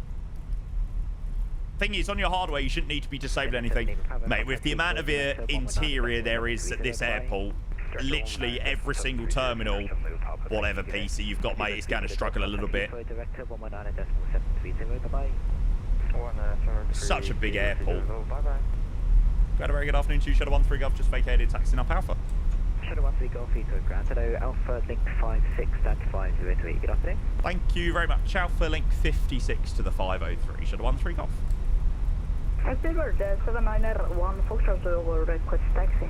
Thing is, on your hardware, you shouldn't need to be disabled anything. Mate, with the amount of interior there is at this airport, literally every single terminal, whatever PC you've got, mate, is going to struggle a little bit. Such a big airport. Got a very good afternoon to you, Shuttle 13 Golf, just vacated, taxiing up Alpha. Shuttle 13 Golf, Heathrow ground. Hello, Alpha Link 56, stand 5028, good afternoon. Thank you very much, Alpha Link 56 to the 503, Shuttle 13 Golf. Speedbird 791 Foxtrot will request taxi.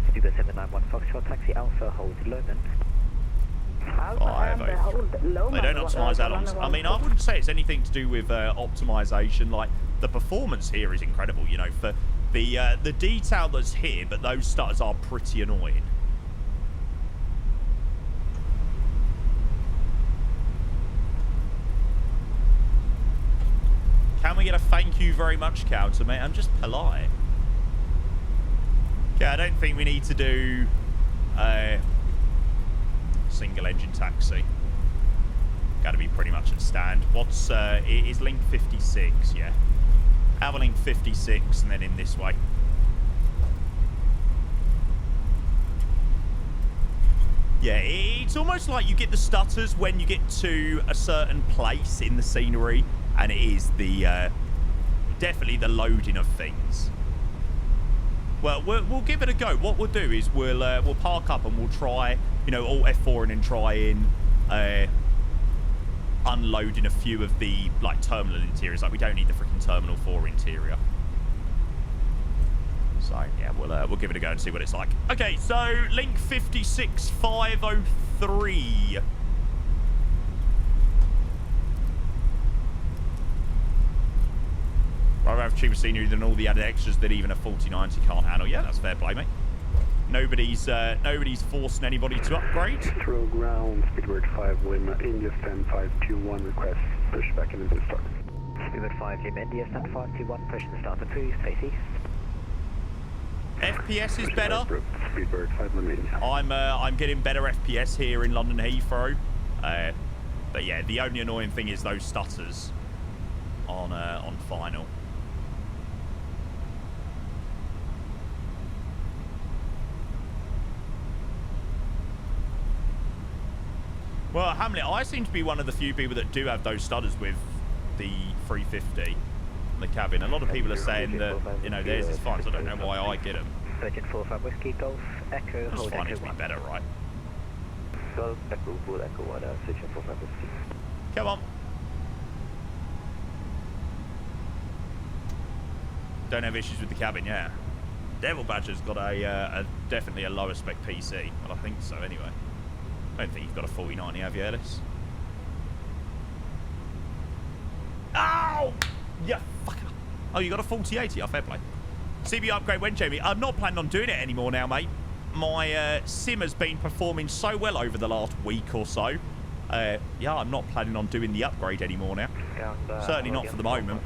Speedbird 791 Foxtrot, taxi Alpha, hold London. They don't optimise add-ons. I mean, I wouldn't say it's anything to do with optimisation. Like, the performance here is incredible, you know, for the detail that's here, but those stutters are pretty annoying. Can we get a thank you very much counter, mate? I'm just polite. Okay, I don't think we need to do single engine taxi. Got to be pretty much at stand. What's it is Link 56, yeah. Have a Link 56 and then in this way. Yeah, it's almost like you get the stutters when you get to a certain place in the scenery, and it is the definitely the loading of things. Well, we'll give it a go. What we'll do is we'll park up and we'll try, you know, Alt F4 and try in unloading a few of the like terminal interiors. Like, we don't need the freaking Terminal 4 interior. So yeah, we'll give it a go and see what it's like. Okay, so Link 56503. I have cheaper scenery than all the added extras that even a 4090 can't handle. Yeah, that's fair play, mate. Nobody's forcing anybody to upgrade. Throw ground, Speedbird 5, Lima, India, stand 521, request push back into the start. Speedbird 5, Lima, India, stand 521, push in the start of 2, face east. FPS is better. Speedbird 5, Lima, India. I'm getting better FPS here in London Heathrow. But yeah, the only annoying thing is those stutters on final. Well, Hamlet, I seem to be one of the few people that do have those stutters with the 350 in the cabin. A lot of people are saying that, you know, theirs is fine, so I don't know why I get them. Virgin 45 Whiskey Golf, Echo, I just hold find it Echo to be 1. better, right? Golf, Echo, hold Echo 1, Virgin 45 Whiskey. Come on. Don't have issues with the cabin, yeah. Devil Badger's got a definitely a lower spec PC. Well, I think so anyway. I don't think you've got a 4090, have you, Ellis? Ow! Yeah, fucker. Oh, you got a 4080? Oh, fair play. CB upgrade when, Jamie? I'm not planning on doing it anymore now, mate. My sim has been performing so well over the last week or so. Yeah, I'm not planning on doing the upgrade anymore now. Certainly not for the moment.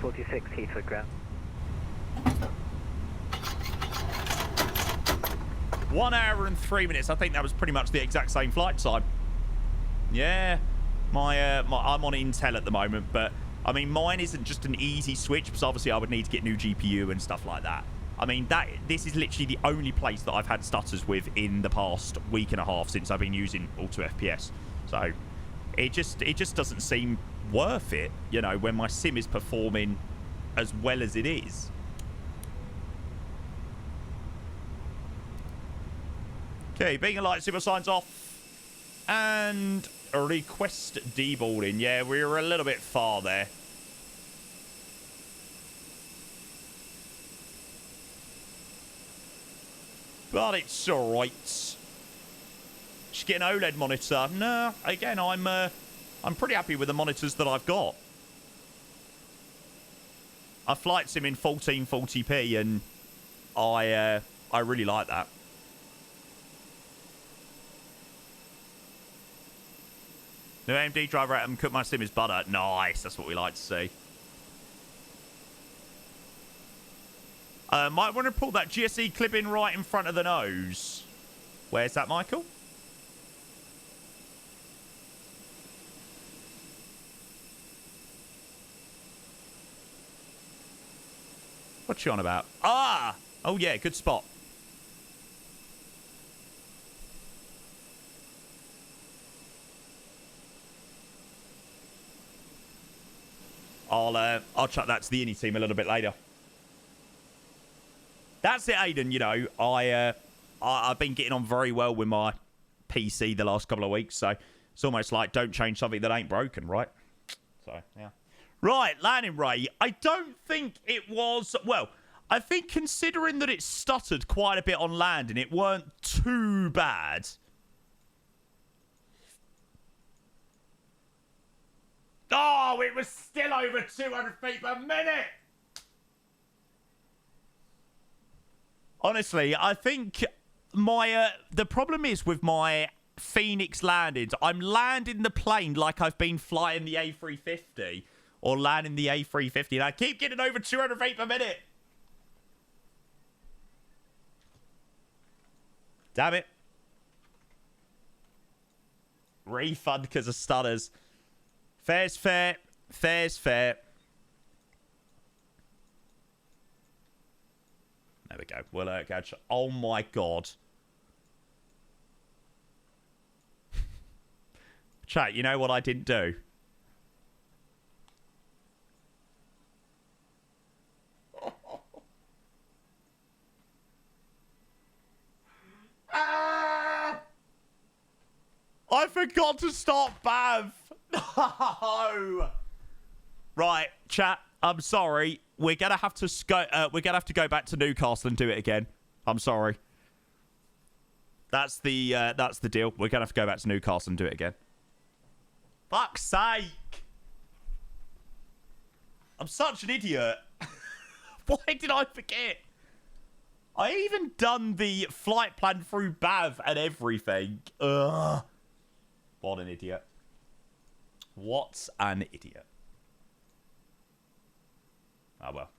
46, Heathrow ground. 1 hour and 3 minutes. I think that was pretty much the exact same flight time. Yeah. I'm on Intel at the moment, but I mean, mine isn't just an easy switch because obviously I would need to get new GPU and stuff like that. I mean, this is literally the only place that I've had stutters with in the past week and a half since I've been using Auto FPS. So it just doesn't seem worth it, you know, when my sim is performing as well as it is. Okay, being a light super signs off. And a request deboarding. Yeah, we were a little bit far there. But it's alright. Just get an OLED monitor. No, again, I'm pretty happy with the monitors that I've got. I flight sim in 1440p and I really like that. New AMD driver at cook my sim is butter. Nice, that's what we like to see. Might want to pull that GSE clip in right in front of the nose. Where's that, Michael? What's you on about? Ah! Oh, yeah, good spot. I'll chuck that to the ini team a little bit later. That's it, Aiden. You know, I've been getting on very well with my PC the last couple of weeks, so it's almost like don't change something that ain't broken, right? So, yeah. Right, landing Ray. I don't think it was... Well, I think considering that it stuttered quite a bit on landing, it weren't too bad. Oh, it was still over 200 feet per minute. Honestly, I think my the problem is with my Phoenix landings, I'm landing the plane like I've been flying the A350 or landing the A350, and I keep getting over 200 feet per minute. Damn it. Refund because of stutters. Fair's fair. Fair's fair. There we go. We'll catch. Oh my god. Chat, you know what I didn't do? I forgot to stop Bav. No. Right, chat. I'm sorry. We're gonna have to go back to Newcastle and do it again. I'm sorry. That's the deal. We're gonna have to go back to Newcastle and do it again. Fuck's sake! I'm such an idiot. Why did I forget? I even done the flight plan through Bav and everything. Ugh. What an idiot. What an idiot. Oh, well.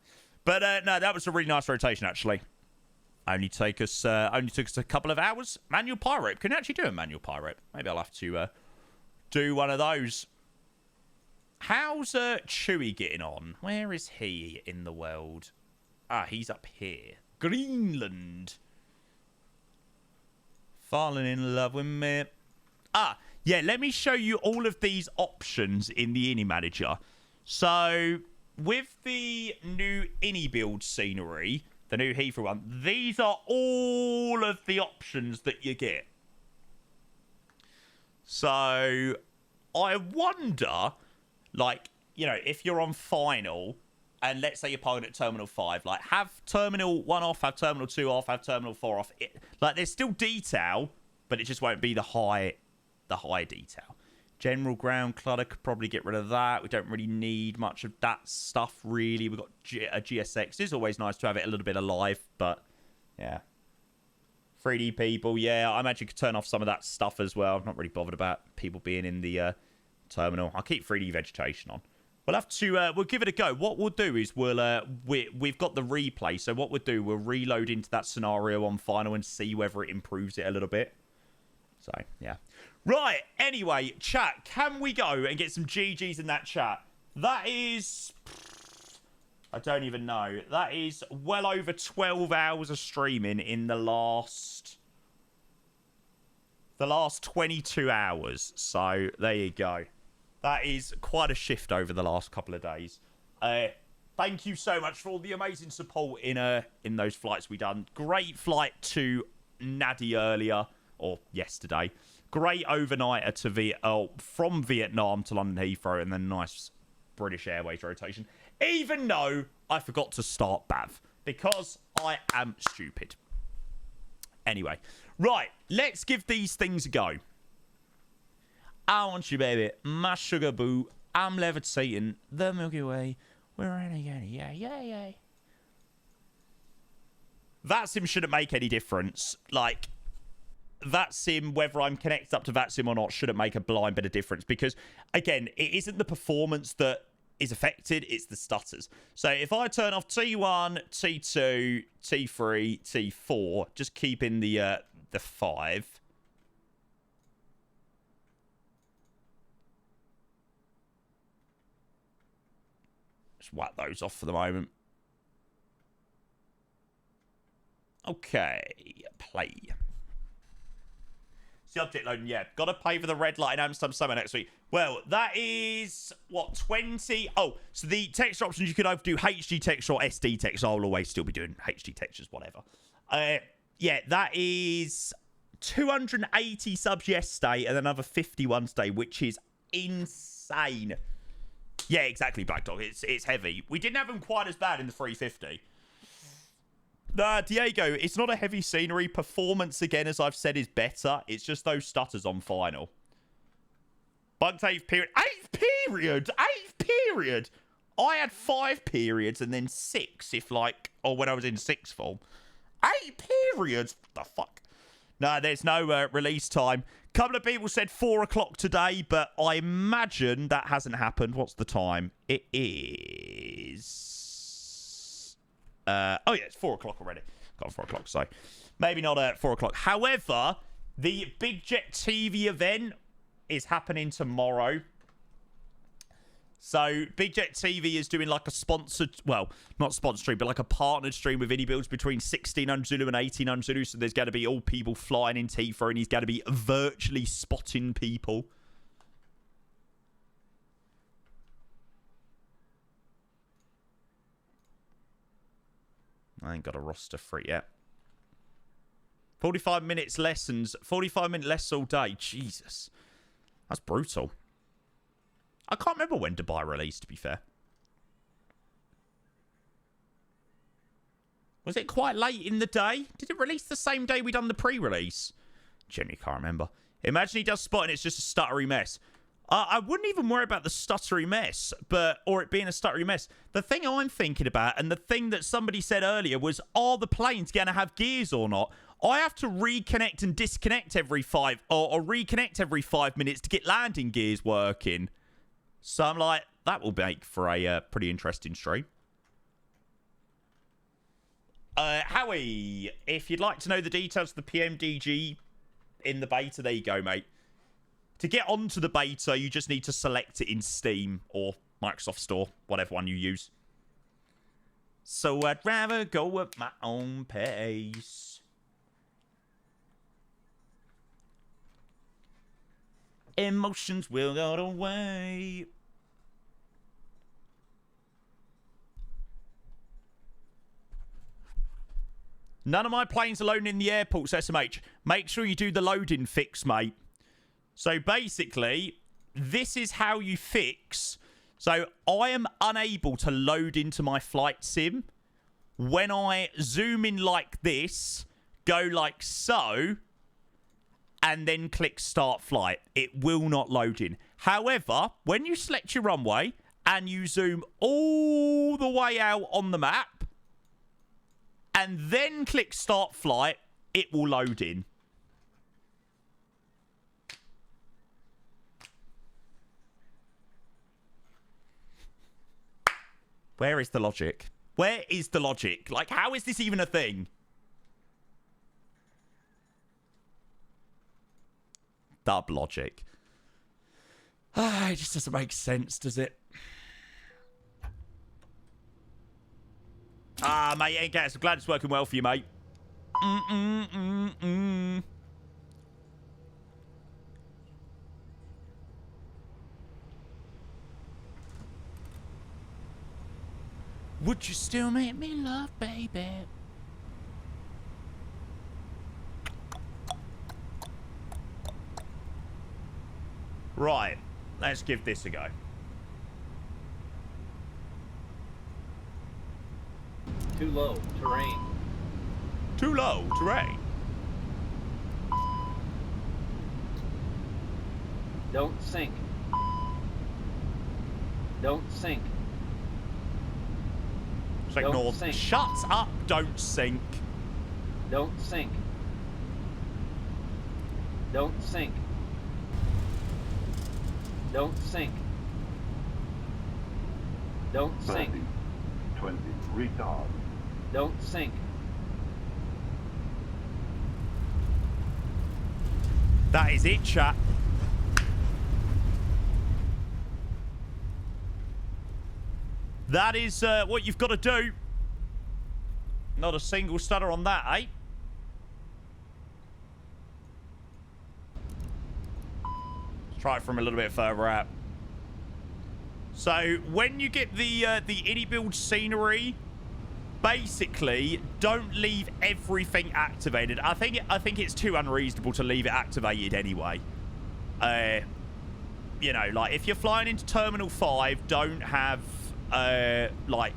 But, no, that was a really nice rotation, actually. Only took us a couple of hours. Manual pirate. Can you actually do a manual pirate? Maybe I'll have to do one of those. How's Chewie getting on? Where is he in the world? Ah, he's up here. Greenland. Falling in love with me. Ah, yeah, let me show you all of these options in the Ini Manager. So, with the new iniBuild scenery, the new Heathrow one, these are all of the options that you get. So, I wonder, like, you know, if you're on final, and let's say you're parking at Terminal 5, like, have Terminal 1 off, have Terminal 2 off, have Terminal 4 off. Like, there's still detail, but it just won't be the high detail. General ground clutter, could probably get rid of that. We don't really need much of that stuff, really. We've got a GSX. It's always nice to have it a little bit alive, but yeah. 3D people, yeah. I imagine you could turn off some of that stuff as well. I'm not really bothered about people being in the terminal. I'll keep 3D vegetation on. We'll have to, we'll give it a go. What we'll do is we've got the replay. So what we'll do, we'll reload into that scenario on final and see whether it improves it a little bit. So, yeah. Right, anyway, chat, can we go and get some GGs in that chat? That is... I don't even know. That is well over 12 hours of streaming in the last 22 hours. So, there you go. That is quite a shift over the last couple of days. Thank you so much for all the amazing support in those flights we done. Great flight to Nadi earlier, or yesterday. Great overnighter to from Vietnam to London Heathrow, and then nice British Airways rotation. Even though I forgot to start BAV, because I am stupid. Anyway, right, let's give these things a go. I want you, baby, my sugar boo. I'm levitating the Milky Way. We're renegade, yeah. That sim shouldn't make any difference. Like, that sim, whether I'm connected up to that sim or not, shouldn't make a blind bit of difference. Because, again, it isn't the performance that is affected, it's the stutters. So if I turn off T1, T2, T3, T4, just keeping the 5... Just whack those off for the moment. Okay, play. It's the update loading, yeah. Got to pay for the red light in Amsterdam summer next week. Well, that is, what, 20? Oh, so the texture options, you could either do HD texture or SD texture. I'll always still be doing HD textures, whatever. Yeah, that is 280 subs yesterday and another 51 today, which is insane. Yeah, exactly, Black Dog. It's heavy. We didn't have them quite as bad in the 350. Diego, it's not a heavy scenery. Performance, again, as I've said, is better. It's just those stutters on final. Bugged 8th period. 8th period! 8th period! I had 5 periods and then 6, if like... Or when I was in 6th form. 8 periods? What the fuck? No, there's no release time. Couple of people said 4 o'clock today, but I imagine that hasn't happened. What's the time? It is... oh, yeah, it's 4 o'clock already. Got 4 o'clock, so maybe not at 4 o'clock. However, the Big Jet TV event is happening tomorrow. So, Big Jet TV is doing like a sponsored, well, not sponsored stream, but like a partnered stream with iniBuilds between 1600 Zulu and 1800 Zulu. So, there's going to be all people flying in Heathrow, and he's going to be virtually spotting people. I ain't got a roster for it yet. 45 minutes lessons, 45-minute lessons all day. Jesus. That's brutal. I can't remember when Dubai released, to be fair. Was it quite late in the day? Did it release the same day we done the pre-release? Genuinely can't remember. Imagine he does spot and it's just a stuttery mess. I wouldn't even worry about the stuttery mess, or it being a stuttery mess. The thing I'm thinking about, and the thing that somebody said earlier, was, are the planes going to have gears or not? I have to reconnect and disconnect every 5, or reconnect every 5 minutes to get landing gears working. So I'm like, that will make for a pretty interesting stream. Howie, if you'd like to know the details of the PMDG in the beta, there you go, mate. To get onto the beta, you just need to select it in Steam or Microsoft Store, whatever one you use. So I'd rather go at my own pace. Emotions will go away. None of my planes are loading in the airports, SMH. Make sure you do the loading fix, mate. So basically, this is how you fix. So I am unable to load into my flight sim. When I zoom in like this, go like so, and then click start flight, it will not load in. However, when you select your runway and you zoom all the way out on the map, and then click start flight, it will load in. Where is the logic? Where is the logic? Like, how is this even a thing? Dub logic. It just doesn't make sense, does it? Ah, mate, I'm glad it's working well for you, mate. Would you still make me love, baby? Right, let's give this a go. Too low, terrain. Too low, terrain. Don't sink. Don't sink. Just ignore. Sink. Shut up, don't sink. Don't sink. Don't sink. Don't sink. Don't sink. 30, 20, retard. Don't sink. That is it, chat. That is what you've got to do. Not a single stutter on that, eh? Let's try it from a little bit further out. So when you get the iniBuilds scenery, basically don't leave everything activated. I think it's too unreasonable to leave it activated anyway. You know, like if you're flying into Terminal 5, don't have like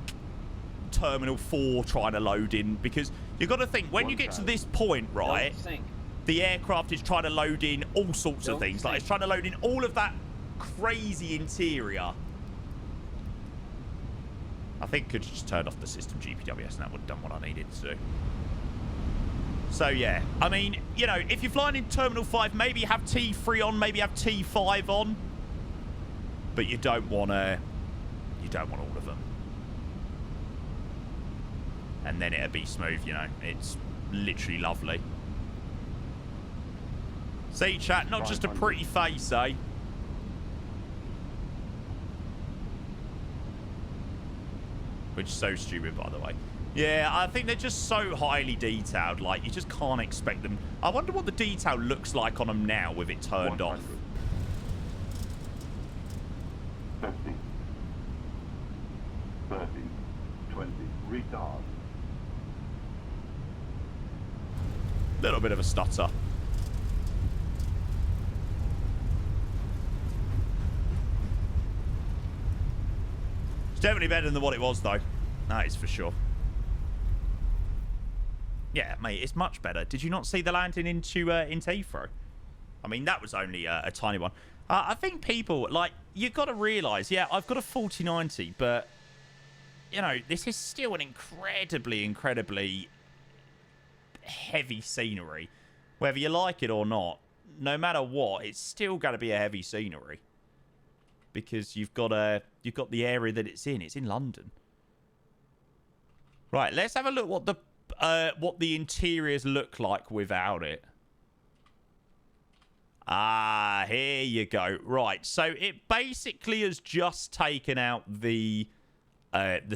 Terminal 4 trying to load in, because you've got to think when you get to this point, right? The aircraft is trying to load in all sorts of things. Like it's trying to load in all of that crazy interior. I think could just turn off the system GPWS and that would have done what I needed to do. So yeah, I mean, you know, if you're flying in Terminal 5, maybe have T3 on, maybe have T5 on, but you don't want all of them. And then it'll be smooth, you know. It's literally lovely. See, chat, not just a pretty face, eh? Which is so stupid, by the way. Yeah, I think they're just so highly detailed. Like, you just can't expect them. I wonder what the detail looks like on them now with it turned off. 50, 30, 20, retard. Little bit of a stutter. It's definitely better than what it was, though. That is for sure. Yeah, mate, it's much better. Did you not see the landing into Heathrow? I mean, that was only a tiny one. I think people, like, you've got to realise, yeah, I've got a 4090, but, you know, this is still an incredibly, incredibly heavy scenery. Whether you like it or not, no matter what, it's still going to be a heavy scenery. Because you've got the area that it's in. It's in London. Right, let's have a look what the what the interiors look like without it. Ah, here you go. Right, so it basically has just taken out the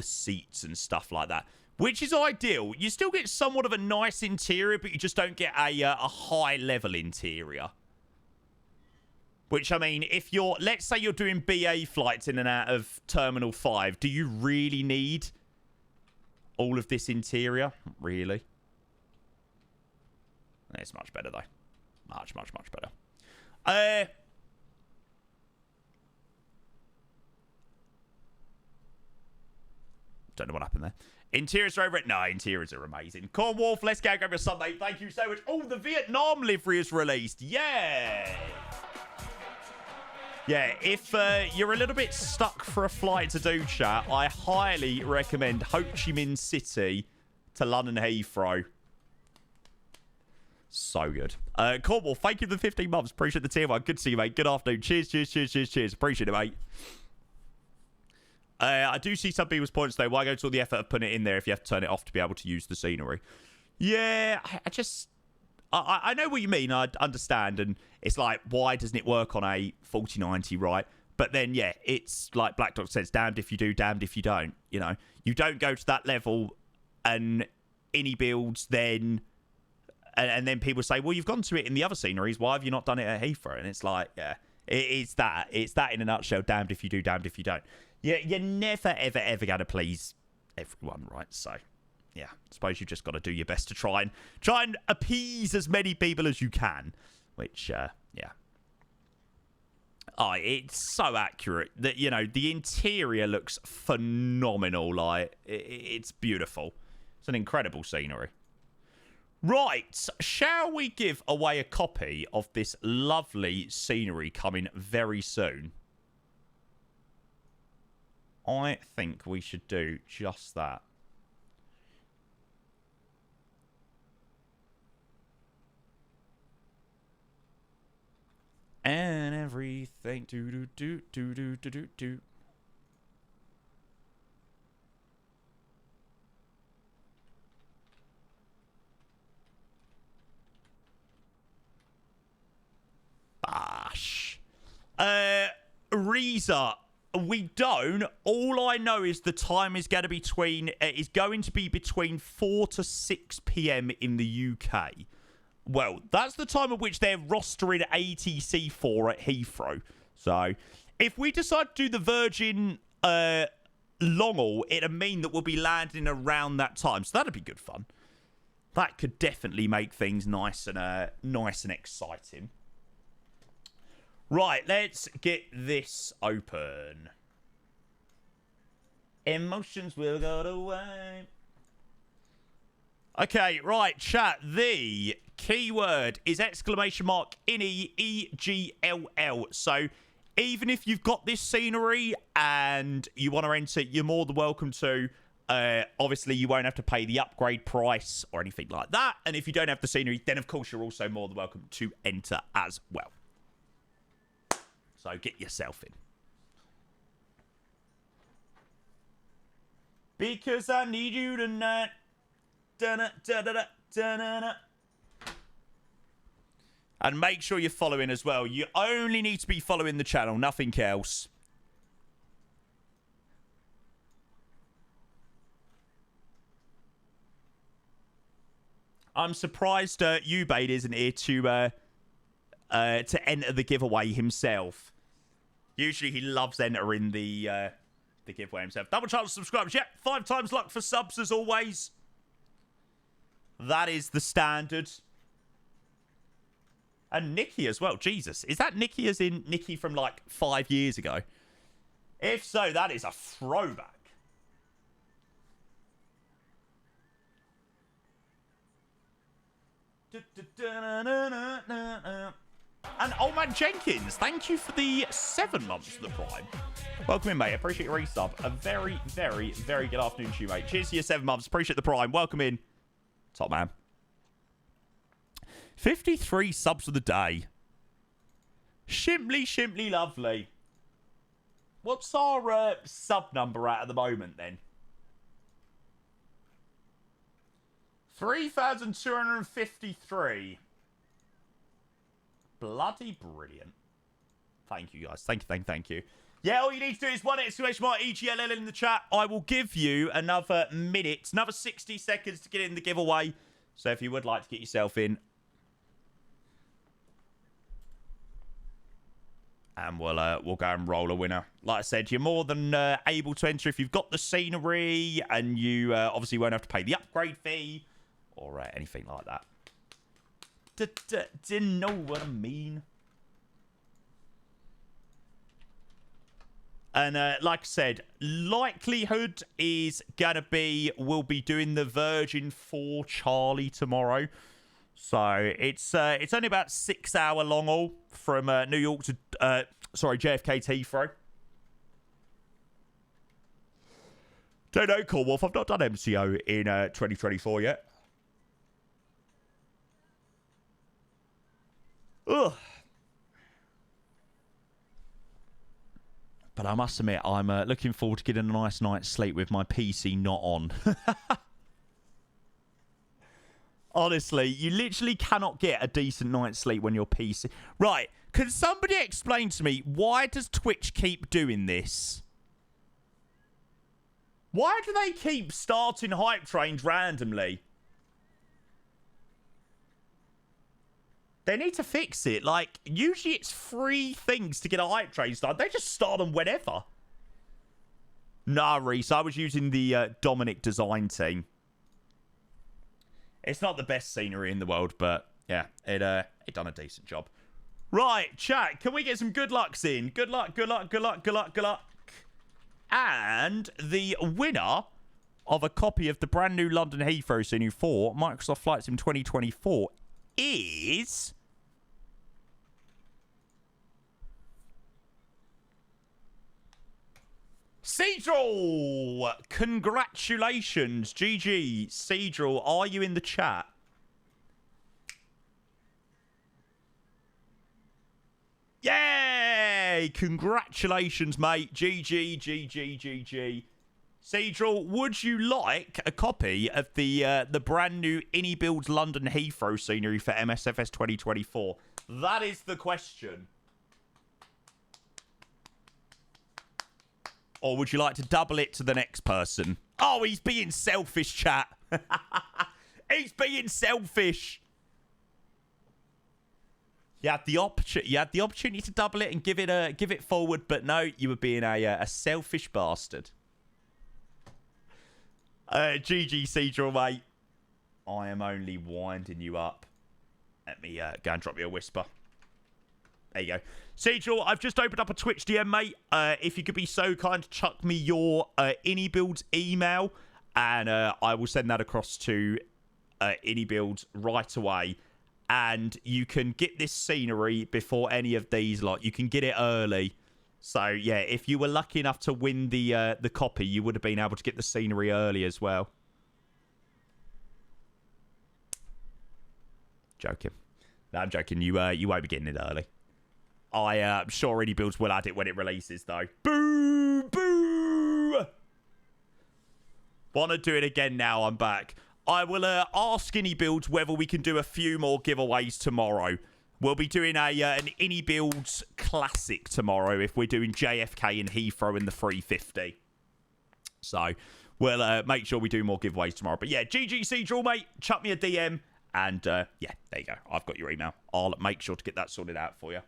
seats and stuff like that, which is ideal. You still get somewhat of a nice interior, but you just don't get a high-level interior. Which, I mean, if you're... Let's say you're doing BA flights in and out of Terminal 5. Do you really need all of this interior? Not really. It's much better, though. Much, much, much better. Don't know what happened there. Interiors are over it. No, interiors are amazing. Cornwall, let's go grab your sub, mate. Thank you so much. Oh, the Vietnam livery is released. Yeah. Yeah, if you're a little bit stuck for a flight to do, chat, I highly recommend Ho Chi Minh City to London Heathrow. So good. Cornwall, thank you for the 15 months. Appreciate the tier one. Good to see you, mate. Good afternoon. Cheers, cheers, cheers, cheers, cheers. Appreciate it, mate. I do see some people's points, though. Why go to all the effort of putting it in there if you have to turn it off to be able to use the scenery? Yeah, I know what you mean. I understand. And it's like, why doesn't it work on a 4090, right? But then, yeah, it's like Black Dog says, damned if you do, damned if you don't. You know, you don't go to that level and iniBuilds then... And then people say, well, you've gone to it in the other sceneries. Why have you not done it at Heathrow? And it's like, yeah, it's that. It's that in a nutshell. Damned if you do, damned if you don't. You're never, ever, ever going to please everyone, right? So, yeah, I suppose you've just got to do your best to try and appease as many people as you can. Which, yeah. Oh, it's so accurate that, you know, the interior looks phenomenal. Like, it's beautiful. It's an incredible scenery. Right, shall we give away a copy of this lovely scenery coming very soon? I think we should do just that. And everything do. Bash. Reza, we don't. All I know is the time is going to be between 4 to 6 p.m. in the UK. Well, that's the time at which they're rostering ATC for at Heathrow. So, if we decide to do the Virgin long haul, it'll mean that we'll be landing around that time. So that'd be good fun. That could definitely make things nice and exciting. Right, let's get this open. Emotions will go away. Okay, right, chat. The keyword is !ini EGLL. So even if you've got this scenery and you want to enter, you're more than welcome to. Obviously, you won't have to pay the upgrade price or anything like that. And if you don't have the scenery, then of course you're also more than welcome to enter as well. So get yourself in. Because I need you tonight. And make sure you're following as well. You only need to be following the channel, nothing else. I'm surprised Ubaid isn't here to enter the giveaway himself. Usually he loves entering the giveaway himself. Double chance subscribers. Yep, 5 times luck for subs as always. That is the standard. And Nikki as well. Jesus. Is that Nikki as in Nikki from like 5 years ago? If so, that is a throwback. And Old Man Jenkins, thank you for the 7 months of the Prime. Welcome in, mate. Appreciate your resub. A very, very, very good afternoon to you, mate. Cheers to your 7 months. Appreciate the Prime. Welcome in. Top man. 53 subs of the day. Shimply lovely. What's our sub number at the moment, then? 3,253. Bloody brilliant. Thank you, guys. Thank you. Yeah, all you need to do is 1 exclamation mark EGLL in the chat. I will give you another minute, another 60 seconds to get in the giveaway. So if you would like to get yourself in. And we'll go and roll a winner. Like I said, you're more than able to enter if you've got the scenery and you obviously won't have to pay the upgrade fee or anything like that. Do you know what I mean? And like I said, likelihood is going to be we'll be doing the Virgin for Charlie tomorrow. So it's only about 6 hour long haul from New York to JFK to Heathrow. Don't know, Cornwolf. I've not done MCO in 2024 yet. Ugh. But I must admit, I'm looking forward to getting a nice night's sleep with my PC not on. Honestly, you literally cannot get a decent night's sleep when your PC... Right, can somebody explain to me, why does Twitch keep doing this? Why do they keep starting hype trains randomly? They need to fix it. Like, usually it's free things to get a hype train started. They just start them whenever. Nah, Reese, I was using the Dominic design team. It's not the best scenery in the world, but yeah, it done a decent job. Right, chat, can we get some good lucks in? Good luck. And the winner of a copy of the brand new London Heathrow scenery for Microsoft Flight Sim 2024 is... Cedral! Congratulations, GG. Cedral, are you in the chat? Yay! Congratulations, mate. GG. Cedral, would you like a copy of the brand new iniBuilds London Heathrow scenery for MSFS 2024? That is the question. Or would you like to double it to the next person? Oh, he's being selfish, chat. He's being selfish. You had the opportunity to double it and give it forward, but no, you were being a selfish bastard. GG, Cedral, mate. I am only winding you up. Let me go and drop you a whisper. There you go. Cedral, I've just opened up a Twitch DM, mate. If you could be so kind to chuck me your iniBuilds email, and I will send that across to iniBuilds right away. And you can get this scenery before any of these lot. You can get it early. So, yeah, if you were lucky enough to win the copy, you would have been able to get the scenery early as well. Joking. No, I'm joking. You won't be getting it early. I'm sure iniBuilds will add it when it releases, though. Boo! Boo! Want to do it again now I'm back. I will ask iniBuilds whether we can do a few more giveaways tomorrow. We'll be doing an iniBuilds Classic tomorrow if we're doing JFK and Heathrow in the 350. So we'll make sure we do more giveaways tomorrow. But yeah, GG Cedral, mate. Chuck me a DM. And yeah, there you go. I've got your email. I'll make sure to get that sorted out for you.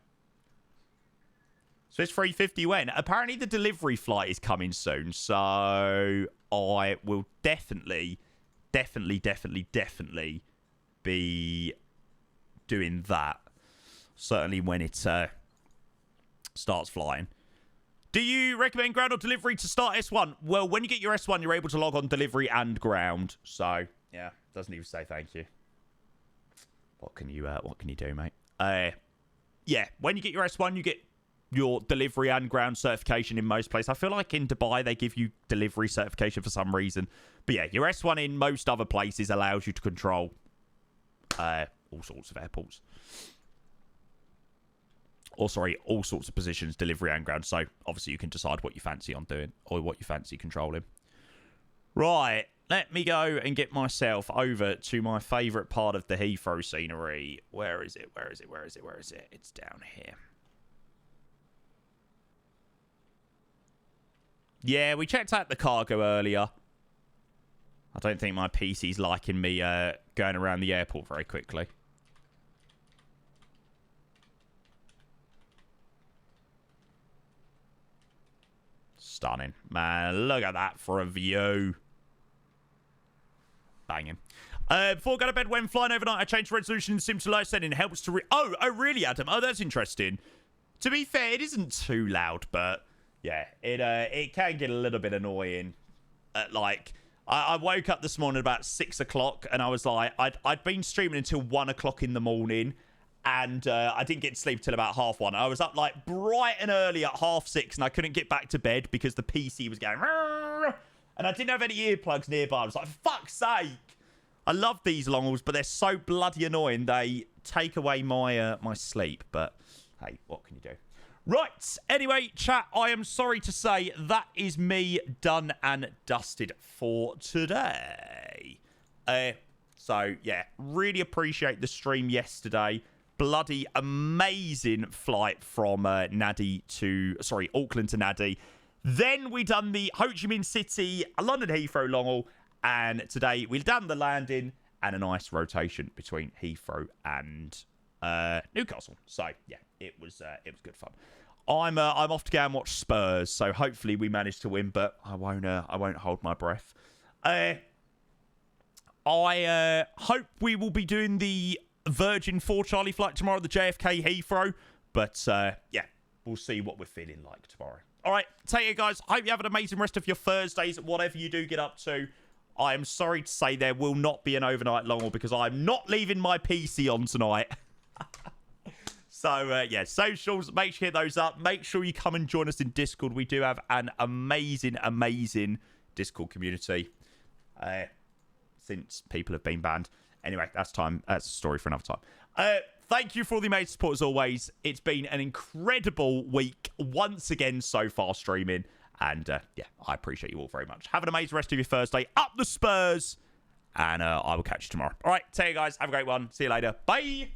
So it's 350 when? Apparently the delivery flight is coming soon. So I will definitely be doing that. Certainly when it starts flying. Do you recommend ground or delivery to start S1? Well, when you get your S1, you're able to log on delivery and ground. So, yeah, doesn't even say thank you. What can you do, mate? Yeah, when you get your S1, you get your delivery and ground certification in most places. I feel like in Dubai, they give you delivery certification for some reason. But yeah, your S1 in most other places allows you to control all sorts of airports. Or, sorry, all sorts of positions, delivery and ground. So, obviously, you can decide what you fancy on doing or what you fancy controlling. Right. let me go and get myself over to my favourite part of the Heathrow scenery. Where is it? Where is it? Where is it? Where is it? It's down here. Yeah, we checked out the cargo earlier. I don't think my PC's liking me going around the airport very quickly. Stunning. Man, look at that for a view. Banging. Before I go to bed, when flying overnight, I changed resolution in Sim to low setting. It helps to... Oh, really, Adam? Oh, that's interesting. To be fair, it isn't too loud, but... Yeah, it can get a little bit annoying. I woke up this morning about 6 o'clock, and I was like... I'd been streaming until 1 o'clock in the morning, and I didn't get to sleep till about 1:30. I was up, like, bright and early at 6:30, and I couldn't get back to bed because the PC was going... And I didn't have any earplugs nearby. I was like, for fuck's sake. I love these long hauls, but they're so bloody annoying. They take away my my sleep. But, hey, what can you do? Right. Anyway, chat, I am sorry to say that is me done and dusted for today. So, yeah, really appreciate the stream yesterday. Bloody amazing flight from Auckland to Nadi. Then we done the Ho Chi Minh City, London Heathrow long haul, and today we've done the landing and a nice rotation between Heathrow and Newcastle. So yeah, it was good fun. I'm off to go and watch Spurs, so hopefully we manage to win, but I won't hold my breath. I hope we will be doing the Virgin 4 Charlie flight tomorrow, the JFK Heathrow, but yeah, we'll see what we're feeling like tomorrow. All right, take it, guys. Hope you have an amazing rest of your Thursdays, whatever you do get up to. I am sorry to say there will not be an overnight long haul because I'm not leaving my PC on tonight. So, yeah, socials, make sure you hit those up. Make sure you come and join us in Discord. We do have an amazing, amazing Discord community since people have been banned. Anyway, that's a story for another time. Thank you for all the amazing support as always. It's been an incredible week once again so far streaming. And yeah, I appreciate you all very much. Have an amazing rest of your Thursday. Up the Spurs. And I will catch you tomorrow. All right, take care, guys. Have a great one. See you later. Bye.